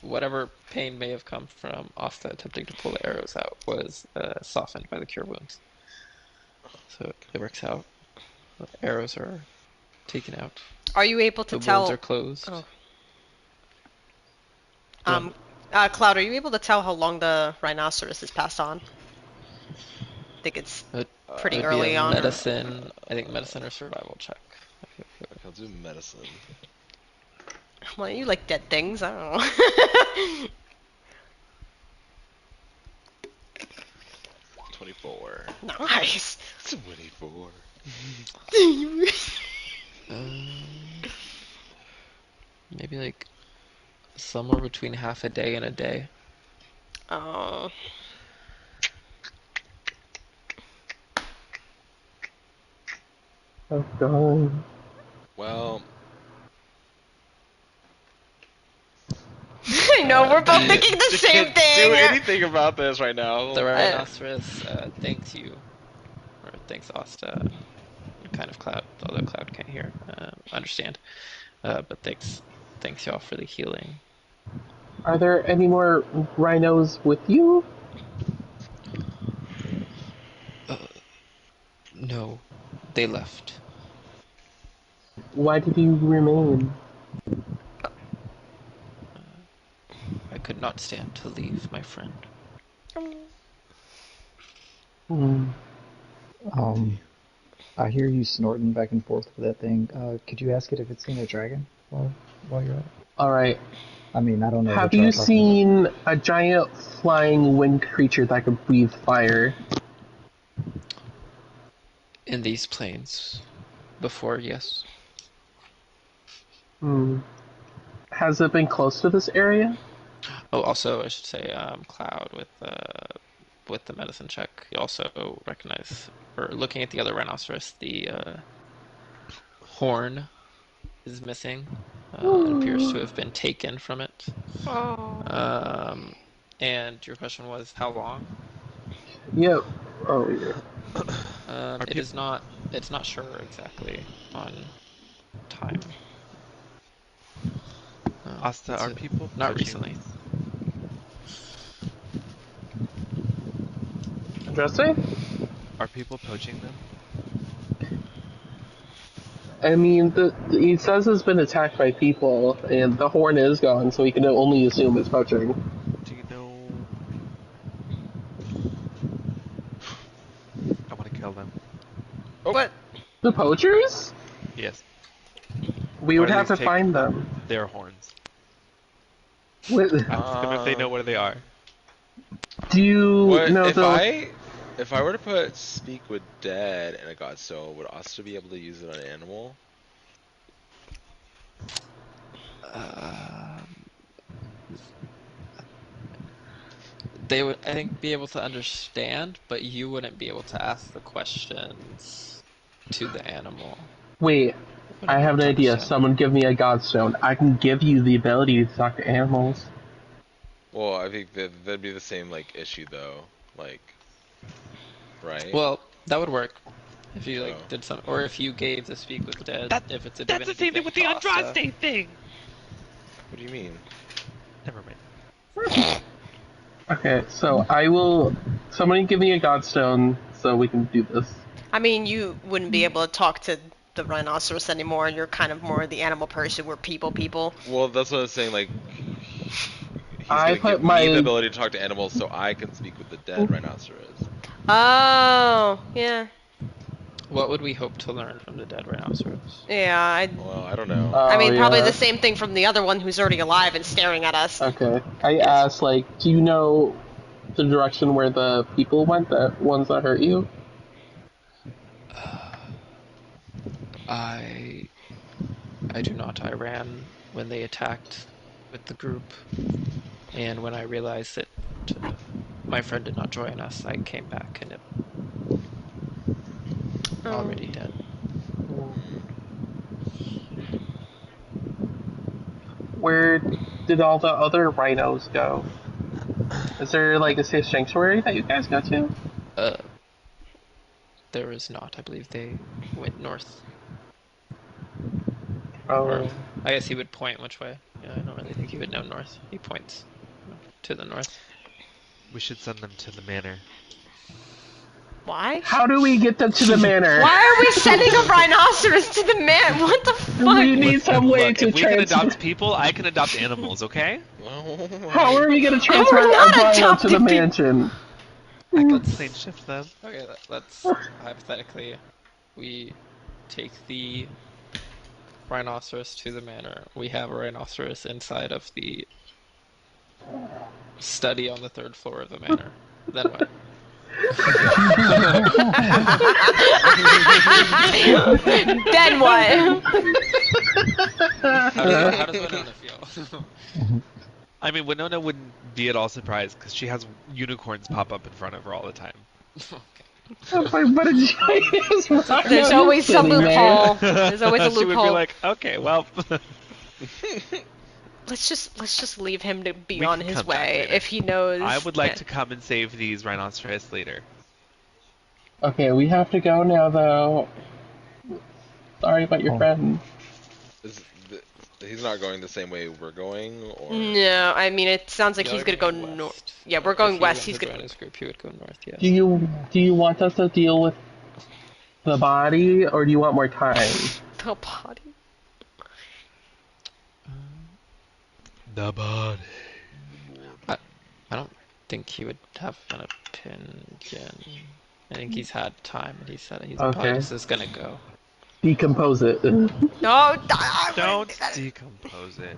Whatever pain may have come from Asta attempting to pull the arrows out was softened by the cure wounds. So it works out. The arrows are taken out. Are you able to The tell? wounds are closed. Oh. Go Cloud, are you able to tell how long the rhinoceros has passed on? I think it's It pretty would be a early on. medicine, I think medicine or survival check. I'll do medicine. Well, you like dead things. I don't know. 24. Nice. 24. Maybe like somewhere between half a day and a day. Oh. Oh god. Well, I know, we're both thinking the just same can't thing. do anything about this right now. The rhinoceros thanks you, or thanks Asta, kind of Cloud, although Cloud can't hear, understand. But thanks y'all for the healing. Are there any more rhinos with you? No, they left. Why did you remain? I could not stand to leave my friend. Hmm. I hear you snorting back and forth with that thing. Could you ask it if it's seen a dragon while you're at it? Alright. I mean, I don't know Have what y'all you are talking about. seen a giant flying winged creature that can breathe fire? In these plains, before, yes. Hmm. Has it been close to this area? Oh, also I should say, Cloud with the medicine check, you also recognize, or looking at the other rhinoceros, the horn is missing. It appears to have been taken from it. Oh. And your question was how long? Yep. Oh, yeah. Are It peop is not. It's not sure exactly on time. Asta, It's are people not poaching recently. these? Interesting? Are people poaching them? I mean, he says it's been attacked by people, and the horn is gone, so we can only assume it's poaching. Do you know? I want to kill them. What? The poachers? Yes. We Or would at have least to take find them. their horns. What, Ask them if they know where they are. do you What know the... if I were to put speak with dead in a godstone, would Asta be able to use it on an animal? Um, they would, I think, be able to understand, but you wouldn't be able to ask the questions to the animal. Wait, I Wouldn't be have able an to idea. understand. Someone give me a godstone. I can give you the ability to talk to animals. Well, I think that'd be the same like issue though, like, right? Well, that would work if you Oh. like did some, or if you gave the speak with dead, That if it's a that's the divinity same thing thing with to the Asta. Andraste thing. What do you mean? Never mind. Okay, so I will... Somebody give me a godstone so we can do this. I mean, you wouldn't be able to talk to the rhinoceros anymore, and you're kind of more the animal person. We're people. Well, that's what I was saying. Like, he's I gonna put give me the my... ability to talk to animals, so I can speak with the dead rhinoceros. Oh, yeah. What would we hope to learn from the dead rhinoceros? Yeah, Well, I don't know. I Oh, mean, probably the yeah. same thing from the other one who's already alive and staring at us. Okay. I Yes. asked, like, do you know the direction where the people went, the ones that hurt you? I I do not. I ran when they attacked with the group, and when I realized that my friend did not join us, I came back and it Oh. already dead. Where did all the other rhinos go? Is there, like, a safe sanctuary that you guys go to? Uh, there is not. I believe they went north. Or Oh. I guess he would point which way. Yeah, I don't really think he would know north. He points to the north. We should send them to the manor. Why? How do we get them to the manor? Why are we sending a rhinoceros to the man? What the fuck? We need some way Look, to if we can transfer. adopt people, I can adopt animals, okay? How are we gonna We're transfer not a rhino to adopting the people. mansion? I can plane shift them. Okay, let's hypothetically, we take the rhinoceros to the manor. We have a rhinoceros inside of the study on the 3rd floor of the manor. Then what? Then what? How does Winona feel? I mean, Winona wouldn't be at all surprised because she has unicorns pop up in front of her all the time. But it's There's always a loophole. There's always a She would be loophole. like, okay, well, Let's just leave him to be We on can his come back way later. if he knows. I would like to come and save these rhinoceros later. Okay, we have to go now, though. Sorry about your friend. He's not going the same way we're going, or No, I mean it sounds like No, he's we're gonna go going north. west. Yeah, we're going If he west. went He's to gonna. join his group, he would go north. Yes. Do you want us to deal with the body, or do you want more time? The body. The body. I don't think he would have an opinion. I think he's had time, and he said he's probably Okay. just is gonna go. Decompose it. No, Don't decompose it.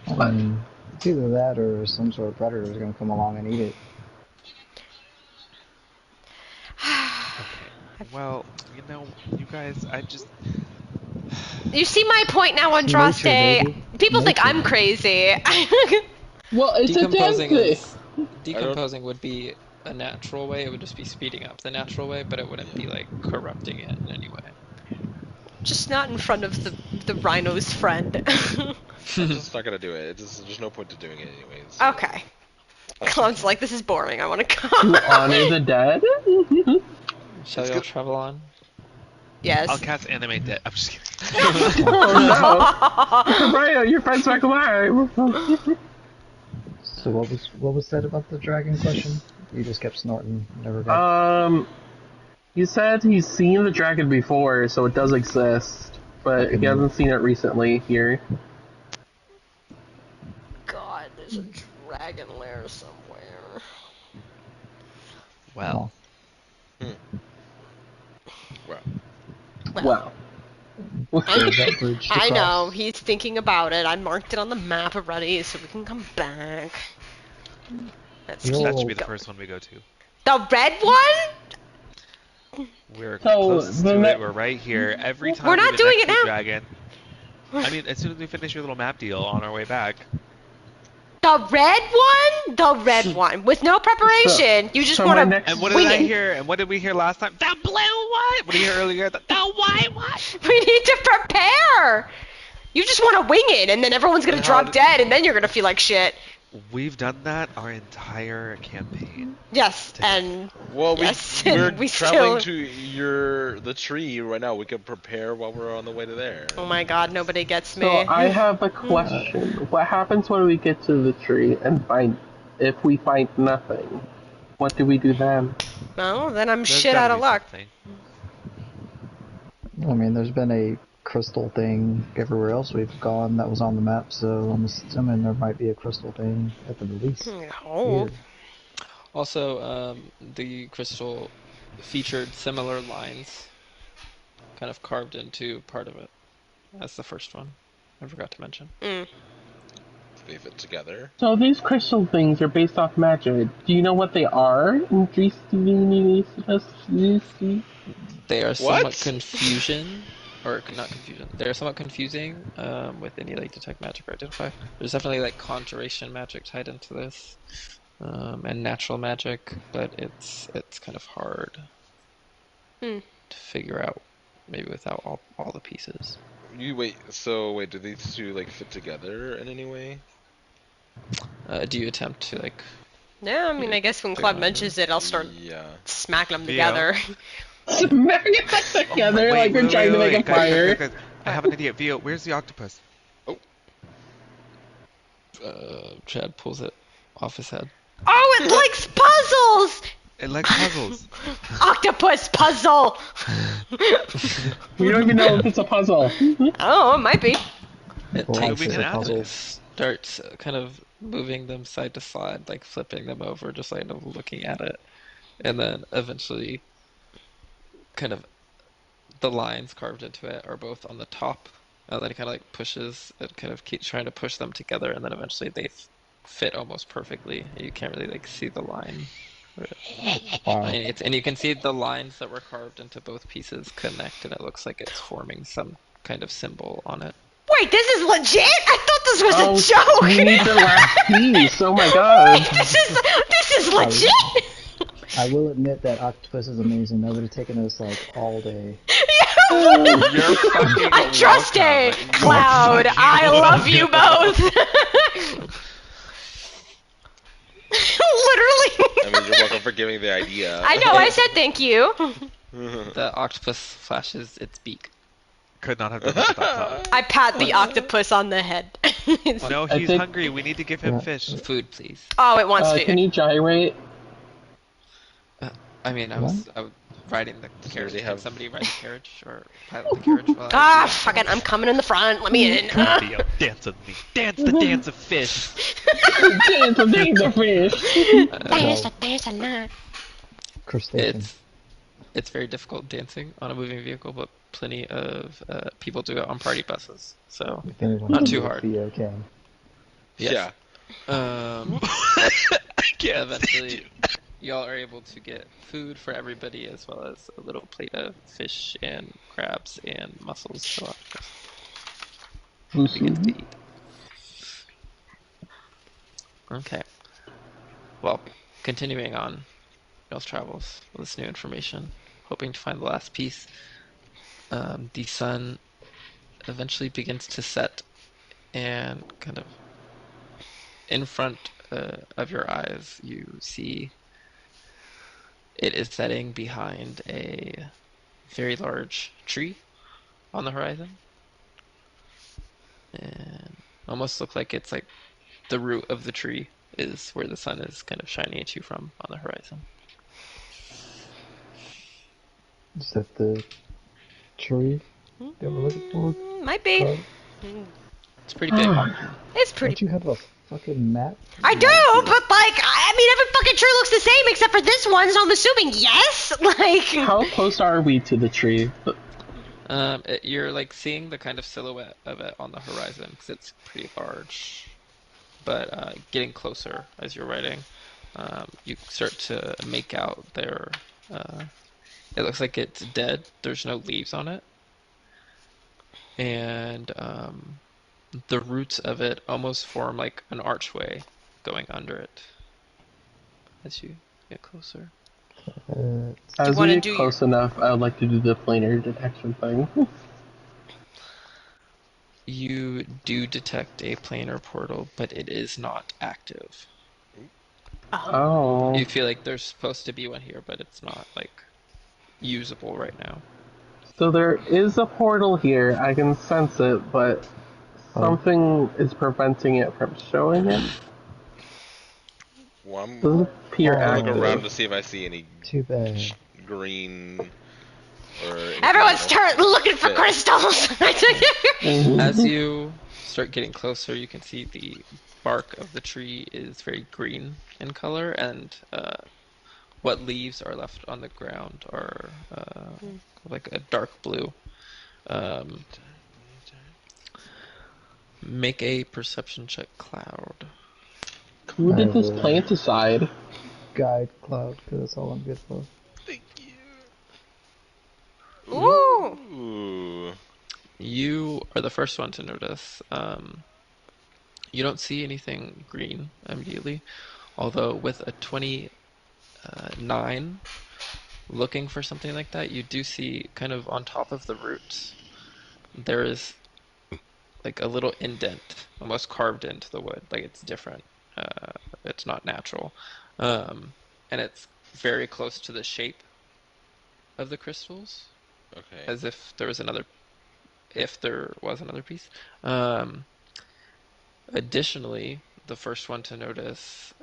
It's either that or some sort of predator is going to come along and eat it. Well, you know, you guys, I just... You see my point now, Nature, Andraste. baby. People think Nature. I'm crazy. Well, it's a Decomposing dead is, decomposing would be a natural way. It would just be speeding up the natural way, but it wouldn't be like corrupting it in any way. Just not in front of the rhino's friend. I'm just not gonna do it. There's no point to doing it anyways. Okay. Clown's like, this is boring. I want to To go. honor the dead? Shall we all good. travel on? Yes. I'll cast animate dead. I'm just kidding. Oh no! Rhino, your friend's back alive! So what was said about the dragon question? You just kept snorting, never got. You said he's seen the dragon before, so it does exist, but he hasn't seen it recently here. God, there's a dragon lair somewhere. Well, Wow. There's that bridge to I cross. know, he's thinking about it. I marked it on the map already, so we can come back. Let's Yo. keep that should be the go- first one we go to. The red one? We're So, closest the to ne- it. We're right here. Every time We're we not get doing next it to a now. dragon. I mean, as soon as we finish your little map deal on our way back. The red one? The red one. With no preparation. You just so my want to next- And what wing did I it. hear? And what did we hear last time? The blue one. What did you hear earlier? The white one. We need to prepare. You just want to wing it, and then everyone's going to And how drop did- dead, and then you're going to feel like shit. We've done that our entire campaign. Yes, and Well, Yes, we're and we traveling still- to the tree right now. We can prepare while we're on the way to there. oh my god, nobody gets me. So I have a question. What happens when we get to the tree and if we find nothing? What do we do then? Well, then I'm There's shit gotta out of be luck. something. I mean, there's been a crystal thing everywhere else we've gone that was on the map, so I'm assuming there might be a crystal thing at the release. Oh. Here. Also, the crystal featured similar lines, kind of carved into part of it, as the first one. I forgot to mention. Mm. They fit together. So these crystal things are based off magic. Do you know what they are? They are somewhat What? confusion, or not confusion. They are somewhat confusing with any like detect magic or identify. There's definitely like conjuration magic tied into this, and natural magic, but it's kind of hard to figure out, maybe without all the pieces. Wait, do these two like fit together in any way? Do you attempt to like? Yeah, I mean, I guess when They're Claude not- mentions it, I'll start Yeah. smacking them Theo. together. Smack it together like we're trying to make a guys, fire. guys. I have an idea. Vio, where's the octopus? Chad pulls it off his head. Oh, it likes puzzles! It likes puzzles. Octopus puzzle. We don't even know if it's a puzzle. Oh, it might be. It Well, takes we it's can a ask puzzle. it. starts kind of moving them side to side, like flipping them over, just kind of looking at it, and then eventually, kind of the lines carved into it are both on the top, and then it kind of like pushes. It kind of keeps trying to push them together, and then eventually they fit almost perfectly. You can't really like see the line. Wow. And you can see the lines that were carved into both pieces connect, and it looks like it's forming some kind of symbol on it. Wait, this is legit? I thought this was Oh, a joke. we need the last piece. Oh my god. Wait, this is legit. I will admit that octopus is amazing. That would have taken us like all day. You're fucking I trust a welcome. Cloud. You're I fucking love you both. Literally. I mean, you're welcome for giving the idea. I know. I said thank you. The octopus flashes its beak. Could not have done this without Cloud. I pat the octopus on the head. No, I he's think- hungry. We need to give him Yeah. fish. Food, please. Oh, it wants Can food. you gyrate? I mean, I was riding the carriage. they Can have- somebody ride the carriage or pilot the carriage? While Ah, fuck it. I'm coming in the front. Let me in. Theo, dance with me. Dance the dance of fish. Dance a fish. Dance a lot. Crustacean. It's very difficult dancing on a moving vehicle, but plenty of people do it on party buses. So If anyone not can too do it, hard. Theo can. Yes. Yeah. I can't Eventually, y'all are able to get food for everybody, as well as a little plate of fish and crabs and mussels. So begins to eat. Okay. Well, continuing on y'all's travels with this new information, hoping to find the last piece. The sun eventually begins to set, and kind of in front of your eyes, you see it is setting behind a very large tree on the horizon, and almost look like it's like the root of the tree is where the sun is kind of shining at you from on the horizon. Is that the tree that we're looking for? Might be. Cloud? It's pretty big. It's pretty. Don't you have a fucking map? I do, but like, I mean, every fucking tree looks the same except for this one, so I'm assuming yes. Like, How close are we to the tree? You're like seeing the kind of silhouette of it on the horizon because it's pretty large. But getting closer as you're riding, you start to make out there. It looks like it's dead. There's no leaves on it, and the roots of it almost form like an archway going under it as you get closer. As wanna we do get close enough, I would like to do the planar detection thing. You do detect a planar portal, but it is not active. Oh. You feel like there's supposed to be one here, but it's not like usable right now. So there is a portal here. I can sense it, but something is preventing it from showing it. Well, I'm Doesn't appear Oh. gonna look active. around to see if I see any Too bad. green or anything everyone's that'll looking for fit. crystals. As you start getting closer, you can see the bark of the tree is very green in color, and what leaves are left on the ground are like a dark blue. Make a perception check, Cloud. Who did I this will planticide? guide Cloud, because that's all I'm good for. Thank you. Ooh. Ooh. You are the first one to notice. You don't see anything green immediately, although with a 29, looking for something like that, you do see kind of on top of the roots, there is like a little indent, almost carved into the wood, like it's different. It's not natural. And it's very close to the shape of the crystals, Okay. as if there was another piece. Additionally, the first one to notice,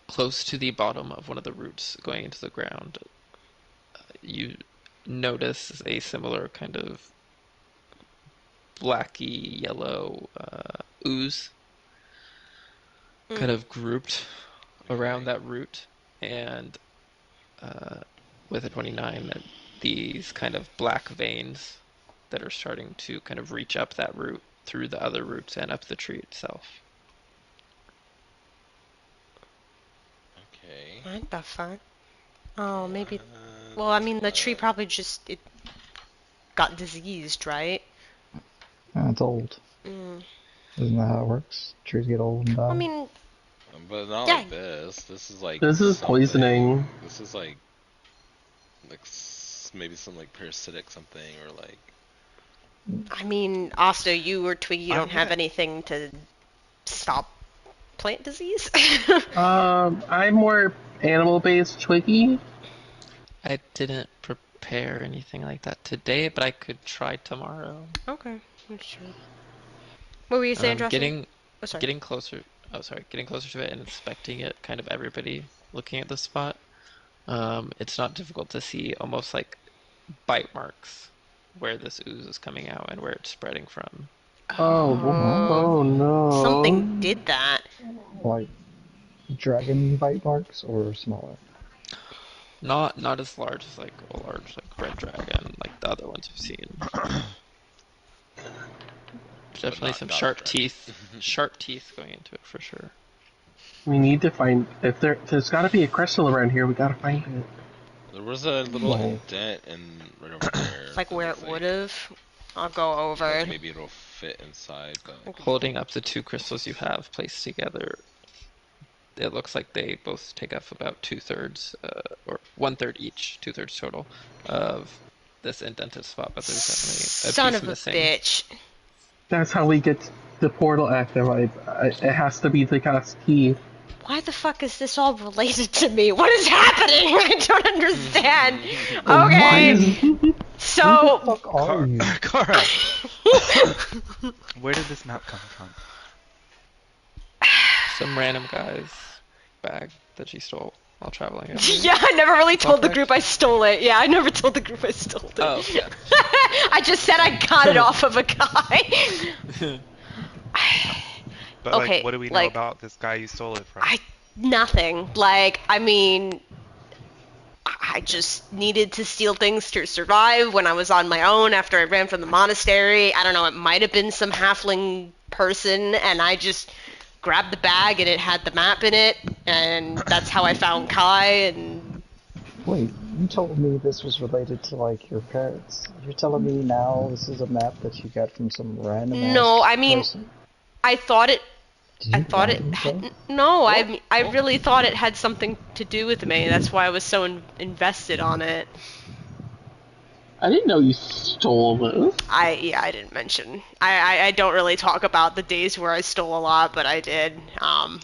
close to the bottom of one of the roots going into the ground, you notice a similar kind of blacky yellow ooze kind of grouped around that root, and with a 29, these kind of black veins that are starting to kind of reach up that root through the other roots and up the tree itself. Okay. What the fuck? Oh, maybe. Well, I mean, the tree probably just it got diseased, right? It's old. Mm. Isn't that how it works? Trees get old and die. I mean, But not yeah. like this. This is like This is something. poisoning. This is like maybe some like parasitic something or like. I mean, Asta, you or Twiggy I'm don't have gonna- anything to stop plant disease. I'm more animal-based, Twiggy. I didn't prepare anything like that today, but I could try tomorrow. Okay, that's true. What were you saying, Justin? Oh, sorry. Getting closer. Oh, sorry. Getting closer to it and inspecting it. Kind of everybody looking at the spot. It's not difficult to see almost like bite marks where this ooze is coming out and where it's spreading from. Oh no. Something did that. Like dragon bite marks or smaller? Not as large as like a large like red dragon like the other ones we've seen. Definitely some not a sharp dragon. teeth going into it for sure. We need to find if there's got to be a crystal around here. We got to find it. There was a little Well- indent in right over there. Like where it would have. I'll go over. Like maybe it'll fit inside, but Holding up the two crystals you have placed together, it looks like they both take up about 2/3, or 1/3 each, 2/3 total, of this indented spot, but there's definitely a Son piece of a missing. bitch. That's how we get the portal active. It has to be the cast key. Why the fuck is this all related to me? What is happening? I don't understand. Okay, so Fuck are you? Kara, where did this map come from? Some random guy's bag that she stole while traveling. yeah, I never really told the correct? group I stole it. Yeah, I never told the group I stole it. Oh, yeah. I just said I got it off of a guy. But Okay, like, what do we know like, about this guy you stole it from? Nothing. Like, I mean, I just needed to steal things to survive when I was on my own after I ran from the monastery. I don't know, it might have been some halfling person, and I just grabbed the bag and it had the map in it, and that's how I found Kai, and Wait, you told me this was related to like your parents. You're telling me now this is a map that you got from some random No, I mean, person? I thought it Did you thought it randomly had, say? no, I really thought it had something to do with me. That's why I was so invested on it. I didn't know you stole this. I didn't mention. I don't really talk about the days where I stole a lot, but I did.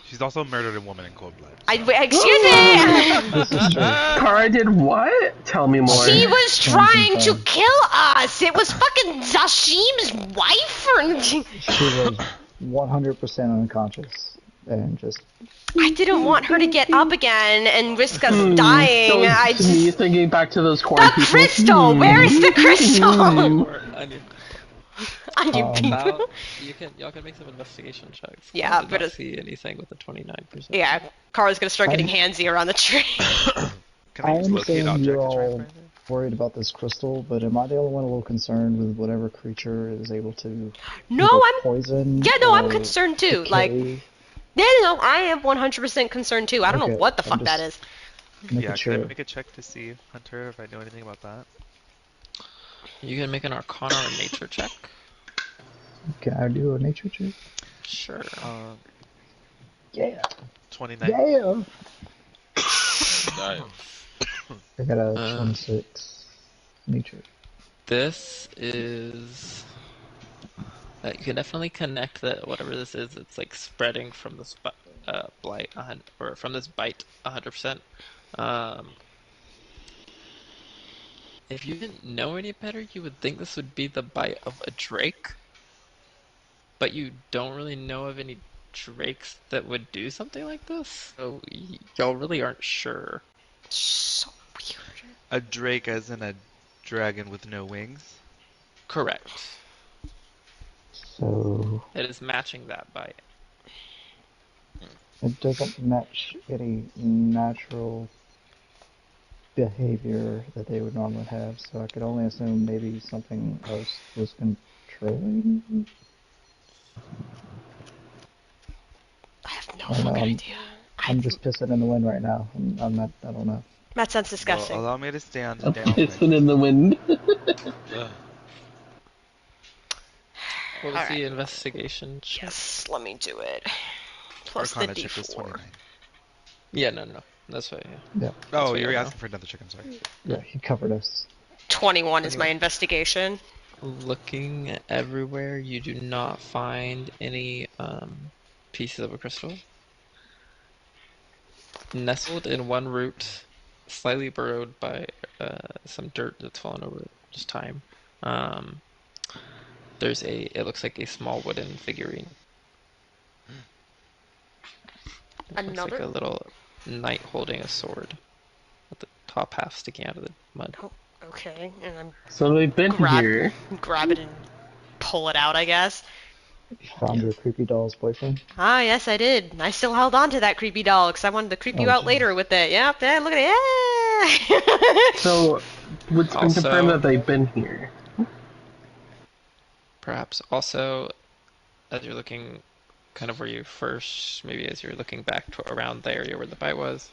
She's also murdered a woman in cold blood. Excuse me. This is true. Kara did what? Tell me more. She was trying to confirm. kill us. It was fucking Zashim's wife. She was 100% unconscious and just I didn't want her to get up again and risk us dying. So I it's me just thinking back to those corn the people. crystal. Where is the crystal? Onion. Onion people. Now, y'all can make some investigation checks. Yeah, I did but not see anything with the 29%. Yeah, Kara's gonna start getting handsy around the tree. Can I I just locate understand object you're to all transfer it? worried about this crystal, but am I the only one a little concerned with whatever creature is able to No, either I'm. poison? Yeah, no, I'm or concerned too. decay? Like, yeah, no, I am 100% concerned too. I don't know Okay, what the I'm fuck that is. making Yeah, sure. can I make a check to see, Hunter, if I know anything about that? You can make an Arcana or Nature check. Can I do a nature check? Sure. Yeah. 29. Yeah. Damn. I got a Uh, 26 nature. This is. You can definitely connect that whatever this is. It's like spreading from this blight, or from this bite, 100%. If you didn't know any better, you would think this would be the bite of a drake, but you don't really know of any drakes that would do something like this, so y'all really aren't sure. So weird. A drake as in a dragon with no wings? Correct. So It is matching that by it doesn't match any natural behavior that they would normally have, so I could only assume maybe something else was controlling. I have no I don't know. fucking idea. I'm just pissing in the wind right now. I'm not. I don't know. That sounds Well, disgusting. allow me to stay on the I'm downwind. pissing in the wind. Ugh. what was the Alright. investigation check? Yes, let me do it. Plus Arcana the check was D4. 29. Yeah, no. That's right. Yeah. Yeah, Oh, what you're you have asking for another check, I'm sorry. yeah. He covered us. 21 is my Anyway. investigation. Looking everywhere, you do not find any pieces of a crystal. Nestled in one root, slightly burrowed by some dirt that's fallen over just time. There's it looks like a small wooden figurine. Looks like Another? a little knight holding a sword, with the top half sticking out of the mud. Oh, okay. And I'm So they've been here. grab it and pull it out, I guess. Found Yeah. your creepy doll's boyfriend. Ah, yes, I did. I still held on to that creepy doll because I wanted to creep you Oh, out jeez. later with it. Yep, yeah, look at it. Yeah. So, it's been Also- confirmed that they've been here. Perhaps also, as you're looking kind of where you first, maybe as you're looking back to around the area where the bite was,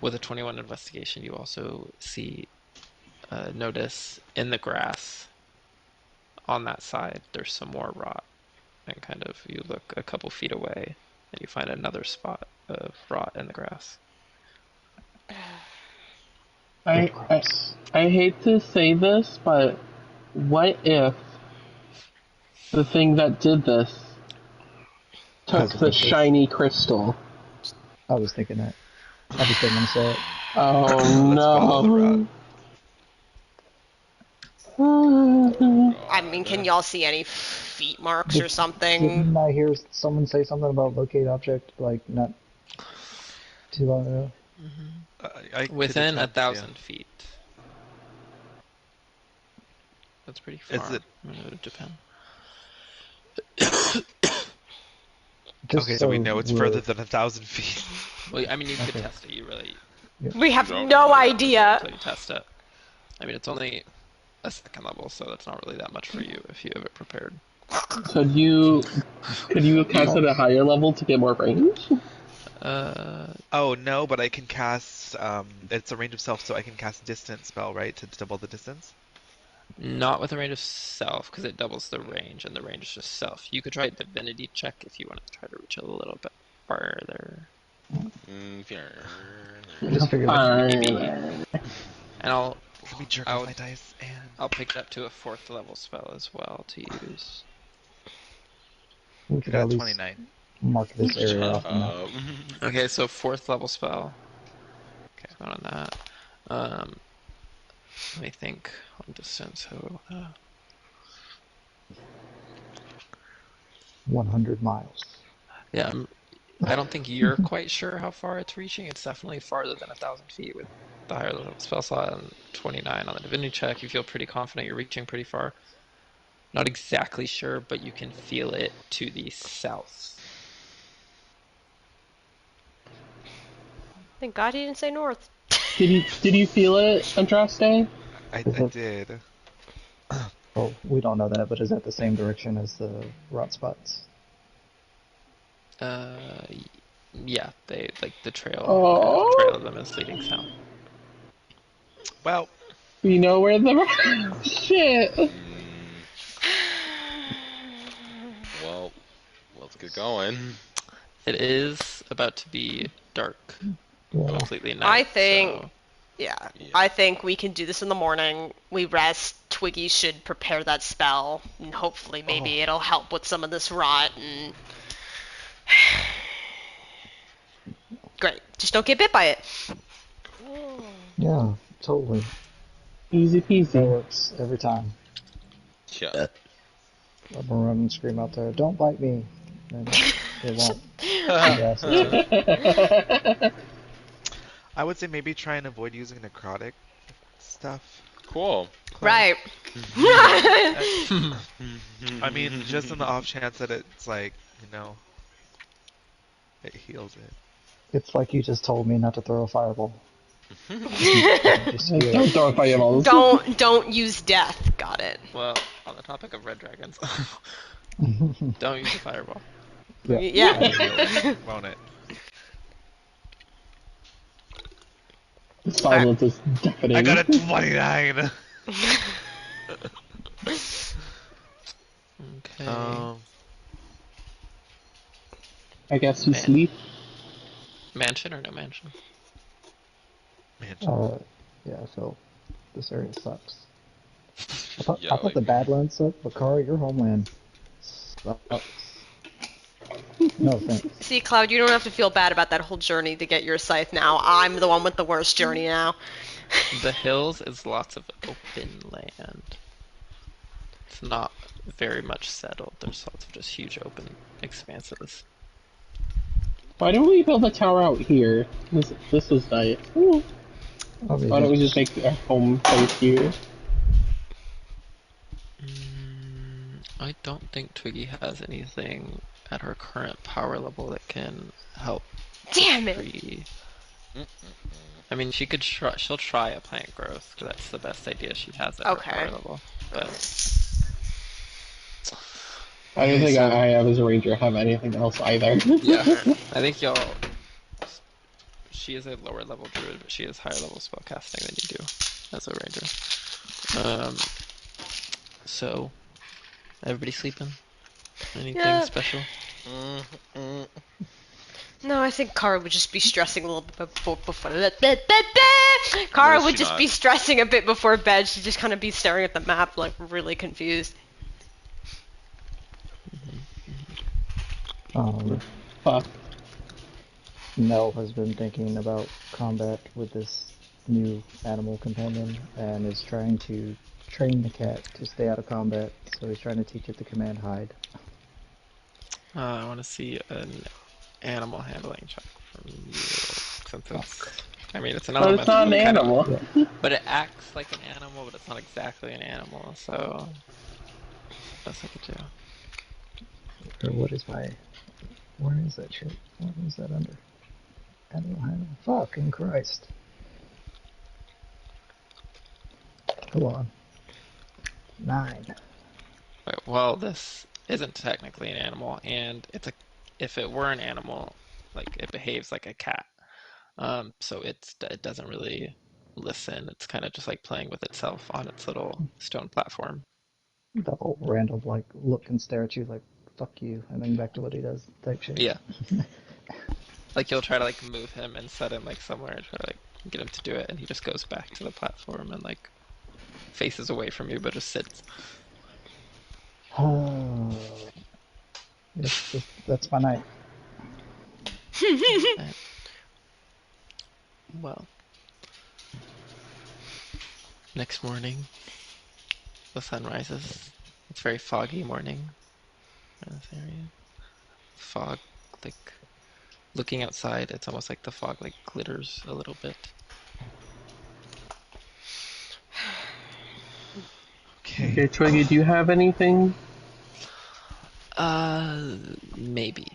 with a 21 investigation, you also notice in the grass on that side, there's some more rot. And kind of, you look a couple feet away, and you find another spot of rot in the grass. I hate to say this, but what if the thing that did this took the shiny crystal? I was thinking that. I just didn't want to say it. Oh Let's follow the no. I mean, can y'all see any feet marks or something? Didn't I hear someone say something about locate object like not too long ago? I could Within attempt, 1,000 feet. That's pretty far. Is it- I mean, it would depend. Just Okay, so we know it's further we're- than 1,000 feet. Well, I mean, you could Okay. test it. You really We have Don't no know. idea. until you test it. I mean, it's only a second level, so that's not really that much for you if you have it prepared. Could you cast at a higher level to get more range? Oh no, but I can cast. It's a range of self, so I can cast distance spell, right, to double the distance. Not with a range of self, because it doubles the range, and the range is just self. You could try a divinity check if you want to try to reach a little bit farther. I just figured that Maybe. And I'll Let me jerk I'll- off my dice and. I'll pick it up to a 4th level spell as well to use. we I could got at least 29. mark this area Shut off. And up. Okay, so 4th level spell. Okay. Going on that. Let me think on distance. 100 miles. Yeah, I don't think you're quite sure how far it's reaching. It's definitely farther than 1,000 feet with the higher level spell slot and 29 on the divinity check. You feel pretty confident you're reaching pretty far. Not exactly sure, but you can feel it to the south. Thank God he didn't say north. Did you feel it, Andraste? I Is it- did. Well, we don't know that, but is that the same direction as the rot spots? Yeah, they like the trail. Oh. The trail of them is leading south. Well, We know where the shit. Well, let's get going. It is about to be dark, Yeah. completely night. I think- so- Yeah, Yeah. I think we can do this in the morning. We rest. Twiggy should prepare that spell, and hopefully maybe it'll help with some of this rot. And great, just don't get bit by it. Yeah, totally. Easy That peasy. works every time. Yeah. I'm gonna run and scream out there, "Don't bite me!" And It won't. Yes, that's right. I would say maybe try and avoid using necrotic stuff. Cool. Right. I mean, just in the off chance that it's like, it heals it. It's like you just told me not to throw a fireball. I can just feel Don't it. throw fireballs. Don't use death. Got it. Well, on the topic of red dragons, don't use the fireball. Yeah. Yeah. Won't it? The silence is deafening. I got a 29! Okay. I guess we Man. sleep. Mansion or no mansion? Mansion. Yeah, so this area sucks. Yeah, I thought the Badlands sucked, but Kara, your homeland sucks. No offense. See, Cloud, you don't have to feel bad about that whole journey to get your scythe now. I'm the one with the worst journey now. The hills is lots of open land. It's not very much settled. There's lots of just huge open expanses. Why don't we build a tower out here? This is nice. Ooh. Why don't we just make our home place here? I don't think Twiggy has anything at her current power level that can help. Damn it! Tree. I mean, she'll try a plant growth, because that's the best idea she has at her power level. But I don't think I have as a ranger have anything else either. yeah, I think she is a lower level druid, but she has higher level spellcasting than you do as a ranger. So everybody sleeping? Anything special? No, I think Kara would just be stressing a little bit before Kara would just be stressing a bit before bed. She'd just kind of be staring at the map, like really confused. Fuck. Nell has been thinking about combat with this new animal companion and is trying to train the cat to stay out of combat, so he's trying to teach it to command hide. I want to see an animal handling check from you, since it's... I mean, it's an But it's not an animal. But it acts like an animal, but it's not exactly an animal, so... Best I could do. Or what is my... Where is that shit? What is that under? Animal handling. Fucking Christ. Come on. 9. Right, well, this isn't technically an animal, and if it were an animal, like, it behaves like a cat. So it doesn't really listen. It's kind of just like playing with itself on its little stone platform. The whole random, like, look and stare at you like, fuck you, and then back to what he does type shit. Yeah. Like, you'll try to, like, move him and set him, like, somewhere and try to, like, get him to do it, and he just goes back to the platform and, like, faces away from you, but just sits. That's my night. Well, next morning, the sun rises. It's a very foggy morning in this area. Fog, like, looking outside, it's almost like the fog, like, glitters a little bit. Okay, Twiggy, do you have anything? Maybe.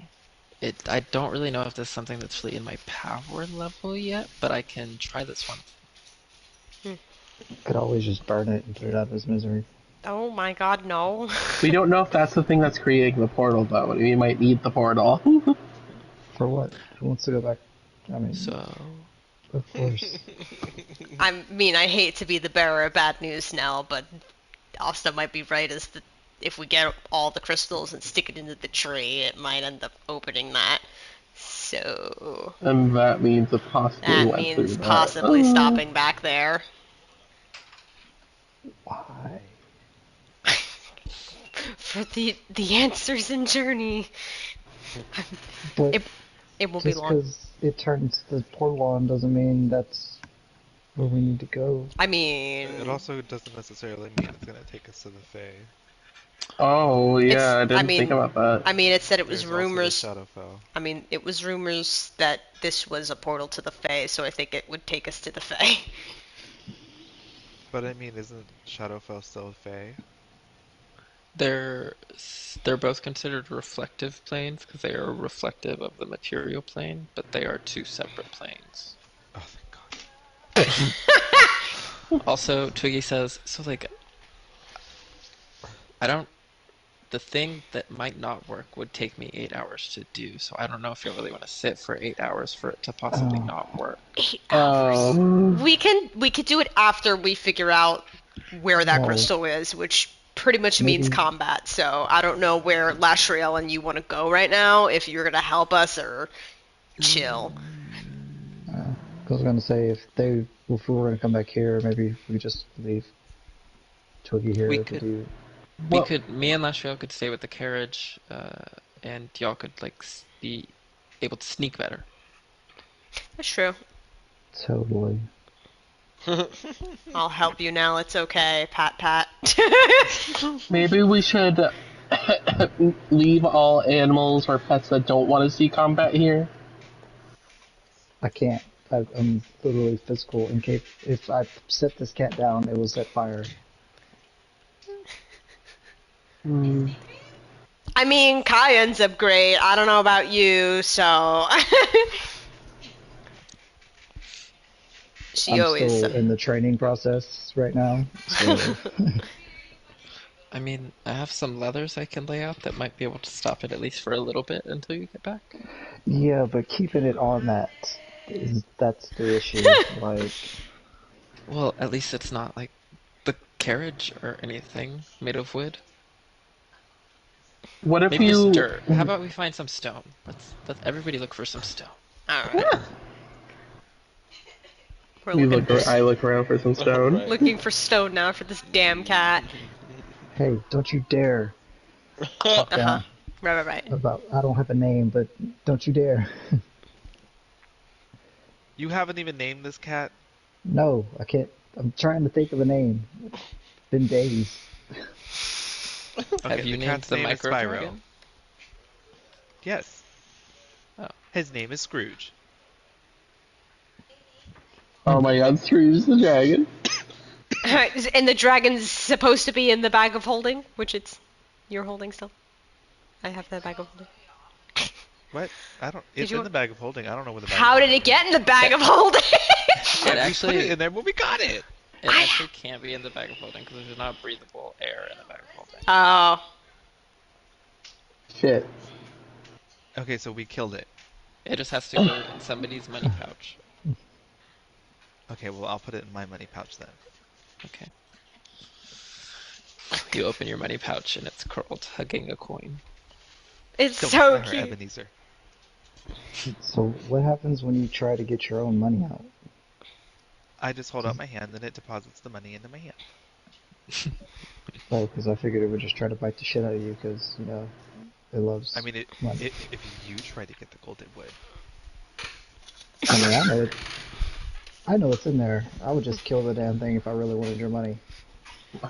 I don't really know if this is something that's really in my power level yet, but I can try this one. Could always just burn it and put it out of his misery. Oh my god, no. We don't know if that's the thing that's creating the portal, though. We might need the portal. For what? Who wants to go back? I mean, So... of course. I mean, I hate to be the bearer of bad news now, but Asta might be right as the if we get all the crystals and stick it into the tree, it might end up opening that. So... And that means it possibly That went through means that. possibly stopping back there. Why? For the answers in Journey. But It will be just long. because it turns the portal on doesn't mean that's where we need to go. I mean... It also doesn't necessarily mean it's gonna take us to the Fae. Oh It's, yeah, I I didn't think mean, about that. it said it was There's also the rumors. Shadowfell. I mean, it was rumors that this was a portal to the Fae, so I think it would take us to the Fae. But I mean, isn't Shadowfell still Fae? They're they're both considered reflective planes because they are reflective of the material plane, but they are two separate planes. Oh, thank God. Also, Twiggy says, so like, I don't. The thing that might not work would take me 8 hours to do, so I don't know if you really want to sit for 8 hours for it to possibly Oh. not work. 8 hours. Um, We could do it after we figure out where that Well, crystal is, which pretty much means maybe combat. So I don't know where Lasriel and you want to go right now. If you're gonna help us or chill. I was gonna say if we were gonna come back here, maybe we just leave Twiggy We here to could, do. well, me and Lashiel could stay with the carriage, and y'all could like be able to sneak better. That's true. Totally. I'll help you now. It's okay. Pat, pat. maybe we should leave all animals or pets that don't want to see combat here. I can't. I'm literally physical. In case if I set this cat down, it will set fire. Hmm. I mean, Kai ends up great. I don't know about you, so. She I'm always. still in the training process right now. So I mean, I have some leathers I can lay out that might be able to stop it at least for a little bit until you get back. yeah, but keeping it on that's the issue. Like, Well, at least it's not like the carriage or anything made of wood. What if Maybe just you? dirt. How about we find some stone? Let everybody look for some stone. Alright. We're We looking look. for, I look around for some stone. Right. looking for stone now for this damn cat. hey, don't you dare talk Uh huh. down Right. about. I don't have a name, but don't you dare. You haven't even named this cat? No, I can't. I'm trying to think of a name. It's been days. Okay, Have you the named cat's the name is micro Spyro. dragon? Yes. Oh. His name is Scrooge. Oh my God, Scrooge the dragon. Alright, and the dragon's supposed to be in the bag of holding, which you're holding still. I have the bag of holding. What? I don't. Did It's you- in the bag of holding. I don't know where the bag. How of did holding it get in the bag of holding? It We put actually, it in there when we got it. it actually can't be in the bag of holding because there's not breathable air in the bag of holding. Oh. Shit. Okay, so we killed it. It just has to go in somebody's money pouch. Okay, well I'll put it in my money pouch then. Okay. You open your money pouch and it's curled, hugging a coin. It's Don't so let her, cute. Ebenezer. So what happens when you try to get your own money out? I just hold out my hand and it deposits the money into my hand. Oh, because I figured it would just try to bite the shit out of you because, it loves I mean, money. if you try to get the gold, it would. I mean, I know it's in there. I would just kill the damn thing if I really wanted your money. I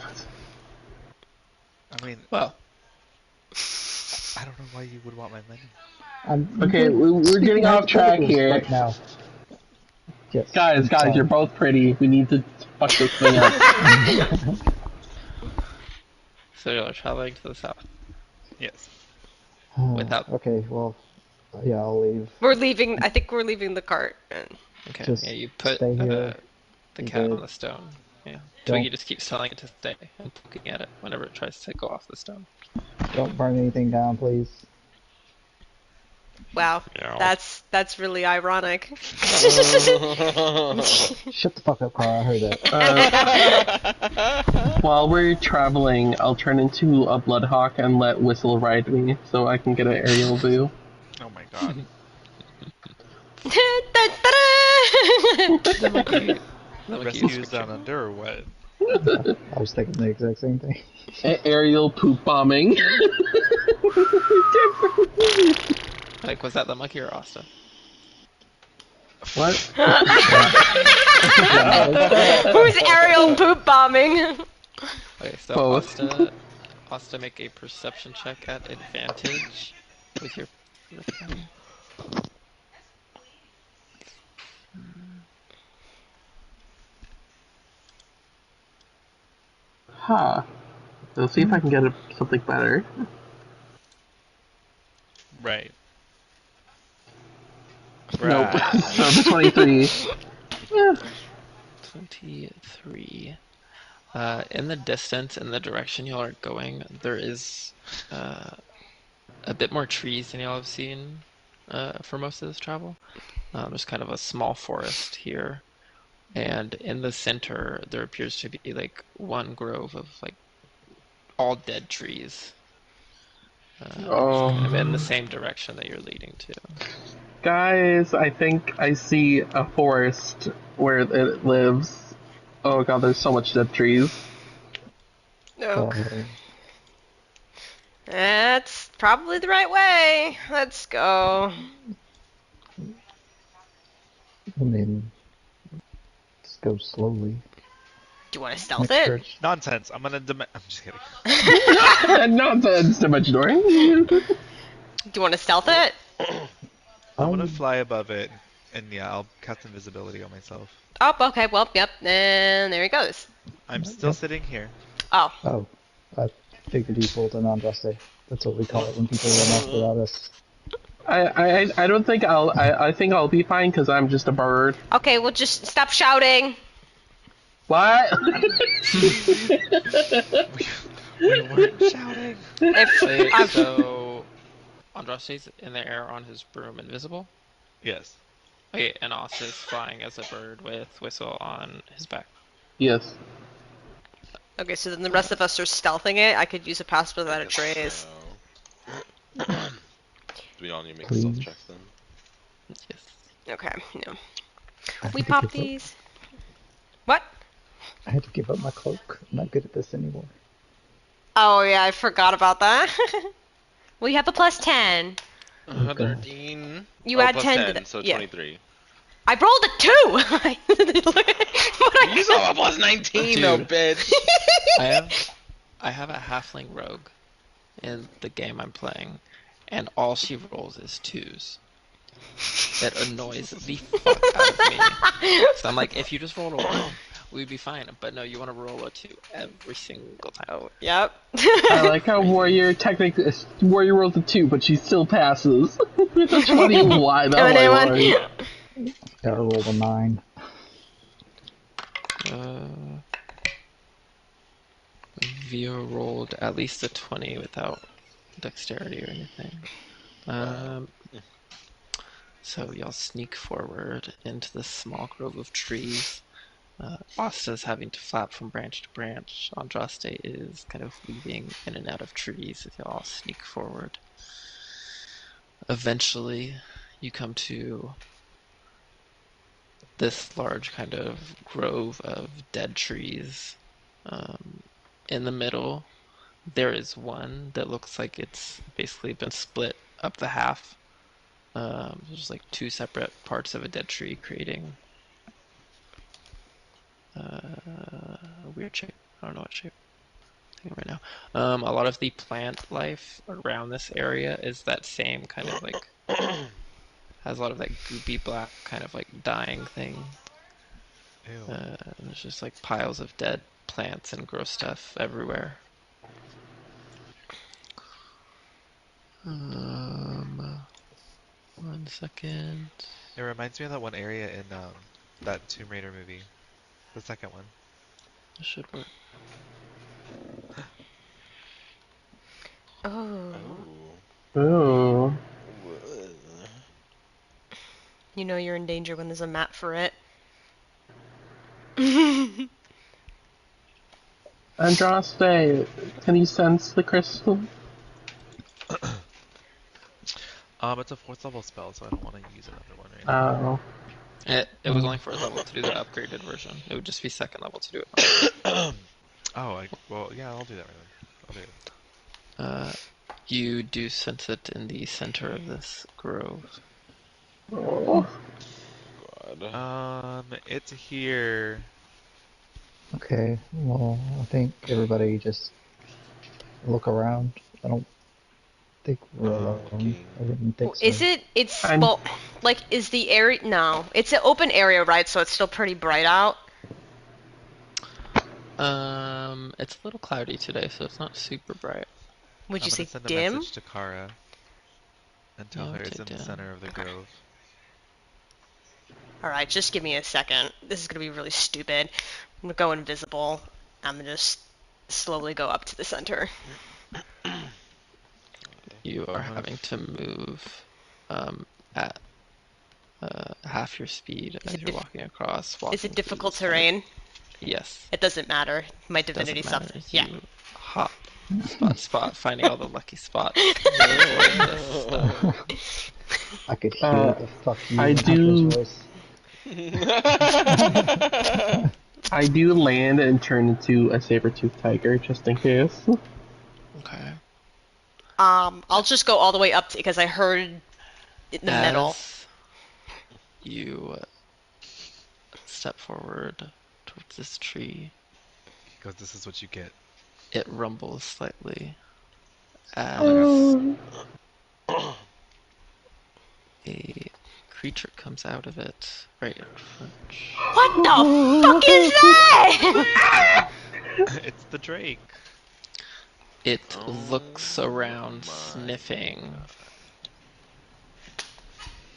mean, Well, I don't know why you would want my money. Okay, we're speaking getting off track hypotheticals here. right now. Yes. Guys, I'm you're both pretty. We need to fuck this thing up. so you're traveling to the south. Yes. Without- Okay, well, yeah, I'll leave. We're leaving. I think we're leaving the cart. Okay, Just yeah, you put stay here, the be cat good. on the stone. Yeah. Don't- Twiggy just keeps telling it to stay and poking at it whenever it tries to go off the stone. Don't burn anything down, please. Wow, Yeah. that's really ironic. Shut the fuck up, Carl. I heard that. While we're traveling, I'll turn into a bloodhawk and let Whistle ride me so I can get an aerial view. Oh my god. The monkey is Rescues down under or what? I was thinking the exact same thing. Aerial poop bombing. Like, was that the monkey or Asta? What? Who's aerial poop bombing? Okay, so Both. Asta Asta make a perception check at advantage with your. Huh. Let's see if I can get something better. Right. Nope. Right. So the 23. Yeah. 23. In the distance, in the direction y'all are going, there is a bit more trees than y'all have seen for most of this travel. There's kind of a small forest here, and in the center there appears to be like one grove of like all dead trees, kind of in the same direction that you're leading to. Guys, I think I see a forest where it lives. Oh god, there's so much dead trees. No. So, That's probably the right way. Let's go. I mean, just go slowly. Do you want to stealth Make it? sure it's Nonsense. I'm just kidding. Nonsense, Dimension Door. Do you want to stealth it? I'm gonna Um, fly above it, and yeah, I'll cast invisibility on myself. Oh, okay. Well, yep. And there he goes. I'm still sitting here. Oh. oh, I figured you pulled an Andraste. That's what we call it when people run off without us. I don't think I think I'll be fine because I'm just a bird. Okay, well, just stop shouting. What? We weren't shouting. If So Andraste's in the air on his broom, invisible. Yes. Okay, and Asta's flying as a bird with Whistle on his back. Yes. Okay, so then the rest of us are stealthing it. I could use a pass without a trace. Do we all need to make Please. stealth checks then? Yes. Okay, no. I We had to pop give up- these. What? I had to give up my cloak. I'm not good at this anymore. Oh yeah, I forgot about that. We have a plus 10. Oh, God. 13. You add plus 10 to 10, that. so Yeah. 23. I rolled a 2. What You saw a plus 19 though, Dude. bitch. I have a halfling rogue in the game I'm playing, and all she rolls is 2s. That annoys the fuck out of me. So I'm like, if you just rolled a 1, we'd be fine. But no, you want to roll a 2 every single time. Oh, yep. I like how Warrior rolls a 2, but she still passes. With a 21. Oh my Anyone? lord. Gotta roll a 9. Vio rolled at least a 20 without dexterity or anything. So y'all sneak forward into this small grove of trees. Asta's having to flap from branch to branch. Andraste is kind of weaving in and out of trees as y'all sneak forward. Eventually, you come to this large kind of grove of dead trees. In the middle, there is one that looks like it's basically been split up the half. There's like 2 separate parts of a dead tree creating a weird shape. I don't know what shape I'm thinking right now. A lot of the plant life around this area is that same kind of like has a lot of that goopy black kind of like dying thing. Ew. There's just like piles of dead plants and gross stuff everywhere. 1 second. It reminds me of that one area in that Tomb Raider movie. The second one. This should work. Oh. Ooh. You know you're in danger when there's a map for it. Andraste, can you sense the crystal? It's a 4th level spell, so I don't want to use another one right now. Oh. It was only 4th level to do the upgraded version. It would just be 2nd level to do it. Well, yeah, I'll do that right then. I'll do it. You do sense it in the center of this grove. Oh. God. It's here. Okay, well, I think everybody just look around. I don't think we're alone. Looking. I wouldn't think so. Is it? It's I'm- well, like, is the area? No, it's an open area, right? So it's still pretty bright out. It's a little cloudy today, so it's not super bright. Would you I'm say gonna send a dim? message to Kara and tell Yeah, her I'd it's say in the dim. center of the grove. All right, just give me a second. This is gonna be really stupid. I'm gonna go invisible. I'm gonna just slowly go up to the center. You are having to move at half your speed Is as it you're dif- walking across. Is Walking it through difficult this kind of- terrain? Yes. It doesn't matter. My divinity Doesn't stuff. matter. Yeah. You hop, spot, finding all the lucky spots. This, I could hear the fuck you I in Hunter's do- voice. I do land and turn into a saber-toothed tiger just in case. Okay. I'll just go all the way up because I heard in the middle. As you step forward towards this tree, Because this is what you get. it rumbles slightly as Oh, a creature comes out of it right in front. What the fuck is that? It's the Drake. It looks around, sniffing,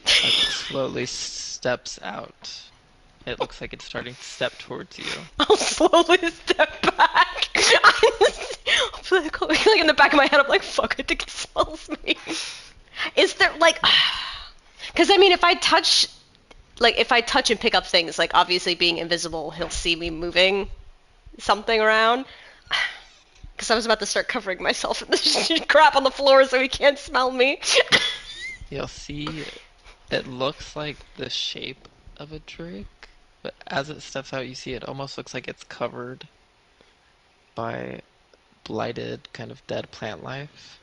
as it slowly steps out. It looks like it's starting to step towards you. I'll slowly step back. I'm like in the back of my head, I'm like, fuck, I think he smells me. Is there like, because I mean, if I touch and pick up things, like obviously being invisible, he'll see me moving something around. Because I was about to start covering myself in this crap on the floor so he can't smell me. You'll see it looks like the shape of a drake, but as it steps out, you see it almost looks like it's covered by blighted, kind of dead plant life.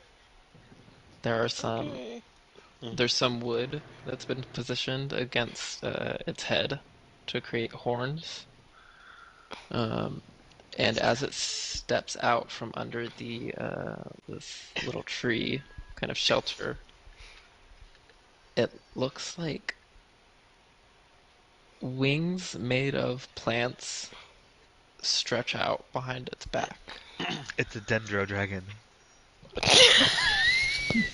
There's some wood that's been positioned against its head to create horns. And as it steps out from under this little tree kind of shelter, it looks like wings made of plants stretch out behind its back. It's a dendro dragon.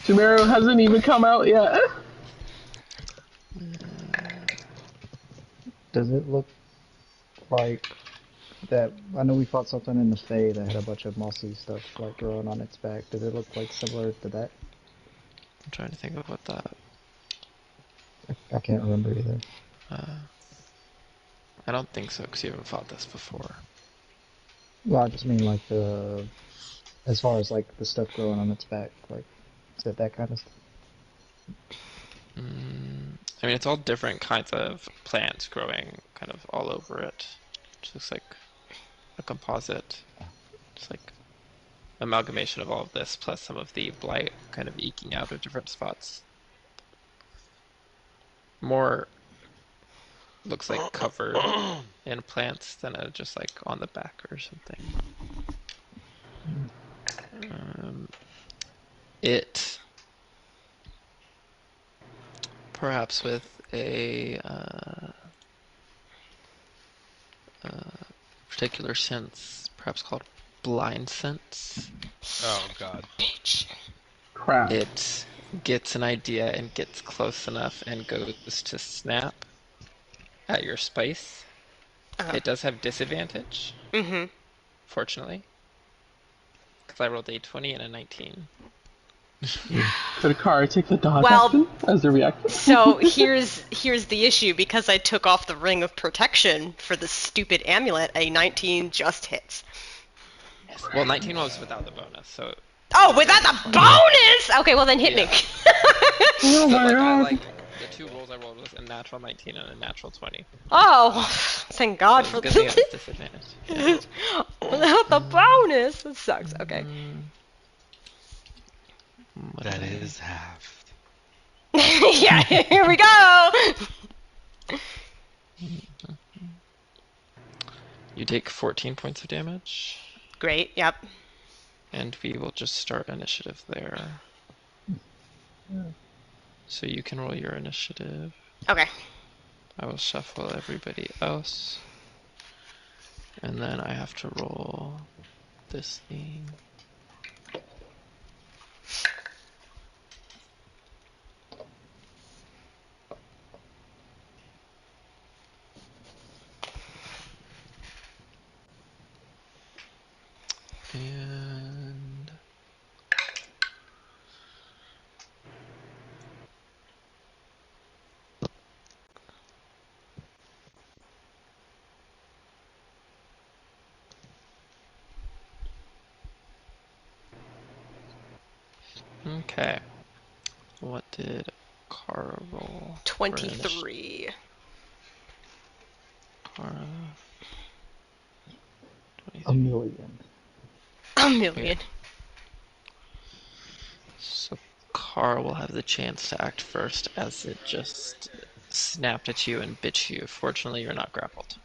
Chimero hasn't even come out yet. Does it look like that? I know we fought something in the Fae that had a bunch of mossy stuff like growing on its back. Does it look like similar to that? I'm trying to think of what that. I can't remember either. I don't think so, because you haven't fought this before. Well, I just mean like as far as like the stuff growing on its back, like is it that kind of stuff? I mean, it's all different kinds of plants growing kind of all over it. It looks like a composite. It's like amalgamation of all of this, plus some of the blight kind of eking out of different spots. More looks like covered in plants than just like on the back or something. It perhaps with a particular sense, perhaps called blind sense. Oh god. Bitch. Crap. It gets an idea and gets close enough and goes to snap at your spice. It does have disadvantage, Mm-hmm. fortunately, because I rolled a 20 and a 19. Did Kara take the dodge Well- action as a reaction? So here's the issue. Because I took off the ring of protection for the stupid amulet, a 19 just hits. Yes. Well, 19 was without the bonus, so Oh, without the bonus! Okay, well then hit me. Oh my I god. like the two rolls I rolled was a natural 19 and a natural 20. Oh, thank God So for it's a good thing it was disadvantage. Yeah. without the bonus. That sucks. Okay. What That did I- is halved. Yeah, here we go. You take 14 points of damage. Great. Yep. And we will just start initiative there. So you can roll your initiative. Okay. I will shuffle everybody else. And then I have to roll this thing. And okay. What did Kara roll? for initiative? 23. Kara. A 23. million. A million. So Kara will have the chance to act first as it just snapped at you and bit you. Fortunately, you're not grappled.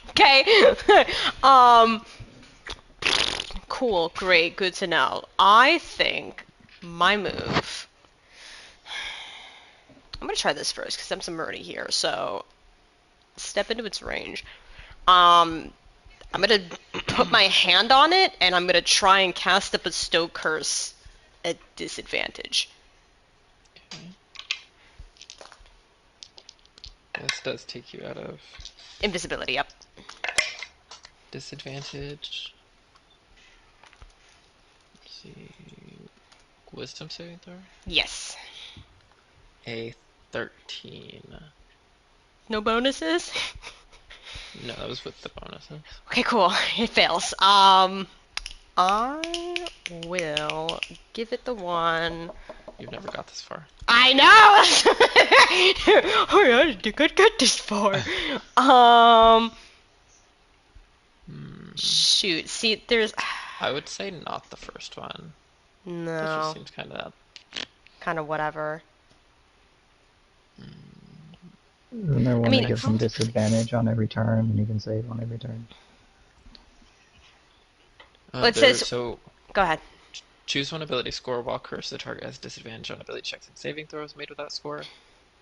Okay. Cool, great, good to know. I think my move. I'm gonna try this first because I'm some already here. So step into its range. I'm gonna put my hand on it and I'm gonna try and cast a bestow curse at disadvantage. Okay. This does take you out of Invisibility, yep. disadvantage. Let's see. Wisdom saving throw? Yes. A 13. No bonuses? No, that was with the bonuses. Okay, cool. It fails. I will give it the one. You've never got this far. I know! Oh, yeah, I didn't think I'd get this far. Shoot. See, there's... I would say not the first one. That just No. seems kind of... Kind of whatever. Isn't there one mean, that gives them disadvantage on every turn, and you can save on every turn? It says... So, Go ahead. choose one ability score while cursed. The target has disadvantage on ability checks and saving throws made with that score.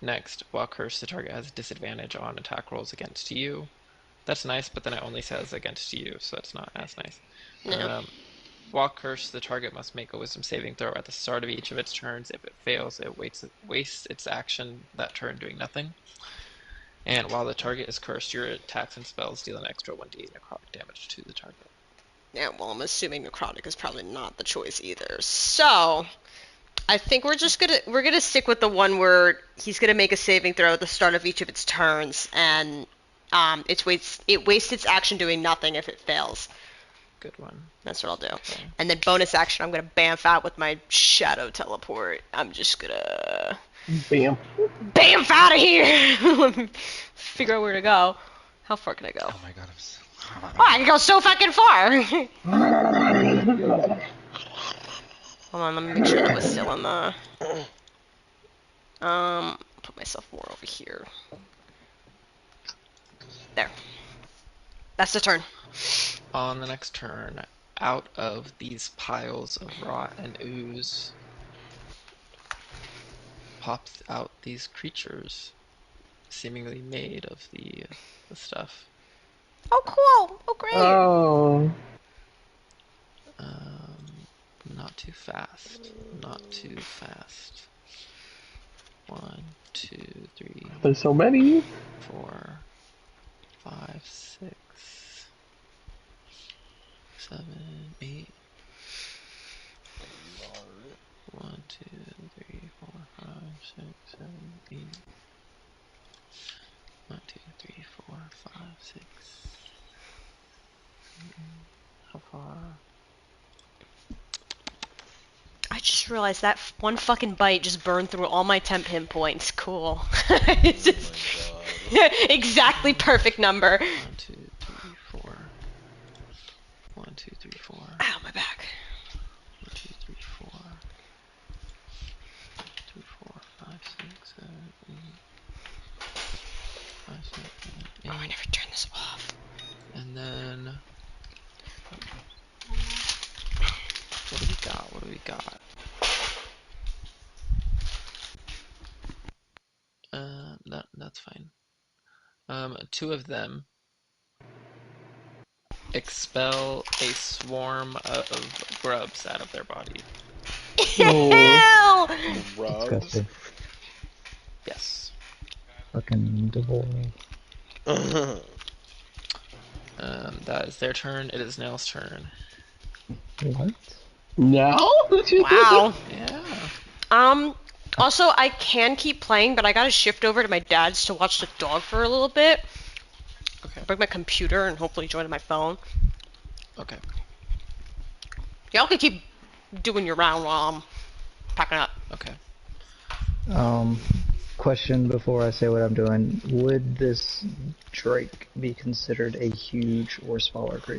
Next, while cursed, the target has disadvantage on attack rolls against you. That's nice, but then it only says against you, so that's not as nice. No. While cursed, the target must make a wisdom saving throw at the start of each of its turns. If it fails, it wastes its action that turn doing nothing. And while the target is cursed, your attacks and spells deal an extra 1d necrotic damage to the target. Yeah, well, I'm assuming necrotic is probably not the choice either. So, I think we're gonna stick with the one where he's gonna make a saving throw at the start of each of its turns, and it wastes its action doing nothing if it fails. Good one. That's what I'll do. Okay. And then bonus action, I'm gonna bamf out with my shadow teleport. I'm just gonna Bam. bamf out of here. Let me figure out where to go. How far can I go? Oh my god, Oh, I can go so fucking far. Hold on, let me make sure that was still in the. Put myself more over here. There. That's the turn. On the next turn, out of these piles of rot and ooze pops out these creatures, seemingly made of the stuff. Oh, cool. Oh, great. Oh. Not too fast. Not too fast. 1, 2, 3, There's so many. 4, 5, 6, 7, 8. 1, 2, 3, 4, 5, 6, 7, 8. 1, 2, 3, 4, 5, 6. How far? I just realized that one fucking bite just burned through all my temp hit points. Cool. It's just exactly perfect number. 1, 2, 3, 4. 1, 2, 3, 4. Ow, my back. 1, 2, 3, 4. 2, 4, 5, 6, 7, 8. 5, 6, 7, 8. Oh, I never turned this off. And then that's fine. 2 of them expel a swarm of grubs out of their body. Oh. Ew! Rubs. Disgusting. Yes. Fucking devore. That is their turn. It is Nell's turn. What? Now? Wow. Yeah. Also, I can keep playing, but I gotta shift over to my dad's to watch the dog for a little bit. Okay. Bring my computer and hopefully join my phone. Okay. Y'all can keep doing your round while I'm packing up. Okay. Question before I say what I'm doing. Would this Drake be considered a huge or smaller creature?